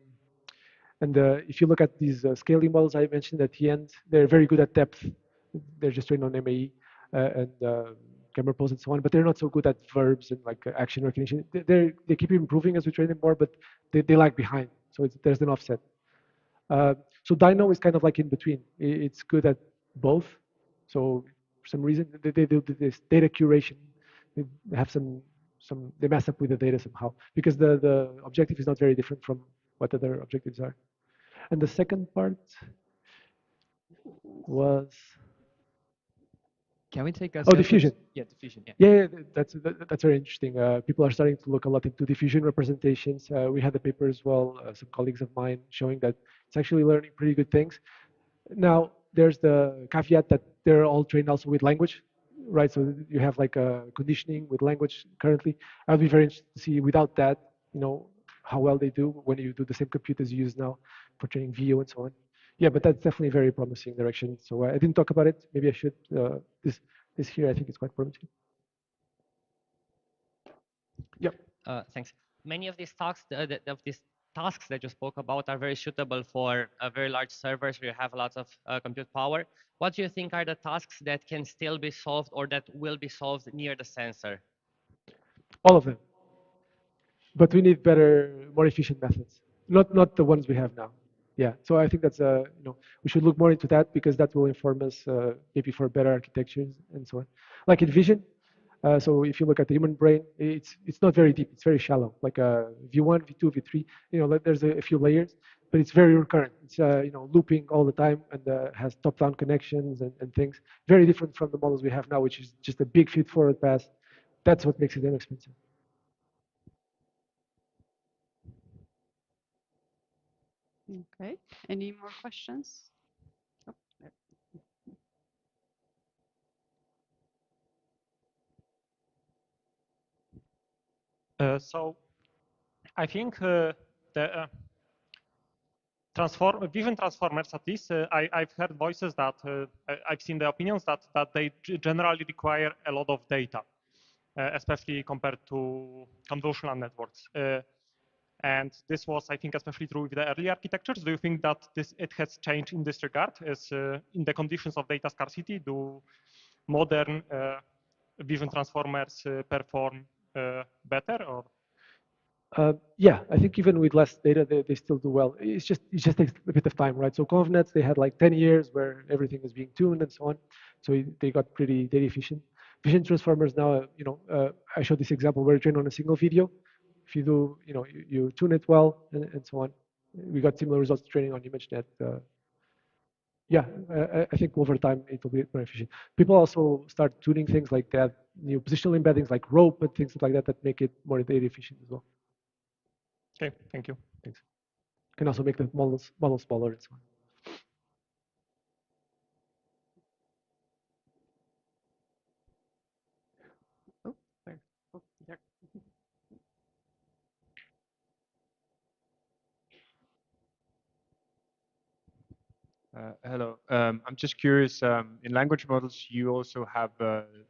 Speaker 19: and if you look at these scaling models I mentioned at the end, they're very good at depth. They're just trained on MAE and camera pose and so on, but they're not so good at verbs and like action recognition. They keep improving as we train them more, but they lag behind. So there's an offset. So Dino is kind of like in between. It's good at both. So for some reason they do this data curation. They have they mess up with the data somehow because the objective is not very different from what other objectives are. And the second part was
Speaker 17: Can we take a
Speaker 19: diffusion.
Speaker 17: Yeah, diffusion. Yeah.
Speaker 19: Yeah, that's very interesting. People are starting to look a lot into diffusion representations. We had a paper as well, some colleagues of mine showing that it's actually learning pretty good things. Now, there's the caveat that they're all trained also with language, right? So you have like a conditioning with language currently. I'll be very interested to see without that, how well they do when you do the same compute as you use now for training VO and so on. Yeah, but that's definitely a very promising direction. So I didn't talk about it. Maybe I should. This here, I think it's quite promising. Yep.
Speaker 2: Thanks. Many of these tasks that you spoke about are very suitable for very large servers where you have lots of compute power. What do you think are the tasks that can still be solved or that will be solved near the sensor?
Speaker 19: All of them. But we need better, more efficient methods. Not the ones we have now. Yeah. So I think that's we should look more into that because that will inform us maybe for better architectures and so on. Like in vision. So if you look at the human brain, it's not very deep. It's very shallow. Like V1, V2, V3. There's a few layers, but it's very recurrent. It's looping all the time and has top-down connections and things. Very different from the models we have now, which is just a big feed-forward pass. That's what makes it inexpensive.
Speaker 20: Okay. Any more questions? Oh, there.
Speaker 3: So I think the vision transformers, at least, I've heard voices that I've seen the opinions that they generally require a lot of data, especially compared to convolutional networks. And this was, I think, especially true with the early architectures. Do you think that it has changed in this regard? As in the conditions of data scarcity, do modern vision transformers perform better, or?
Speaker 19: Yeah, I think even with less data, they still do well. It just takes a bit of time, right? So ConvNets, they had like 10 years where everything was being tuned and so on. So they got pretty data efficient. Vision transformers now, I showed this example where you train on a single video. If you do, you tune it well and so on. We got similar results to training on ImageNet. Yeah, I think over time it will be more efficient. People also start tuning things like that, new positional embeddings like rope and things like that that make it more data efficient as well.
Speaker 3: Okay, thank you.
Speaker 19: Thanks. Can also make the models smaller and so on.
Speaker 20: Oh, there. Oh, there.
Speaker 4: Hello. I'm just curious, in language models, you also have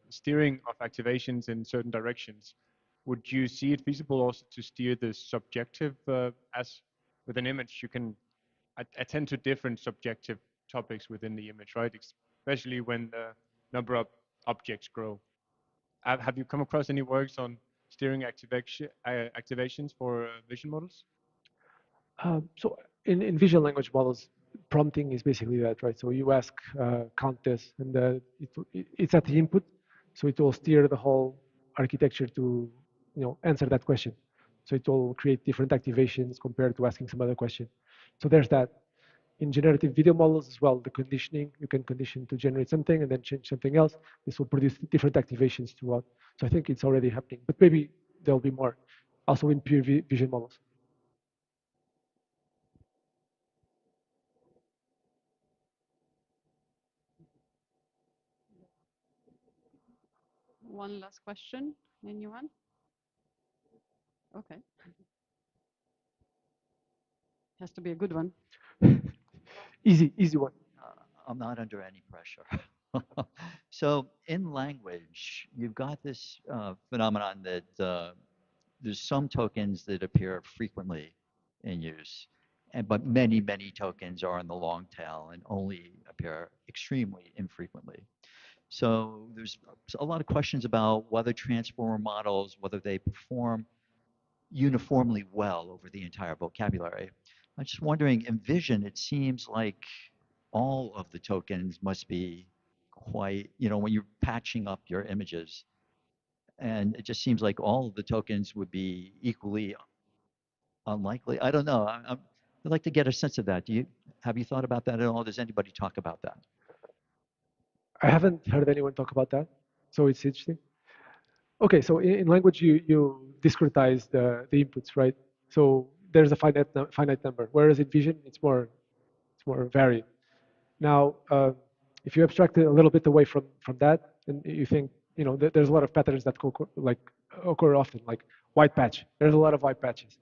Speaker 4: steering of activations in certain directions. Would you see it feasible also to steer the subjective as with an image? You can attend to different subjective topics within the image, right? Especially when the number of objects grow. Have you come across any works on steering activations for vision models?
Speaker 19: So in visual language models, prompting is basically that, right? So you ask count this, and it's at the input, so it will steer the whole architecture to answer that question. So it will create different activations compared to asking some other question. So there's that. In generative video models as well, the conditioning, you can condition to generate something and then change something else. This will produce different activations throughout. So I think it's already happening, but maybe there'll be more. Also in pure vision models.
Speaker 20: One last question. Anyone? Okay. Has to be a good one.
Speaker 19: Easy one.
Speaker 11: I'm not under any pressure. So in language, you've got this phenomenon that there's some tokens that appear frequently in use, but many tokens are in the long tail and only appear extremely infrequently. So there's a lot of questions about whether transformer models, whether they perform uniformly well over the entire vocabulary. I'm just wondering, in vision, it seems like all of the tokens must be quite, when you're patching up your images, and it just seems like all of the tokens would be equally unlikely. I don't know. I'd like to get a sense of that. Have you thought about that at all? Does anybody talk about that?
Speaker 19: I haven't heard anyone talk about that, so it's interesting. Okay, so in language you discretize the inputs, right? So there's a finite number, whereas in vision it's more varied. Now, if you abstract it a little bit away from that, and you think, there's a lot of patterns that occur often, like white patch. There's a lot of white patches.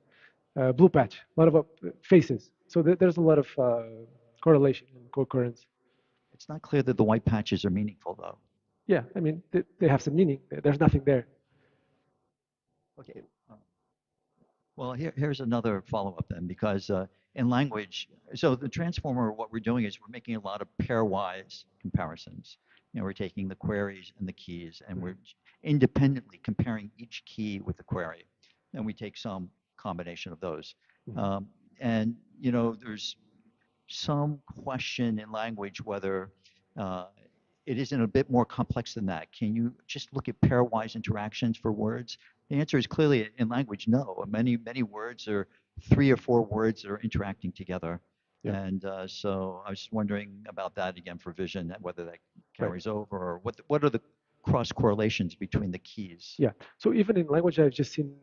Speaker 19: Blue patch, a lot of faces. So there's a lot of correlation and co-occurrence.
Speaker 11: It's not clear that the white patches are meaningful, though.
Speaker 19: Yeah, I mean, they have some meaning. There's nothing there.
Speaker 11: Okay. Well, here's another follow-up then, because in language, so the transformer, what we're doing is we're making a lot of pairwise comparisons. We're taking the queries and the keys, and we're independently comparing each key with the query. And we take some combination of those. And, there's some question in language whether it isn't a bit more complex than that. Can you just look at pairwise interactions for words? The answer is clearly in language, no. Many words are 3 or 4 words that are interacting together.
Speaker 19: Yeah.
Speaker 11: And so I was just wondering about that again for vision, whether that carries over, or what are the cross correlations between the keys?
Speaker 19: Yeah. So even in language, I've just seen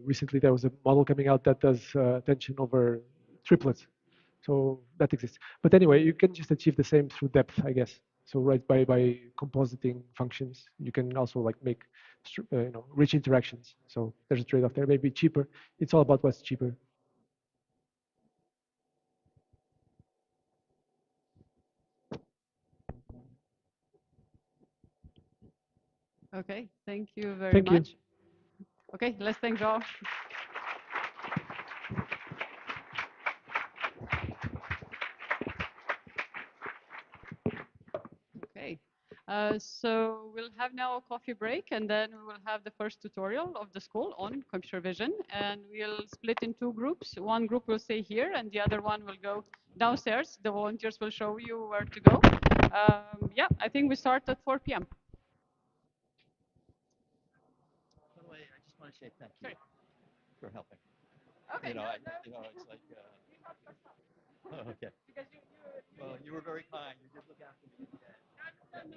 Speaker 19: recently there was a model coming out that does attention over triplets. So that exists. But anyway, you can just achieve the same through depth, I guess. So right by compositing functions, you can also make rich interactions. So there's a trade-off there. Maybe cheaper. It's all about what's cheaper.
Speaker 20: Okay, thank you very
Speaker 19: Thank you.
Speaker 20: much. Okay, let's thank João. Okay, so we'll have now a coffee break, and then we will have the first tutorial of the school on computer vision, and we'll split in 2 groups. One group will stay here, and the other one will go downstairs. The volunteers will show you where to go. Yeah, I think we start at 4 p.m.
Speaker 11: By the way, I just want to say thank you for helping.
Speaker 20: Okay.
Speaker 11: It's like, okay. Well, you were very kind. You did look after me at the end.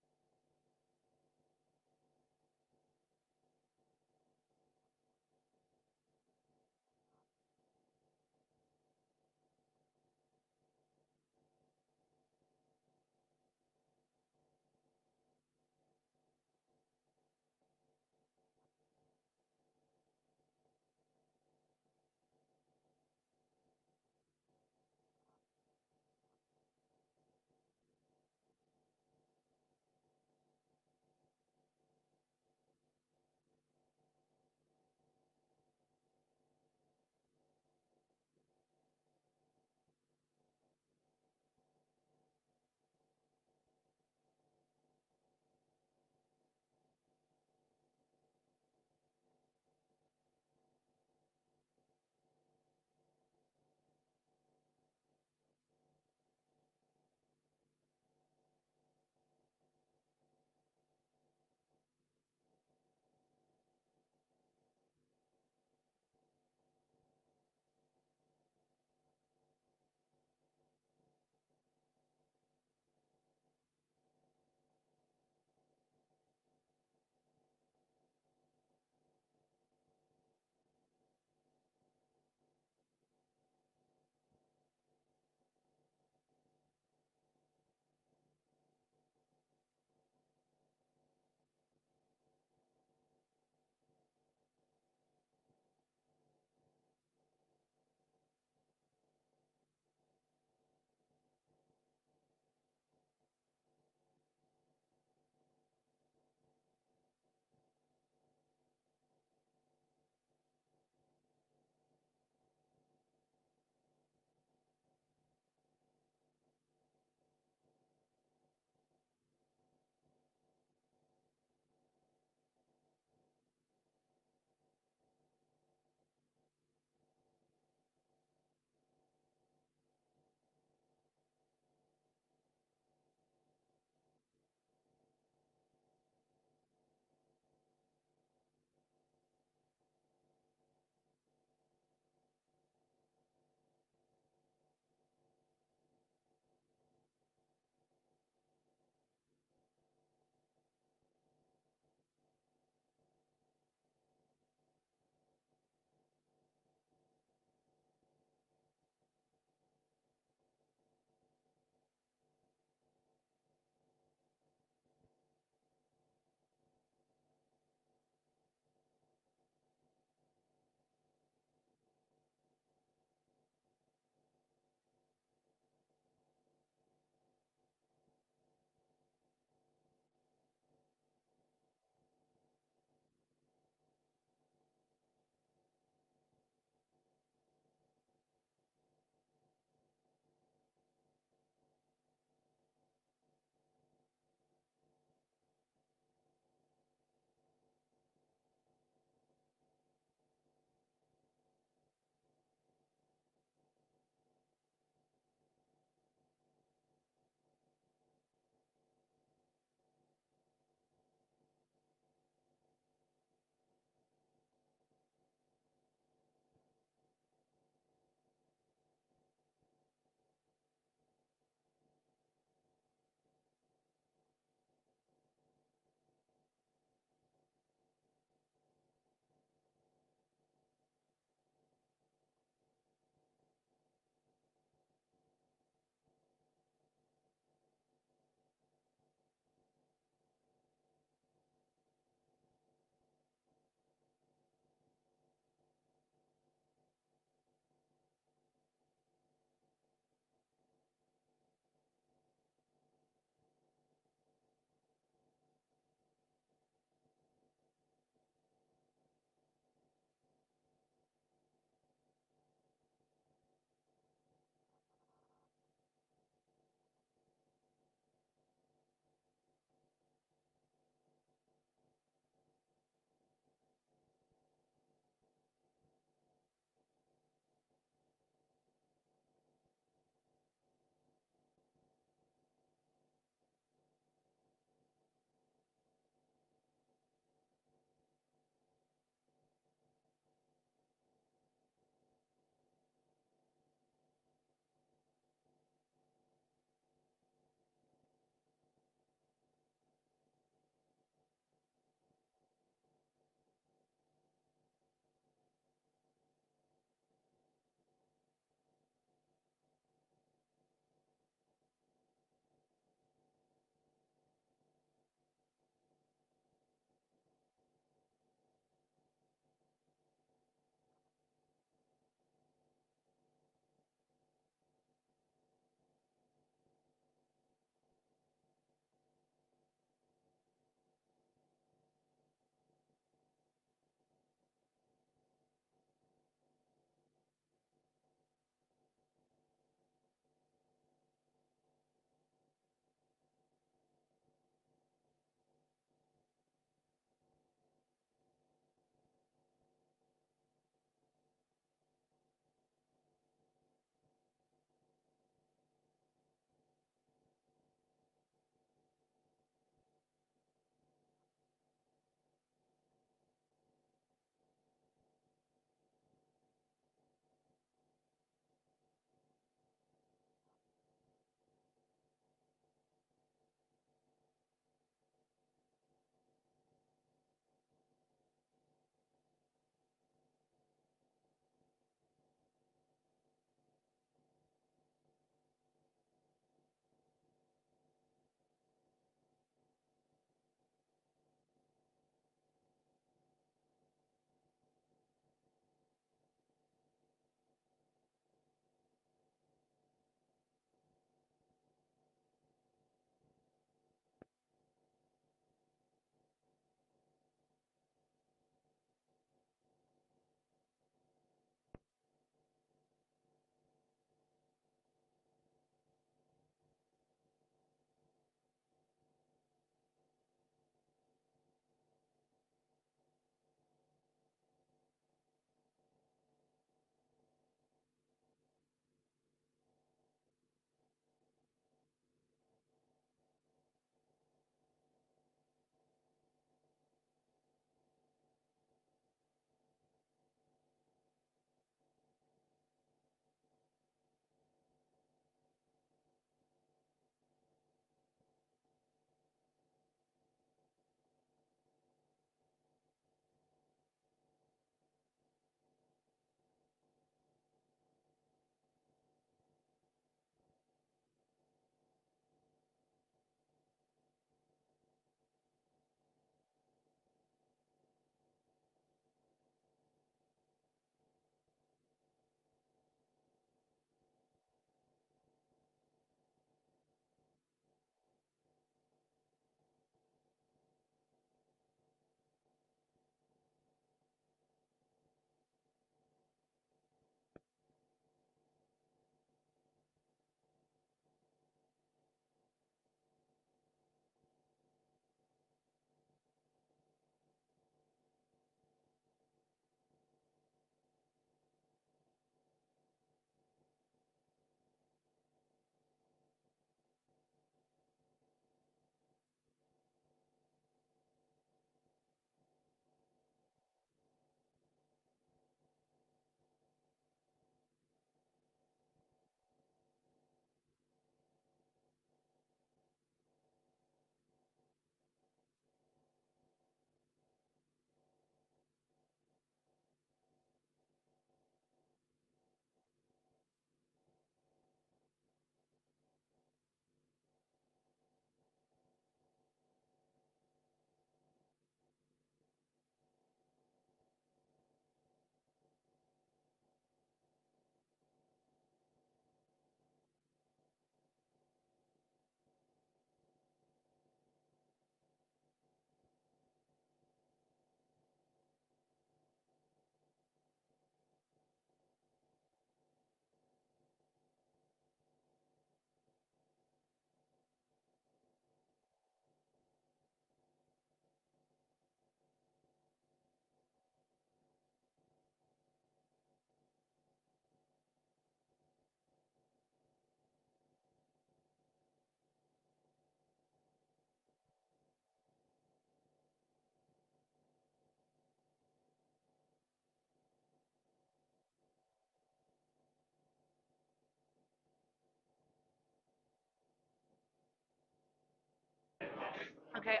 Speaker 20: Okay.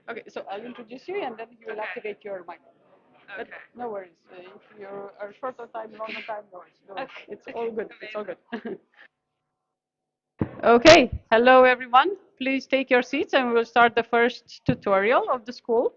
Speaker 20: Okay, so I'll introduce you and then you will activate your mic. But no worries. If you are short on time, long on time, no worries. No worries. It's all good. It's all good. Okay. Hello, everyone. Please take your seats and we will start the first tutorial of the school.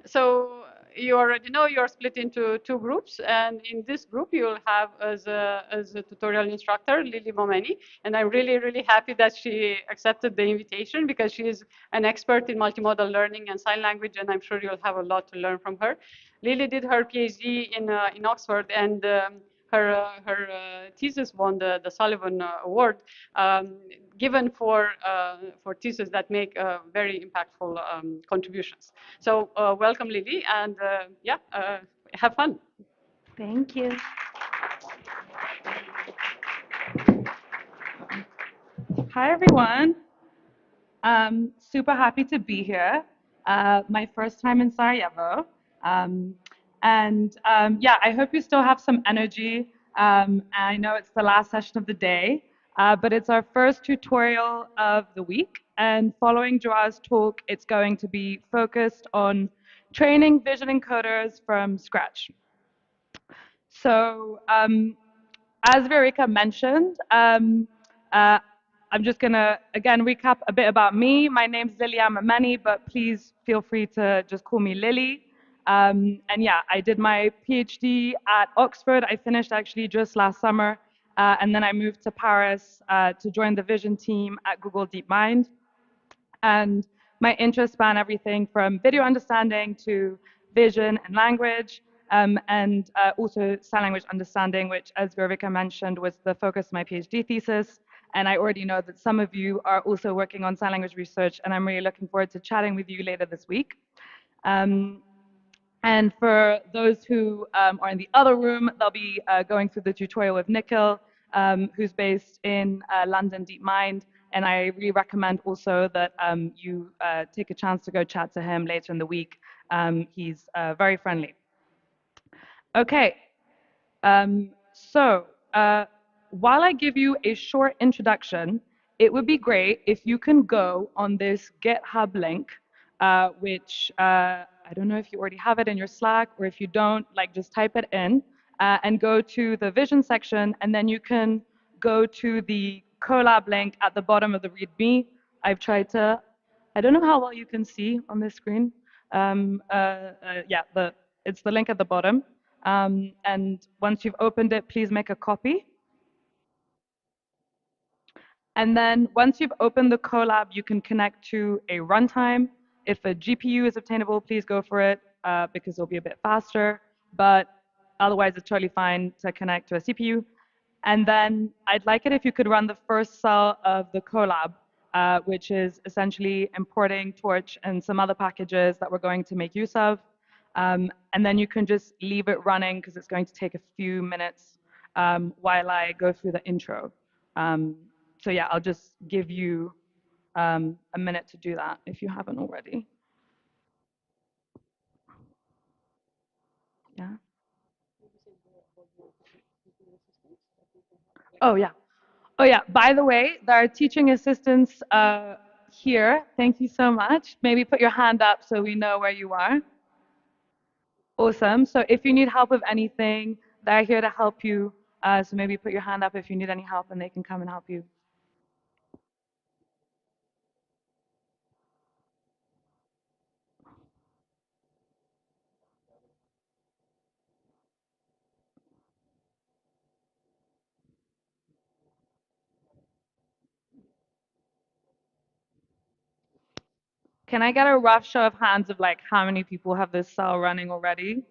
Speaker 20: So you already know you're split into two groups, and in this group you will have as a tutorial instructor Lily Momeni, and I'm really, really happy that she accepted the invitation because she is an expert in multimodal learning and sign language, and I'm sure you'll have a lot to learn from her. Lily did her PhD in Oxford, and her thesis won the Sullivan Award, given for theses that make very impactful contributions. So welcome, Lily, and yeah, have fun.
Speaker 22: Thank you. Hi, everyone. Super happy to be here. My first time in Sarajevo. Yeah, I hope you still have some energy. I know it's the last session of the day, but it's our first tutorial of the week. And following Joao's talk, it's going to be focused on training vision encoders from scratch. So as Verika mentioned, I'm just going to, again, recap a bit about me. My name's Lily Amamani, but please feel free to just call me Lily. And yeah, I did my PhD at Oxford. I finished actually just last summer. And then I moved to Paris to join the vision team at Google DeepMind. And my interests span everything from video understanding to vision and language, and also sign language understanding, which, as Virovika mentioned, was the focus of my PhD thesis. And I already know that some of you are also working on sign language research, and I'm really looking forward to chatting with you later this week. And for those who are in the other room, they'll be going through the tutorial with Nikhil, who's based in London DeepMind. And I really recommend also that you take a chance to go chat to him later in the week. He's very friendly. Okay, so while I give you a short introduction, it would be great if you can go on this GitHub link, which I don't know if you already have it in your Slack, or if you don't, like just type it in and go to the vision section, and then you can go to the collab link at the bottom of the README. I've tried to, I don't know how well you can see on this screen. Yeah, it's the link at the bottom. And once you've opened it, please make a copy. And then once you've opened the collab, you can connect to a runtime. If a GPU is obtainable, please go for it because it'll be a bit faster. But otherwise, it's totally fine to connect to a CPU. And then I'd like it if you could run the first cell of the collab, which is essentially importing Torch and some other packages that we're going to make use of. And then you can just leave it running because it's going to take a few minutes while I go through the intro. So yeah, I'll just give you a minute to do that if you haven't already. Yeah. Oh yeah. Oh yeah. By the way, there are teaching assistants here. Thank you so much. Maybe put your hand up so we know where you are. Awesome. So if you need help with anything, they're here to help you. So maybe put your hand up if you need any help, and they can come and help you. Can I get a rough show of hands of like how many people have this cell running already?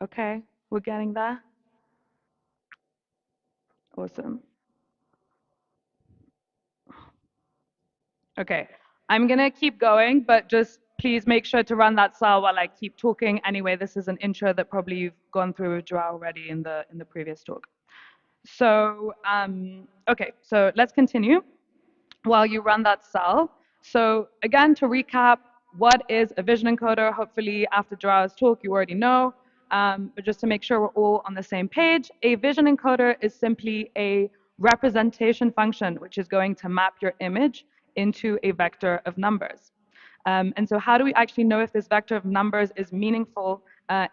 Speaker 22: Okay, we're getting there. Awesome. Okay, I'm gonna keep going, but just please make sure to run that cell while I keep talking. Anyway, this is an intro that probably you've gone through with Joao already in the previous talk. So okay, so let's continue while you run that cell. So again, to recap, what is a vision encoder? Hopefully after Joao's talk, you already know.
Speaker 12: but just to make sure we're all on the same page, a vision encoder is simply a representation function, which is going to map your image into a vector of numbers. And so how do we actually know if this vector of numbers is meaningful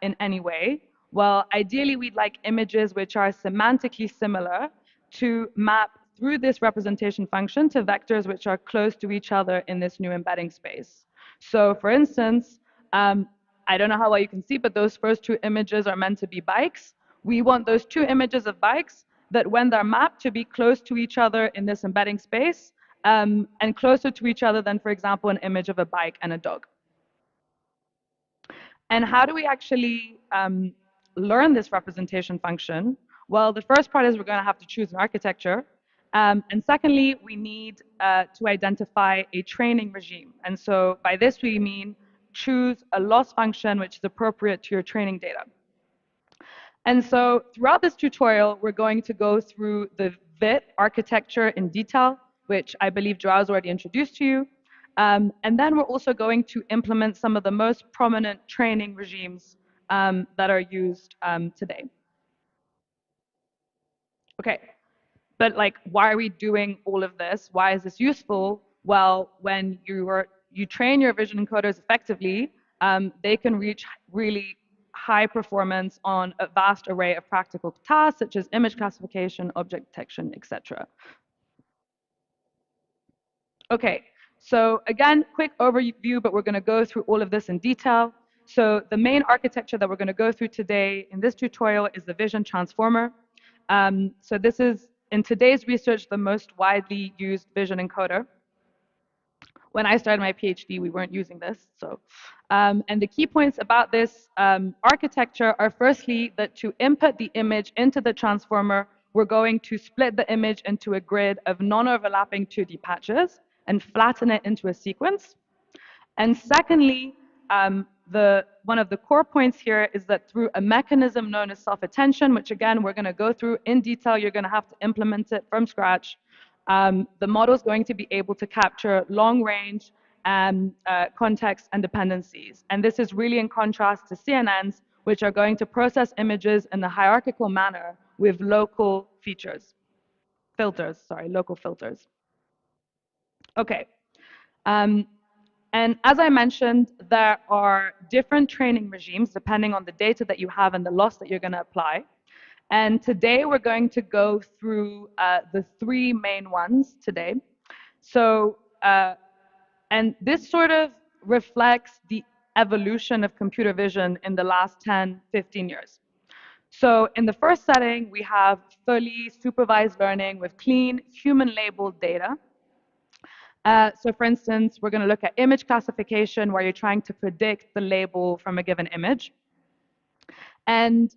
Speaker 12: in any way? Well, ideally, we'd like images which are semantically similar to map through this representation function to vectors which are close to each other in this new embedding space. So for instance, I don't know how well you can see, but those first two images are meant to be bikes. We want those two images of bikes that when they're mapped to be close to each other in this embedding space, and closer to each other than, for example, an image of a bike and a dog. And how do we actually learn this representation function? Well, the first part is we're going to have to choose an architecture. And secondly, we need to identify a training regime. And so by this, we mean choose a loss function which is appropriate to your training data. And so throughout this tutorial, we're going to go through the VIT architecture in detail, which I believe Joao's already introduced to you. And then we're also going to implement some of the most prominent training regimes that are used today. Okay, but like, why are we doing all of this? Why is this useful? Well, when you train your vision encoders effectively, they can reach really high performance on a vast array of practical tasks, such as image classification, object detection, etc. Okay, so again, quick overview, but we're going to go through all of this in detail. So the main architecture that we're going to go through today in this tutorial is the vision transformer. So this is, in today's research, the most widely used vision encoder. When I started my PhD, we weren't using this. So, and the key points about this architecture are firstly that to input the image into the transformer, we're going to split the image into a grid of non-overlapping 2D patches and flatten it into a sequence. And secondly, one of the core points here is that through a mechanism known as self-attention, which again, we're going to go through in detail, you're going to have to implement it from scratch. The model is going to be able to capture long-range context and dependencies. And this is really in contrast to CNNs, which are going to process images in a hierarchical manner with local local filters. Okay. And as I mentioned, there are different training regimes depending on the data that you have and the loss that you're going to apply. And today we're going to go through the three main ones today. So, and this sort of reflects the evolution of computer vision in the last 10, 15 years. So in the first setting, we have fully supervised learning with clean human-labeled data. So for instance, we're going to look at image classification where you're trying to predict the label from a given image. And,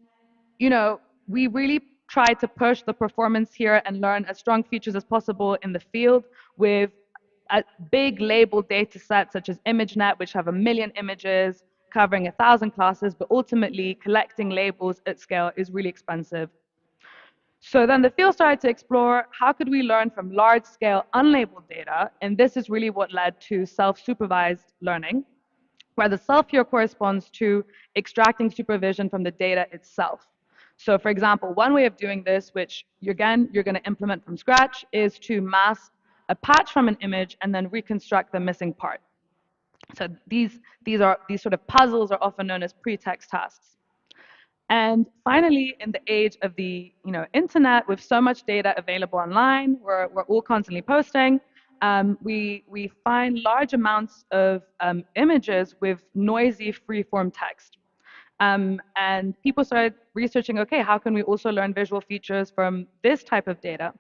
Speaker 12: you know, we really try to push the performance here and learn as strong features as possible in the field with a big label data set such as ImageNet, which have 1 million images covering 1,000 classes, but ultimately collecting labels at scale is really expensive. So then the field started to explore how could we learn from large-scale unlabeled data, and this is really what led to self-supervised learning, where the self here corresponds to extracting supervision from the data itself. So for example, one way of doing this, which again, you're going to implement from scratch, is to mask a patch from an image and then reconstruct the missing part. So these sort of puzzles are often known as pretext tasks. And finally, in the age of the internet, with so much data available online, we're all constantly posting, we find large amounts of images with noisy free-form text. And people started researching, okay, how can we also learn visual features from this type of data?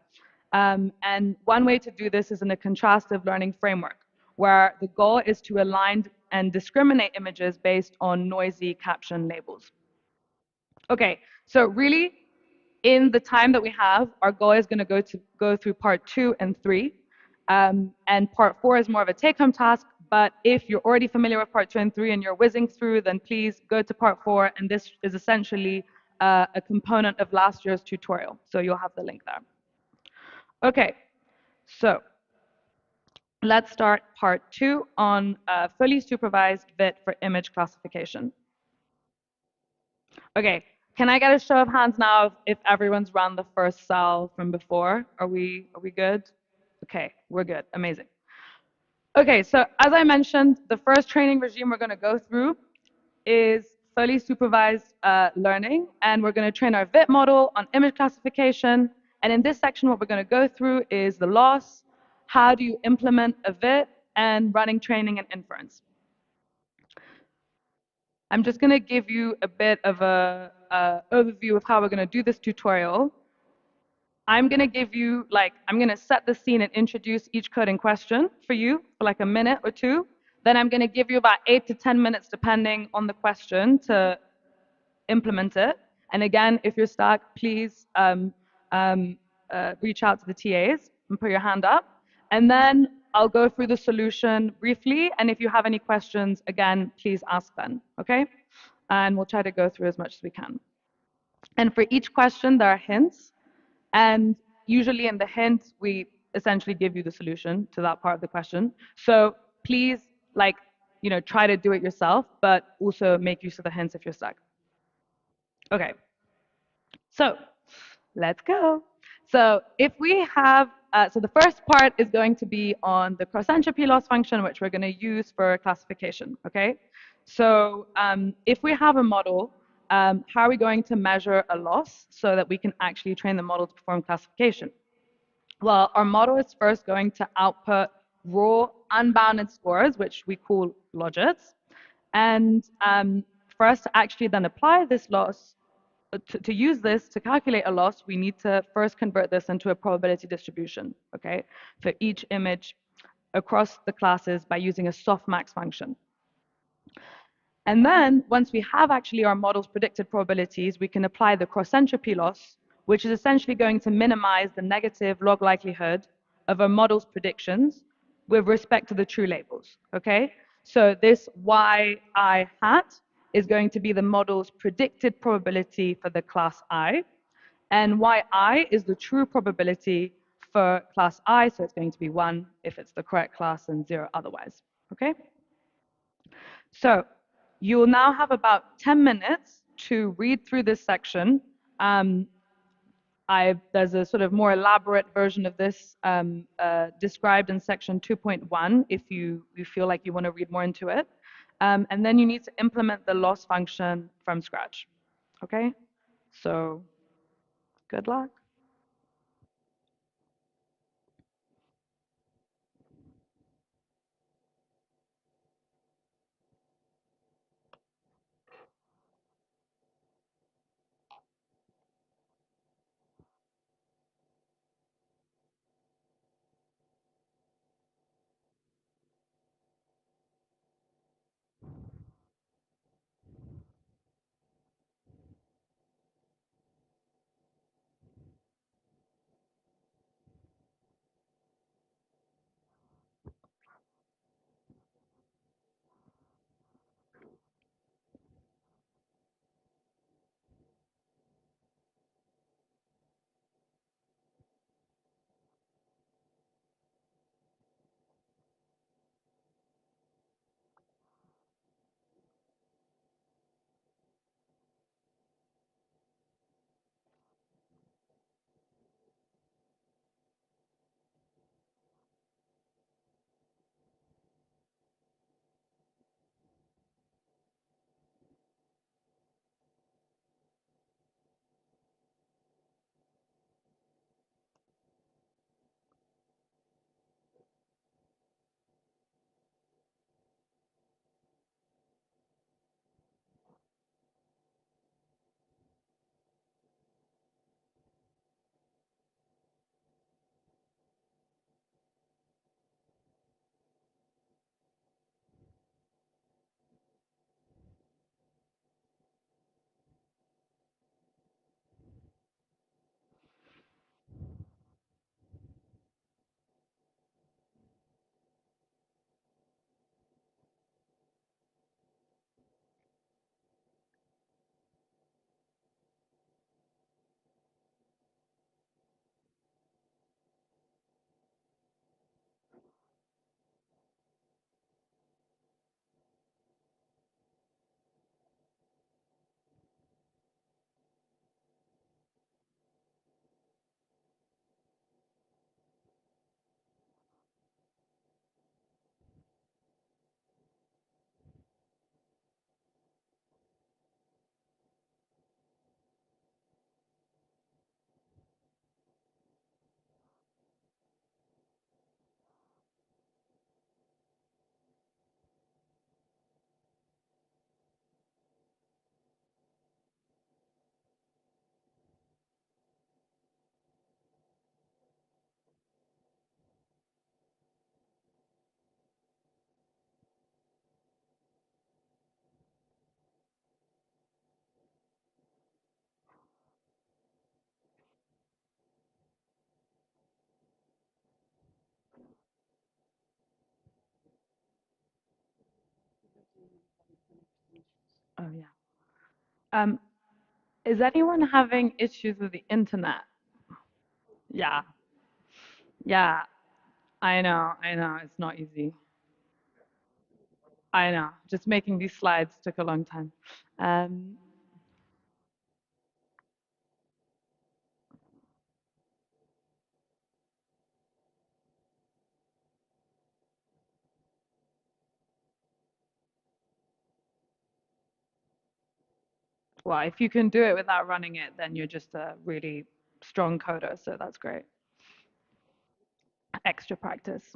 Speaker 12: And one way to do this is in a contrastive learning framework, where the goal is to align and discriminate images based on noisy caption labels. Okay, so really, in the time that we have, our goal is going to go through part 2 and 3. And part 4 is more of a take-home task, but if you're already familiar with part 2 and 3 and you're whizzing through, then please go to part 4, and this is essentially a component of last year's tutorial, so you'll have the link there. Okay, so let's start part 2 on fully supervised VIT for image classification. Okay, can I get a show of hands now if everyone's run the first cell from before? Are we good? Okay, we're good. Amazing. Okay, so as I mentioned, the first training regime we're going to go through is fully supervised learning, and we're going to train our VIT model on image classification. And in this section, what we're going to go through is the loss, how do you implement a VIT, and running training and inference. I'm just going to give you a bit of a overview of how we're going to do this tutorial. I'm going to give you, I'm going to set the scene and introduce each coding question for you for like a minute or two. Then I'm going to give you about 8 to 10 minutes, depending on the question, to implement it. And again, if you're stuck, please reach out to the TAs and put your hand up. And then I'll go through the solution briefly. And if you have any questions, again, please ask then, okay? And we'll try to go through as much as we can. And for each question, there are hints. And usually in the hints, we essentially give you the solution to that part of the question. So please, try to do it yourself, but also make use of the hints if you're stuck. Okay, so let's go. So if we have, so the first part is going to be on the cross entropy loss function, which we're going to use for classification, okay? So if we have a model, how are we going to measure a loss so that we can actually train the model to perform classification? Well, our model is first going to output raw unbounded scores, which we call logits. And for us to actually then apply this loss, to use this to calculate a loss, we need to first convert this into a probability distribution, okay, for each image across the classes by using a softmax function. And then once we have actually our model's predicted probabilities, we can apply the cross entropy loss, which is essentially going to minimize the negative log likelihood of our model's predictions with respect to the true labels, okay? So this yi hat is going to be the model's predicted probability for the class I, and yi is the true probability for class I, so it's going to be 1 if it's the correct class and 0 otherwise, okay? So you'll now have about 10 minutes to read through this section. There's a sort of more elaborate version of this described in section 2.1 if you feel like you want to read more into it. And then you need to implement the loss function from scratch. Okay? So good luck. Um, is anyone having issues with the internet? Yeah, yeah, I know, it's not easy. I know, just making these slides took a long time. Um, well, if you can do it without running it, then you're just a really strong coder, so that's great. Extra practice.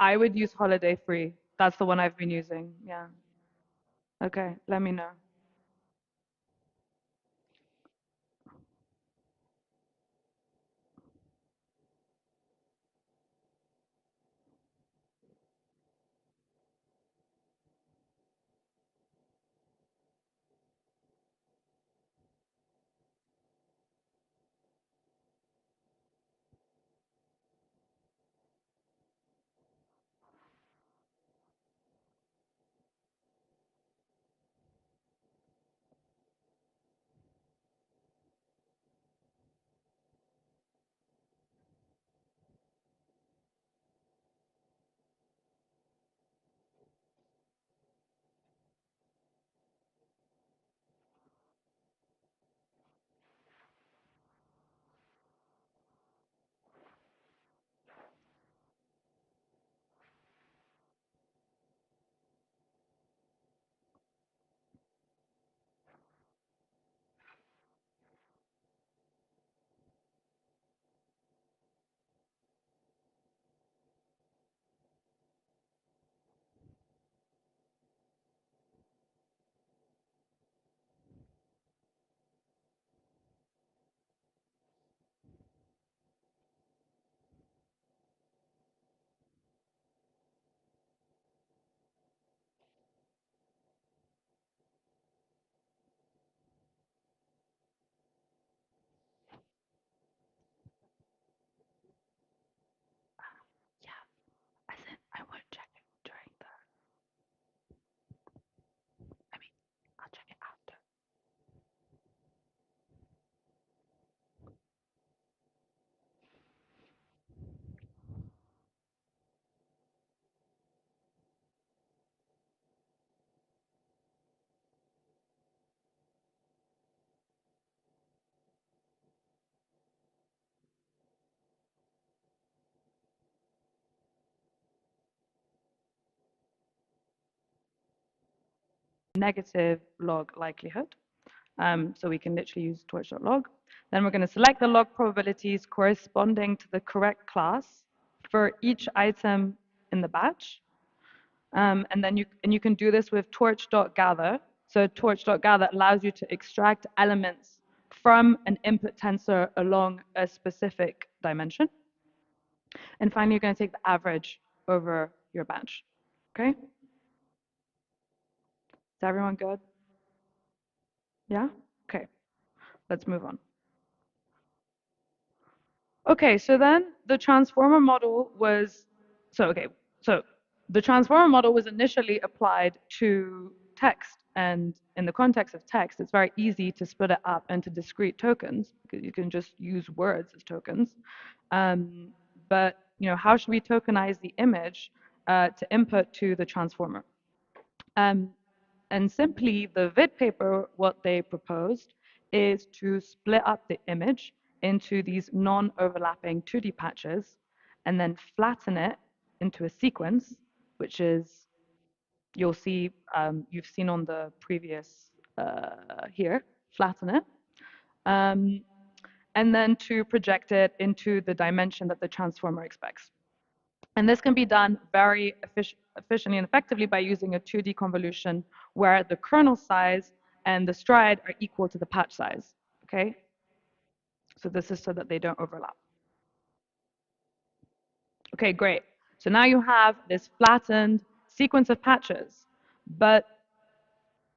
Speaker 12: I would use holiday free. That's the one I've been using. Yeah. Okay, let me know. Yeah, I said I won't check it during the. I mean, I'll check it after. Negative log likelihood. So we can literally use torch.log. Then we're going to select the log probabilities corresponding to the correct class for each item in the batch. And then you can do this with torch.gather. So torch.gather allows you to extract elements from an input tensor along a specific dimension. And finally, you're going to take the average over your batch. Okay? Is everyone good? Yeah? Okay. Let's move on. Okay, so then the transformer model was, so the transformer model was initially applied to text, and in the context of text, it's very easy to split it up into discrete tokens because you can just use words as tokens. But how should we tokenize the image to input to the transformer? And simply, the vid paper, what they proposed is to split up the image into these non-overlapping 2D patches and then flatten it into a sequence, which is, you'll see, you've seen on the previous here, flatten it. And then to project it into the dimension that the transformer expects. And this can be done very efficiently and effectively by using a 2D convolution where the kernel size and the stride are equal to the patch size, okay? So this is so that they don't overlap. Okay, great. So now you have this flattened sequence of patches, but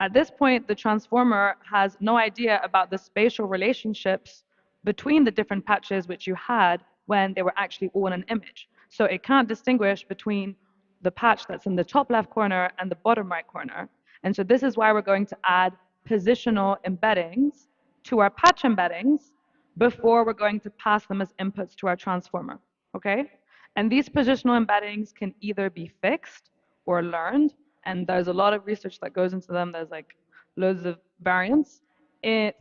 Speaker 12: at this point, the transformer has no idea about the spatial relationships between the different patches which you had when they were actually all in an image. So it can't distinguish between the patch that's in the top left corner and the bottom right corner. And so this is why we're going to add positional embeddings to our patch embeddings before we're going to pass them as inputs to our transformer, okay? And these positional embeddings can either be fixed or learned, and there's a lot of research that goes into them. There's like loads of variants.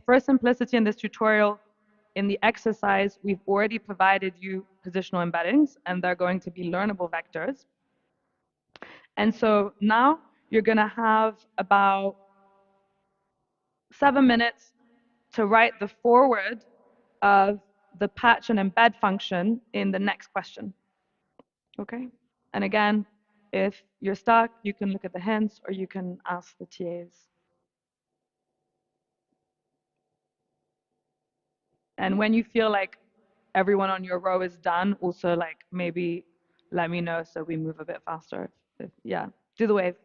Speaker 12: For simplicity in this tutorial, in the exercise, we've already provided you positional embeddings, and they're going to be learnable vectors. And so now you're going to have about 7 minutes to write the forward of the patch and embed function in the next question. Okay? And again, if you're stuck, you can look at the hints or you can ask the TAs. And when you feel like everyone on your row is done, also like maybe let me know so we move a bit faster. Yeah, do the wave.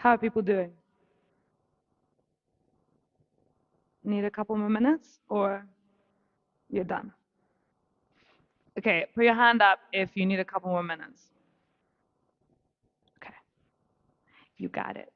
Speaker 12: How are people doing? Need a couple more minutes or you're done? Okay, put your hand up if you need a couple more minutes. Okay, you got it.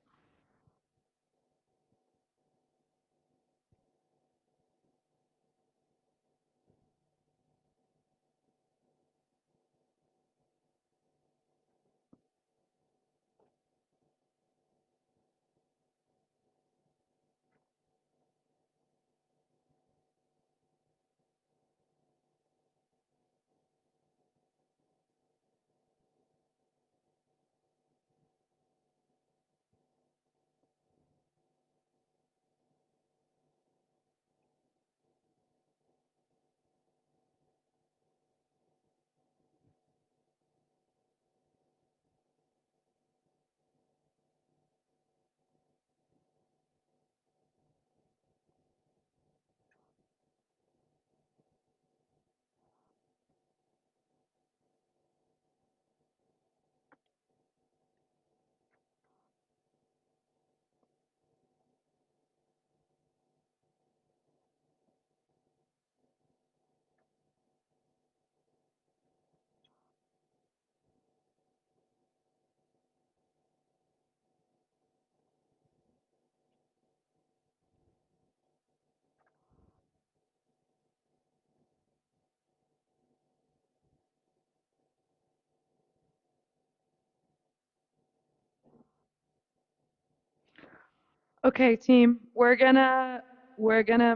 Speaker 12: Okay, team, we're gonna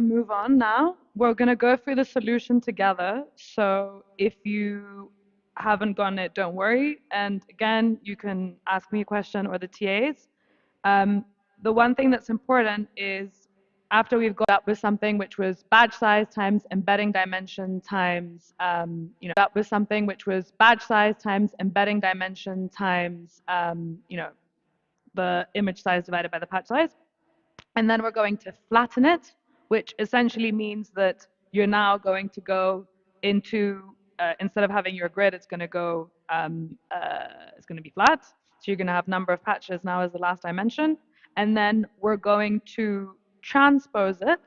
Speaker 12: move on now. We're gonna go through the solution together. So if you haven't gotten it, don't worry. And again, you can ask me a question or the TAs. The one thing that's important is after we've got up with something which was badge size times embedding dimension times, up with something which was badge size times embedding dimension times, the image size divided by the patch size. And then we're going to flatten it, which essentially means that you're now going to go into, instead of having your grid, it's going to go, it's going to be flat. So you're going to have number of patches now as the last dimension. And then we're going to transpose it.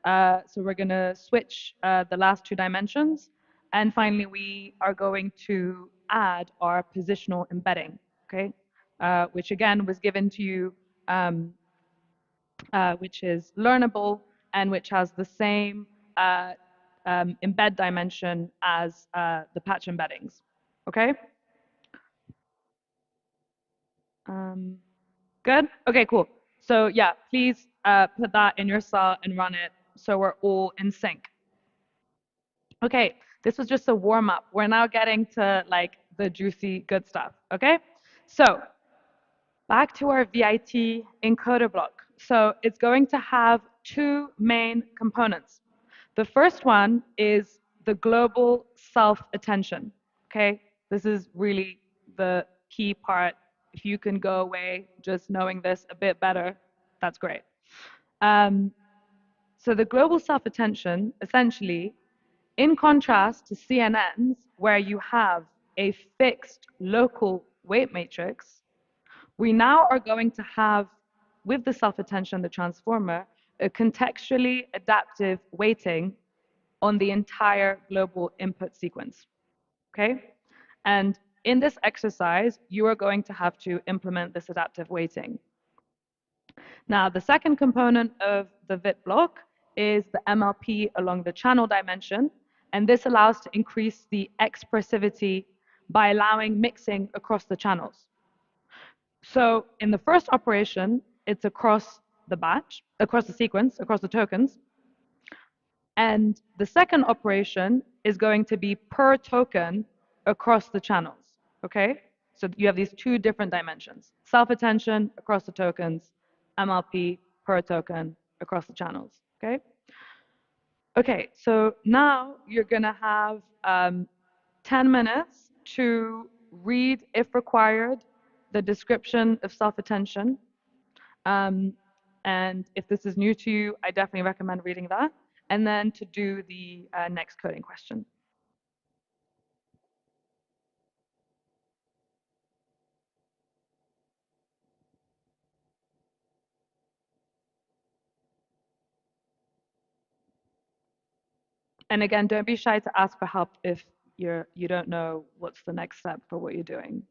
Speaker 12: So we're going to switch the last two dimensions. And finally, we are going to add our positional embedding, okay? Which again was given to you which is learnable and which has the same embed dimension as the patch embeddings. Okay? Good? Okay, cool. So yeah, please put that in your cell and run it so we're all in sync. Okay, this was just a warm up. We're now getting to like the juicy good stuff. Okay? So back to our VIT encoder block. So it's going to have two main components. The first one is the global self-attention, okay? This is really the key part. If you can go away just knowing this a bit better, that's great. So the global self-attention, essentially, in contrast to CNNs, where you have a fixed local weight matrix, we now are going to have, with the self-attention, the transformer, a contextually adaptive weighting on the entire global input sequence, okay? And in this exercise, you are going to have to implement this adaptive weighting. Now, the second component of the VIT block is the MLP along the channel dimension, and this allows to increase the expressivity by allowing mixing across the channels. So in the first operation, it's across the batch, across the sequence, across the tokens. And the second operation is going to be per token across the channels, okay? So you have these two different dimensions, self-attention across the tokens, MLP per token across the channels, okay? Okay, so now you're gonna have 10 minutes to read, if required, the description of self-attention. And if this is new to you, I definitely recommend reading that. And then to do the next coding question.
Speaker 5: And again, don't be shy to ask for help if you don't know what's the next step for what you're doing.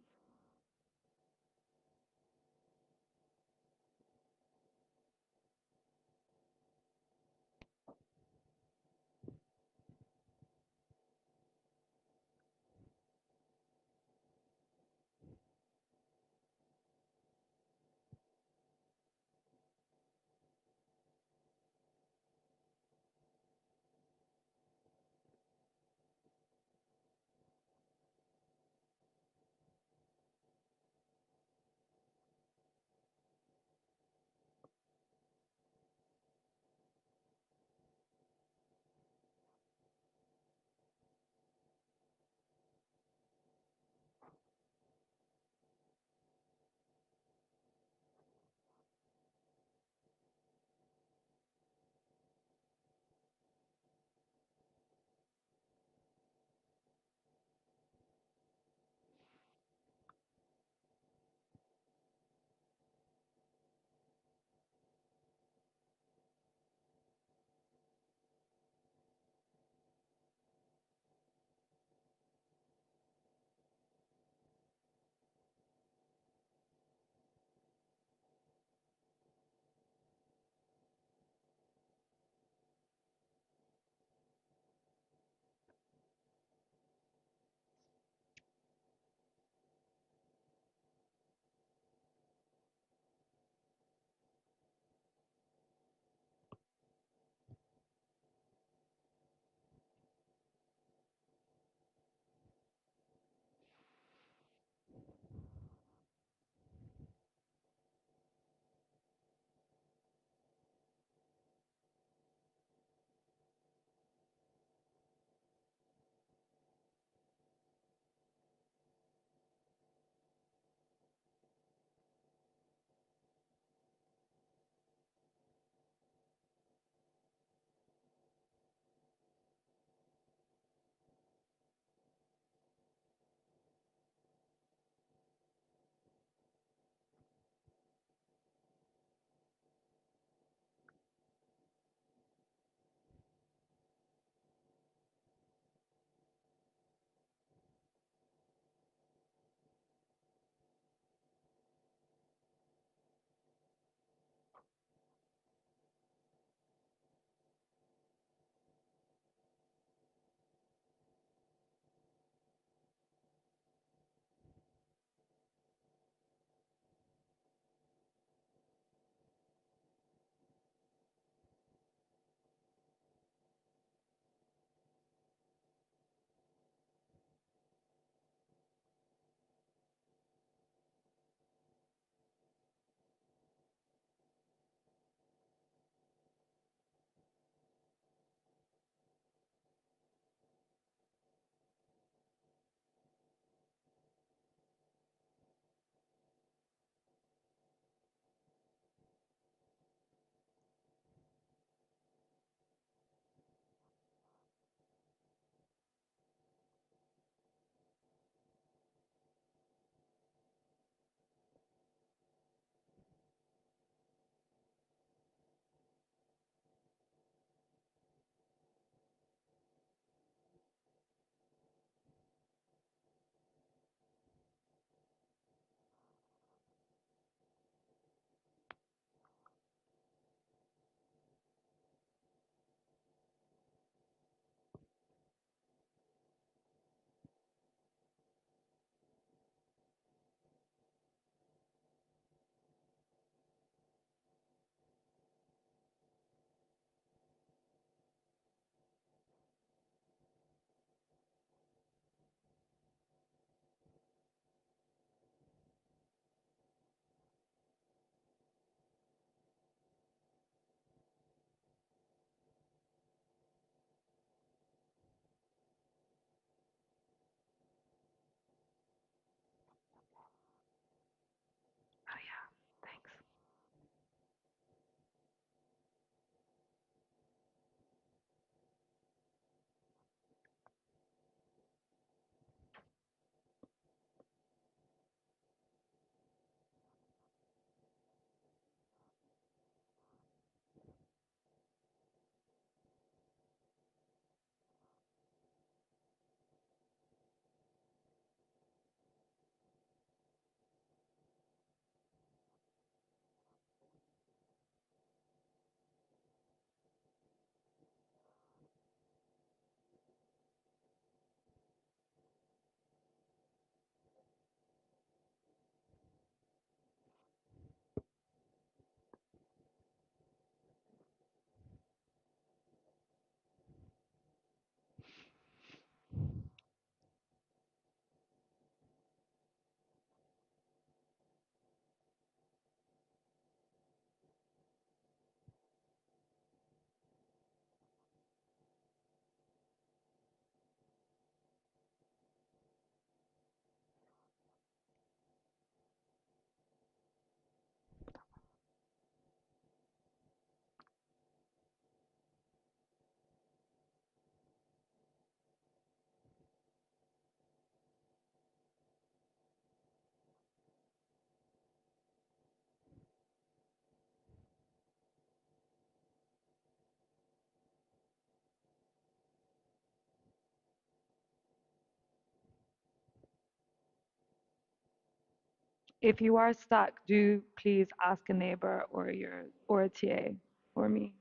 Speaker 5: If you are stuck, do please ask a neighbor or a TA or me.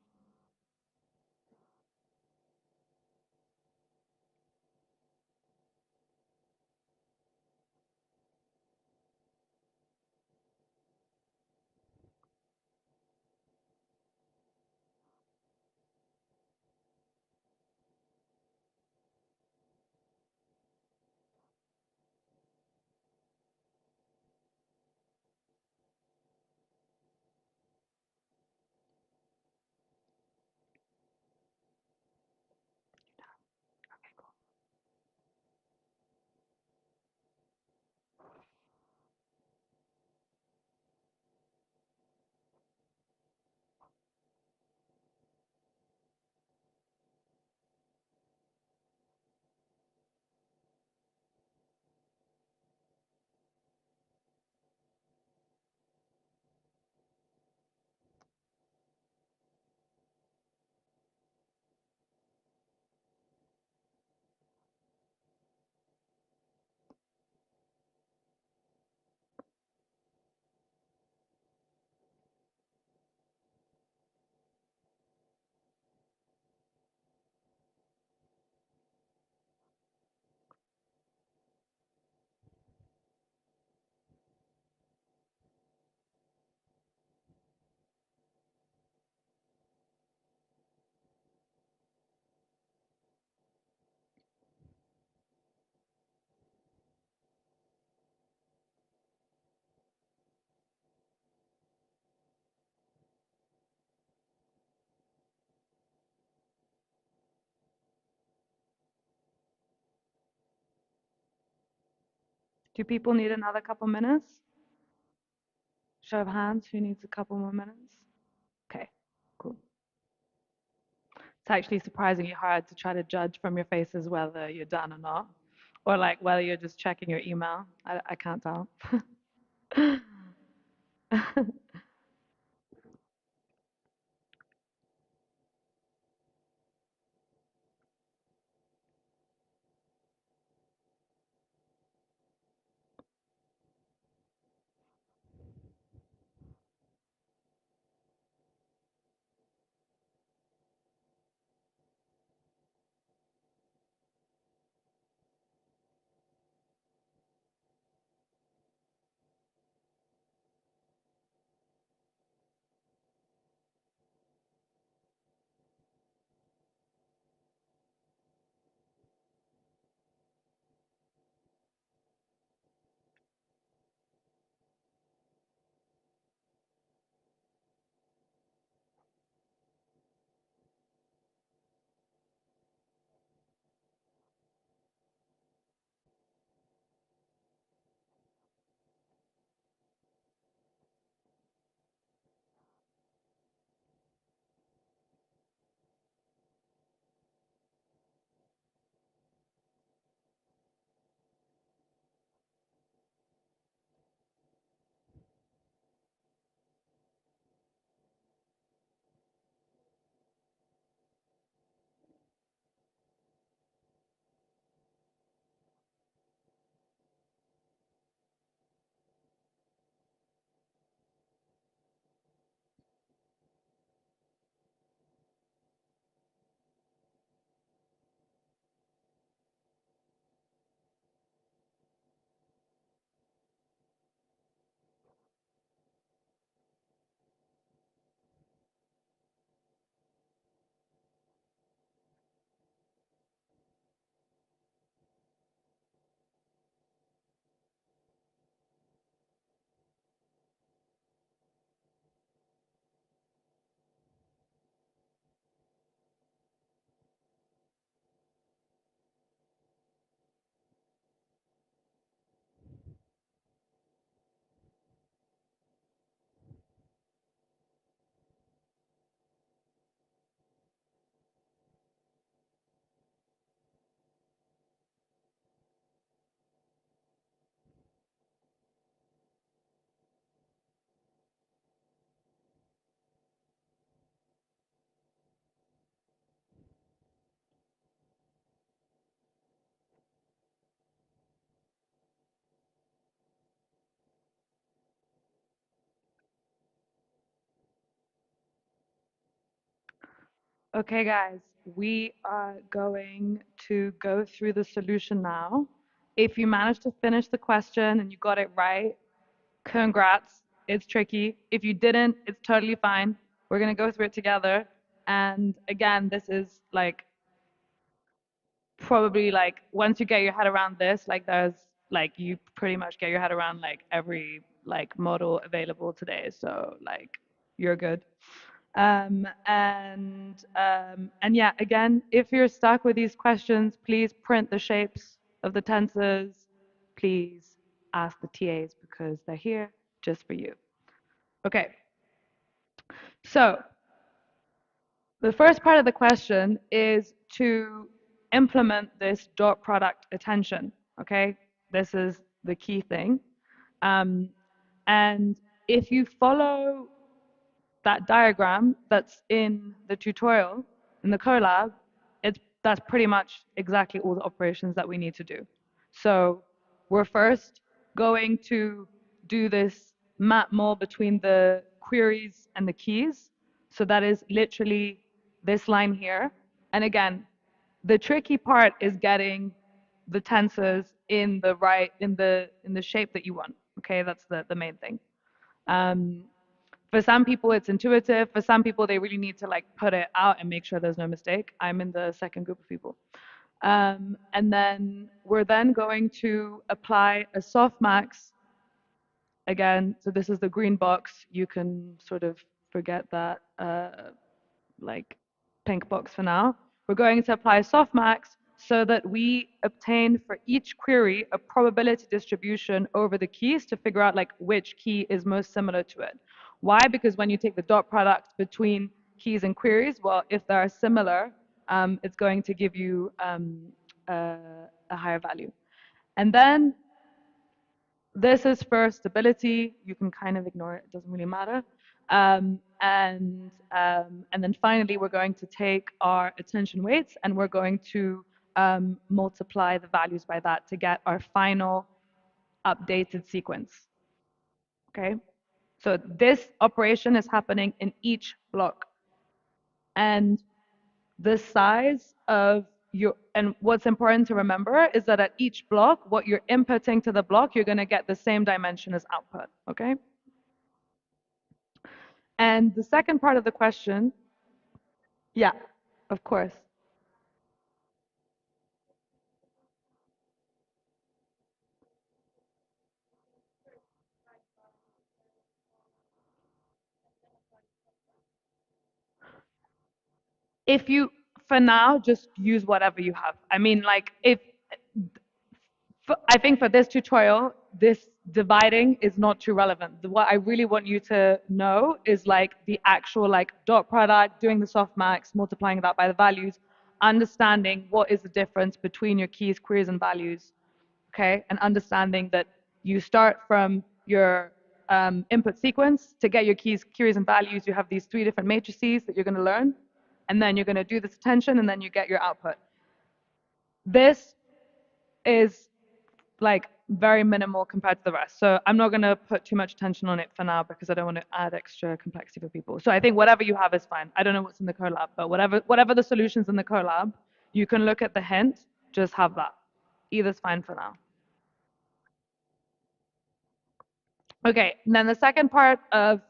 Speaker 5: Do people need another couple minutes? Show of hands, who needs a couple more minutes? Okay, cool. It's actually surprisingly hard to try to judge from your faces whether you're done or not, or like whether you're just checking your email. I can't tell. Okay, guys, we are going to go through the solution now. If you managed to finish the question and you got it right, congrats. It's tricky. If you didn't, it's totally fine. We're going to go through it together. And again, this is like probably like once you get your head around this, like there's like you pretty much get your head around like every like model available today. So like you're good. And yeah, again, if you're stuck with these questions, please print the shapes of the tensors. Please ask the TAs because they're here just for you. Okay, so the first part of the question is to implement this dot product attention. Okay, this is the key thing. And if you follow that diagram that's in the tutorial, in the collab, that's pretty much exactly all the operations that we need to do. So we're first going to do this map mole between the queries and the keys. So that is literally this line here. And again, the tricky part is getting the tensors in the right in the shape that you want. Okay, that's the main thing. For some people, it's intuitive. For some people, they really need to like put it out and make sure there's no mistake. I'm in the second group of people. And then we're then going to apply a softmax again. So this is the green box. You can sort of forget that like pink box for now. We're going to apply softmax so that we obtain for each query a probability distribution over the keys to figure out like which key is most similar to it. Why? Because when you take the dot product between keys and queries, well, if they are similar, it's going to give you a higher value. And then this is for stability. You can kind of ignore it. It doesn't really matter. And then finally, we're going to take our attention weights and we're going to multiply the values by that to get our final updated sequence. Okay? So this operation is happening in each block. And the size of your, and what's important to remember is that at each block, what you're inputting to the block, you're going to get the same dimension as output. Okay? And the second part of the question, yeah, of course. If you, for now, just use whatever you have. I mean, like, if, I think for this tutorial, this dividing is not too relevant. What I really want you to know is like the actual like dot product, doing the softmax, multiplying that by the values, understanding what is the difference between your keys, queries, and values, okay? And understanding that you start from your input sequence to get your keys, queries, and values. You have these 3 different matrices that you're going to learn, and then you're going to do this attention, and then you get your output. This is like very minimal compared to the rest. So I'm not going to put too much attention on it for now because I don't want to add extra complexity for people. So I think whatever you have is fine. I don't know what's in the collab, but whatever the solutions in the collab, you can look at the hint, just have that. Either's fine for now. Okay, and then the second part of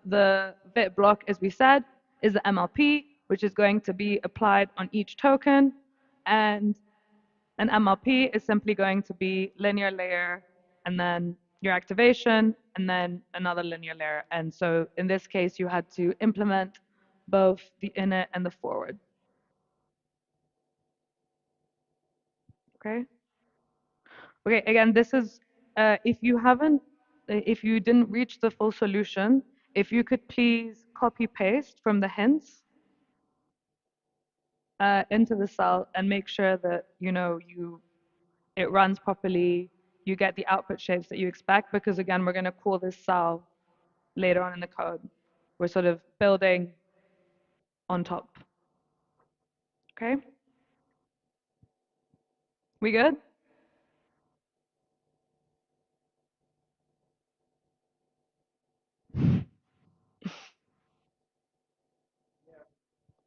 Speaker 5: the bit block, as we said, is the MLP, which is going to be applied on each token. And an MLP is simply going to be linear layer, and then your activation, and then another linear layer. And so in this case, you had to implement both the init and the forward. Okay. Okay, again, this is, if you didn't reach the full solution, if you could please copy paste from the hints into the cell and make sure that, you know, it runs properly, you get the output shapes that you expect, because again, we're going to call this cell later on in the code. We're sort of building on top. Okay? We good?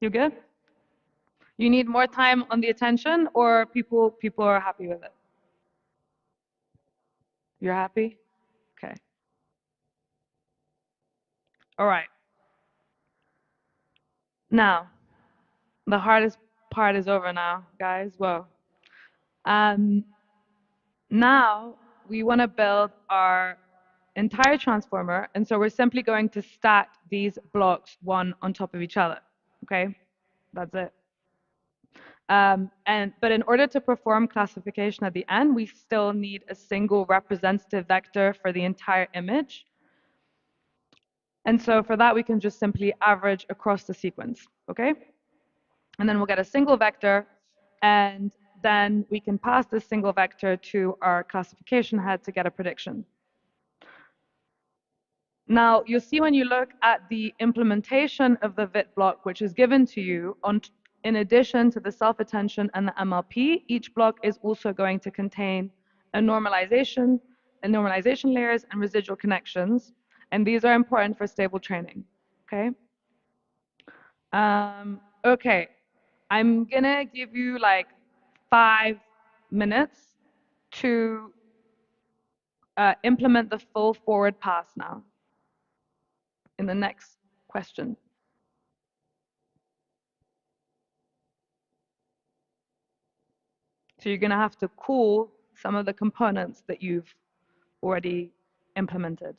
Speaker 5: You good? You need more time on the attention, or people are happy with it? You're happy? Okay. All right. Now, the hardest part is over now, guys. Well, now we want to build our entire transformer, and so we're simply going to stack these blocks one on top of each other. Okay, that's it. But in order to perform classification at the end, we still need a single representative vector for the entire image. And so for that, we can just simply average across the sequence, okay? And then we'll get a single vector, and then we can pass this single vector to our classification head to get a prediction. Now, you'll see when you look at the implementation of the VIT block, which is given to you, in addition to the self-attention and the MLP, each block is also going to contain a normalization layers, and residual connections. And these are important for stable training, okay? Okay, I'm gonna give you like 5 minutes to implement the full forward pass now in the next question. So you're gonna have to cool some of the components that you've already implemented.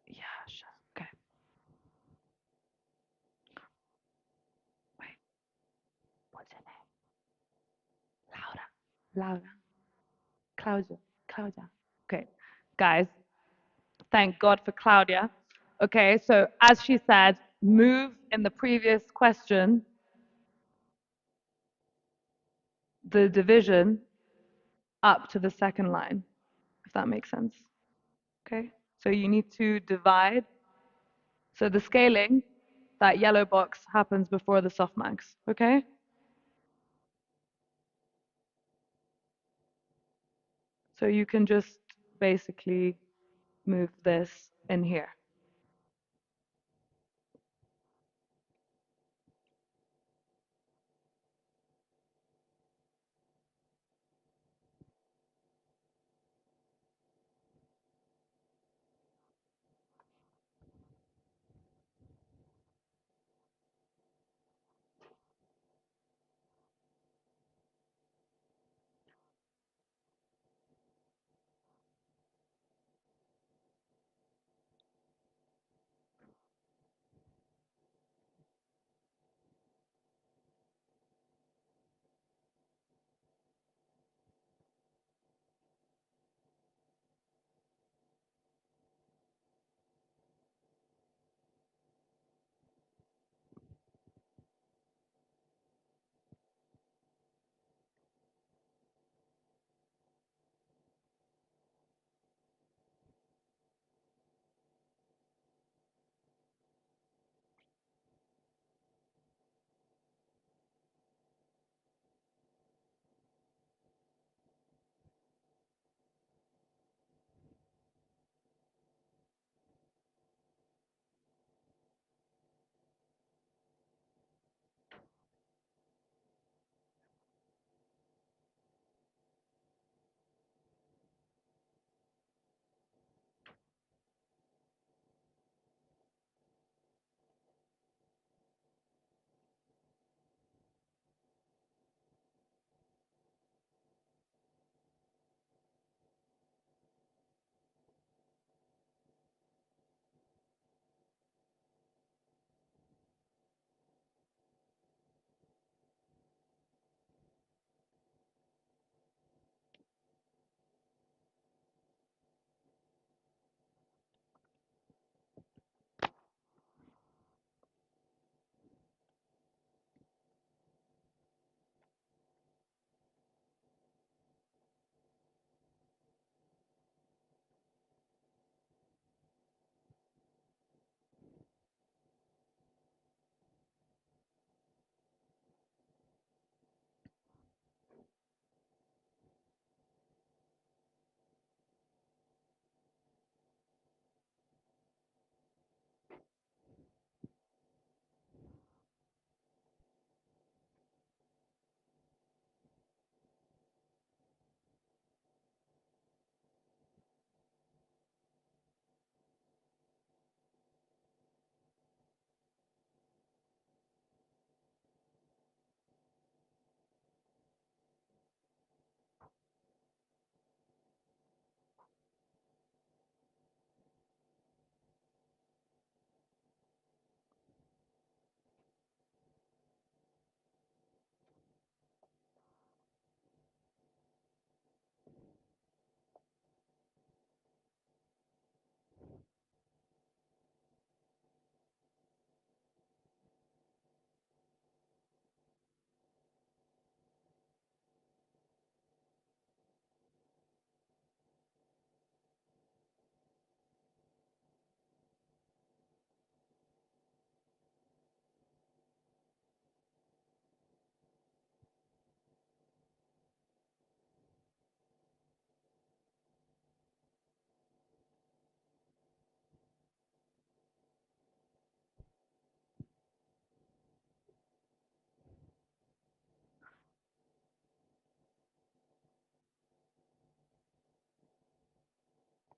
Speaker 5: Yeah, sure. Okay. Wait, what's your name? Laura. Claudia. Okay, guys, thank God for Claudia. Okay, so as she said, move in the previous question the division up to the second line, if that makes sense. Okay, so you need to divide. So the scaling, that yellow box happens before the softmax. Okay. So you can just basically move this in here.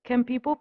Speaker 5: Can people